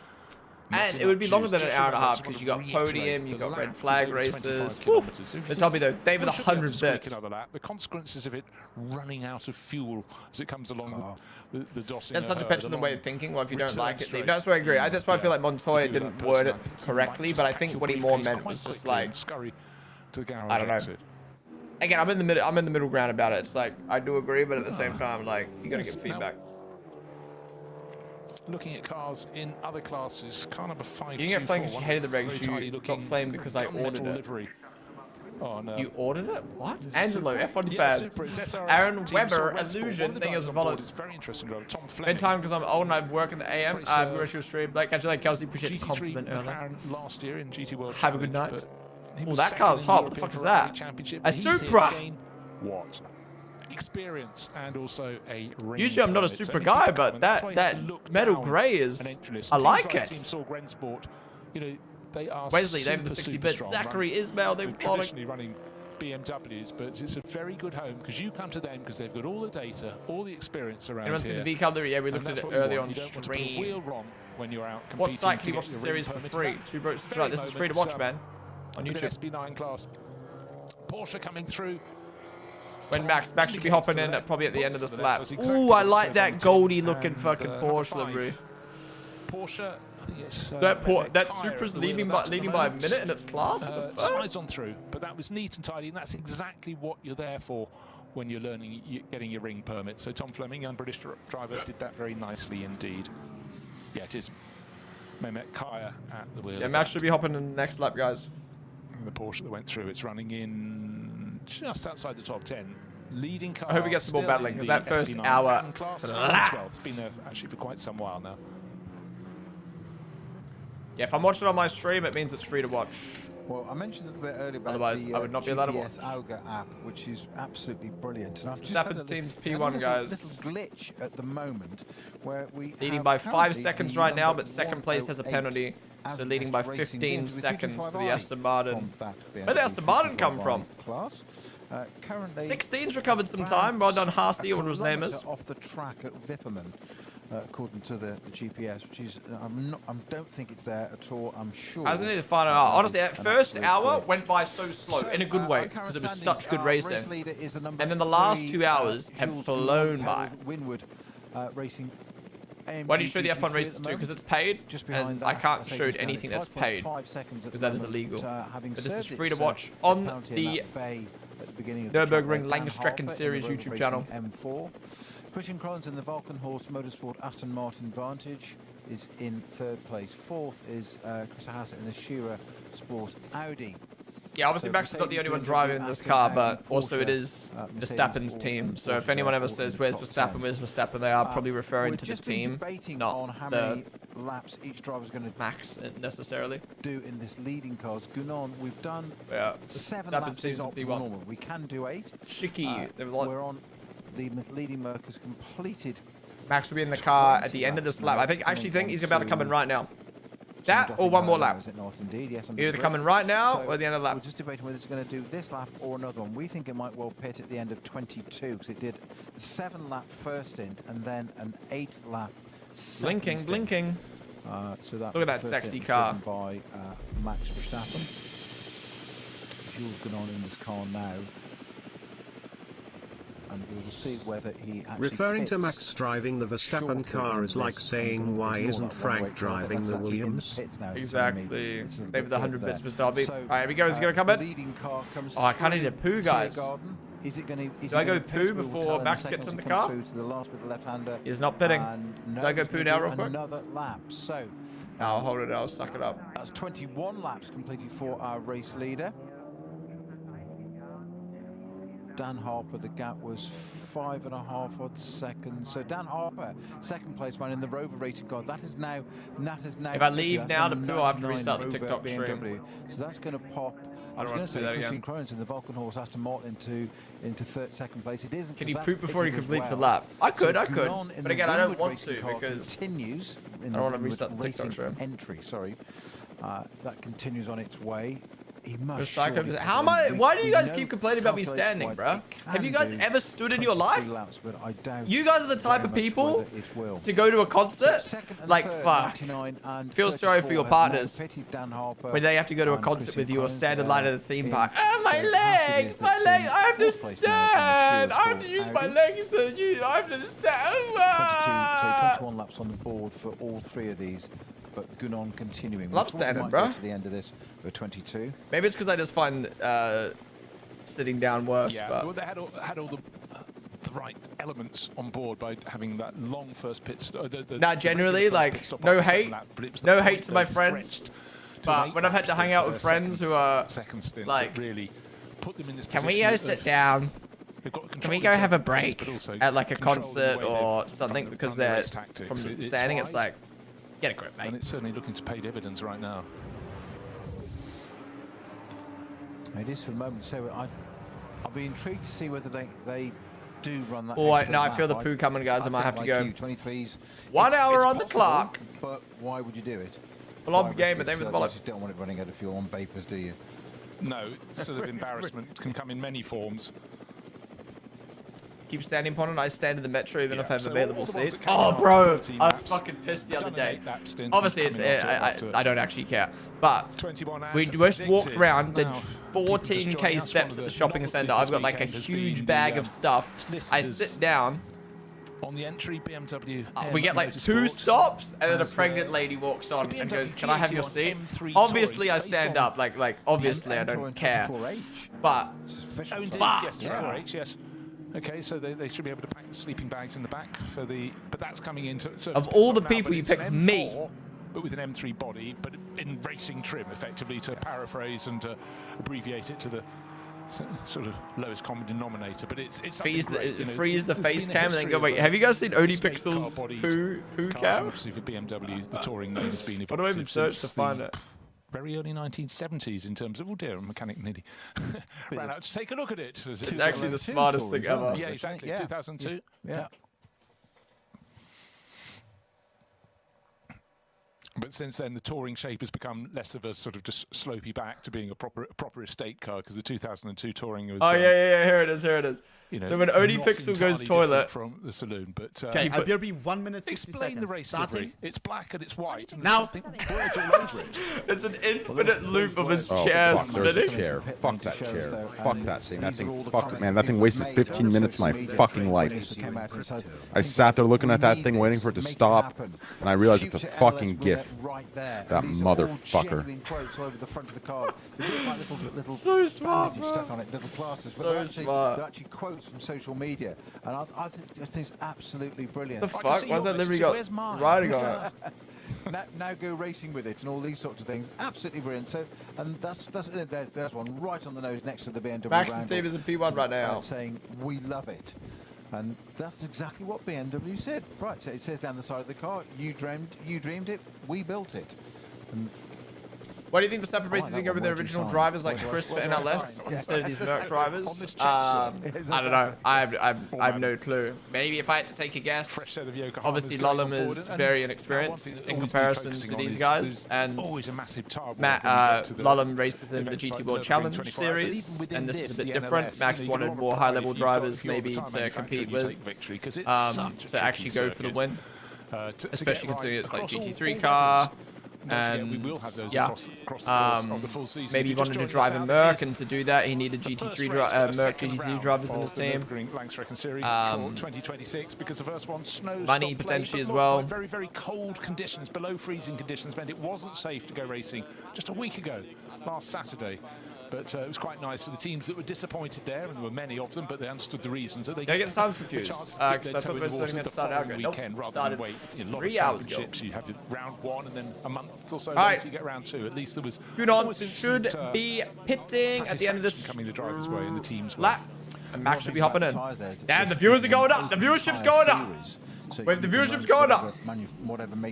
And it would be longer than an hour and a half because you got podium, you got red flag races. They told me though, they were the 100 bits. The consequences of it running out of fuel as it comes along the dotting. That's such a petulant way of thinking. Well, if you don't like it, leave. That's why I agree. That's why I feel like Montoya didn't word it correctly, but I think what he more meant was just like, I don't know. Again, I'm in the middle ground about it. It's like I do agree, but at the same time, like you gotta get feedback. Looking at cars in other classes, kind of a 5-2-4. You didn't get flamed because you hated the regs. You got flamed because I ordered it. Oh, no. You ordered it? What? Angelo, F1 fan. Aaron Weber, Illusion, thank you as followed. It's very interesting. Tom Spend time because I'm old and I work in the AM. I've got your stream. Like, catch you like Kelsey. Appreciate the compliment earlier. Last year in GT World. Have a good night. Oh, that car's hot. What the fuck is that? A Supra. What? experience and also a ring. Usually I'm not a super guy, but that metal grey is, I like it. You know, they are Wesley, they have the 60 bits. Zachary, Ismail, they're traditionally running BMWs, but it's a very good home because you come to them because they've got all the data, all the experience around Anyone here. seen the V-Cub? Yeah, we looked at it early on stream. Wheel wrong when you're out What site can you watch the series for free? Two Bros. Right, this is free to watch, man. On YouTube. SB9 class. Porsche coming through. When Max should be hopping in probably at the end of this lap. Ooh, I like that goldy looking fucking Porsche livery. Porsche, I think it's that Supra's leading by a minute in its class. Slides on through, but that was neat and tidy, and that's exactly what you're there for when you're learning, getting your ring permit. So Tom Fleming, young British driver, did that very nicely indeed. Yeah, it is. Mehmet Kaya at the wheel. Yeah, Max should be hopping in the next lap, guys. The Porsche that went through, it's running in just outside the top 10. Leading car. I hope we get some more battling because that first hour it's been there actually for quite some while now. Yeah, if I'm watching on my stream, it means it's free to watch. Well, I mentioned a little bit earlier about Otherwise, the I would not be allowed to watch. GPS Auga app, which is absolutely brilliant. And I've just Verstappen's team's P1, guys. Little glitch at the moment where we leading by 5 seconds right now, but second place has a penalty. So leading by 15 seconds for the Aston Martin. Where did the Aston Martin come from? 16's recovered some time. Well done, Harsey, or what his name is. Off the track at Wipperman. According to the GPS, which is, I don't think it's there at all. I'm sure. I just need to find out. Honestly, that first hour went by so slow, in a good way, because it was such good racing. And then the last 2 hours have flown by. Winwood Racing. Why do you show the F1 races too? Because it's paid, and I can't show anything that's paid, because that is illegal. But this is free to watch on the Nurburgring Langstrecken Serie YouTube channel. M4. Christian Krones in the Valkenhorst Motorsport Aston Martin Vantage is in 3rd place. 4th is Chris Hassett in the Shearer Sport Audi. Yeah, obviously Max is not the only one driving this car, but also it is Verstappen's team. So if anyone ever says, where's Verstappen, they are probably referring to the team, not the laps each driver's going to Max necessarily do in this leading cars. Gunon, we've done 7 laps is optimal normal. We can do 8. Shiki, we're on the leading Merc completed. Max will be in the car at the end of this lap. I actually think he's about to come in right now. That or one more lap. Is it not indeed? Yes, either coming right now or at the end of the lap. We're just debating whether it's going to do this lap or another one. We think it might well pit at the end of 22 because it did a 7-lap first stint and then an 8-lap second blinking. So that look at that sexy car by Max Verstappen. Jules Gunon in this car now. And we will see whether he actually referring to Max driving the Verstappen car is like saying, why isn't Frank driving the Williams? Exactly. Maybe the 100 bits Mr. Derby. Alright, here we go. Is he going to come in? Oh, I can't need a poo, guys. Is it going to? Do I go poo before Max gets in the car? He's not pitting. Do I go poo now, real quick? Another lap. So I'll hold it. I'll suck it up. That's 21 laps completed for our race leader. Dan Harper, the gap was 5.5 odd seconds. So Dan Harper, second place man in the Rover racing car. That is now. If I leave now to poo, I have to restart the TikTok BMW. stream. So that's going to pop. I don't want to do that again. Christian Krones in the Valkenhorst Aston Martin into second place. It isn't. Can you poop before he completes the lap? I could. But again, I don't want to because continues. I don't want to restart the TikTok stream. Entry, sorry. That continues on its way. How am I? Why do you guys keep complaining about me standing, bro? Have you guys ever stood in your life? You guys are the type of people to go to a concert. Like, fuck. Feel sorry for your partners when they have to go to a concert with you or stand in line at the theme park. Oh, my legs! My legs! I have to stand! I have to use my legs to use. I have to stand. 21 laps on the board for all 3 of these. But Gunon continuing. Love standing, bro. To the end of this for 22. Maybe it's because I just find sitting down worse. Yeah, but well, they had all the right elements on board by having that long first pit stop. Generally, like, no hate to my friends. But when I've had to hang out with friends who are like, really put them in this can we go sit down? Can we go have a break at like a concert or something because they're from standing? It's like, get a grip, mate. And it's certainly looking to pay dividends right now. It is for the moment. So I'll be intrigued to see whether they do run that. Oh, extra no, I lap. feel the poo coming, guys. I might have to think go. like you, 23s. 1 hour it's on the possible, clock. But why would you do it? Well, Why on game, risk but it? they with the So bollock. you just don't want it running out of fuel on vapors, do you? No, sort of embarrassment can come in many forms. Keep standing upon it. I stand in the metro even if I have so available all the ones seats. that came Oh, after bro, 13 I was laps, fucking pissed the other done an day. 8-lap stint Obviously, and it's coming after I don't actually care, but 21 hours we as just walked predicted. around, did Now, 14k steps at the shopping centre. I've got like a huge bag of stuff. I sit down. On the entry, BMW. We get like 2 stops, and then a pregnant lady walks on and goes, "Can I have your seat?" Obviously, I stand up. Like obviously, I don't care. But Oh, indeed, fuck. yes, 4H, yes. Okay, so they should be able to pack sleeping bags in the back for the, but that's coming into. So Of all the now, people, but you it's an picked me. M4, but with an M3 body, but in racing trim, effectively, to paraphrase and abbreviate it to the sort of lowest common denominator. But it's freeze great, the there's face been a cam and then history go. of, Wait, have you guys seen Odie estate Pixel's car-bodied poo cars, cam? and obviously for BMW, the touring name has been What do I even evocative search to since find the it? very early 1970s in terms of, oh dear, a mechanic nearly ran out to take a look at it. It's actually the smartest thing ever. Yeah, exactly. Yeah. 2002. Yeah. But since then, the touring shape has become less of a sort of just slopey back to being a proper estate car, because the 2002 touring was. Oh yeah, here it is. You know, So when Odie not Pixel goes entirely toilet different from the saloon, but Okay, it'll be 1 minute 60 explain seconds. the race Starting. livery. It's black and it's white. And Now. there's something words all over it. It's an infinite loop of his Oh, chair fuck, there's a spinning. chair. Fuck that chair. Fuck that thing. That thing, fuck, man, that thing wasted 15 minutes of my fucking life. I sat there looking at that thing, waiting for it to stop, and I realized it's a fucking GIF. That motherfucker. So smart, bro. Stuck on it, little plasters, but So they're actually, smart. they're actually quotes from social media, and I think it's absolutely brilliant. The fuck? Why's that literally got riding on it? now go racing with it and all these sorts of things. Absolutely brilliant. So, and there's one right on the nose next to the BMW. Max and Wrangle, Steve is in P1 right now. saying we love it, and that's exactly what BMW said. Right. So it says down the side of the car, you dreamed it, we built it. And Why do you think Verstappen basically go with their original drivers like Chris for NLS instead of these Merc drivers? I don't know. I have no clue. Maybe if I had to take a guess, obviously Lollum is very inexperienced in comparison to these guys, and Lollum races in the GT World Challenge Series, and this is a bit different. Max wanted more high-level drivers maybe to compete with, to actually go for the win, especially considering it's like GT3 car. And yeah, maybe he wanted to drive a Merc, and to do that he needed GT3 Merc GT3 drivers in his team. Nurburgring Langstrecken Serie for 2026, because the first one snow Money stopped potentially late, as well. Very, very cold conditions, below freezing conditions, meant it wasn't safe to go racing just a week ago, last Saturday. But it was quite nice for the teams that were disappointed there, and there were many of them, but they understood the reasons that they get the times confused, because I thought they were starting at start out weekend rather than wait. A lot of 3 hours ago. championships, you have round 1 and then a month or so All right. later you get round 2. At least there was Gudon should be pitting at the end of this coming the driver's way and the team's way. lap, and Max should be hopping in. Damn, the viewers are going up. The viewership's going up. Wait, the viewership's going up.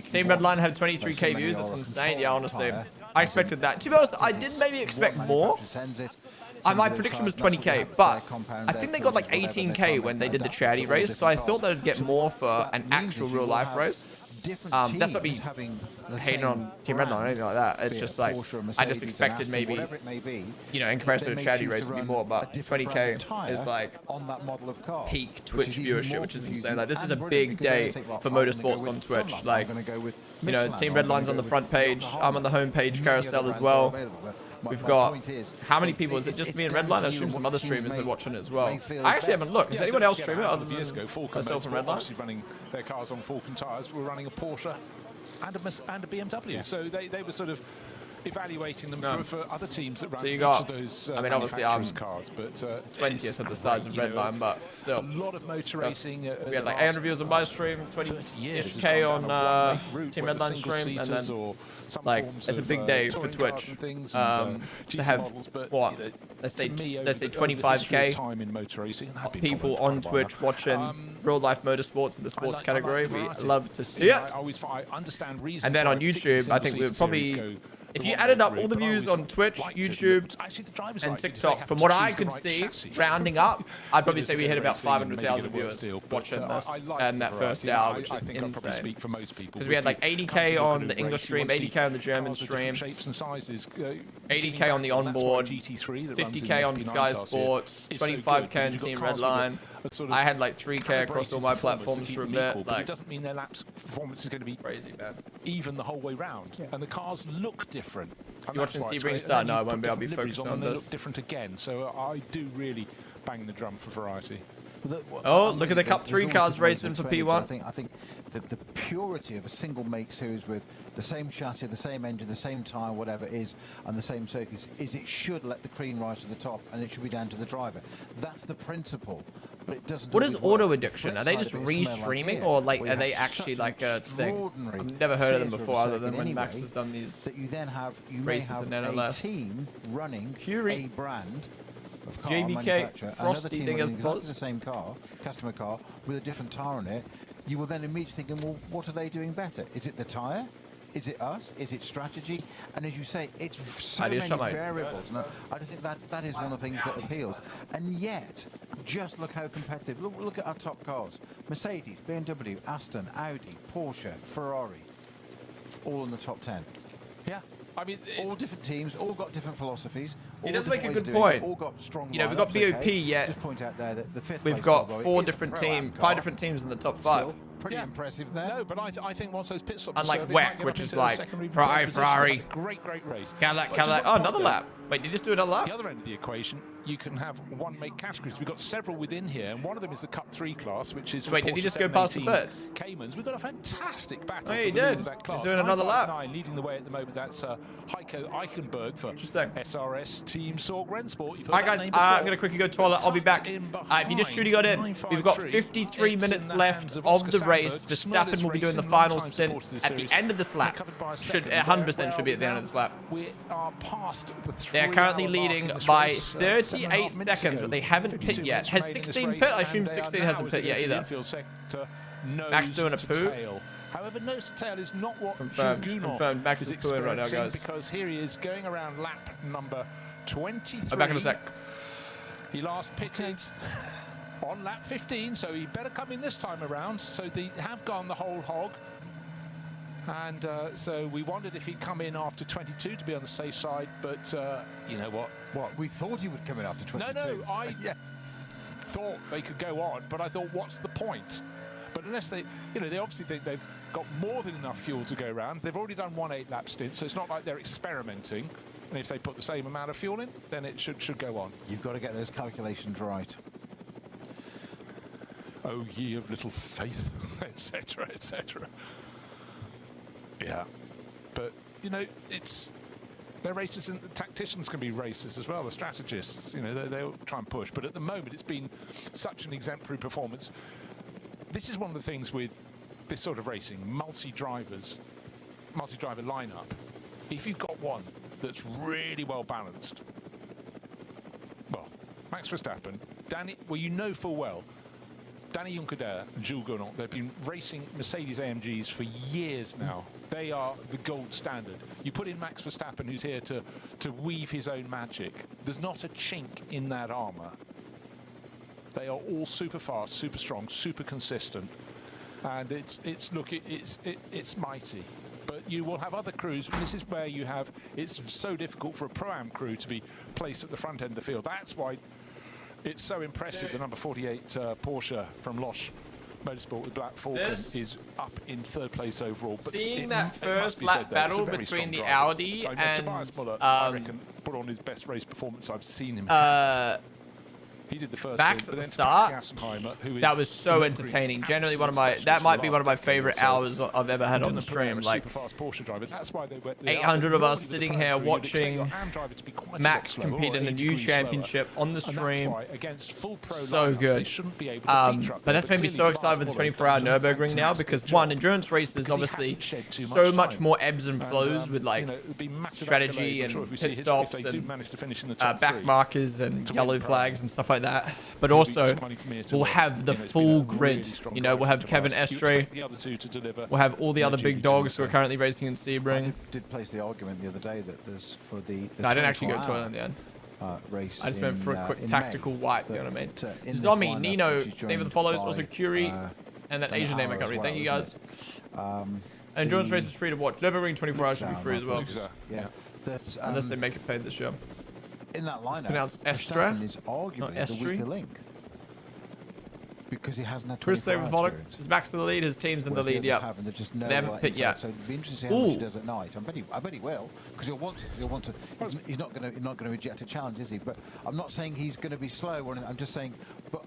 Team Redline have 23k views. That's insane. Yeah, honestly, I expected that. To be honest, I did maybe expect more. My prediction was 20k, but I think they got like 18k when they did the charity race, so I thought they'd get more for an actual real life race. That's not me hating on Team Redline or anything like that. It's just like, I just expected maybe, you know, in comparison to a charity race would be more, but 20k is like peak Twitch viewership, which is insane. Like, this is a big day for motorsports on Twitch. Like, you know, Team Redline's on the front page. I'm on the home page carousel as well. We've got, how many people? Is it just me and Redline? I assume some other streamers are watching it as well. I actually haven't looked. Is anyone else streaming other than myself and Redline? Obviously running their cars on Falcon tyres. We're running a Porsche and a BMW. Yeah. So they were sort of evaluating them for other teams that run so you each got, of those I mean, obviously I'm cars, but 20th of the size of Redline, but still. A lot of motor racing. We had like 800 views on my stream, 20-ish-k on Team Redline stream, and then like it's a big day for Twitch to have what, let's say 25k people on Twitch watching real life motorsports in the sports category. We love to see it. And then on YouTube, I think we're probably if you added up all the views on Twitch, YouTube, and TikTok, from what I could see, rounding up, I'd probably say we hit about 500,000 viewers watching this and that first hour, which is insane. Because we had like 80k on the English stream, 80k on the German stream, 80k on the onboard, 50k on Sky Sports, 25k on Team Redline. I had like 3k across all my platforms for a bit. Like, it doesn't mean their laps performance is going to be crazy, man. Even the whole way round, and the cars look different. You watching Sebring start? No, I won't be. I'll be focused on They this. look different again, so I do really bang the drum for variety. Oh, look at the Cup 3 cars racing for P1. I think the purity of a single make series with the same chassis, the same engine, the same tyre, whatever it is, and the same circuits, is it should let the cream rise to the top, and it should be down to the driver. That's the principle. But it doesn't. What is auto addiction? Are they just restreaming, or like are they actually like a thing? I've never heard of them before, other than when Max has done these that you then have races in NLS. A team running a brand of car JBK, manufacturer, another Frosty team thing running as exactly the same car, customer car, with a different tyre on it. You will then immediately thinking, well, what are they doing better? Is it the tyre? Is it us? Is it strategy? And as you say, it's so many variables. And I think that is one of the things that appeals. And yet, just look how competitive. Look at our top cars. Mercedes, BMW, Aston, Audi, Porsche, Ferrari. All in the top 10. Yeah. I mean, all different teams, all got different philosophies. He does make a good point. All got strong. You know, we've got BOP yet. Just point out there that the fifth. We've got 5 different teams in the top 5. Pretty impressive there. No, but I think once those pit stops. Unlike WEC, which is like Ferrari, great race. Cadillac. Oh, another lap. Wait, did you just do another lap? The other end of the equation, you can have one make categories. We've got several within here, and one of them is the Cup 3 class, which is. Wait, did he just go past the pits? Caymans. We've got a fantastic battle. Oh, he did. He's doing another lap. Leading the way at the moment. That's Heiko Eichenberg for SRS Team Sorg Rennsport. Alright, guys, I'm going to quickly go to the toilet. I'll be back. If you just truly got in, we've got 53 minutes left of the race. Verstappen will be doing the final stint at the end of this lap. 100% should be at the end of this lap. We are past the 3 They are currently leading by 38 seconds, but they haven't pit yet. Has 16 pit? I assume 16 hasn't pit yet either. Max doing a poo. However, nose to tail is not what Confirmed. Max is pooing right now, guys. Because here he is going around lap number 23. I'm back in a sec. He last pitted on lap 15, so he better come in this time around. So they have gone the whole hog. And so we wondered if he'd come in after 22 to be on the safe side, but you know what? What? We thought he would come in after 22. No, I thought they could go on, but I thought, what's the point? But unless they, they obviously think they've got more than enough fuel to go around. They've already done 1 8-lap stint, so it's not like they're experimenting. And if they put the same amount of fuel in, then it should go on. You've got to get those calculations right. Oh, ye of little faith, etc., etc. Yeah, but they're racers, and the tacticians can be racers as well. The strategists, they'll try and push. But at the moment, it's been such an exemplary performance. This is one of the things with this sort of racing: multi-driver lineup. If you've got one that's really well balanced, well, Max Verstappen, Danny. Well, you know full well. Danny Juncker and Jules Gournot, they've been racing Mercedes AMGs for years now. They are the gold standard. You put in Max Verstappen, who's here to weave his own magic. There's not a chink in that armour. They are all super fast, super strong, super consistent, and it's mighty. But you will have other crews, and this is where it's so difficult for a Pro-Am crew to be placed at the front end of the field. That's why it's so impressive. The number 48 Porsche from Losch Motorsport with Black Falcon is up in 3rd place overall. But seeing that first lap battle between the Audi and Tobias Muller, I reckon, put on his best race performance I've seen him. He did the first Max at the start. That was so entertaining. Generally, that might be one of my favorite hours I've ever had on the stream. Like 800 of us sitting here watching Max compete in a new championship on the stream. So good. But that's made me so excited for the 24-hour Nurburgring now, because one, endurance races obviously so much more ebbs and flows with like strategy and pit stops and back markers and yellow flags and stuff like like that. But also, we'll have the full grid. You know, we'll have Kevin Estre. We'll have all the other big dogs who are currently racing in Sebring. I did place the argument the other day that there's for the no, I didn't actually go to it in the end. Race I just went for a quick tactical wipe, you know what I mean? In Zombie, Nino, name of the follows, also Curie, and that Asian name I can't read. Thank you guys. Endurance race is free to watch. Nurburgring 24 hours should be free as well. Yeah. Unless they make it paid this year. In that lineup, it's pronounced Estra, is arguably the weaker link. Because he hasn't had Chris David Pollock is Max in the lead. His team's in the lead. Yeah. They haven't picked yet. So it'd be interesting to see how much he does at night. I bet he will, because he'll want to. He's not going to reject a challenge, is he? But I'm not saying he's going to be slow. Or anything. I'm just saying, but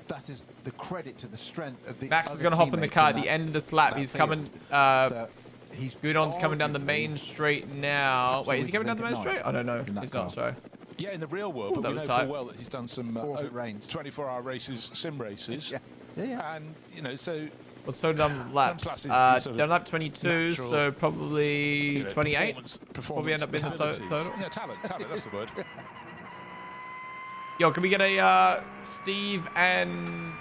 that is the credit to the strength of the. Max is going to hop in the car at the end of this lap. He's coming. Gudon's coming down the main straight now. Wait, is he coming down the main straight? I don't know. He's not. Sorry. Yeah, in the real world, but we know full well that he's done some 24-hour races, sim races. Yeah. And, you know, so... Well, so done laps. Done lap 22, so probably 28. Probably end up being the total. Yeah, talent, that's the word. Yo, can we get a Steve and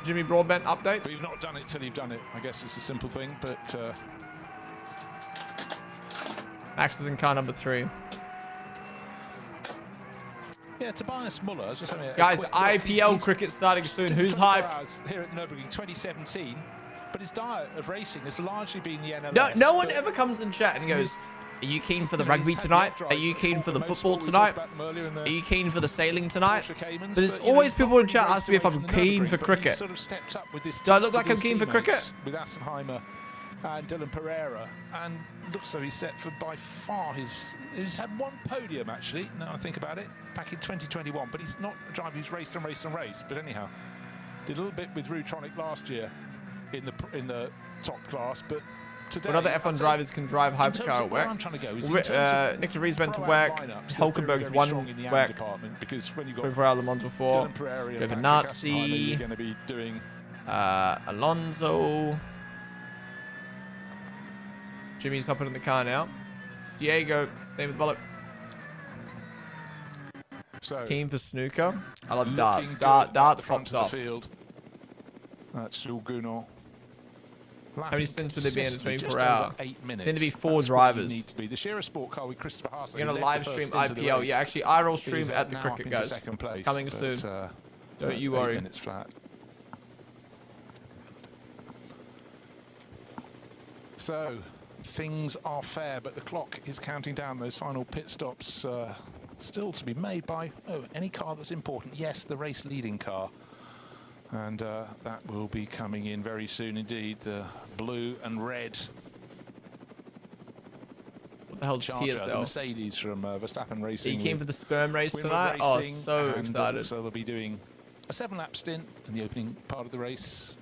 Jimmy Broadbent update? But you've not done it till you've done it. I guess it's a simple thing, but... Max is in car number 3. Yeah, Tobias Muller. Guys, IPL cricket starting soon. Who's hyped? Here at Nurburgring 2017, but his diet of racing has largely been the NLS. No one ever comes in chat and goes, "Are you keen for the rugby tonight? Are you keen for the football tonight? Are you keen for the sailing tonight?" But there's always people in chat asking me if I'm keen for cricket. Do I look like I'm keen for cricket? With Assenheimer and Dylan Pereira, and looks so he's set for by far he's had one podium actually. Now I think about it, back in 2021, but he's not a driver who's raced. But anyhow, did a little bit with Rutronic last year in the top class, but today. What other F1 drivers can drive hypercar at work? I'm trying to go is Nick de Vries went to work. Hulkenberg's won work. Because when you got 24 hour Le Mans before. Giovinazzi. Going to be doing Alonso. Jimmy's hopping in the car now. Diego, name of the bullet. So, keen for snooker. I love darts. Darts pops off. That's Jules Gounod. How many stints would there be in a 24 hour? 8 minutes. Then to be 4 drivers. Need to be the Shearer Sport car with Christopher Haas. We're going to live stream IPL. Yeah, actually, I will stream at the cricket, guys. Coming soon. Don't you worry. Minutes flat. So, things are fair, but the clock is counting down. Those final pit stops still to be made by any car that's important. Yes, the race leading car. And that will be coming in very soon indeed. Blue and red. What the hell's PSL? The Mercedes from Verstappen Racing. He came for the sperm race tonight? Oh, so excited. So they'll be doing a 7-lap stint in the opening part of the race.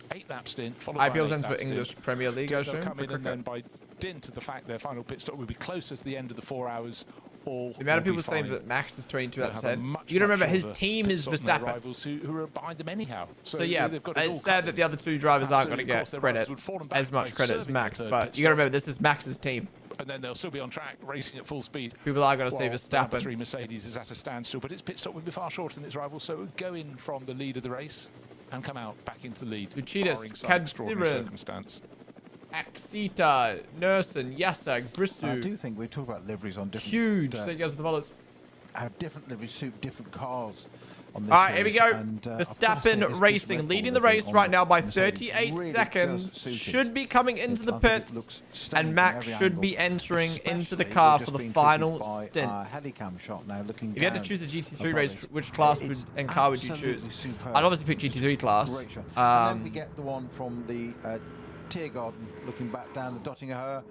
8-lap stint, followed by IPL ends for English Premier League, I assume. Come in and then by dint of the fact their final pit stop will be closer to the end of the 4 hours. The amount of people saying that Max is 22 laps ahead. You gotta remember, his team is Verstappen. Rivals who are behind them anyhow. So yeah, it's sad that the other 2 drivers aren't going to get credit, as much credit as Max. But you gotta remember, this is Max's team. And then they'll still be on track, racing at full speed. People are going to say Verstappen. Number 3 Mercedes is at a standstill, but its pit stop will be far shorter than its rivals, so it would go in from the lead of the race and come out back into the lead. Lucidas, Kadsiren, Axita, Nursen, Yassag, Brissu. I do think we talk about liveries on different... Huge. Thank you guys for the followers. How different liveries suit different cars. On this Alright, here we go. Verstappen Racing leading the race right now by 38 seconds. Should be coming into the pits. And Max should be entering into the car for the final stint. If you had to choose a GT3 race, which class and car would you choose? I'd obviously pick GT3 class. And then we get the one from the Tiergarten looking back down the Dottinger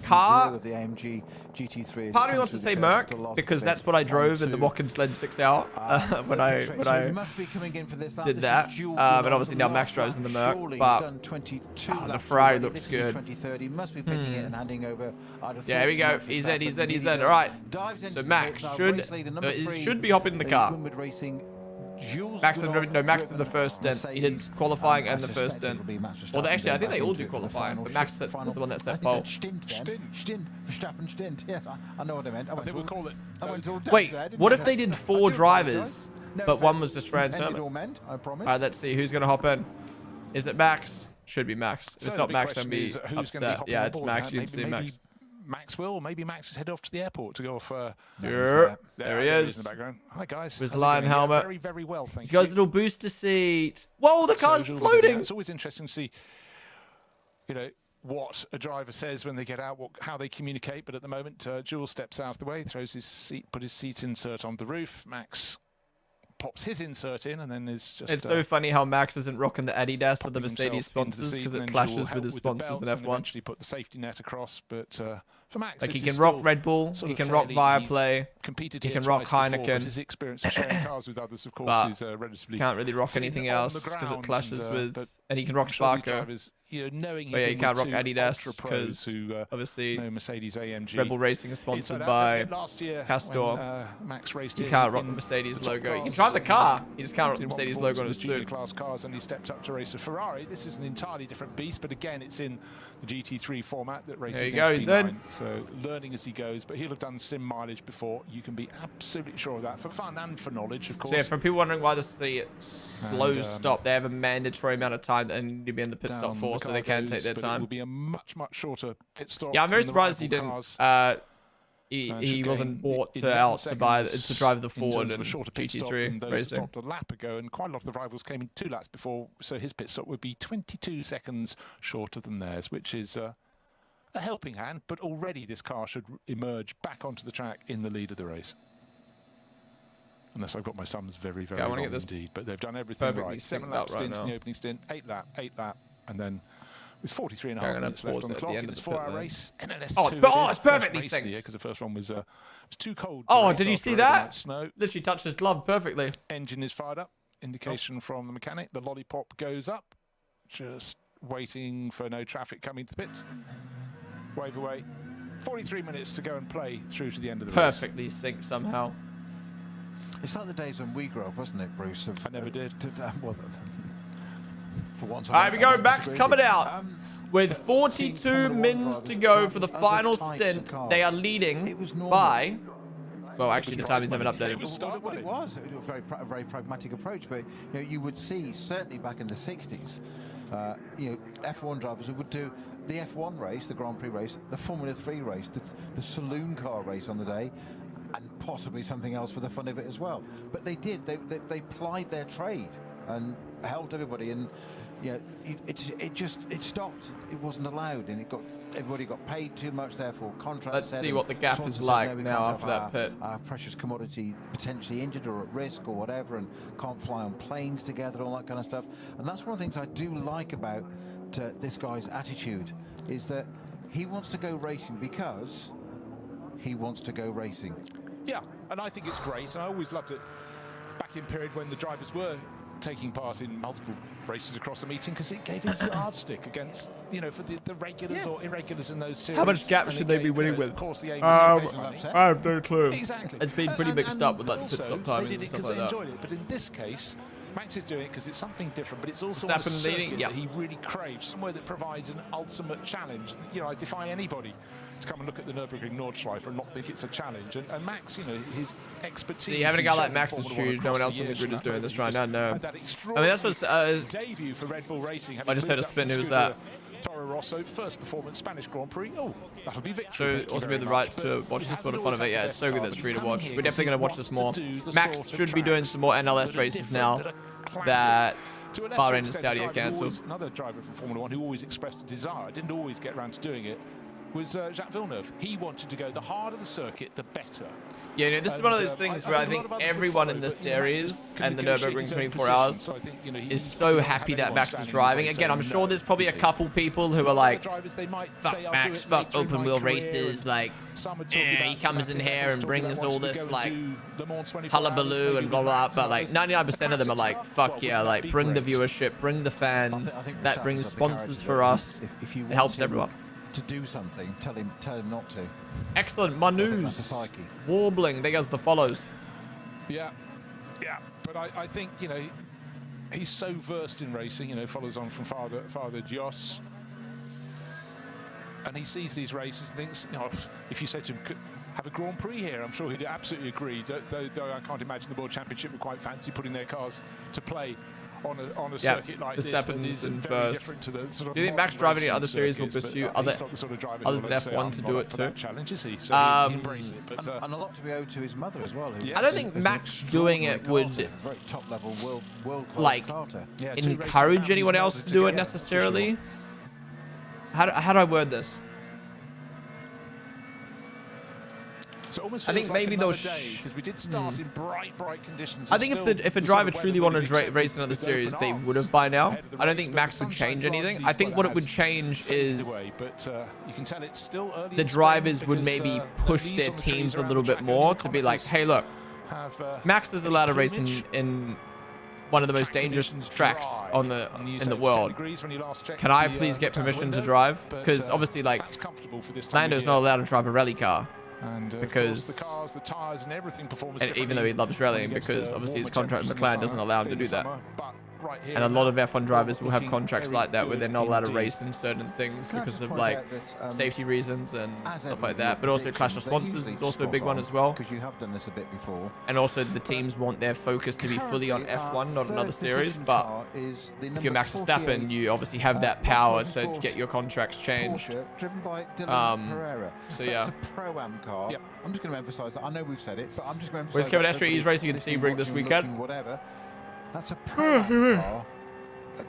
car of the AMG GT3. Part of me wants to say Merc because that's what I drove in the Watkins Led 6 hour when I did that. But obviously now Max drives in the Merc. But the Ferrari looks good. Yeah, here we go. He's in. All right. So Max should be hopping in the car. Max in the first stint. He did qualifying and the first stint. Well, actually, I think they all do qualifying, but Max was the one that set pole. Verstappen. Yes, I know what I meant. I think we'll call it. Wait, what if they did 4 drivers, but one was just Franz Herman? Alright, let's see who's gonna hop in. Is it Max? Should be Max. If it's not Max, I'd be upset. Yeah, it's Max. You can see Max. Max will. Maybe Max is headed off to the airport to go off. There he is. In the background. Hi guys. With his lion helmet. Very, very well. Thank He's got his little booster seat. Whoa, the car's floating. It's always interesting to see, you know, what a driver says when they get out, how they communicate. But at the moment, Jules steps out of the way, throws his seat, put his seat insert on the roof. Max pops his insert in, and then is just. It's so funny how Max isn't rocking the Adidas or the Mercedes sponsors because it clashes with his sponsors in F1. Eventually put the safety net across, but for Max, like he can rock Red Bull, he can rock Viaplay, he can rock Heineken. His experience of sharing cars with others, of course, is relatively. Can't really rock anything else because it clashes with. And he can rock Sparker. You know, knowing but yeah, you can't rock Adidas because obviously Mercedes AMG. Red Bull Racing is sponsored by Castor. Max raced you can't rock the Mercedes logo. You can drive the car, you just can't rock the Mercedes logo on his suit. Class cars, and he stepped up to race a Ferrari. This is an entirely different beast, but again, it's in the GT3 format that races against P9. So learning as he goes, but he'll have done sim mileage before. You can be absolutely sure of that for fun and for knowledge, of course. So yeah, for people wondering why this is a slow stop, they have a mandatory amount of time that they need to be in the pit stop for, so they can take their time. It will be a much shorter pit stop. Yeah, I'm very surprised he didn't. He wasn't bought to drive the Ford and GT3 racing. Stopped a lap ago, and quite a lot of the rivals came in 2 laps before, so his pit stop would be 22 seconds shorter than theirs, which is a helping hand. But already this car should emerge back onto the track in the lead of the race. Unless I've got my sums very, very wrong indeed. But they've done everything right. 7 lap stints in the opening stint, 8 lap, and then with 43.5 minutes left on the clock, it's a 4-hour race. NLS2. Oh, it's perfectly synced. Because the first one was too cold. Oh, did you see that? Snow. Literally touched his glove perfectly. Engine is fired up. Indication from the mechanic. The lollipop goes up. Just waiting for no traffic coming to the pits. Wave away. 43 minutes to go and play through to the end of the race. Perfectly synced somehow. It's like the days when we grew up, wasn't it, Bruce? I never did. For once. All right, we go. Max coming out with 42 mins to go for the final stint. They are leading by. Well, actually, the timings haven't updated. It was a very pragmatic approach, but you would see certainly back in the 60s, F1 drivers who would do the F1 race, the Grand Prix race, the Formula 3 race, the saloon car race on the day, and possibly something else for the fun of it as well. But they did. They plied their trade and helped everybody, and it stopped. It wasn't allowed, and everybody got paid too much. Therefore, contracts. Let's see what the gap is like now after that pit. Our precious commodity potentially injured or at risk or whatever, and can't fly on planes together, all that kind of stuff. And that's one of the things I do like about this guy's attitude, is that he wants to go racing because he wants to go racing. Yeah, and I think it's great, and I always loved it back in period when the drivers were taking part in multiple races across the meeting, because it gave a yardstick against, for the regulars or irregulars in those series. How much gap should they be winning with? Of course, the aim I have no clue. Exactly. It's been pretty mixed up with like pit stop timing and stuff like that. They enjoyed it, but in this case, Max is doing it because it's something different, but it's also a circuit that he really craves, somewhere that provides an ultimate challenge. I defy anybody to come and look at the Nurburgring Nordschleife and not think it's a challenge. And Max, his expertise. See, having a guy like Max is huge. No one else on the grid is doing this right now. No. I mean, that's what's debut for Red Bull Racing. I just heard a spin. Who was that? Toro Rosso, first performance, Spanish Grand Prix. Oh, that'll be victory. So also be the right to watch this for the fun of it. Yeah, it's so good that it's free to watch. We're definitely going to watch this more. Max should be doing some more NLS races now that Bahrain and Saudi are cancelled. Another driver from Formula 1 who always expressed a desire, didn't always get around to doing it, was Jacques Villeneuve. He wanted to go the harder the circuit, the better. Yeah, this is one of those things where I think everyone in the series and the Nurburgring 24 Hours is so happy that Max is driving. Again, I'm sure there's probably a couple people who are like, fuck Max, fuck open wheel races, like, he comes in here and brings all this, like, hullabaloo and blah, blah, but like 99% of them are like, fuck yeah, like, bring the viewership, bring the fans, that brings sponsors for us, it helps everyone. To do something, tell him not to. Excellent, Manus. Warbling, there goes the follows. Yeah, but But I think, you know, he's so versed in racing, you know, follows on from Father Jos. And he sees these races and thinks, you know, if you said to him, have a Grand Prix here, I'm sure he'd absolutely agree, though I can't imagine the World Championship would quite fancy putting their cars to play on a circuit like this that is very different to the sort of. Do you think Max driving in other series will pursue others than F1 to do it too? Challenge, is he? So he embraces it. But, and a lot to be owed to his mother as well. I don't think Max doing it would very top level world like encourage anyone else to do it necessarily. How do I word this? So I think maybe they'll because we did start in bright conditions. I think if a driver truly wanted to race another series, they would have by now. I don't think Max would change anything. I think what it would change is the drivers would maybe push their teams a little bit more to be like, hey, look, Max is allowed to race in one of the most dangerous tracks in the world. Can I please get permission to drive? Because obviously, like, Lando's not allowed to drive a rally car. And because the cars, the tires, and everything performs differently. Even though he loves rallying, because obviously his contract with McLaren doesn't allow him to do that. And a lot of F1 drivers will have contracts like that where they're not allowed to race in certain things because of like safety reasons and stuff like that. But also clash of sponsors is also a big one as well. Because you have done this a bit before. And also the teams want their focus to be fully on F1, not another series. But if you're Max Verstappen, you obviously have that power to get your contracts changed. Driven by Dylan Pereira. So yeah. It's a Pro-Am car. Yep. I'm just going to emphasise that. I know we've said it, but I'm just going to emphasise. Where's Kevin Estre? He's racing in Sebring this weekend. Whatever. That's a Pro-Am car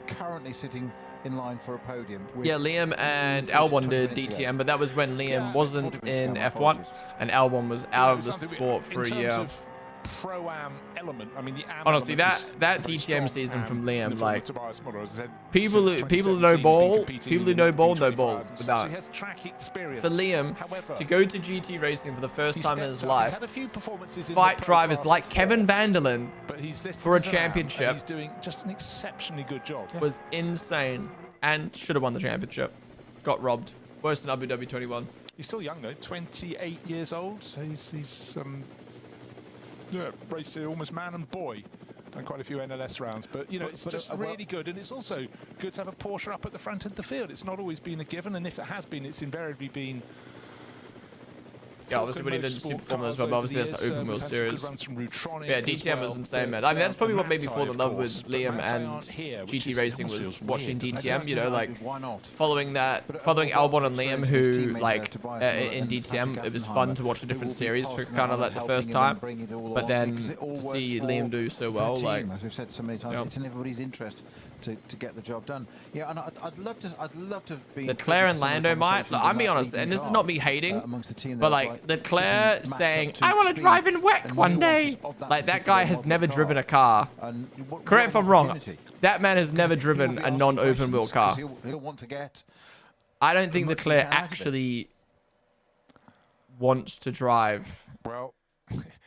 currently sitting in line for a podium. Yeah, Liam and Albon did DTM, but that was when Liam wasn't in F1 and Albon was out of the sport for a year. Pro-Am element. I mean, the honestly, that DTM season from Liam, like people who know ball know ball. Without for Liam to go to GT racing for the first time in his life, fight drivers like Kevin Vanderlyn for a championship, he's doing just an exceptionally good job. Was insane and should have won the championship. Got robbed. Worse than Abu Dhabi 21. He's still young though, 28 years old. So he's yeah, raced almost man and boy. Done quite a few NLS rounds, but you know, it's just really good, and it's also good to have a Porsche up at the front of the field. It's not always been a given, and if it has been, it's invariably been. Yeah, obviously when he did Super Formula as well, but obviously that's an open wheel series. Yeah, DTM was insane, man. I mean, that's probably what made me fall in love with Liam and GT racing was watching DTM, you know, like following Albon and Liam, who like in DTM, it was fun to watch a different series for kind of like the first time, but then to see Liam do so well, like, as we've said so many times, it's in everybody's interest to get the job done. Yeah, and I'd love to be. Leclerc and Lando might. Like, I'll be honest, and this is not me hating, but like Leclerc saying, "I want to drive in WEC one day." Like that guy has never driven a car. Correct if I'm wrong. That man has never driven a non-open wheel car. He'll want to get. I don't think Leclerc actually wants to drive. Well.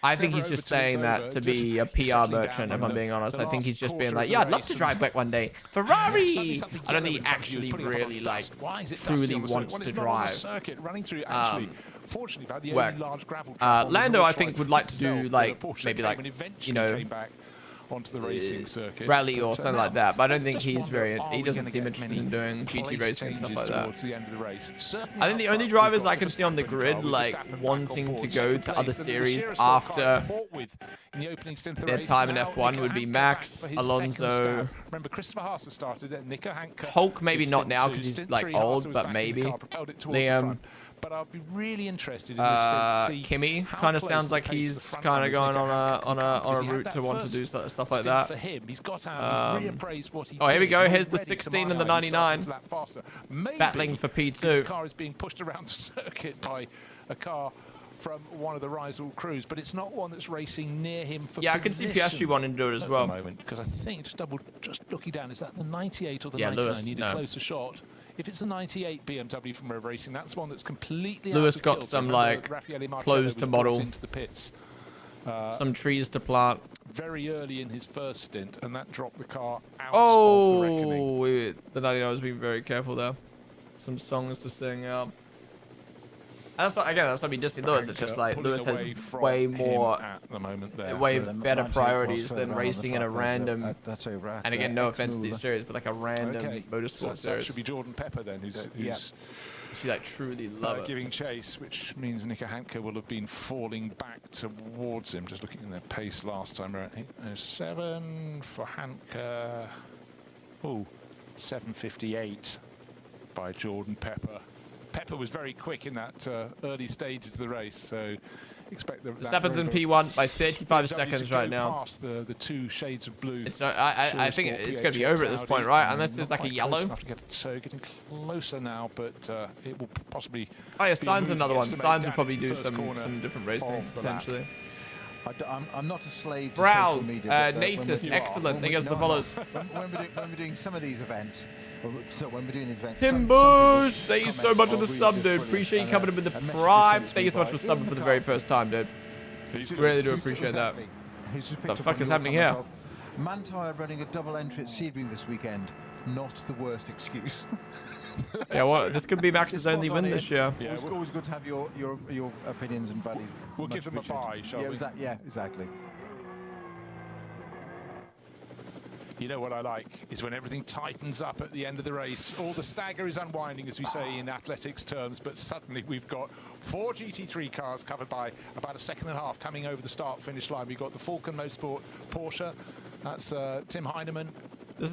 I think he's just saying that to be a PR merchant, if I'm being honest. I think he's just being like, yeah, I'd love to drive back one day. Ferrari! I don't think he actually really, like, truly wants to drive. Lando, I think, would like to do, like, maybe, like, you know, onto the racing circuit, rally or something like that, but I don't think he doesn't seem interested in doing GT racing and stuff like that. The end of the race. I think the only drivers I can see on the grid like wanting to go to other series after their time in F1 would be Max, Alonso, Hulk, maybe not now because he's like old, but maybe Liam. But I'll be really interested in this to see Kimi kind of sounds like he's kind of going on a route to want to do stuff like that. For him, he's got oh, here we go. Here's the 16 and the 99 battling for P2. His car is being pushed around the circuit by a car from one of the Rizal crews, but it's not one that's racing near him for I can see Piastri wanting to do it as well. Because I think just looking down, is that the 98 or the 99? Lewis, need a closer shot. If it's a 98 BMW from Rev Racing, that's one that's completely Lewis out of got some like clothes to model, into the pits. Some trees to plant. Very early in his first stint, and that dropped the car out of the reckoning. The 99 was being very careful there. Some songs to sing. That's what, again, that's what I mean. Just Lewis. It's just like Lewis has way more, way better priorities than racing in a random. And again, no offense to these series, but like a random motorsport series. That should be Jordan Pepper then, who's she like truly loves giving chase, which means Nico Hanke will have been falling back towards him. Just looking at their pace last time around. 7 for Hanke. Oh, 7:58 by Jordan Pepper. Pepper was very quick in that early stages of the race, so expect the Verstappen's in P1 by 35 seconds right now. Past the 2 shades of blue. It's not, I think it's going to be over at this point, right? Unless there's like a yellow. So getting closer now, but it will possibly. Oh yeah, Sainz another one. Sainz will probably do some different racing potentially. I'm not a slave to Browse, social media. Natus, excellent. Thank you guys for the follows. When we're doing some of these events, so when we're doing these events, Tim Bush, thank you so much for the sub, dude. Appreciate you coming in with the prime. Thank you so much for subbing for the very first time, dude. Really do appreciate that. What the fuck is happening here? Mantyre running a double entry at Sebring this weekend. Not the worst excuse. Yeah, well, this could be Max's only win this year. Yeah, it's always good to have your opinions and value. We'll give them a buy, shall we? Yeah, exactly. You know what I like is when everything tightens up at the end of the race. All the stagger is unwinding, as we say in athletics terms, but suddenly we've got 4 GT3 cars covered by about a second and a half coming over the start-finish line. We've got the Falcon Motorsport Porsche. That's Tim Heinemann. It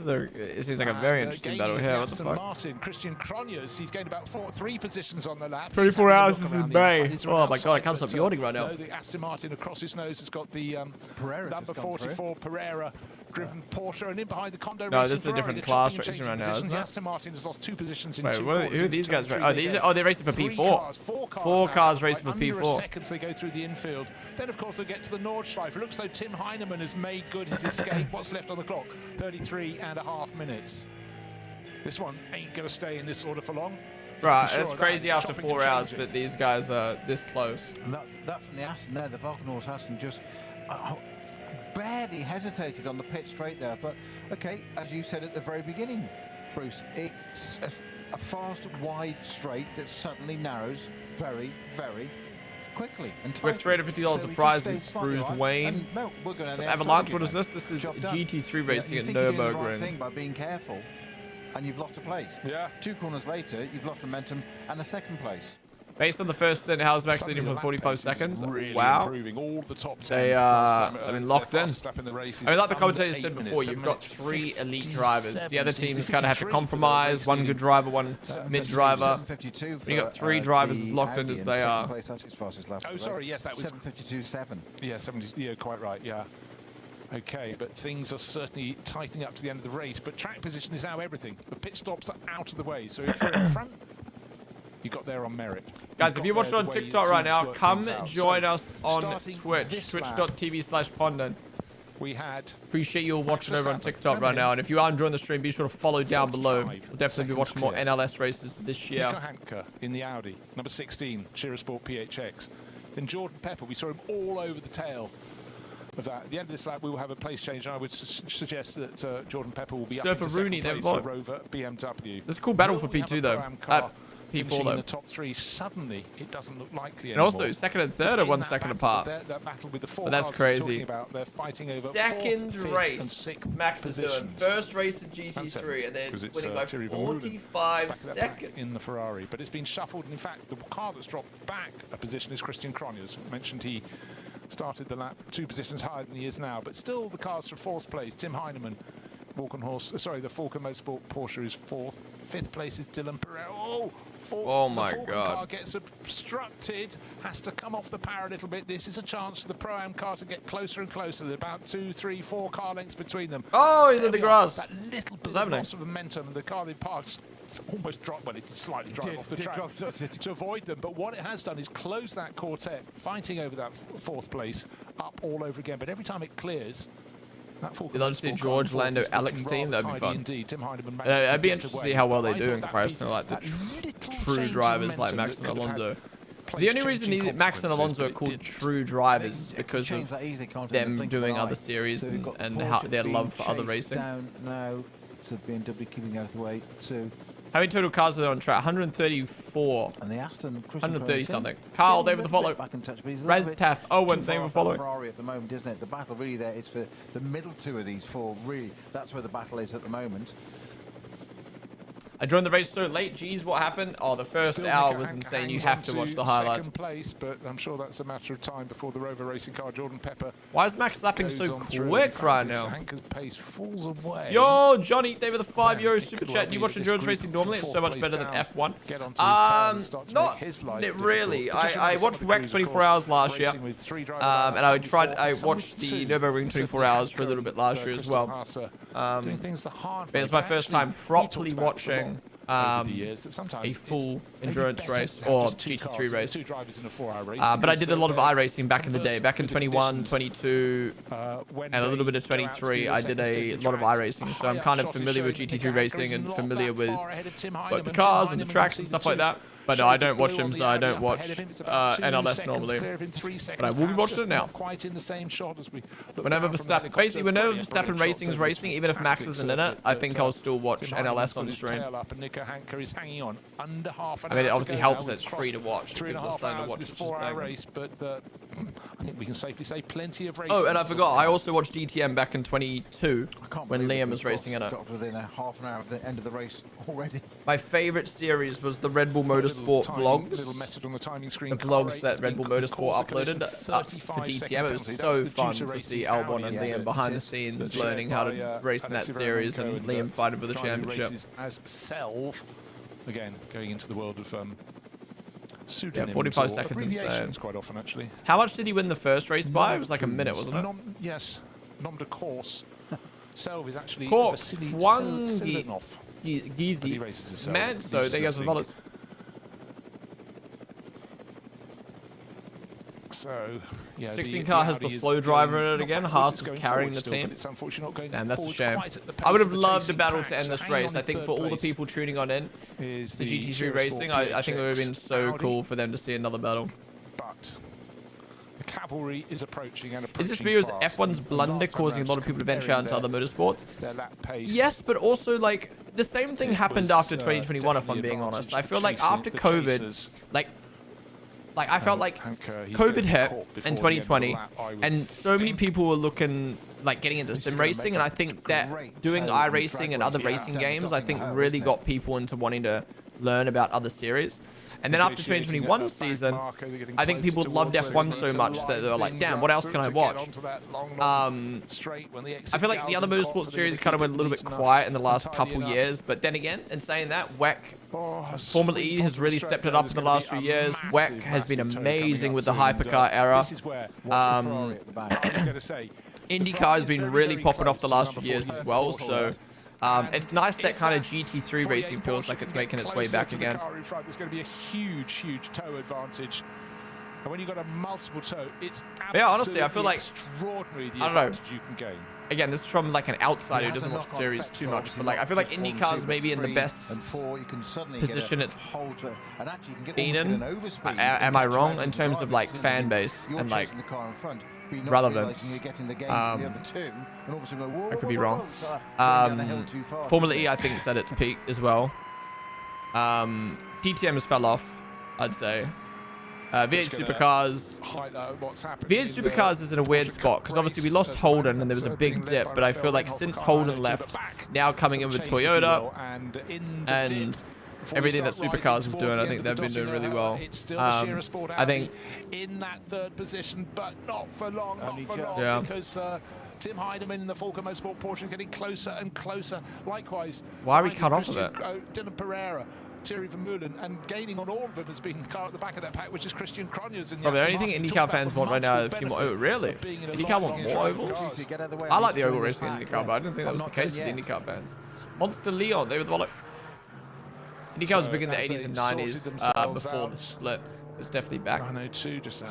seems like a very interesting battle here. What the fuck? Martin, Christian Cronjes, he's gained about 3 positions on the lap. 24 hours is in Bay. Oh my god, I can't stop yawning right now. The Aston Martin across his nose has got the number 44 Pereira driven Porsche, and in behind the Condo. No, this is a different class racing right now, isn't it? Aston Martin has lost 2 positions in Wait, 2 who are these guys? Oh, they're racing for P4. 4 cars racing for P4. P4. Seconds they go through the infield. Then, of course, they get to the Nordschleife. It looks like Tim Heinemann has made good his escape. What's left on the clock? 33.5 minutes. This one ain't going to stay in this order for long. Right, it's crazy after 4 hours, but these guys are this close. And that from the Aston there, the Valkenhorst Aston just barely hesitated on the pit straight there. I thought, okay, as you said at the very beginning, Bruce, it's a fast, wide straight that suddenly narrows very, very quickly. And with $350 of prizes, Bruce Wayne. No, we're going to Avalanche, what is this? This is GT3 racing at Nurburgring. Thing by being careful, and you've lost a place. Yeah. 2 corners later, you've lost momentum and a 2nd place. Based on the first stint, how's Max leading for 45 seconds? Really wow. Improving all the top 10. They are, I mean, locked in. The I mean, like the commentators said before, you've got 3 elite drivers. The other teams kind of have to compromise. 1 good driver, 1 mid driver. When you got 3 drivers as locked in as they are. Oh, sorry, yes, that was 7:52.7. Yeah, 70. Yeah, quite right. Yeah. Okay, but things are certainly tightening up to the end of the race. But track position is now everything. The pit stops are out of the way. So if you're in front, you got there on merit. Guys, if you're watching on TikTok right now, come join us on Twitch, twitch.tv/Ponden. We had appreciate you all watching over on TikTok right now, and if you are enjoying the stream, be sure to follow down below. We'll definitely be watching more NLS races this year. Nico Hanke in the Audi, number 16, Sport PHX. Then Jordan Pepper, we saw him all over the tail of that. At the end of this lap, we will have a place change, and I would suggest that Jordan Pepper will be up into second place for Rover BMW. This is a cool battle for P2 though. P4 though. In the top 3, suddenly it doesn't look likely anymore. And also, 2nd and 3rd are 1 second apart. That battle with the 4 but that's crazy. They're fighting over 2nd 4th, race, 5th, and 6th Max is doing. positions. 1st race in GT3, and then winning by 45 seconds. In the Ferrari, but it's been shuffled. And in fact, the car that's dropped back a position is Christian Cronjes. Mentioned he started the lap 2 positions higher than he is now, but still the car's for 4th place. Tim Heinemann. The Falcon Motorsport Porsche is 4th. 5th place is Dylan Pereira. Oh my God. The God. car gets obstructed, has to come off the power a little bit. This is a chance for the Pro-Am car to get closer and closer. There's about 2, 3, 4 car lengths between them. Oh, he's in the grass. That little bit of loss of momentum. The car they passed almost dropped, but it did slightly drive off the track to avoid them. But what it has done is close that quartet, fighting over that 4th place up all over again. But every time it clears, you'd love to see George, Lando, Alex team. That'd be fun. Indeed. I'd be interested to see how well they do in comparison to like the true drivers like Max and Alonso. The only reason Max and Alonso are called true drivers is because of them doing other series and how their love for other racing. Down now to BMW keeping out of the way to How many total cars are there on track? 134. And the Aston, 130 something. Carl, thank you for the follow. Raz Taff, Owen, thank you for following. Ferrari at the moment, isn't it? The battle really there is for the middle two of these four. Really, that's where the battle is at the moment. I joined the race so late. Geez, what happened? Oh, the first hour was insane. You have to watch the highlights. Second place, but I'm sure that's a matter of time before the Rover racing car, Jordan Pepper. Why is Max Verstappen so quick right now? Hanker's pace falls away. Yo, Johnny, thank you for the €5 super chat. Do you watch endurance racing normally? It's so much better than F1. Not really. I watched WEC 24 hours last year, and I watched the Nurburgring 24 hours for a little bit last year as well. But it's my first time properly watching a full endurance race or GT3 race. But I did a lot of iRacing back in the day. Back in 21, 22, and a little bit of 23, I did a lot of iRacing. So I'm kind of familiar with GT3 racing and familiar with like the cars and the tracks and stuff like that. But no, I don't watch them, so I don't watch NLS normally. But I will be watching it now. Whenever Verstappen Racing is racing, even if Max isn't in it, I think I'll still watch NLS on the stream. I mean, it obviously helps that it's free to watch. It gives us something to watch, which is bang. I think we can safely say plenty of races. Oh, and I forgot, I also watched DTM back in 22 when Liam was racing in it. Got within a half an hour of the end of the race already. My favorite series was the Red Bull Motorsport vlogs. The vlogs that Red Bull Motorsport uploaded for DTM. It was so fun to see Albon and Liam behind the scenes learning how to race in that series and Liam fighting for the championship. As Selv, again, going into the world of yeah, 45 seconds insane. Quite often, actually. How much did he win the first race by? It was like a minute, wasn't it? Yes, nom de course. Selv is actually Corpse, Gizi. Man, so there goes the dollars. So, yeah, 16 car has the slow driver in it again. Haas is carrying the team. And that's a shame. I would have loved a battle to end this race. I think for all the people tuning on in to GT3 racing, I think it would have been so cool for them to see another battle. But the cavalry is approaching and Is this because F1's blunder causing a lot of people to venture out into other motorsports? Yes, but also like the same thing happened after 2021, if I'm being honest. I feel like after COVID, I felt like COVID hit in 2020, and so many people were looking like getting into sim racing, and I think that doing iRacing and other racing games, I think really got people into wanting to learn about other series. And then after 2021 season, I think people loved F1 so much that they were like, damn, what else can I watch? I feel like the other motorsport series kind of went a little bit quiet in the last couple years, but then again, in saying that, WEC, Formula E has really stepped it up in the last few years. WEC has been amazing with the hypercar era. IndyCar has been really popping off the last few years as well, so it's nice that kind of GT3 racing feels like it's making its way back again. There's going to be a huge toe advantage. And when you've got a multiple toe, it's yeah, honestly, I feel like, extraordinary the I don't know. advantage you can gain. Again, this is from like an outsider who doesn't watch the series too much, but like I feel like IndyCar's maybe in the best position it's been in. Am I wrong in terms of like fan base and like relevance? I could be wrong. Formula E, I think, is at its peak as well. DTM has fell off, I'd say. V8 Supercars. V8 Supercars is in a weird spot because obviously we lost Holden and there was a big dip, but I feel like since Holden left, now coming in with Toyota and everything that Supercars is doing, I think they've been doing really well. I think in that third position, but not for long, yeah. Because Tim Heidemann in the Falco Motorsport Porsche getting closer and closer. Likewise, why are we cut off of it? Dylan Pereira, Thierry Vermeulen, and gaining on all of them has been the car at the back of that pack, which is Christian Cronjes. Probably the only thing IndyCar fans want right now is a few more. Oh, really? IndyCar want more ovals? I like the oval racing in IndyCar, but I didn't think that was the case with the IndyCar fans. Monster Leon, they were the one. IndyCar was big in the 80s and 90s before the split. It's definitely back. I know too. Just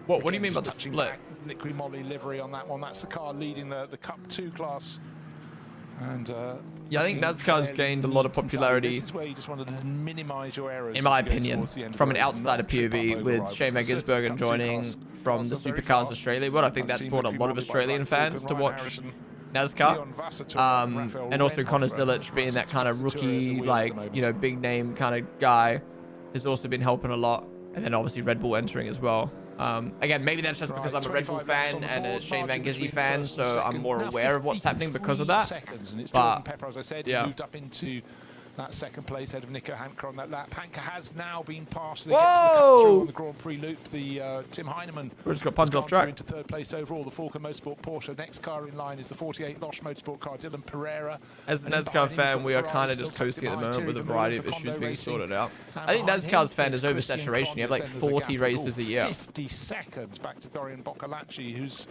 what do you mean by the split? Liquid Moly livery on that one. That's the car leading the Cup 2 class. And yeah, I think NASCAR's gained a lot of popularity. This is where you just want to minimize your errors. In my opinion, from an outsider POV, with Shane Van Gisbergen joining from the Supercars Australia world, I think that's brought a lot of Australian fans to watch NASCAR. And also Connor Zilic being that kind of rookie, like, you know, big name kind of guy has also been helping a lot. And then obviously Red Bull entering as well. Again, maybe that's just because I'm a Red Bull fan and a Shane Van Gissi fan, so I'm more aware of what's happening because of that. But, yeah. Moved up into that second place ahead of Nico Hanke on that lap. Hanke has now been passed. They get to the cut through on the Grand Prix loop. The Tim Heinemann just got punched off track. Into third place overall. The Falcon Motorsport Porsche. Next car in line is the 48 Losch Motorsport car, Dylan Pereira. As a NASCAR fan, we are kind of just coasting at the moment with a variety of issues being sorted out. I think NASCAR's fan is oversaturation. You have like 40 races a year. 50 seconds back to Dorian Boccolacci, who's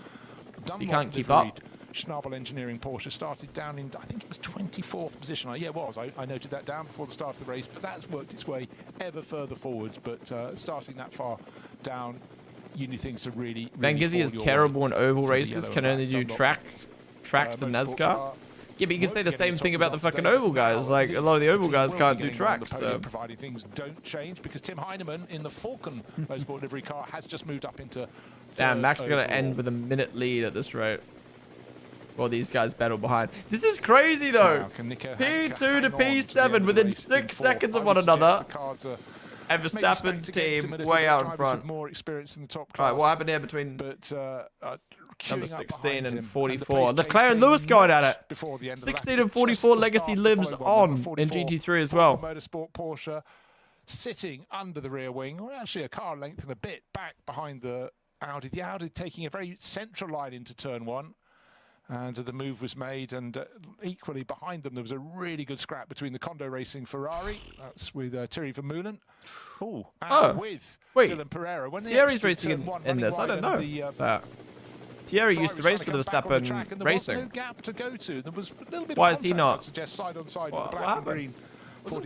done. You can't keep up. Schnabel Engineering Porsche started down in, I think it was 24th position. Yeah, it was. I noted that down before the start of the race, but that's worked its way ever further forwards. But starting that far down, you need things to really. Van Gissi is terrible in oval races. Can only do tracks in NASCAR. Yeah, but you can say the same thing about the fucking oval guys. Like, a lot of the oval guys can't do tracks. So. Providing things don't change, because Tim Heinemann in the Falcon Motorsport livery car has just moved up into. Damn, Max is going to end with a minute lead at this rate. While these guys battle behind. This is crazy though. P2 to P7 within 6 seconds of one another. And Verstappen's team way out in front. Alright, what happened here between number 16 and 44? Leclerc and Lewis going at it. 16 and 44 legacy lives on in GT3 as well. Motorsport Porsche sitting under the rear wing, or actually a car length and a bit back behind the Audi. The Audi taking a very central line into turn 1. And the move was made, and equally behind them there was a really good scrap between the Kondo Racing Ferrari. That's with Thierry Vermeulen. With Dylan Pereira. When Thierry's racing in this. I don't know. Thierry used to race for the Verstappen Racing. No gap to go to. There was a little bit Why is he not? Side on side with the black and green.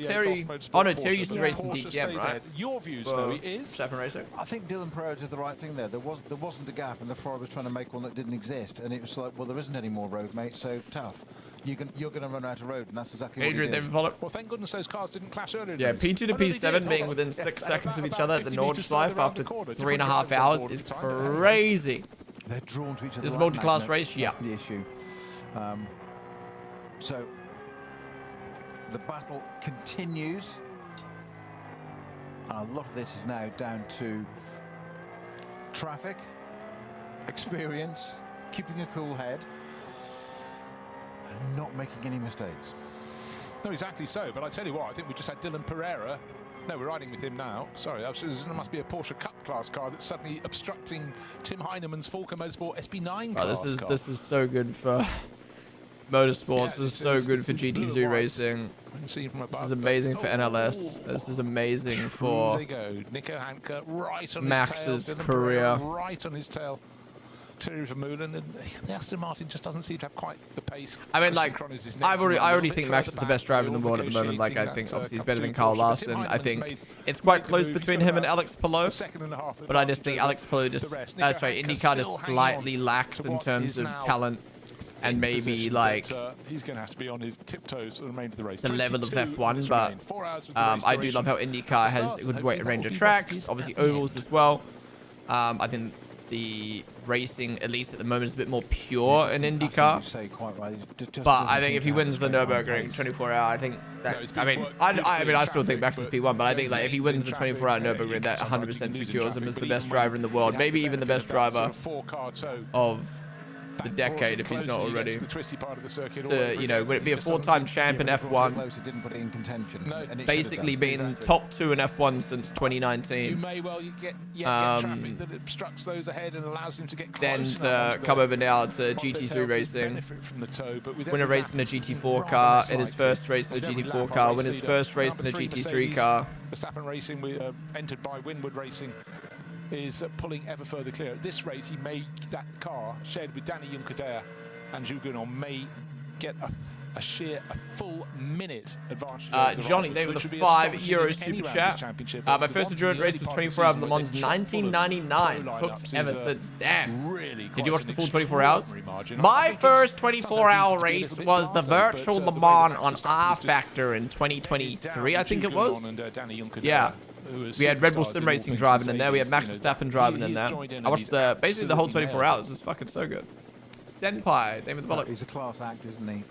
Terry? Oh no, Terry used to race in DTM, right? Your views, though, is Racing. I think Dylan Pereira did the right thing there. There wasn't a gap, and the Ferrari was trying to make one that didn't exist, and it was like, well, there isn't any more road, mate. So tough. You're going to run out of road, and that's exactly what he did. Well, thank goodness those cars didn't clash earlier. Yeah, P2 to P7 being within 6 seconds of each other at the Nordschleife after 3.5 hours is crazy. They're drawn to each other. This is a multi-class race, yeah. That's the issue. So the battle continues. A lot of this is now down to traffic, experience, keeping a cool head, and not making any mistakes. No, exactly so. But I tell you what, I think we just had Dylan Pereira. No, we're riding with him now. Sorry, there must be a Porsche Cup class car that's suddenly obstructing Tim Heinemann's Falcon Motorsport SB9 class car. This is so good for motorsports. This is so good for GT3 racing. This is amazing for NLS. This is amazing for Nico Hanke, right on Max's career. Right on his tail. Thierry Vermeulen, and the Aston Martin just doesn't seem to have quite the pace. I mean, like, I already think Max is the best driver in the world at the moment. Like, I think obviously he's better than Carl Larson. I think it's quite close between him and Alex Palou, but I just think Alex Palou IndyCar just slightly lacks in terms of talent. And maybe like he's going to have to be on his tiptoes for the remainder of the race. The level of F1, but I do love how IndyCar has a good range of tracks, obviously ovals as well. I think the racing, at least at the moment, is a bit more pure in IndyCar. But I think if he wins the Nurburgring 24-hour, I think that, I still think Max is P1, but I think like if he wins the 24-hour Nurburgring, that 100% secures him as the best driver in the world, maybe even the best driver of the decade if he's not already. To, you know, would it be a 4-time champ in F1? Basically being top 2 in F1 since 2019. You may well get traffic that obstructs those ahead and allows him to get close. Then to come over now to GT3 racing. Win a race in a GT4 car, in his first race in a GT4 car, win his first race in a GT3 car. Verstappen Racing, entered by Winwood Racing, is pulling ever further clear. At this rate, he may, that car shared with Danny Juncadere and Jugunon may get a full minute advantage. Johnny, they were the €5 super chat. My first endurance race was 24 hours in Le Mans 1999. Hooked ever since. Damn. Did you watch the full 24 hours? My first 24-hour race was the virtual Le Mans on R Factor in 2023, I think it was. Yeah. We had Red Bull Sim Racing driving in there. We had Max Verstappen driving in there. I watched basically the whole 24 hours. It was fucking so good. Senpai. Name of the bollock. He's a class act, isn't he?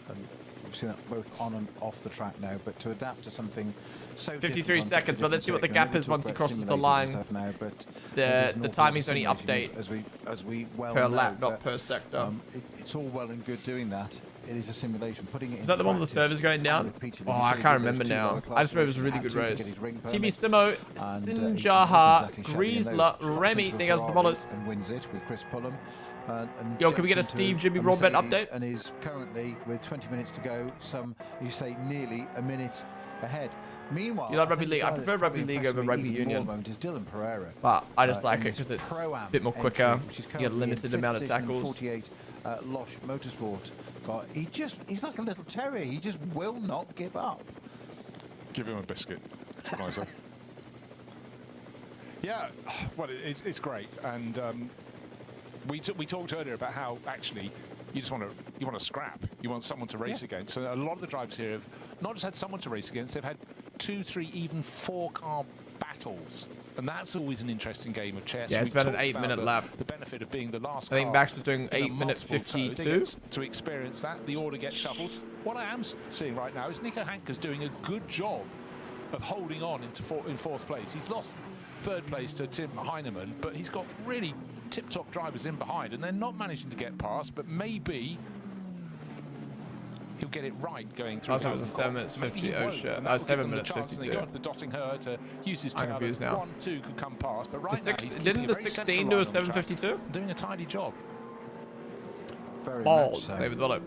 And we've seen that both on and off the track now. But to adapt to something so 53 seconds, but let's see what the gap is once he crosses the line. Now, but the timing's only update as we well per know, lap, not per sector. It's all well and good doing that. It is a simulation. Putting it. Is that the one with the servers going down? Oh, I can't remember now. I just remember it was a really good race. TB Simo, Sinjaha, Griezler, Remy, thank you for the followers. And wins it with Chris Pullum. Yo, can we get a Steve Jimmy Broadbent update? And is currently, with 20 minutes to go, you say nearly a minute ahead. Meanwhile, you like rugby league? I prefer rugby league over rugby union. But I just like it because it's a bit more quicker. You get a limited amount of tackles. 48 Losh Motorsport. He's like a little terrier. He just will not give up. Give him a biscuit, Miser. Yeah, well, it's great, and we talked earlier about how actually you want to scrap. You want someone to race against. So a lot of the drivers here have not just had someone to race against, they've had 2, 3, even 4 car battles. And that's always an interesting game of chess. Yeah, it's about an 8-minute lap. The benefit of being the last I think Max was doing 8 minutes 52. To experience that, the order gets shuffled. What I am seeing right now is Nico Hanker's doing a good job of holding on in 4th place. He's lost 3rd place to Tim Heinemann, but he's got really tip-top drivers in behind, and they're not managing to get past, but maybe he'll get it right going through. I thought it was a 7 minutes 50. Oh shit! That was 7 minutes 52. They go into the dotting her to use his tail. I'm confused now. 1, 2 could come past, but right now he's didn't the 16 do a 7:52? Doing a tidy job. Very Bald. much so. David Willow.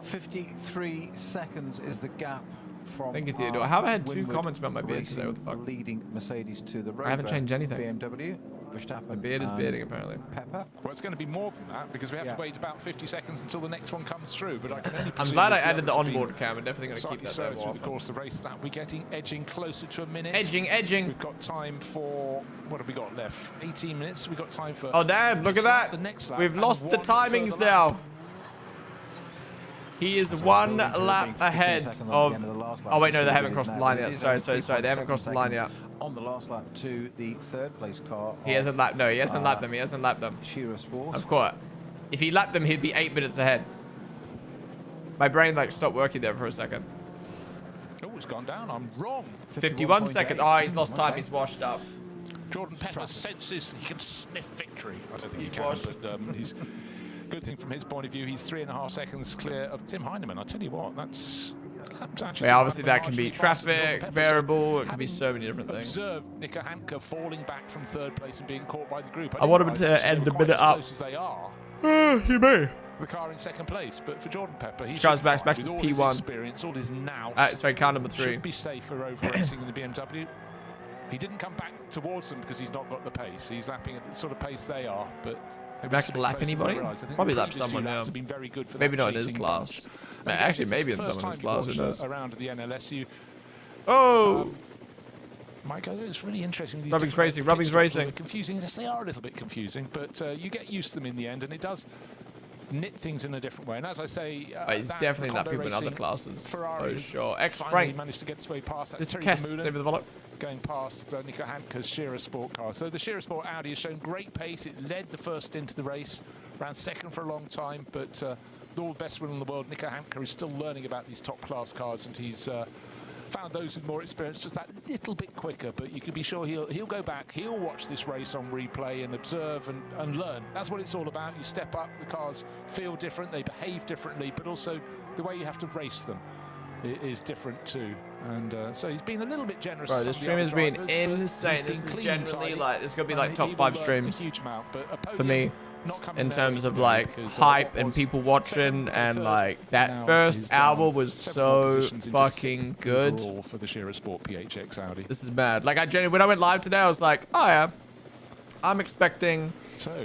53 seconds is the gap from. Thank you, Theodore. I haven't had 2 comments about my beard today. What the fuck? Leading Mercedes to the Rover. I haven't changed anything. BMW. Verstappen. My beard is bearding apparently. Pepper. Well, it's going to be more than that because we have to wait about 50 seconds until the next one comes through. But I can only. I'm glad I added the onboard cam. I'm definitely going to keep that there through the course of the race. That we're edging closer to a minute. Edging. We've got time for what have we got left? 18 minutes. We've got time for. Oh damn! Look at that. The next lap. We've lost the timings now. He is 1 lap ahead of. Oh wait, no, they haven't crossed the line yet. Sorry. They haven't crossed the line yet. On the last lap to the 3rd place car. He hasn't lapped. No, he hasn't lapped them. He hasn't lapped them. Shearer Sport. Of course. If he lapped them, he'd be 8 minutes ahead. My brain like stopped working there for a second. Oh, it's gone down. I'm wrong. 51 seconds. Oh, he's lost time. He's washed up. Jordan Pepper senses he can sniff victory. I don't think he can, but he's. Good thing from his point of view, he's 3.5 seconds clear of Tim Heinemann. I tell you what, that's actually. Yeah, obviously that can be traffic, variable. It can be so many different things. Observe Nico Hanker falling back from 3rd place and being caught by the group. I want him to end a minute up. As they are. He may. The car in 2nd place, but for Jordan Pepper, he's Max is P1. Experience, all his now. Sorry, car number 3. Should be safer over racing in the BMW. He didn't come back towards them because he's not got the pace. He's lapping at the sort of pace they are, but. Max lap anybody? Probably lap someone, yeah. Maybe not in his class. Actually, maybe in someone in his class, who knows. Around the NLS2. Oh! Michael, it's really interesting. Rubbing's racing. Confusing. Yes, they are a little bit confusing, but you get used to them in the end, and it does knit things in a different way. And as I say, he's definitely lapped people in other classes. Ferrari, for sure. Frank managed to get his way past that. This is Kess, David the Volok. Going past Nico Hanker's Shearer Sport car. So the Shearer Sport Audi has shown great pace. It led the first into the race, ran 2nd for a long time, but with all the best will in the world, Nico Hanker is still learning about these top class cars, and he's found those with more experience just that little bit quicker. But you can be sure he'll go back, he'll watch this race on replay and observe and learn. That's what it's all about. You step up, the cars feel different, they behave differently, but also the way you have to race them is different too, and so he's been a little bit generous. Bro, this stream has been insane. This is generally like this is gonna be like top 5 streams for me in terms of like hype and people watching, and like that first album was so fucking good. For the Shearer Sport PHX Audi. This is bad. Like I genuinely, when I went live today, I was like, oh yeah, I'm expecting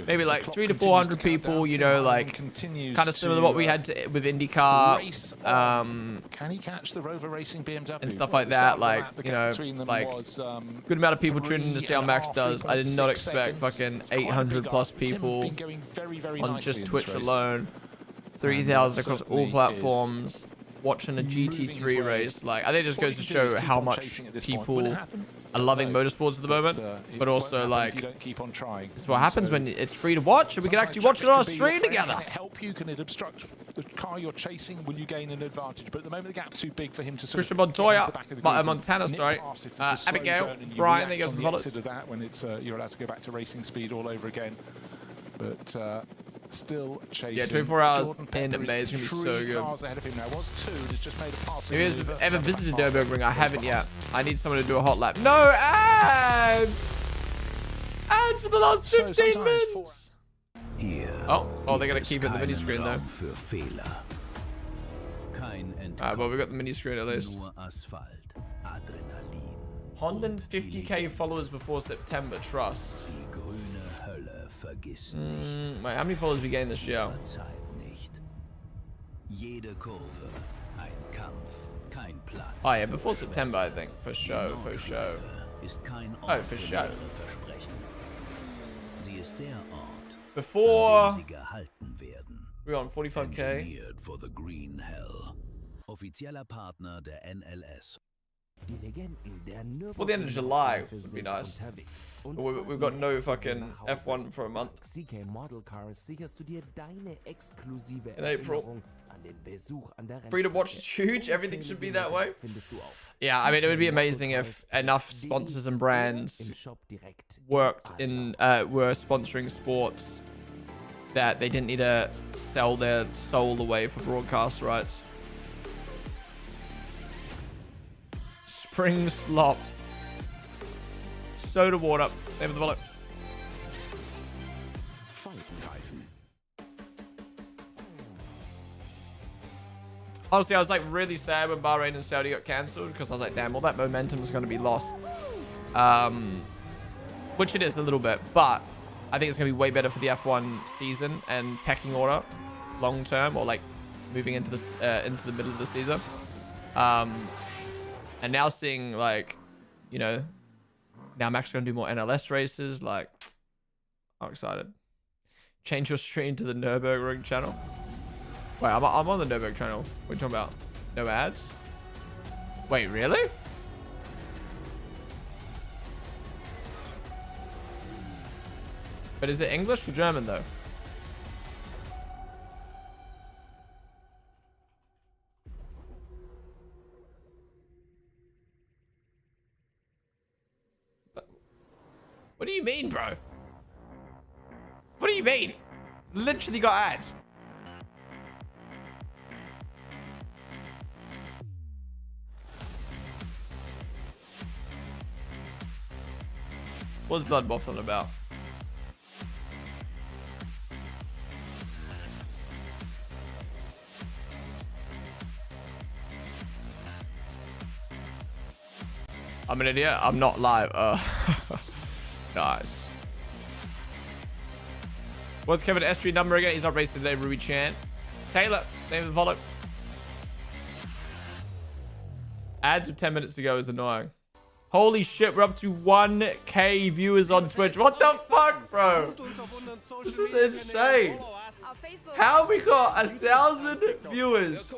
maybe like 300 to 400 people, you know, like kind of similar to what we had with IndyCar, can he catch the Rover Racing BMW and stuff like that, like, you know, like good amount of people tuning in to see how Max does. I did not expect fucking 800 plus people on just Twitch alone, 3,000 across all platforms watching a GT3 race. Like, I think it just goes to show how much people loving motorsports at the moment, but also like it's what happens when it's free to watch, and we can actually watch it on our stream together. Can it help you? Can it obstruct the car you're chasing? Will you gain an advantage? But at the moment, the gap's too big for him to. Christian Montoya, Montana, sorry. Abigail, Brian, they go to the follows. Consider that when it's you're allowed to go back to racing speed all over again, but. Still chasing. Yeah, 24 hours in May is going to be so good. Ahead of him now. Was 2, that's just made a passing. If you've ever visited Nurburgring, I haven't yet. I need someone to do a hot lap. No ads! Ads for the last 15 minutes! Oh, they're going to keep it in the mini screen though. Alright, well, we got the mini screen at least. Ponden 50k followers before September, trust. Wait, how many followers we gained this year? Oh yeah, before September, I think. For show, for show. Oh, for show. Before... We're on 45k. For the Green Hell. Offizieller Partner der NLS. For the end of July would be nice. We've got no fucking F1 for a month. In April. Free to watch is huge. Everything should be that way. Yeah, I mean, it would be amazing if enough sponsors and brands worked in were sponsoring sports that they didn't need to sell their soul away for broadcast rights. Spring slop. Soda water. Name of the bullet. Honestly, I was like really sad when Bahrain and Saudi got cancelled because I was like, damn, all that momentum is going to be lost. Which it is a little bit, but I think it's going to be way better for the F1 season and pecking order long term, or like moving into this into the middle of the season. And now seeing like, you know, now Max is going to do more NLS races. Like, I'm excited. Change your stream to the Nurburgring channel. Wait, I'm on the Nurburgring channel. What are you talking about? No ads? Wait, really? But is it English or German though? What do you mean, bro? What do you mean? Literally got ads. What's Blood Waffling about? I'm an idiot. I'm not live. Nice. What's Kevin Estrie number again? He's not racing today, Ruby Chan. Taylor, name of the follow. Ads with 10 minutes to go is annoying. Holy shit, we're up to 1k viewers on Twitch. What the fuck, bro? This is insane. How have we got 1,000 viewers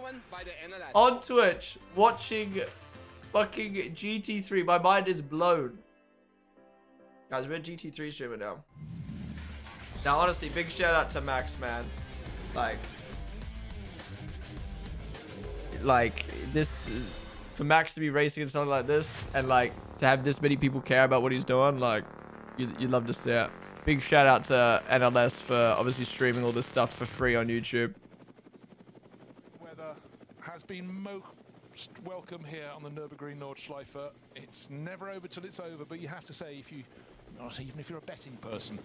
on Twitch watching fucking GT3? My mind is blown. Guys, we're a GT3 streamer now. Now, honestly, big shout out to Max, man. Like this, for Max to be racing in something like this, and like to have this many people care about what he's doing, like you'd love to see it. Big shout out to NLS for obviously streaming all this stuff for free on YouTube. Weather has been most welcome here on the Nurburgring Nordschleife. It's never over till it's over, but you have to say, even if you're a betting person,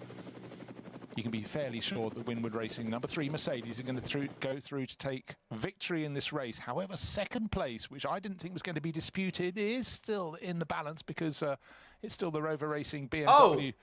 you can be fairly sure that Winward Racing number 3 Mercedes are going to go through to take victory in this race. However, second place, which I didn't think was going to be disputed, is still in the balance because it's still the Rover Racing BMW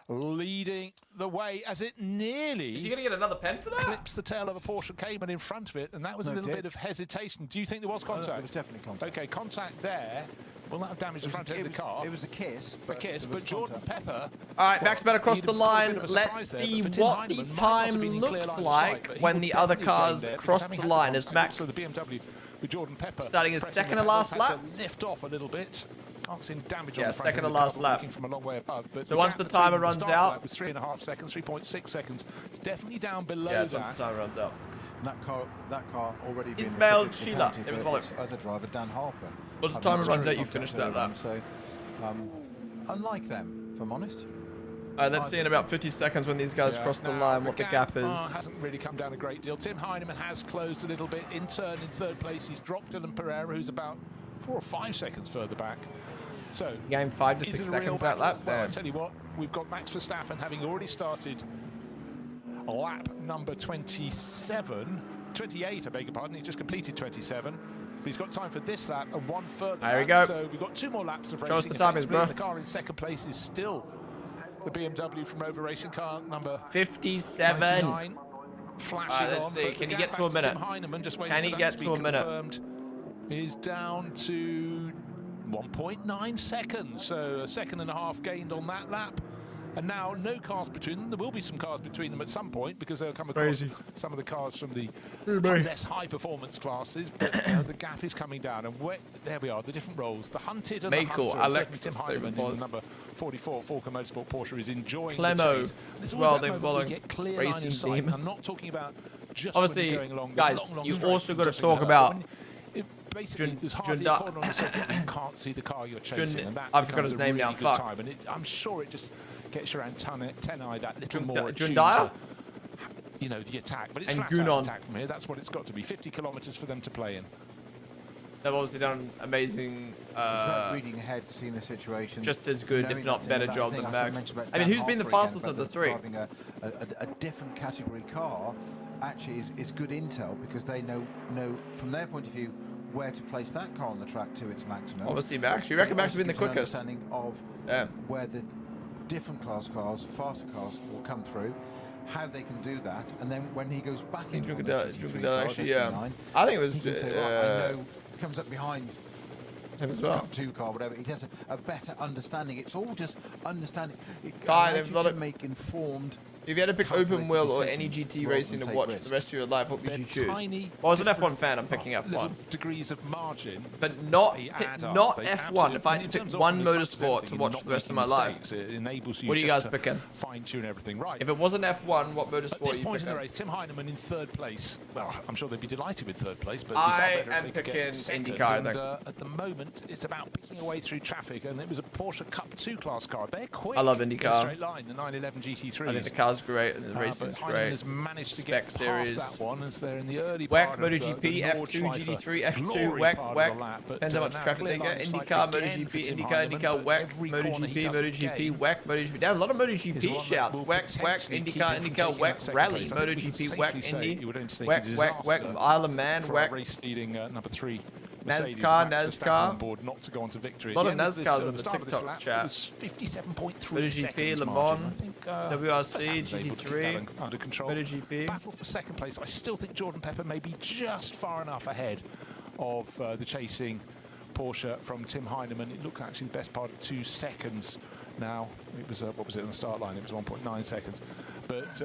leading the way as it nearly... Is he going to get another pen for that? Clips the tail of a Porsche Cayman in front of it, and that was a little bit of hesitation. Do you think there was contact? There was definitely contact. Okay, contact there. Will that have damaged the front end of the car? It was a kiss. But Jordan Pepper... All right, Max better cross the line. Let's see what the time looks like when the other cars cross the line. As Max the BMW with Jordan Pepper starting his second to last lap. Lift off a little bit. Can't see any damage Yeah, on the front second of to the last car, lap. looking from a long way above. But So once the timer runs out, was 3.5 seconds, 3.6 seconds. It's definitely down below yeah, that. once the timer runs out. That car already being Ismail the subject Chila, of penalty for its other driver, Dan Harper. Once the timer runs out, you finish that lap. So, unlike them, if I'm honest. Let's see in about 50 seconds when these guys cross the line what the gap is. Hasn't really come down a great deal. Tim Heinemann has closed a little bit. In turn, in third place, he's dropped Dylan Pereira, who's about 4 or 5 seconds further back. So, game 5 to 6 seconds that lap. Well, I tell you what, we've got Max Verstappen having already started lap number 28, I beg your pardon. He just completed 27. But he's got time for this lap and one further there we lap. go. So we've got 2 more laps of racing. Show us the timings, bro. The car in second place is still the BMW from Rover Racing car number 57. 99, flashing let's on, see. but Can the he get gap to a back minute? Tim Heinemann, just waiting Can for he that get to be to a minute? confirmed, is down to 1.9 seconds. So a second and a half gained on that lap. And now no cars between them. There will be some cars between them at some point because they'll come across some of the cars from the less high performance classes. But the gap is coming down. And there we are, the different roles. The hunted and the hunter. Alexis, Tim Heinemann in the number 44 Falcon Motorsport Porsche is enjoying Clemo the chase. as well. They're racing team. I'm not talking about just obviously, when you're going along guys, long you've straight also got to just talk so about basically, there's hardly a corner on the circuit you can't see the car you're chasing, and that I forgot his name really now. Good time. And I'm sure it just gets your antennae that little more attuned Jundaya? to, you know, the attack. But it's And flat out Gunon. attack from here. That's what it's got to be. 50 kilometres for them to play in. They've obviously done amazing. It's about reading ahead, seeing the situation. Just as good, if not better job than Max. I mean, Dan who's been the Harper again, fastest of the about 3? Driving a different category car actually is good intel because they know from their point of view where to place that car on the track to its maximum. Obviously, Max. You reckon Max has been the quickest? Understanding of where the different class cars, faster cars, will come through, how they can do that, and then when he goes back into the GT3 car, actually, SB9, I think it was. he can say, I know, comes up behind him as well. Cup 2 car, whatever. He has a better understanding. It's all just understanding. It Guy, allows you to make informed. If you had to pick open wheel or any GT racing to watch for the rest of your life, what would you choose? Well, as an F1 fan, I'm picking F1. Degrees of margin, but not F1. If I had to pick one motorsport to watch for the rest of my life, what are you guys picking? Fine-tune everything right. If it wasn't F1, what motorsport At this are you point in picking? the race, Tim Heinemann in third place. Well, I'm sure they'd be delighted with third place, but I am picking IndyCar, I think. At the moment, it's about picking away through traffic, and it was a Porsche Cup 2 class car. They're quick. I love in IndyCar. a straight line, the 911 GT3. I think the car's great and the racing's great. Has managed to Spec get series. past that one as they're in the early WEC, part of MotoGP, the F2, Nordschleife GT3, F2, glory WEC, part of WEC. the lap, but, Depends how much now traffic they clear get. line of IndyCar, sight again MotoGP, for Tim IndyCar, Heinemann, IndyCar, but WEC, every corner he MotoGP, doesn't MotoGP, gain WEC, MotoGP. Damn, a lot of is MotoGP one that shouts. will WEC, potentially WEC, keep IndyCar, him from IndyCar, taking that WEC, second Rally, place. I think we can MotoGP, safely WEC, say Indy, it would only take a WEC, disaster Isle of Man, for a WEC. race leading number 3. NASCAR, Max Verstappen NASCAR. on board not to go on to victory. A lot At of the end this, NASCARs the on the start of this TikTok lap, chat. It was 57.3 MotoGP, seconds Le margin. Mans, I think, WRC, Verstappen's able to keep GT3, that under control. MotoGP. Battle for second place. I still think Jordan Pepper may be just far enough ahead of the chasing Porsche from Tim Heinemann. It looked actually the best part of 2 seconds. Now it was what was it on the start line? It was 1.9 seconds. But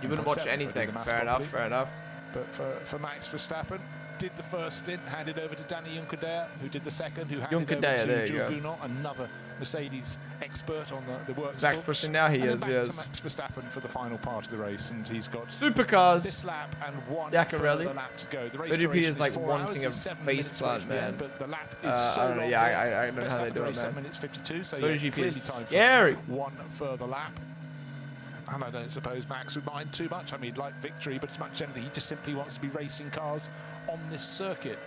you wouldn't watch anything. Fair enough. Fair enough. But for Max Verstappen, did the first stint, handed over to Danny Juncadella, who did the second, who handed over to Jules Gounod, another Mercedes expert on the works. Max pushing now, he is, yes. To Max Verstappen for the final part of the race, and he's got supercars this lap and one Rally. further lap to go. The race MotoGP is like 4 wanting hours, a face plant, man. But the lap is so I don't know. long. Yeah, I don't know how they do it, 7 man. minutes 52, so MotoGP clearly is time scary. for one further lap. And I don't suppose Max would mind too much. I mean, he'd like victory, but as much as anything, he just simply wants to be racing cars on this circuit.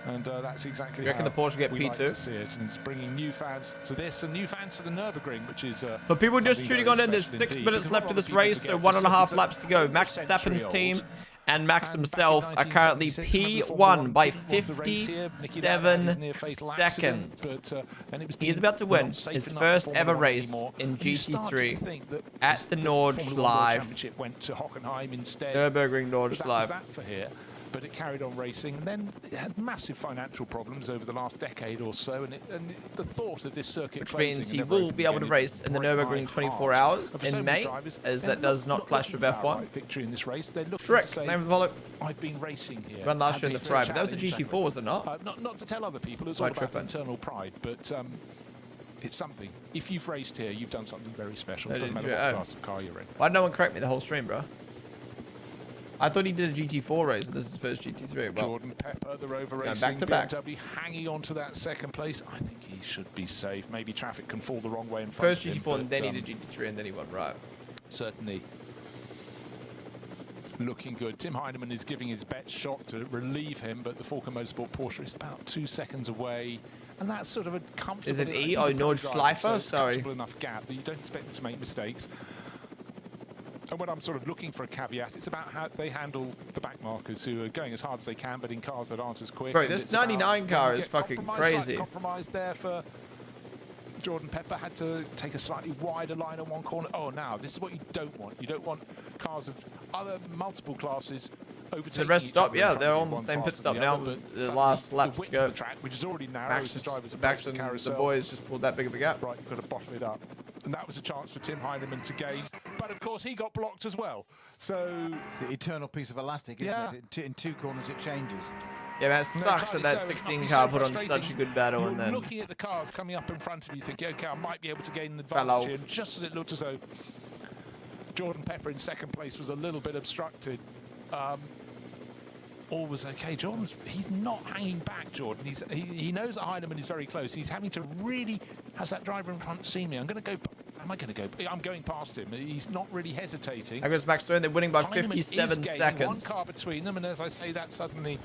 And that's exactly you reckon how the Porsche get we P2? like to see it. And it's bringing new fans to this and new fans to the Nurburgring, which is for people just tuning on in, there's 6 minutes left of this race, so 1.5 laps to go. Max Verstappen's team and Max himself are currently P1 by 57 seconds. He is about to win his first ever race in GT3 at the Nordschleife. Went to Hockenheim instead. Nurburgring Nordschleife. but it carried on racing, and then it had massive financial problems over the last decade or so, and the thought of this circuit which means he will be able to race in the Nurburgring 24 hours in May, as that does not clash with F1. Victory in this race. Trick, name of the follow. I've been racing here. Run last year in the Ferrari, but that was a GT4, was it not? Not to tell other people, it's all about internal pride, but it's something. If you've raced here, you've done something very special. It doesn't matter what class of car you're in. Why did no one correct me the whole stream, bro? I thought he did a GT4 race, and this is his first GT3. Well, Jordan Pepper, the Rover Racing back to back. BMW, hanging on to that second place. I think he should be safe. Maybe traffic can fall the wrong way in front of him. First GT4, and then he did GT3, and then he won right. Certainly looking good. Tim Heinemann is giving his best shot to relieve him, but the Falcon Motorsport Porsche is about 2 seconds away. And that's sort of a comfortable... Is it E or Nordschleife? Sorry. Comfortable enough gap that you don't expect them to make mistakes. And when I'm sort of looking for a caveat, it's about how they handle the back markers who are going as hard as they can, but in cars that aren't as quick. Bro, this 99 car is fucking crazy. Compromise there for Jordan Pepper. Had to take a slightly wider line on one corner. Oh, now this is what you don't want. You don't want cars of other multiple classes overtaking. The rest stop, yeah, they're on the same pit stop now. The last laps go. The track, which is already narrow. Max and the boys just pulled that big of a gap. Right, you've got to bottle it up. And that was a chance for Tim Heinemann to gain. But of course, he got blocked as well. So it's the eternal piece of elastic, isn't it? In two corners, it changes. Yeah, man, it sucks that that 16 car put on such a good battle, and then looking at the cars coming up in front of you, thinking, okay, I might be able to gain an advantage here. Just as it looked as though Jordan Pepper in second place was a little bit obstructed. All was okay. He's not hanging back, Jordan. He knows that Heinemann is very close. He's having to really, has that driver in front seen me? I'm going to go, am I going to go? I'm going past him. He's not really hesitating. There goes Max Verstappen. They're winning by 57 seconds. One car between them, and as I say that, suddenly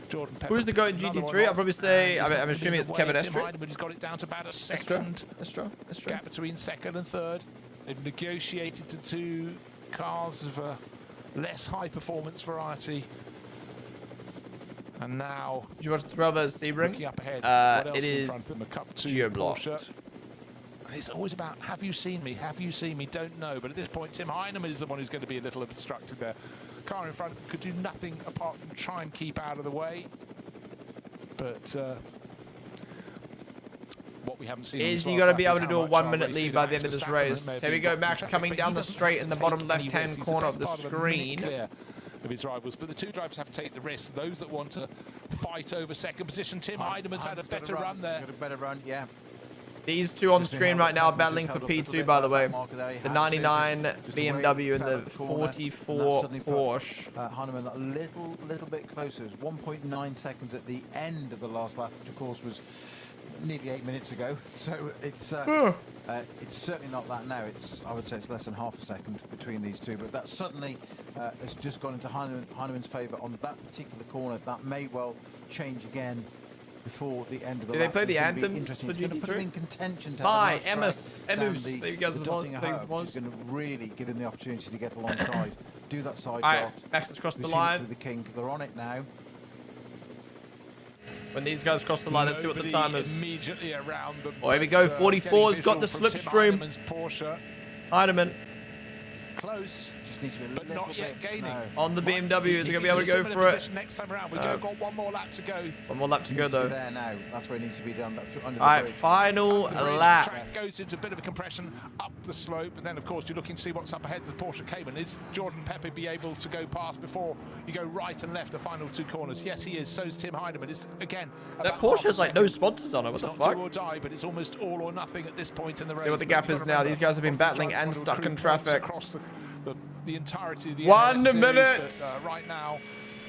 Jordan Pepper. Who's the GOAT in GT3? I'll probably say, I'm assuming it's Kevin Tim Heinemann has got it down to about a second. Gap between second and third. They've negotiated to two cars of a less high performance variety. And now, do you want to throw over Sebring? Looking up ahead, it is geo-blocked. It's always about, have you seen me? Have you seen me? Don't know. But at this point, Tim Heinemann is the one who's going to be a little obstructed there. Car in front of him could do nothing apart from try and keep out of the way. But what we haven't seen is you got to be able to do a 1 minute lead by the end of this race. Here we go, Max coming down the straight in the bottom left-hand corner of the screen. Of his rivals, but the two drivers have to take the risk. Those that want to fight over second position, Tim Heinemann's had a better run there. Got a better run, yeah. These two on screen right now battling for P2, by the way. The 99 BMW and the 44 Porsche. Heinemann a little bit closer. It was 1.9 seconds at the end of the last lap, which of course was nearly 8 minutes ago. So it's certainly not that now. I would say it's less than half a second between these two. But that suddenly has just gone into Heinemann's favour on that particular corner. That may well change again before the end of the lap. They play the anthems for GT3? In contention to Bye, Emus. There you go. He's going to really give him the opportunity to get alongside. Do that side draft. Max has crossed the line. Through the kink. They're on it now. When these guys cross the line, let's see what the time is. Immediately around them. Oh, here we go. 44's got the slipstream. Heinemann. Close. Just needs to be a but not yet gaining. No. On the BMW, is he going to be able to go for it? Next time around, we've got one more lap to go. One more lap to go, though. There now. That's where it needs to be done. All right, final lap. Track goes into a bit of a compression up the slope, and then, of course, you're looking to see what's up ahead. The Porsche Cayman. Is Jordan Pepper be able to go past before you go right and left the final two corners? Yes, he is. So's Tim Heinemann. It's again. That Porsche has like no sponsors on it. What the fuck? Do or die, but it's almost all or nothing at this point in the race. See what the gap is now. These guys have been battling and stuck in traffic. Across the entirety of the 1 NLS minute. Series, but, right now,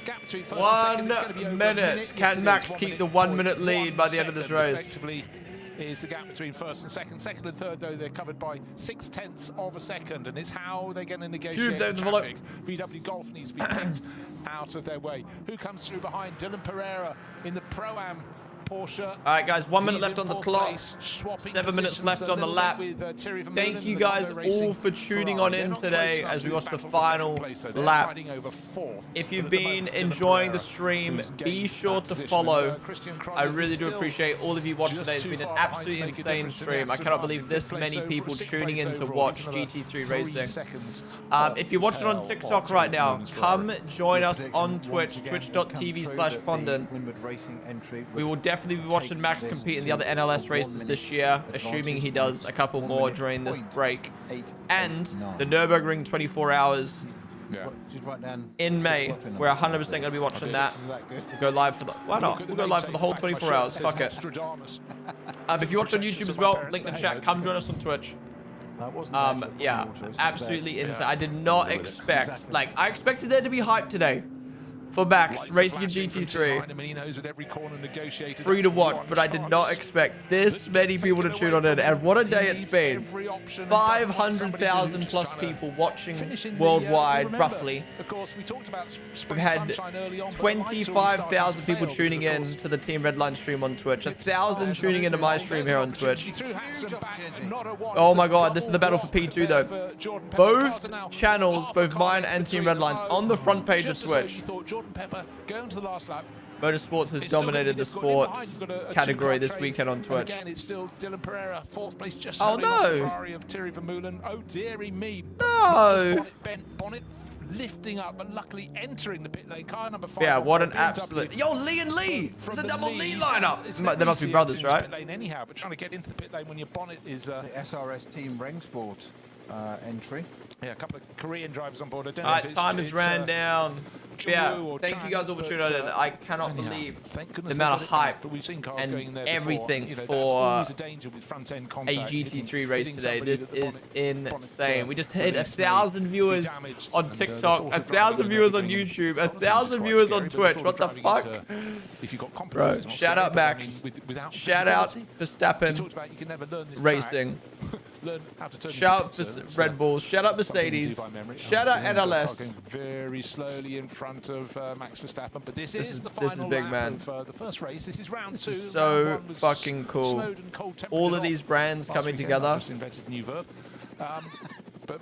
gap between first and second is going to be over 1 minute. Yes, Can Max keep the 1 minute lead by the end of this race? Effectively is the gap between first and second. Second and third, though, they're covered by 0.6 of a second, and it's how they're going to negotiate the traffic. VW Golf needs to be picked out of their way. Who comes through behind? Dylan Pereira in the Pro-Am Porsche. All right, guys, 1 minute left on the clock. 7 minutes left on the lap. Thank you guys all for tuning on in today as we watch the final lap. If you've been enjoying the stream, be sure to follow. I really do appreciate all of you watching today. It's been an absolutely insane stream. I cannot believe this many people tuning in to watch GT3 racing. If you're watching on TikTok right now, come join us on Twitch, twitch.tv/Ponden. We will definitely be watching Max compete in the other NLS races this year, assuming he does a couple more during this break. And the Nurburgring 24 hours in May. We're 100% going to be watching that. We'll go live for the... Why not? We'll go live for the whole 24 hours. Fuck it. If you watch on YouTube as well, link in the chat. Come join us on Twitch. Yeah, absolutely insane. I did not expect... Like, I expected there to be hype today for Max racing in GT3. Free to watch, but I did not expect this many people to tune on in. And what a day it's been. 500,000 plus people watching worldwide, roughly. We've had 25,000 people tuning in to the Team Redline stream on Twitch. 1,000 tuning into my stream here on Twitch. Oh my god, this is the battle for P2 though. Both channels, both mine and Team Redline's, on the front page of Twitch. Motorsports has dominated the sports category this weekend on Twitch. Oh no! Oh dearie me! No! Bonnet lifting up, but luckily entering the pit lane. Car number 5. Yeah, what an absolute! Yo, Lee and Lee! It's a double Lee lineup. They must be brothers, right? Anyhow, but trying to get into the pit lane when your bonnet is the SRS Team Rengsport entry. Yeah, a couple of Korean drivers on board. Alright, time has ran down. Yeah, thank you guys all for tuning in. I cannot believe the amount of hype and everything for a GT3 race today. This is insane. We just hit 1,000 viewers on TikTok, 1,000 viewers on YouTube, 1,000 viewers on Twitch. What the fuck? Bro, shout out Max. Shout out Verstappen Racing. Shout out for Red Bulls. Shout out Mercedes. Shout out NLS. Very slowly in front of Max Verstappen, but this is the final big, man. Of the first race. This is round 2. This is so fucking cool. All of these brands coming together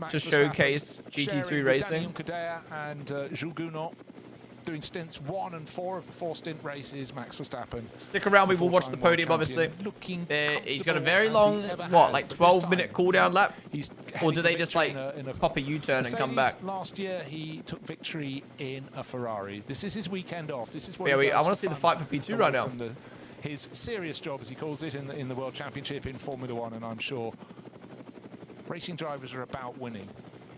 to showcase GT3 racing. And Jules Gounod doing stints 1 and 4 of the 4 stint races. Max Verstappen. Stick around, we will watch the podium, obviously. He's got a very long, what, like 12-minute cooldown lap? Or do they just like pop a U-turn and come back? Last year, he took victory in a Ferrari. This is his weekend off. This is what I want to see the fight for P2 right now. His serious job, as he calls it, in the World Championship in Formula 1, and I'm sure racing drivers are about winning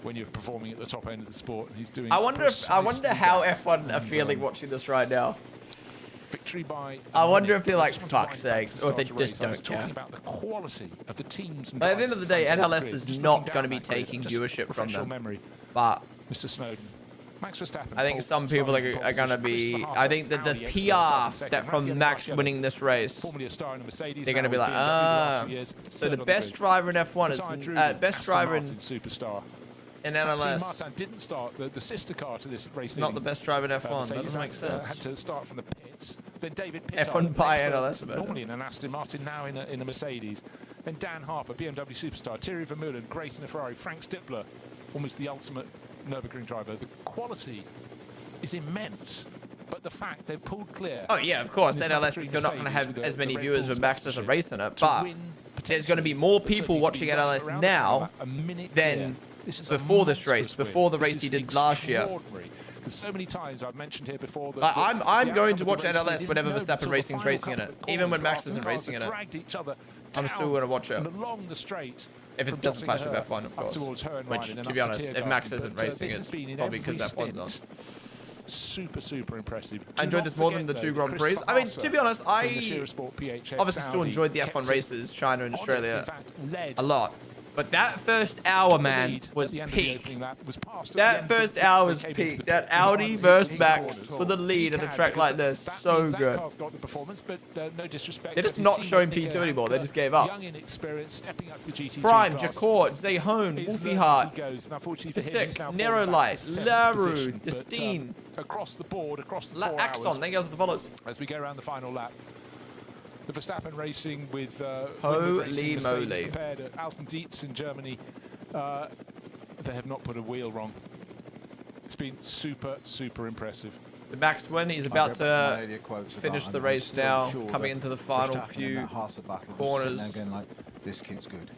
when you're performing at the top end of the sport. And he's doing. I wonder how F1 are feeling watching this right now. Victory by. I wonder if they're like, fuck's sakes, or if they just don't care. About the quality of the teams. But at the end of the day, NLS is not going to be taking viewership from them. But Mr. Snowden. Max Verstappen. I think some people are going to be. I think that the PR that from Max winning this race, they're going to be like, so the best driver in F1 is best driver in Superstar. In NLS. Martin didn't start the sister car to this race. Not the best driver in F1. That doesn't make sense. Had to start from the pits. Then David F1 by NLS. Normally in an Aston Martin, now in a Mercedes. Then Dan Harper, BMW Superstar. Thierry Vermeulen, great in a Ferrari. Frank Stippler, almost the ultimate Nurburgring driver. The quality is immense. But the fact they've pulled clear. Oh yeah, of course. NLS is not going to have as many viewers when Max doesn't race in it. But there's going to be more people watching NLS now than before this race, before the race he did last year. So many times I've mentioned here before that I'm going to watch NLS whenever Verstappen Racing's racing in it, even when Max isn't racing in it. I'm still going to watch it. If it doesn't clash with F1, of course. Which, to be honest, if Max isn't racing, it's probably because F1's not. Super impressive. I enjoyed this more than the 2 Grand Prix. I mean, to be honest, I obviously still enjoyed the F1 races, China and Australia, a lot. But that first hour, man, was peak. That first hour was peak. That Audi versus Max for the lead at a track like this. So good. They're just not showing P2 anymore. They just gave up. Prime, Jacquard, Zayhone, Wolfie Hart, Patek, Nero Light, Larue, Destine. Across the board, across the 4 hours. Axon, thank you guys for the follows. As we go around the final lap. the Verstappen Racing with Holy moly. compared to Alton Dietz in Germany. They have not put a wheel wrong. It's been super, super impressive. The Max win, he's about to finish the race now, coming into the final few corners. This kid's good.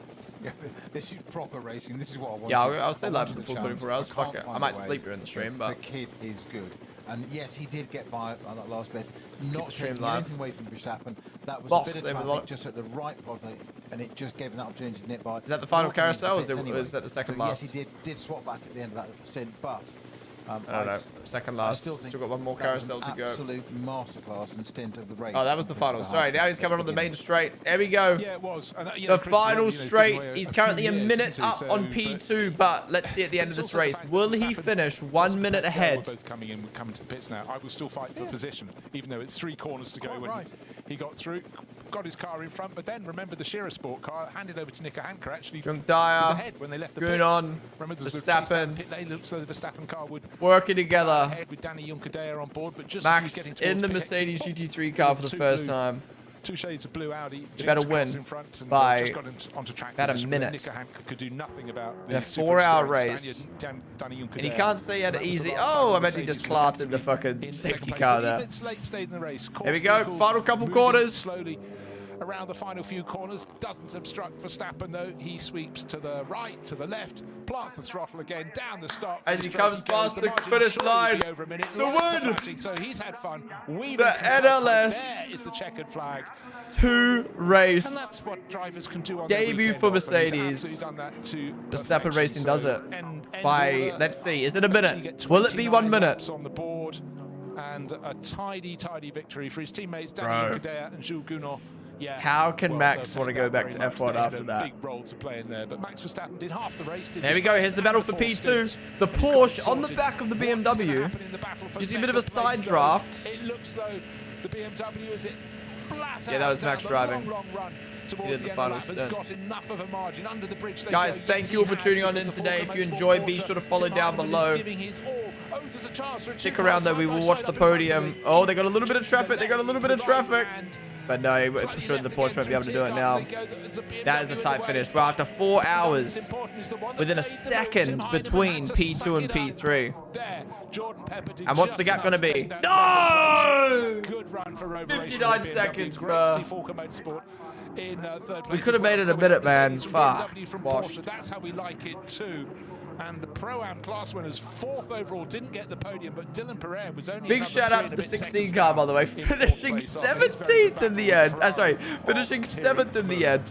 This is proper racing. This is what I want. Yeah, I'll stay live for the full 24 hours. Fuck it. I might sleep during the stream, but... The kid is good. And yes, he did get by on that last bit. Not taking anything away from Verstappen. That was a bit of traffic just at the right point, and it just gave him that opportunity to nip by. Is that the final carousel, or is that the second last? Yes, he did swap back at the end of that stint, but... I don't know. Second last. Still got one more carousel to go. Absolute masterclass and stint of the race. Oh, that was the final. Sorry, now he's coming on the main straight. There we go. Yeah, it was. And, the final straight. He's currently a minute up on P2, but let's see at the end of this race. Will he finish 1 minute ahead? Both coming to the pits now. I will still fight for position, even though it's 3 corners to go when he got through. Got his car in front, but then remember the Shearer Sport car handed over to Nico Hanker. Actually, was ahead when they left the pits. Remember Verstappen. Pit lane looks like the Verstappen car would working together. Ahead with Danny Juncker on board, but just Max in the Mercedes GT3 car for the first time. 2 shades of blue Audi. They better win by about a minute. Nico Hanker could do nothing about a 4-hour race. And he can't say he had it easy. Oh, I bet he just clarted the fucking safety car there. Here we go. Final couple quarters. Slowly around the final few corners, doesn't obstruct Verstappen though. He sweeps to the right, to the left, plants the throttle again, down the start. As he comes past the finish line to win. So he's had fun. The NLS there is the checkered flag. 2 race. And that's what drivers can do on debut for Mercedes. Verstappen Racing does it by, let's see, is it a minute? Will it be 1 minute? On the board, and a tidy victory for his teammates Danny Juncker and Jules Gounod. Yeah, how can Max want to go back to F1 after that? Big role to play in there, but Max Verstappen did half the race. There we go. Here's the battle for P2. The Porsche on the back of the BMW. You see a bit of a side draft. It looks though the BMW is it flat. Yeah, that was Max driving. Long run He did the final stint. got enough of a margin under the bridge. Guys, thank you all for tuning on in today. If you enjoyed, be sure to follow down below. Stick around though. We will watch the podium. Oh, they got a little bit of traffic. But no, I'm sure the Porsche won't be able to do it now. That is a tight finish. Well, after 4 hours, within a second between P2 and P3. And what's the gap going to be? No! 59 seconds, bro. We could have made it a minute, man. Fuck. Washed. That's how we like it too. And the Pro-Am class winners, 4th overall, didn't get the podium, but Dylan Pereira was only big shout out to the 16 car, by the way, finishing 17th in the end. Sorry, finishing 7th in the end.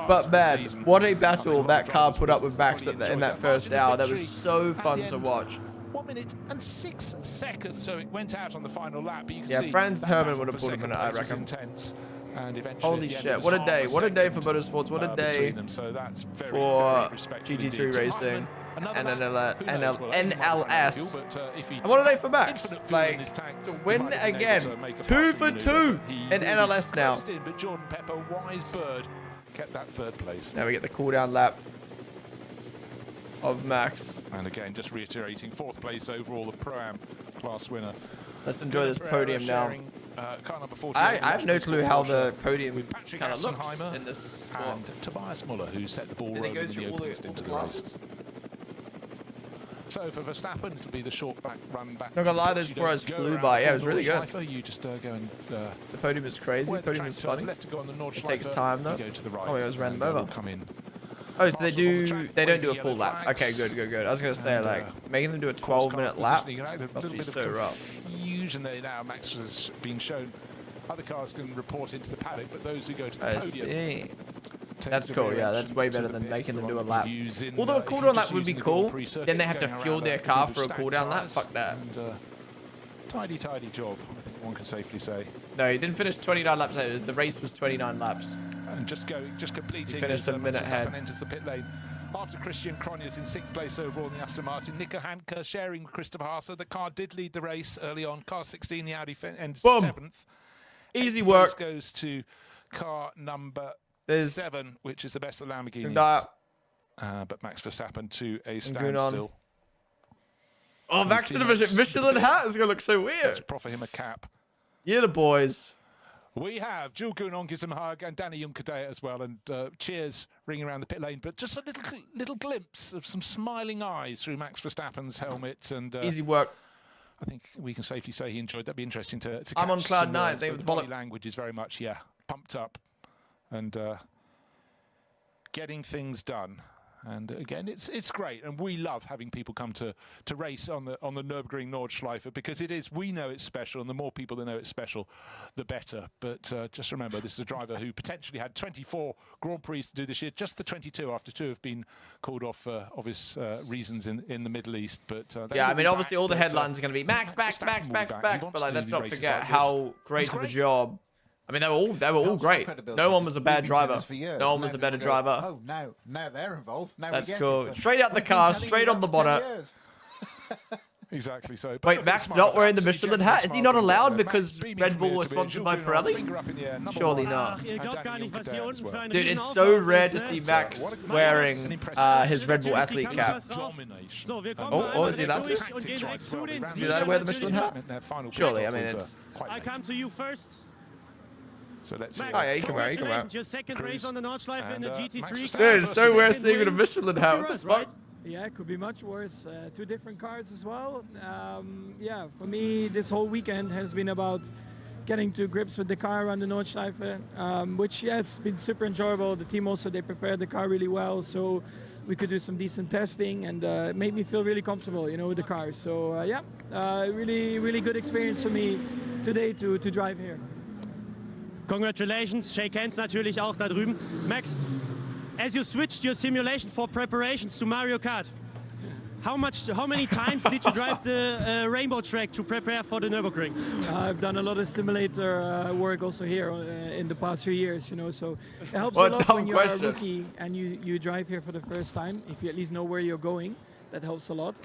But man, what a battle that car put up with Max in that first hour. That was so fun to watch. 1 minute and 6 seconds, so it went out on the final lap. But you can see Franz Hermann would have pulled a minute, I reckon. Intense. And holy shit, what a day. What a day for motorsports. What a day for GT3 racing and NLS. And what a day for Max. Like, to win again. 2 for 2 in NLS now. But Jordan Pepper, wise bird, kept that 3rd place. Now we get the cool down lap of Max. And again, just reiterating, 4th place overall, the Pro-Am class winner. Let's enjoy this podium now. Car number 14, I have no clue how the podium kind of looks in this sport. And Tobias Muller, who set the ball rolling in the opening stint of the race. So for Verstappen, it'll be the short run back. Not gonna lie, those 4 hours flew by. Yeah, it was really good. You just go and, the podium is crazy. The podium is funny. It takes time though. Oh, it was random over. Oh, so they don't do a full lap. Okay, good. I was gonna say, like, making them do a 12-minute lap must be so rough. Usually now Max has been shown other cars can report into the paddock, but those who go to the podium. See. That's cool, yeah, that's way better than making them do a lap. Although a cooldown lap would be cool, then they have to fuel their car for a cooldown lap. Fuck that. Tidy job, I think one can safely say. No, he didn't finish 29 laps. The race was 29 laps. And just completing. He finished a minute ahead. Enters the pit lane after Christian Cronjes in 6th place overall in the Aston Martin. Nico Hanker sharing with Christopher Haase. The car did lead the race early on. Car 16, the Audi, ends 7th. Easy work. Goes to car number 7, which is the best of Lamborghini. But Max Verstappen to a standstill. Oh, Max in a Michelin hat is going to look so weird. Let's proffer him a cap. Yeah, the boys. We have Jules Gounon gives him a hug and Danny Junkadea as well, and cheers ringing around the pit lane. But just a little glimpse of some smiling eyes through Max Verstappen's helmet. And easy work. I think we can safely say he enjoyed that. That'd be interesting to catch. I'm on cloud nine. The body language is very much, pumped up and getting things done. And again, it's great, and we love having people come to race on the Nurburgring Nordschleife, because we know it's special, and the more people that know it's special, the better. But just remember, this is a driver who potentially had 24 Grand Prix to do this year, just the 22 after 2 have been called off for obvious reasons in the Middle East. But yeah, I mean, obviously all the headlines are going to be Max, but like, let's not forget how great of a job. I mean, they were all great. No one was a bad driver. No one was a better driver. Oh, now they're involved. Now that's cool. Straight out the car, straight on the bonnet. Exactly so. Wait, Max not wearing the Michelin hat? Is he not allowed because Red Bull was sponsored by Pirelli? Surely not. Dude, it's so rare to see Max wearing his Red Bull athlete cap. Oh, is he allowed to? Is he allowed to wear the Michelin hat? Surely, I mean, it's... I come to you first. So let's see. Oh yeah, you can wear it. Your second race on the Nordschleife in the GT3. Dude, it's so weird seeing with a Michelin hat. What the fuck? Yeah, it could be much worse. 2 different cars as well. Yeah, for me, this whole weekend has been about getting to grips with the car around the Nordschleife, which has been super enjoyable. The team also, they prepared the car really well, so we could do some decent testing, and it made me feel really comfortable, with the car. So yeah, really good experience for me today to drive here. Congratulations, shake hands natürlich auch da drüben. Max, as you switched your simulation for preparations to Mario Kart, how many times did you drive the rainbow track to prepare for the Nürburgring? I've done a lot of simulator work also here in the past few years, so it helps a lot when you're a rookie and you drive here for the first time. If you at least know where you're going, that helps a lot.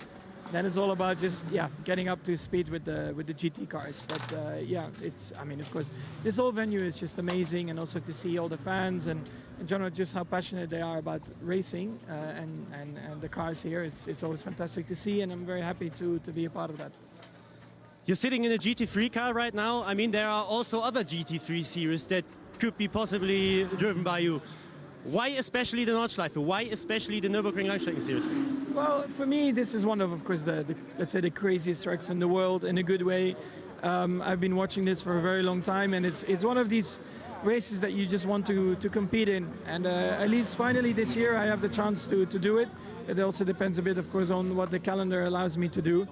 Then it's all about just getting up to speed with the GT cars. But I mean, of course, this whole venue is just amazing, and also to see all the fans and in general just how passionate they are about racing and the cars here. It's always fantastic to see, and I'm very happy to be a part of that. You're sitting in a GT3 car right now. I mean, there are also other GT3 series that could be possibly driven by you. Why especially the Nordschleife? Why especially the Nurburgring Langstrecken Series? Well, for me, this is one of course, let's say the craziest tracks in the world in a good way. I've been watching this for a very long time, and it's one of these races that you just want to compete in. And at least finally this year, I have the chance to do it. It also depends a bit, of course, on what the calendar allows me to do.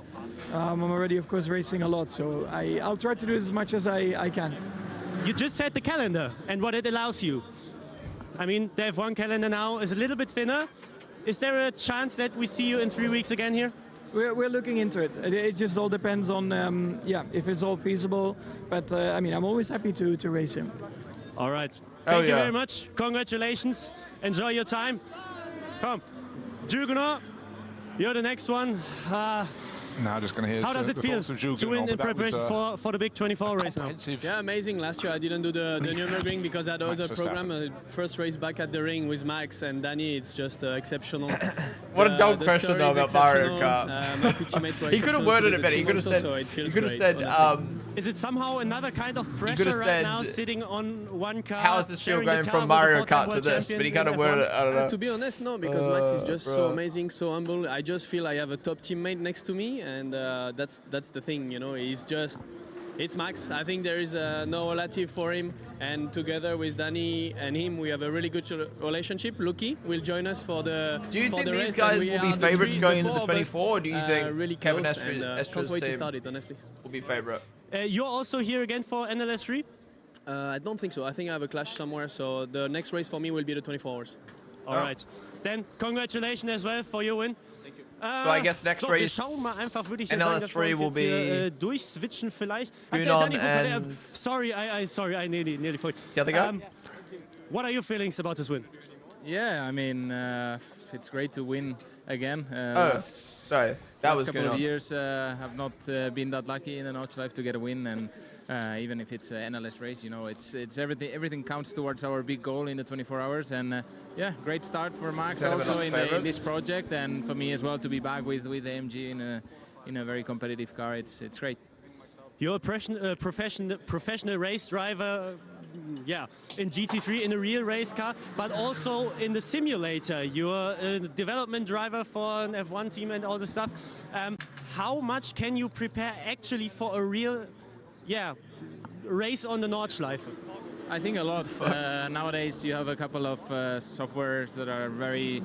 I'm already, of course, racing a lot, so I'll try to do as much as I can. You just said the calendar and what it allows you. I mean, the F1 calendar now is a little bit thinner. Is there a chance that we see you in 3 weeks again here? We're looking into it. It just all depends on, if it's all feasible. But, I mean, I'm always happy to race him. All right. Thank you very much. Congratulations. Enjoy your time. Come. Jugono, you're the next one. Now just going to hear how does it feel to win in preparation for the big 24 race now? Yeah, amazing. Last year I didn't do the Nurburgring because I had other program. First race back at the ring with Max and Danny, it's just exceptional. What a dumb question though about Mario Kart. He could have worded it better. He could have said, is it somehow another kind of pressure right now sitting on one car? How is this feel going from Mario Kart to this? But he kind of worded it, I don't know. To be honest, no, because Max is just so amazing, so humble. I just feel I have a top teammate next to me, and that's the thing, he's just, it's Max. I think there is no relative for him, and together with Danny and him, we have a really good relationship. Lucky will join us for the Do you think these guys will be favourites going into the 24, or do you think really Kevin Estra's can't wait to start it, honestly. Will be favourite? You're also here again for NLS3? I don't think so. I think I have a clash somewhere, so the next race for me will be the 24 hours. All right. Then congratulations as well for your win. So I guess next race, NLS3 will be durchswitchen vielleicht. Gounon and... Sorry, I nearly forgot. The other guy? What are your feelings about this win? Yeah, I mean, it's great to win again. Sorry, that was good. Last couple of years have not been that lucky in the Nordschleife to get a win, and even if it's an NLS race, it's everything counts towards our big goal in the 24 hours. And yeah, great start for Max also in this project, and for me as well to be back with AMG in a very competitive car. It's great. You're a professional race driver, yeah, in GT3 in a real race car, but also in the simulator. You're a development driver for an F1 team and all this stuff. How much can you prepare actually for a real, yeah, race on the Nordschleife? I think a lot. Nowadays you have a couple of softwares that are very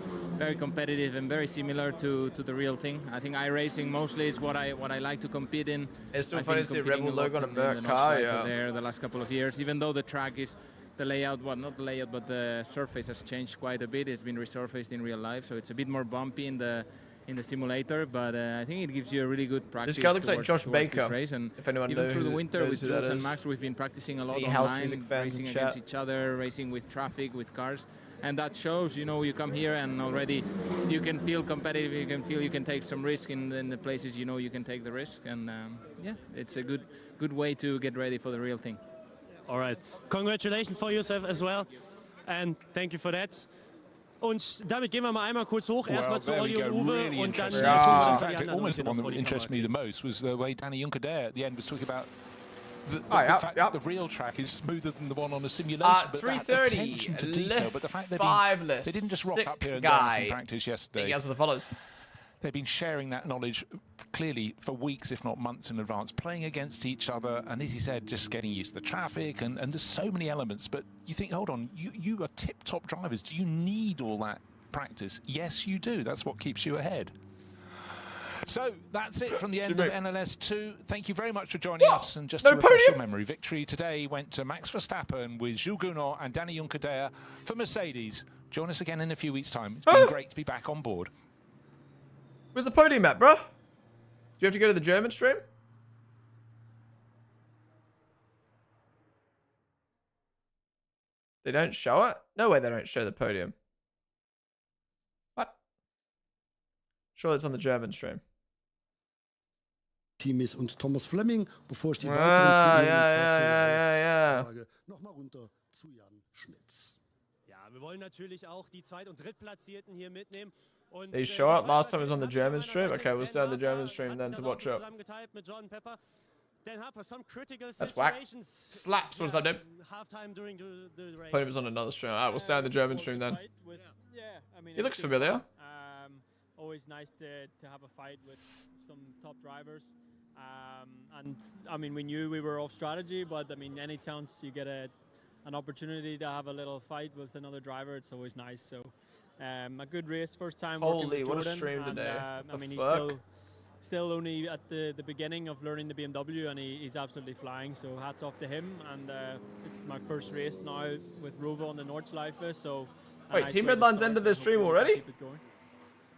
competitive and very similar to the real thing. I think iRacing mostly is what I like to compete in. It's still funny to see a Rebel logo on a Merc car, yeah. There the last couple of years, even though the track is the layout, well, not the layout, but the surface has changed quite a bit. It's been resurfaced in real life, so it's a bit more bumpy in the simulator, but I think it gives you a really good practice. This guy looks like Josh Baker. This race. And if anyone even knows through the winter with Jules and is. Max, we've been practicing a lot Any house online, music fans racing in against chat. each other, racing with traffic, with cars, and that shows. You know, you come here and already you can feel competitive. You can feel you can take some risk in the places you know you can take the risk, and yeah, it's a good way to get ready for the real thing. All right, congratulations for yourself as well, and thank you for that. Und damit gehen wir mal einmal kurz hoch, erstmal zu Olli und Uwe really und dann almost the one that interested me the most was the way Danny Juncker at the end was talking about the fact that the real track is smoother than the one on a simulation. But 330, attention to detail, but the fact they didn't just rock up here and guy. in practice yesterday. He has the follows. They've been sharing that knowledge clearly for weeks, if not months in advance, playing against each other, and as he said, just getting used to the traffic, and there's so many elements. But you think, hold on, you are tip-top drivers. Do you need all that practice? Yes, you do. That's what keeps you ahead. So that's it from the end of NLS2. Thank you very much for joining us. And just to refresh your memory, victory today went to Max Verstappen with Jules Gounod and Danny Juncker for Mercedes. Join us again in a few weeks' time. It's been great to be back on board. Where's the podium at, bro? Do you have to go to the German stream? They don't show it? No way they don't show the podium. What? Sure, it's on the German stream. Team ist und Thomas Fleming, bevor ich die weiteren zu ja. Frage nochmal runter zu Jan Schmitz. Ja, wir wollen natürlich auch die Zweit- und Drittplatzierten hier mitnehmen. They show up. Last time it was on the German stream. Okay, we'll stay on the German stream then to watch up. That's whack. Slaps. What does that do? Podium was on another stream. Alright, we'll stay on the German stream then. He looks familiar. Always nice to have a fight with some top drivers. And I mean, we knew we were off strategy, but I mean, any chance you get an opportunity to have a little fight with another driver, it's always nice. So. A good race, first time working with Jordan. What a stream today. I mean, he's still only at the beginning of learning the BMW, and he's absolutely flying. So hats off to him. And it's my first race now with Rovo on the Nordschleife. So wait, Team Redline's ended their stream already?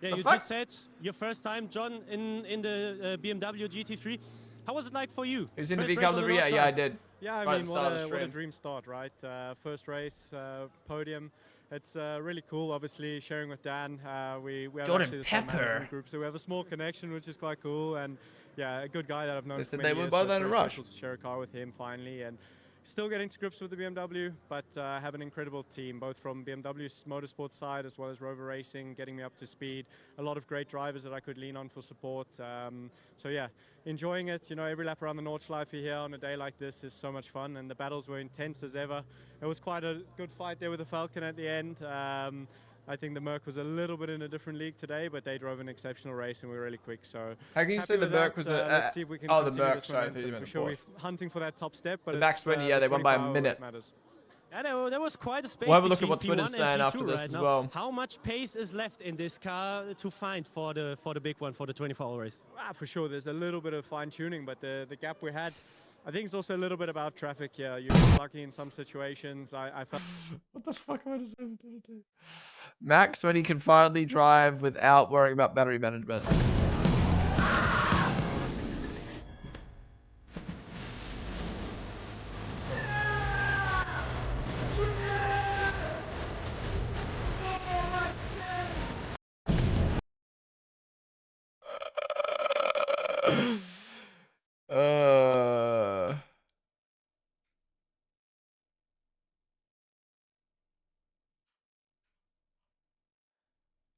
Yeah, you just said your first time, John, in the BMW GT3. How was it like for you? He was in the VW, yeah, I did. Yeah, I mean, what a dream start, right? First race, podium. It's really cool, obviously, sharing with Dan. We have Jordan the Pepper. same management group, so we have a small connection, which is quite cool. And yeah, a good guy that I've known for they many were years. both So in a it's rush. special to share a car with him finally, and still getting to grips with the BMW, but have an incredible team, both from BMW's motorsport side as well as Rover Racing, getting me up to speed. A lot of great drivers that I could lean on for support. So yeah, enjoying it. You know, every lap around the Nordschleife here on a day like this is so much fun, and the battles were intense as ever. It was quite a good fight there with the Falcon at the end. I think the Merc was a little bit in a different league today, but they drove an exceptional race and we were really quick. So how can you say the Merc was let's see if we can the Merc? Sorry, for sure, we're hunting for that top step. But the Max 20, yeah, they won by a minute. Yeah, there was quite a space we'll have a look at between what Twitter's P1 saying and P2 after this right as now. well. How much pace is left in this car to find for the big one, for the 24-hour race? For sure, there's a little bit of fine-tuning, but the gap we had, I think it's also a little bit about traffic here. You're lucky in some situations. I felt... What the fuck am I just going to do? Max, when he can finally drive without worrying about battery management.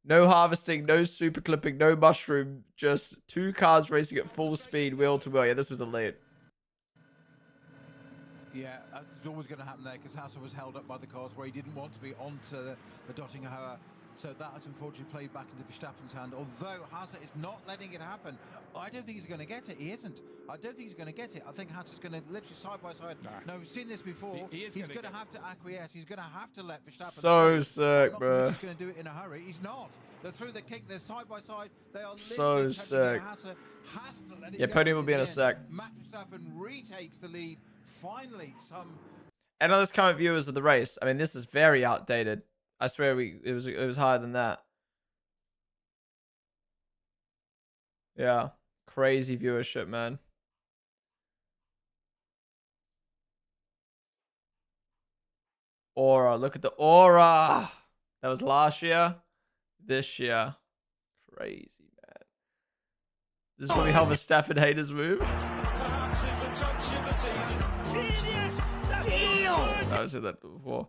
No harvesting, no super clipping, no mushroom, just two cars racing at full speed, wheel to wheel. Yeah, this was the lead. Yeah, it's always going to happen there because Hasse was held up by the cars where he didn't want to be onto the Dottinger Höhe. So that has unfortunately played back into Verstappen's hand. Although Hasse is not letting it happen. I don't think he's going to get it. He isn't. I don't think he's going to get it. I think Hasse is going to literally side by side. No, we've seen this before. He's going to have to acquiesce. He's going to have to let Verstappen. So sick, bro. He's going to do it in a hurry. He's not. They're through the kick. They're side by side. They are so sick. Hasse has to let it Yeah, go. podium will be in a sec. Max Verstappen retakes the lead. Finally, some. And on this current viewers of the race, I mean, this is very outdated. I swear it was higher than that. Yeah, crazy viewership, man. Aura, look at the aura. That was last year. This year, crazy, man. This is probably how Verstappen haters move. I've said that before.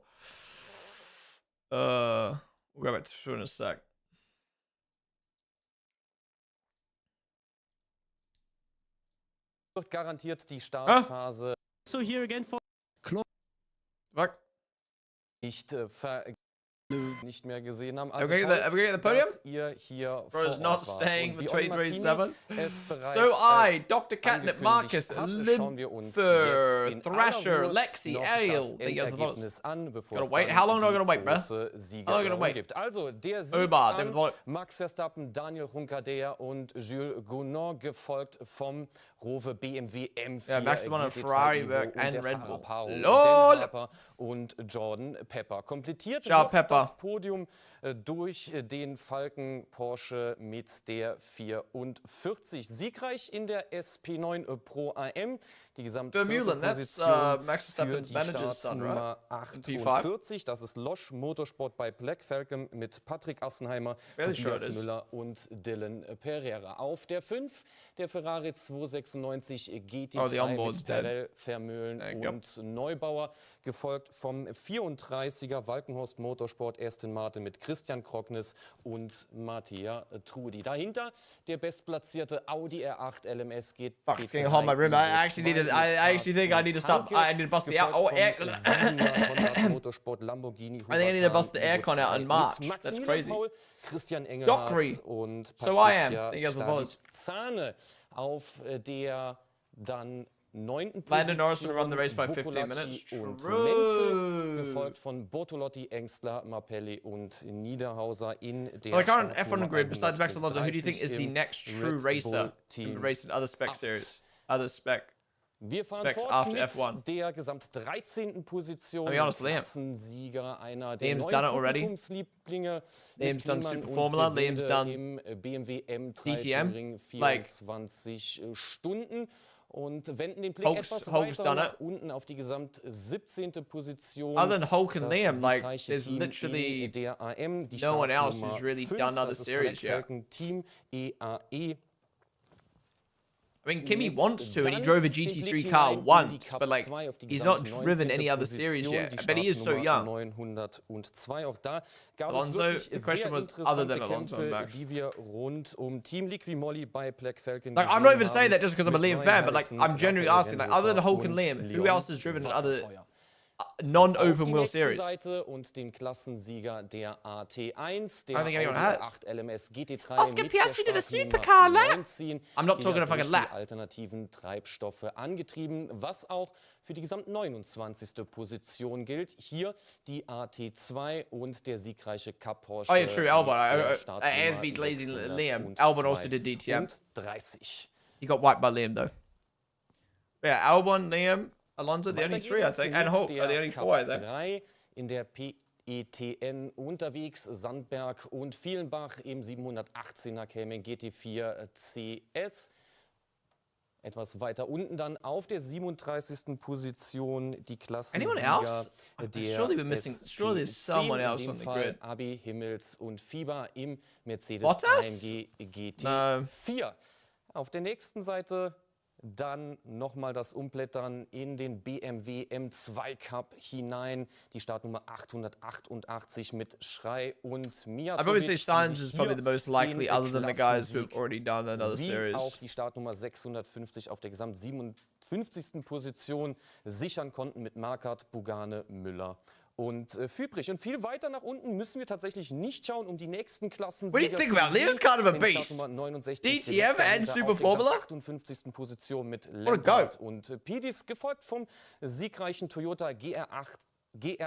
We'll go back to it in a sec. Wird garantiert die Startphase. So here again for Fuck. Nicht mehr gesehen haben. Also the podium? Ihr hier Bro's not staying for 2027. So Dr. Catnip, Marcus, Limpfer, Thrasher, Lexi, Ale. Gotta wait. How long do I gotta wait, bro? How long I gotta wait? Also der Sieg Max Verstappen, Daniel Ricciardo und Jules Gounod, gefolgt vom Rowe BMW M4. Ja, Max won a Ferrari and Red Bull. LOL! Und Jordan Pepper. Komplettiert Pepper. das Podium durch den Falken Porsche mit der 44. Siegreich in der SP9 Pro AM. Die Gesamtposition Max Verstappen's manager's son, Nummer 48. Das ist Losch Motorsport bei Black Falcon mit Patrick Assenheimer, Tobias Müller und Dylan Pereira. Auf der 5 der Ferrari 296 GT3 mit Perel, Vermeulen und Neubauer, gefolgt vom 34er Walkenhorst Motorsport Aston Martin mit Christian Krocknes und Mattia Trudi. Dahinter der bestplatzierte Audi R8 LMS GT3. Fuck, it's getting hot in my room. I actually think I need to stop. I need to bust the air. Oh, air. Motorsport Lamborghini. I think I need to bust the aircon out in March. That's crazy. Christian Dockery. Und so I am. Zahne auf der dann 9. Landon Norris will run the race by 15 minutes. Und Menzel, gefolgt von Bortolotti, Engstler, Mappelli und Niederhauser in der Well, the current F1 grid, besides Max Alonso, who do you think is the next true racer in race in other spec series? Other spec. Wir fahren Specs fort after mit F1. der Gesamt 13. Position. I'll be honest, Klassensieger, einer der Liam's done it already. Publikumslieblinge. Liam's done Super Formula. Liam's done im BMW M3 DTM. 24 Stunden. Und wenden den Blick etwas weiter nach unten auf die Gesamt 17. Position. Other than Hulk and Liam, like, there's literally der AM, no one else who's really done other series yet. Team EAE. I mean, Kimi wants to, and he drove a GT3 car once, but like, he's not driven any other series yet. But he is so young. Alonso, the question was other than Alonso and Max. Like, I'm not even saying that just because I'm a Liam fan, but like, I'm genuinely asking, like, other than Hulk and Liam, who else has driven other non-open wheel series? Und den Klassensieger der AT1, der Audi R8 LMS GT3 Oscar Piastri did a supercar lap. I'm not talking a fucking lap. Alternativen Treibstoffe angetrieben, was auch für die gesamt 29. Position gilt. Hier die AT2 und der siegreiche Cup Porsche. Oh yeah, true, Albon. As beat lazy Liam. Albon also did DTM. 30. He got wiped by Liam though. Yeah, Albon, Liam, Alonso, the only 3, I think, and Hulk are the only 4, I think. In der PETN unterwegs, Sandberg und Vielenbach im 718er Cayman GT4 CS. Etwas weiter unten dann auf der 37. Position die Klassensieger der surely we're missing. Surely there's someone else on the grid. Abi, Himmels und Fieber im Mercedes Bottas? AMG GT4. Auf der nächsten Seite Dann nochmal das Umblättern in den BMW M2 Cup hinein. Die Startnummer 888 mit Schrei und Mijatovic. I'd probably say Sainz is probably the most likely, other than the guys who've already done another series. Auch die Startnummer 650 auf der Gesamt 57. Position sichern konnten mit Marquardt, Bugane, Müller und Fübrich. Und viel weiter nach unten müssen wir tatsächlich nicht schauen, um die nächsten Klassen. What do you think about Liam's kind of a beast? DTM and Super Formula? 58. Position mit Lampard und Pidis, gefolgt vom siegreichen Toyota GR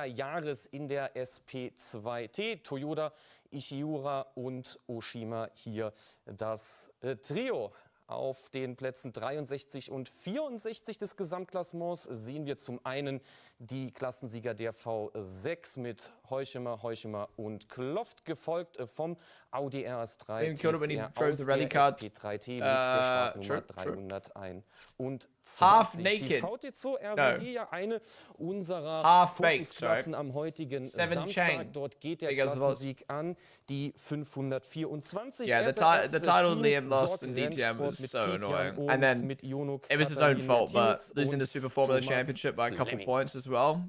Yaris in der SP2T. Toyota, Ishiura und Oshima hier das Trio. Auf den Plätzen 63 und 64 des Gesamtklassements sehen wir zum einen die Klassensieger der V6 mit Heuchemer und Kloft, gefolgt vom Audi RS3 SP3T mit der Startnummer 301. Half naked. Die VT2 RWD, ja eine unserer Fokusklassen am heutigen Samstag. Dort geht der Klassensieg an die 524. Yeah, the title Liam lost in DTM was so annoying. And then it was his own fault, but losing the Super Formula Championship by a couple points as well.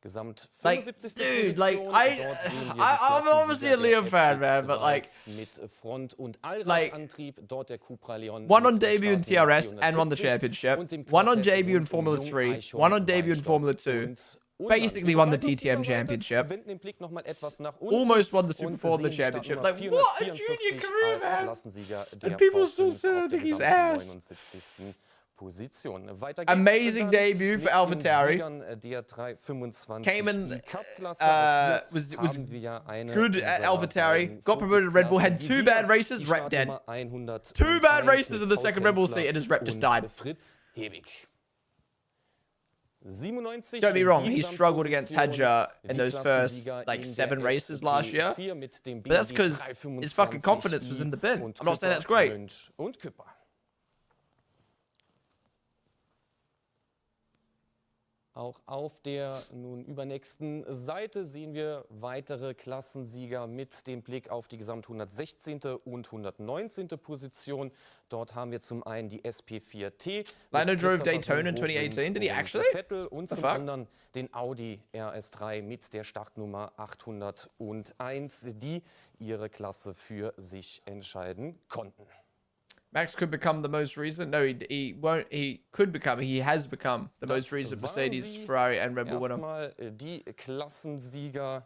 Gesamt like, dude, like I'm obviously a Liam fan, man, but like, dort der Cupra Leon one on debut in TRS and won the championship, one on debut in Formula 3, one on debut in Formula 2. Basically won the DTM championship. Almost won the Super Formula championship. Like, what a junior career, man! And people still say I think he's ass. Amazing debut for AlphaTauri. Came in, was good at AlphaTauri. Got promoted to Red Bull. Had 2 bad races. Rep dead. 2 bad races in the second Red Bull seat, and his rep just died. Don't be wrong, he struggled against Hadja in those first, like, 7 races last year. But that's because his fucking confidence was in the bin. I'm not saying that's great. Auch auf der nun übernächsten Seite sehen wir weitere Klassensieger mit dem Blick auf die Gesamt 116. und 119. Position. Dort haben wir zum einen die SP4T. Lando drove Daytona in 2018. Did he actually? Und zum anderen den Audi RS3 mit der Startnummer 801, die ihre Klasse für sich entscheiden konnten. Max could become the most recent. No, he won't. He could become. He has become the most recent Mercedes, Ferrari, and Red Bull winner. Erstmal die Klassensieger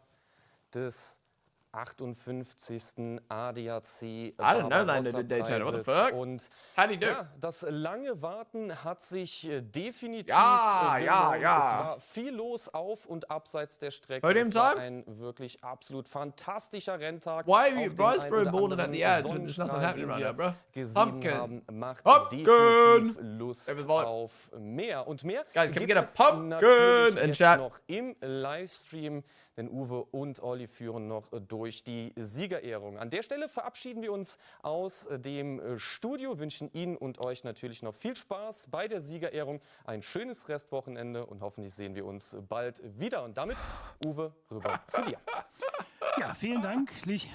des 58. ADAC. I didn't know Lando did Daytona. What the fuck? Und how do you do? Ja, das lange Warten hat sich definitiv ja. Es war viel los auf und abseits der Strecke. Es war ein wirklich absolut fantastischer Renntag. Why are you throwing Ponden at the ads when there's nothing happening right now, bro? Pumpkin macht definitiv Lust auf mehr und mehr. Guys, can we get a pumpkin in chat? Noch im Livestream, denn Uwe und Olli führen noch durch die Siegerehrung. An der Stelle verabschieden wir uns aus dem Studio, wünschen Ihnen und euch natürlich noch viel Spaß bei der Siegerehrung, ein schönes Restwochenende und hoffentlich sehen wir uns bald wieder. Und damit, Uwe, rüber zu dir. Ja, vielen Dank, lieber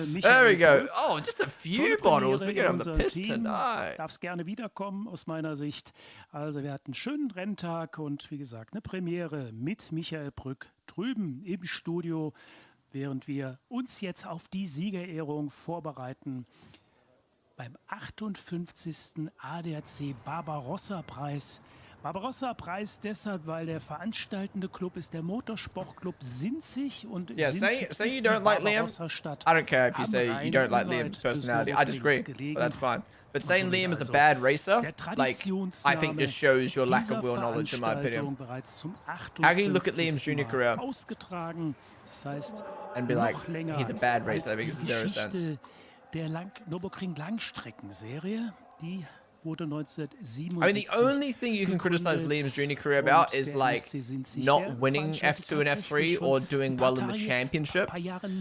Michael. There we go. Oh, just a few bottles. We get on the piss tonight. Darf es gerne wiederkommen aus meiner Sicht. Also wir hatten einen schönen Renntag und wie gesagt, eine Premiere mit Michael Brück drüben im Studio, während wir uns jetzt auf die Siegerehrung vorbereiten. Beim 58. ADAC Barbarossa-Preis. Barbarossa-Preis deshalb, weil der veranstaltende Club ist der Motorsportclub Sinzig und Sinzig say you don't like Liam. I don't care if you say you don't like Liam's personality. I disagree, but that's fine. But saying Liam is a bad racer, like, I think just shows your lack of wheel knowledge, in my opinion. How can you look at Liam's junior career and be like, he's a bad racer? That makes zero sense. Der Nurburgring Langstrecken Serie, die wurde 1977. I mean, the only thing you can criticize Liam's junior career about is like not winning F2 and F3 or doing well in the championships.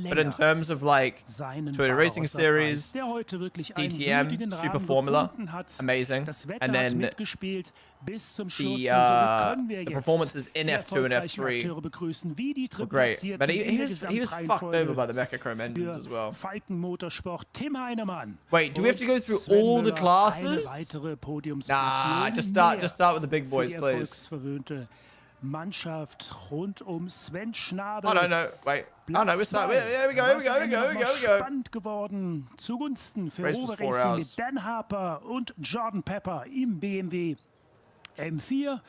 But in terms of like Toyota Racing Series, DTM, Super Formula, amazing. And then the performances in F2 and F3 were great. But he was fucked over by the Mechachrome engines as well. Wait, do we have to go through all the classes? weitere Podiumsplatzierung. Nah, just start with the big boys, please. Mannschaft rund um Sven Schnabel. Oh no, wait. Oh no, we're starting. Here we go. Spannend geworden zugunsten für Rover Racing mit Dan Harper und Jordan Pepper im BMW M4.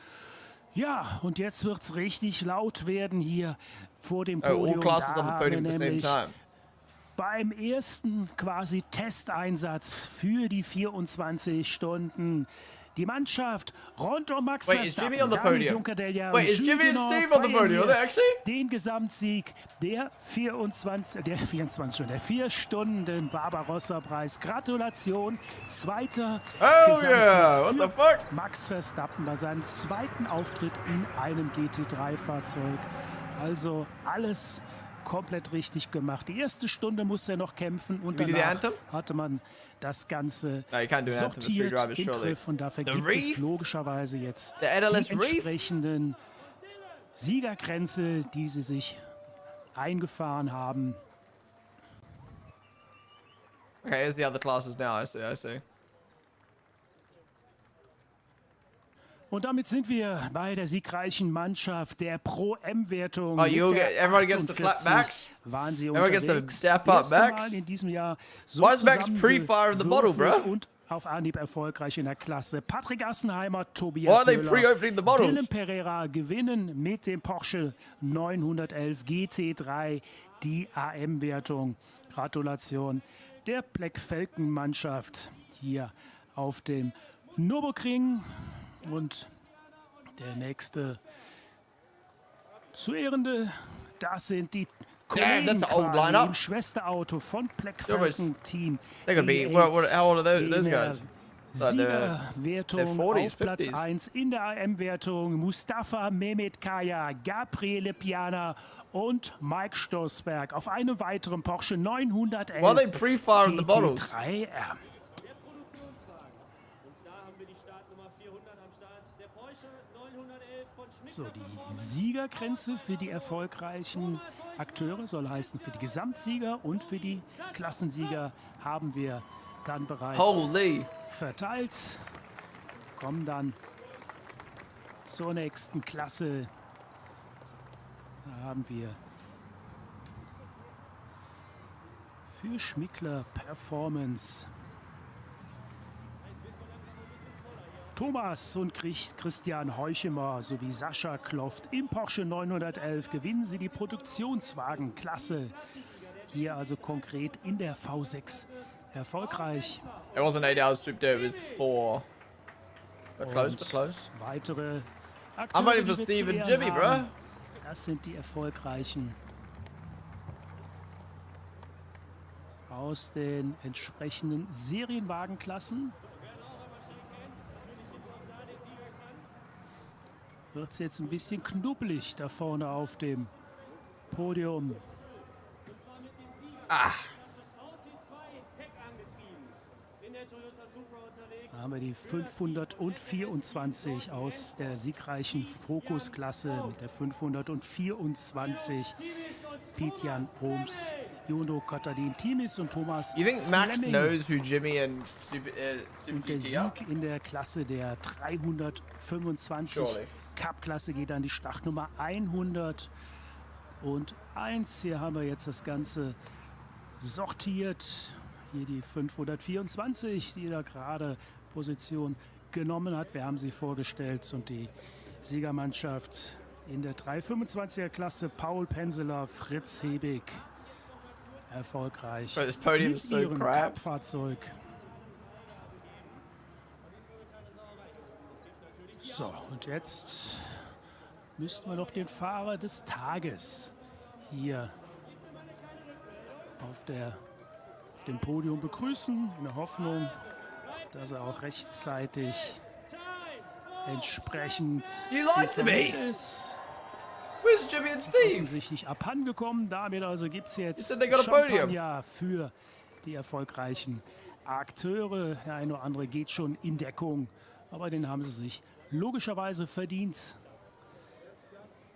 Ja, und jetzt wird's richtig laut werden hier vor dem Podium. All classes on the podium at the same time. Beim ersten quasi Testeinsatz für die 24 Stunden. Die Mannschaft rund um Max Verstappen, Jimmy on the podium? Wait, is Jimmy and Steve on the podium? Are they actually? Den Gesamtsieg der 4 Stunden Barbarossa-Preis. Gratulation, zweiter Gesamtsieg yeah, what the fuck? Max Verstappen bei seinem zweiten Auftritt in einem GT3-Fahrzeug. Also alles komplett richtig gemacht. Die erste Stunde musste er noch kämpfen und danach hatte man das Ganze sortiert im Griff und dafür gibt es logischerweise jetzt die entsprechenden Siegerkränze, die sie sich eingefahren haben. Okay, here's the other classes now. I see. Und damit sind wir bei der siegreichen Mannschaft der Pro-M-Wertung. Oh, everybody gets the flat Max? Waren sie everybody unterwegs. Gets the step up Max? In diesem Jahr so Why is Max pre-fire in the bottle, bro? Und auf Anhieb erfolgreich in der Klasse. Patrick Assenheimer, Tobias Müller, Dylan Pereira gewinnen mit dem Porsche 911 GT3 die AM-Wertung. Gratulation der Black Falcon-Mannschaft hier auf dem Nurburgring. Und der nächste zu Ehrende, das sind die Kollegen im Schwesterauto von Black Falcon Team. They're gonna be, how old are those guys? Siegerwertung auf Platz 1 in der AM-Wertung. Mustafa Mehmet Kaya, Gabriele Piana und Mike Stoßberg auf einem weiteren Porsche 911 GT3R. So, die Siegergrenze für die erfolgreichen Akteure, soll heißen für die Gesamtsieger und für die Klassensieger, haben wir dann bereits verteilt. Kommen dann zur nächsten Klasse. Da haben wir für Schmickler Performance Thomas und Christian Heuchemer sowie Sascha Kloft im Porsche 911 gewinnen sie die Produktionswagenklasse. Hier also konkret in der V6 erfolgreich. It wasn't 8 hours super day, it was 4. But close. Weitere I'm ready for Steve and Jimmy, bro. Das sind die erfolgreichen aus den entsprechenden Serienwagenklassen. Wird es jetzt ein bisschen knubbelig da vorne auf dem Podium. Da haben wir die 524 aus der siegreichen Fokus-Klasse mit der 524 Pietjan Ohms, Jono Kotadin Timis und Thomas Max Fleming. knows who Jimmy and Super und der Sieg in der Klasse der 325 Cup-Klasse geht an die Startnummer 101. Hier haben wir jetzt das Ganze sortiert. Hier die 524, die da gerade Position genommen hat. Wir haben sie vorgestellt und die Siegermannschaft in der 325er Klasse Paul Penseler, Fritz Hebig. Erfolgreich das Podium mit ihrem Cup-Fahrzeug. So, und jetzt müssten wir noch den Fahrer des Tages hier auf dem Podium begrüßen, in der Hoffnung, dass er auch rechtzeitig entsprechend ist. Where's Jimmy and Steve? Offensichtlich abhandengekommen. Damit also gibt es jetzt Champagner für die erfolgreichen Akteure. Der eine oder andere geht schon in Deckung, aber den haben sie sich logischerweise verdient.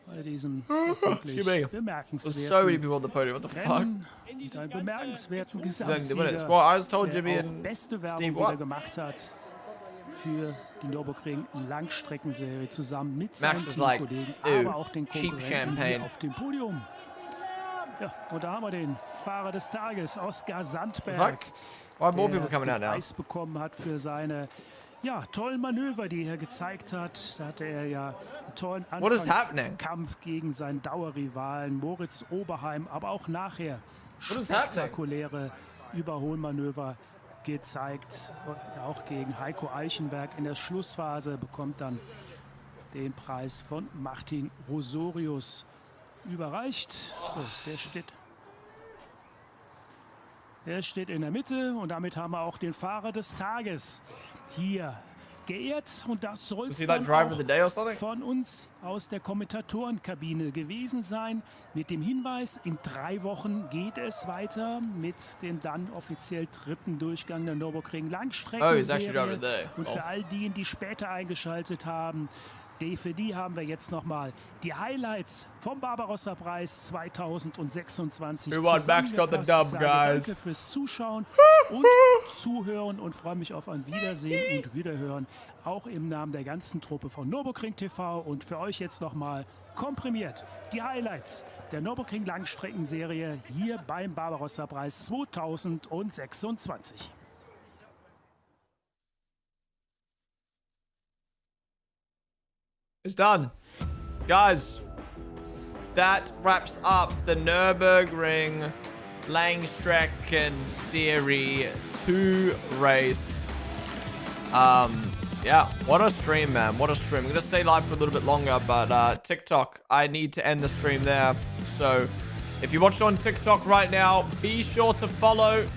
Bei diesem wirklich bemerkenswerten Rennen mit einem bemerkenswerten Gesamtsieger, der auch beste Werbung wieder gemacht hat. für die Nurburgring Langstrecken Serie zusammen mit Max seinen is like, Teamkollegen, ew, aber auch den cheap Konkurrenten hier champagne. auf dem Podium. Ja, und da haben wir den Fahrer des Tages, Oskar Sandberg, Why more people der coming out den now? Preis bekommen hat für seine tollen Manöver, die er gezeigt hat. Da hatte er ja einen tollen Anfangskampf gegen seinen Dauerrivalen Moritz Oberheim, aber auch nachher spektakuläre Überholmanöver gezeigt. Auch gegen Heiko Eichenberg in der Schlussphase bekommt dann den Preis von Martin Rosorius überreicht. So, der steht in der Mitte und damit haben wir auch den Fahrer des Tages hier geehrt. Und das soll es dann auch von uns aus der Kommentatorenkabine gewesen sein. Mit dem Hinweis, in 3 Wochen geht es weiter mit dem dann offiziell 3. Durchgang der Nurburgring Langstrecken Serie. Und für all diejenigen, die später eingeschaltet haben, für die haben wir jetzt nochmal die Highlights vom Barbarossa-Preis 2026 zusammengefasst. Danke fürs Zuschauen und Zuhören und freue mich auf ein Wiedersehen und Wiederhören, auch im Namen der ganzen Truppe von Nurburgring TV. Und für euch jetzt nochmal komprimiert die Highlights der Nurburgring Langstrecken Serie hier beim Barbarossa-Preis 2026. It's done. Guys, that wraps up the Nurburgring Langstrecken Serie 2 race. Yeah, what a stream, man. What a stream. I'm going to stay live for a little bit longer, but TikTok, I need to end the stream there. So if you watch on TikTok right now, be sure to follow.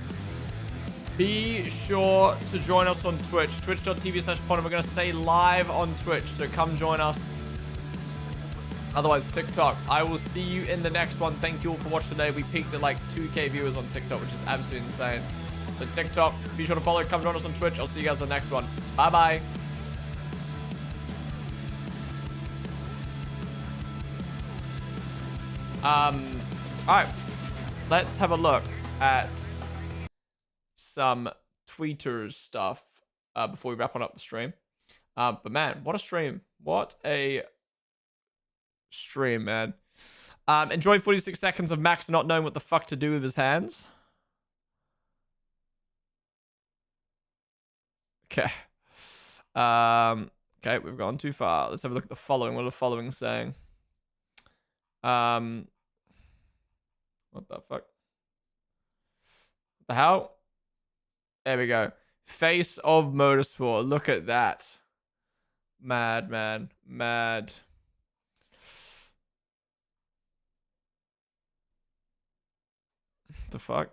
Be sure to join us on Twitch, twitch.tv/Ponden. We're going to stay live on Twitch, so come join us. Otherwise, TikTok. I will see you in the next one. Thank you all for watching today. We peaked at like 2K viewers on TikTok, which is absolutely insane. So TikTok, be sure to follow. Come join us on Twitch. I'll see you guys in the next one. Bye-bye. All right. Let's have a look at some tweeters stuff before we wrap on up the stream. But man, what a stream. What a stream, man. Enjoy 46 seconds of Max not knowing what the fuck to do with his hands. Okay. Okay, we've gone too far. Let's have a look at the following. What are the following saying? What the fuck? The hell? There we go. Face of Motorsport. Look at that. Mad, man. Mad. The fuck?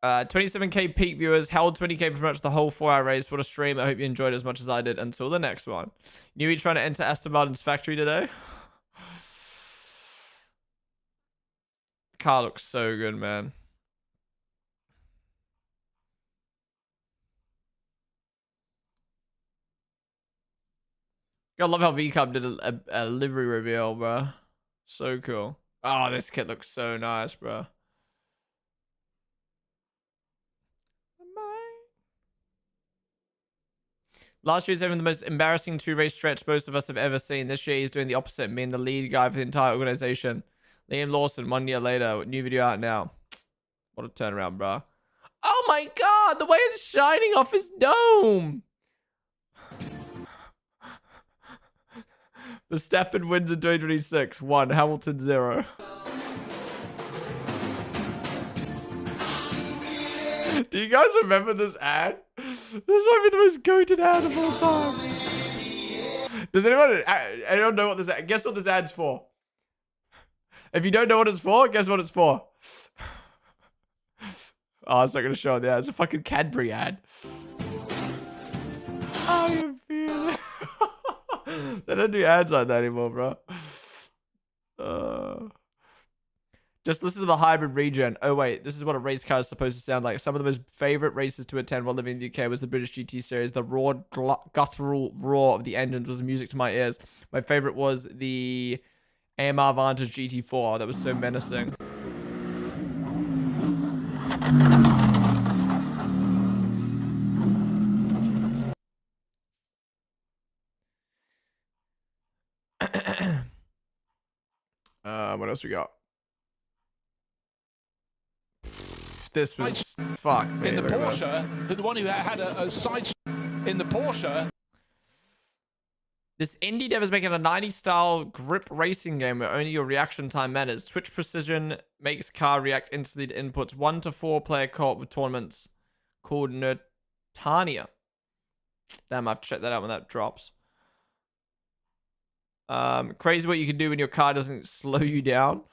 27k peak viewers, held 20k pretty much the whole 4-hour race. What a stream. I hope you enjoyed it as much as I did. Until the next one. Newey trying to enter Aston Martin's factory today. Car looks so good, man. I love how VCub did a livery reveal, bro. So cool. Oh, this kit looks so nice, bro. Last year's having the most embarrassing 2-race stretch most of us have ever seen. This year he's doing the opposite, being the lead guy for the entire organization. Liam Lawson, 1 year later, new video out now. What a turnaround, bro. Oh my god, the way it's shining off his dome. Verstappen wins in 2026. 1. Hamilton 0. Do you guys remember this ad? This might be the most goated ad of all time. Does anyone know what this ad? Guess what this ad's for? If you don't know what it's for, guess what it's for. Oh, it's not gonna show it. Yeah, it's a fucking Cadbury ad. How you feeling? They don't do ads like that anymore, bro. Just listen to the hybrid regen. Oh, wait. This is what a race car is supposed to sound like. Some of the most favorite races to attend while living in the UK was the British GT series. The raw, guttural roar of the engines was music to my ears. My favorite was the AMR Vantage GT4. That was so menacing. What else we got? This was fuck me. In the Porsche, the one who had a side in the Porsche. This indie dev is making a 90s style grip racing game where only your reaction time matters. Twitch precision makes car react instantly to inputs. 1 to 4 player co-op with tournaments called Nurburgring. Damn, I have to check that out when that drops. Crazy what you can do when your car doesn't slow you down.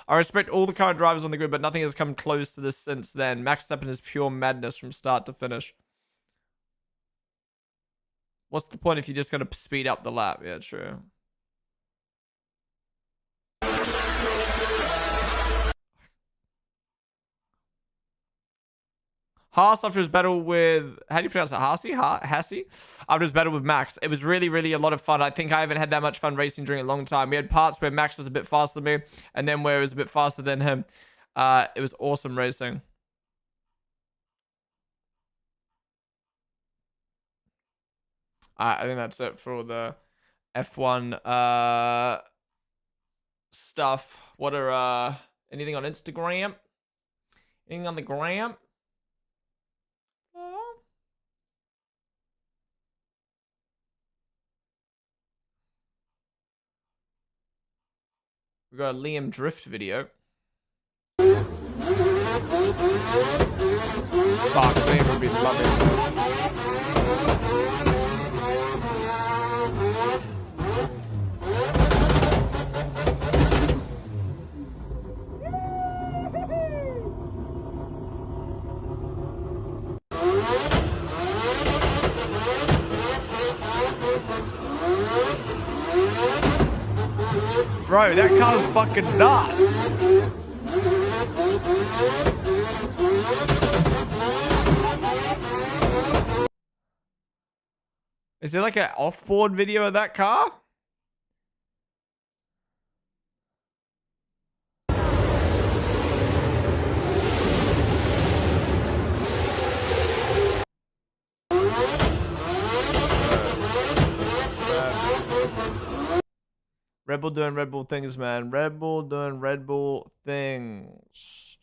I respect all the current drivers on the grid, but nothing has come close to this since then. Max Verstappen is pure madness from start to finish. What's the point if you're just going to speed up the lap? Yeah, true. Haas after his battle with... How do you pronounce it? Hassie? After his battle with Max. It was really, really a lot of fun. I think I haven't had that much fun racing during a long time. We had parts where Max was a bit faster than me, and then where it was a bit faster than him. It was awesome racing. I think that's it for all the F1 stuff. What are anything on Instagram? Anything on the gram? We got a Liam Drift video. Fuck, Liam would be loving this. Bro, that car's fucking nuts. Is there like an off-board video of that car? Red Bull doing Red Bull things, man. Red Bull doing Red Bull things.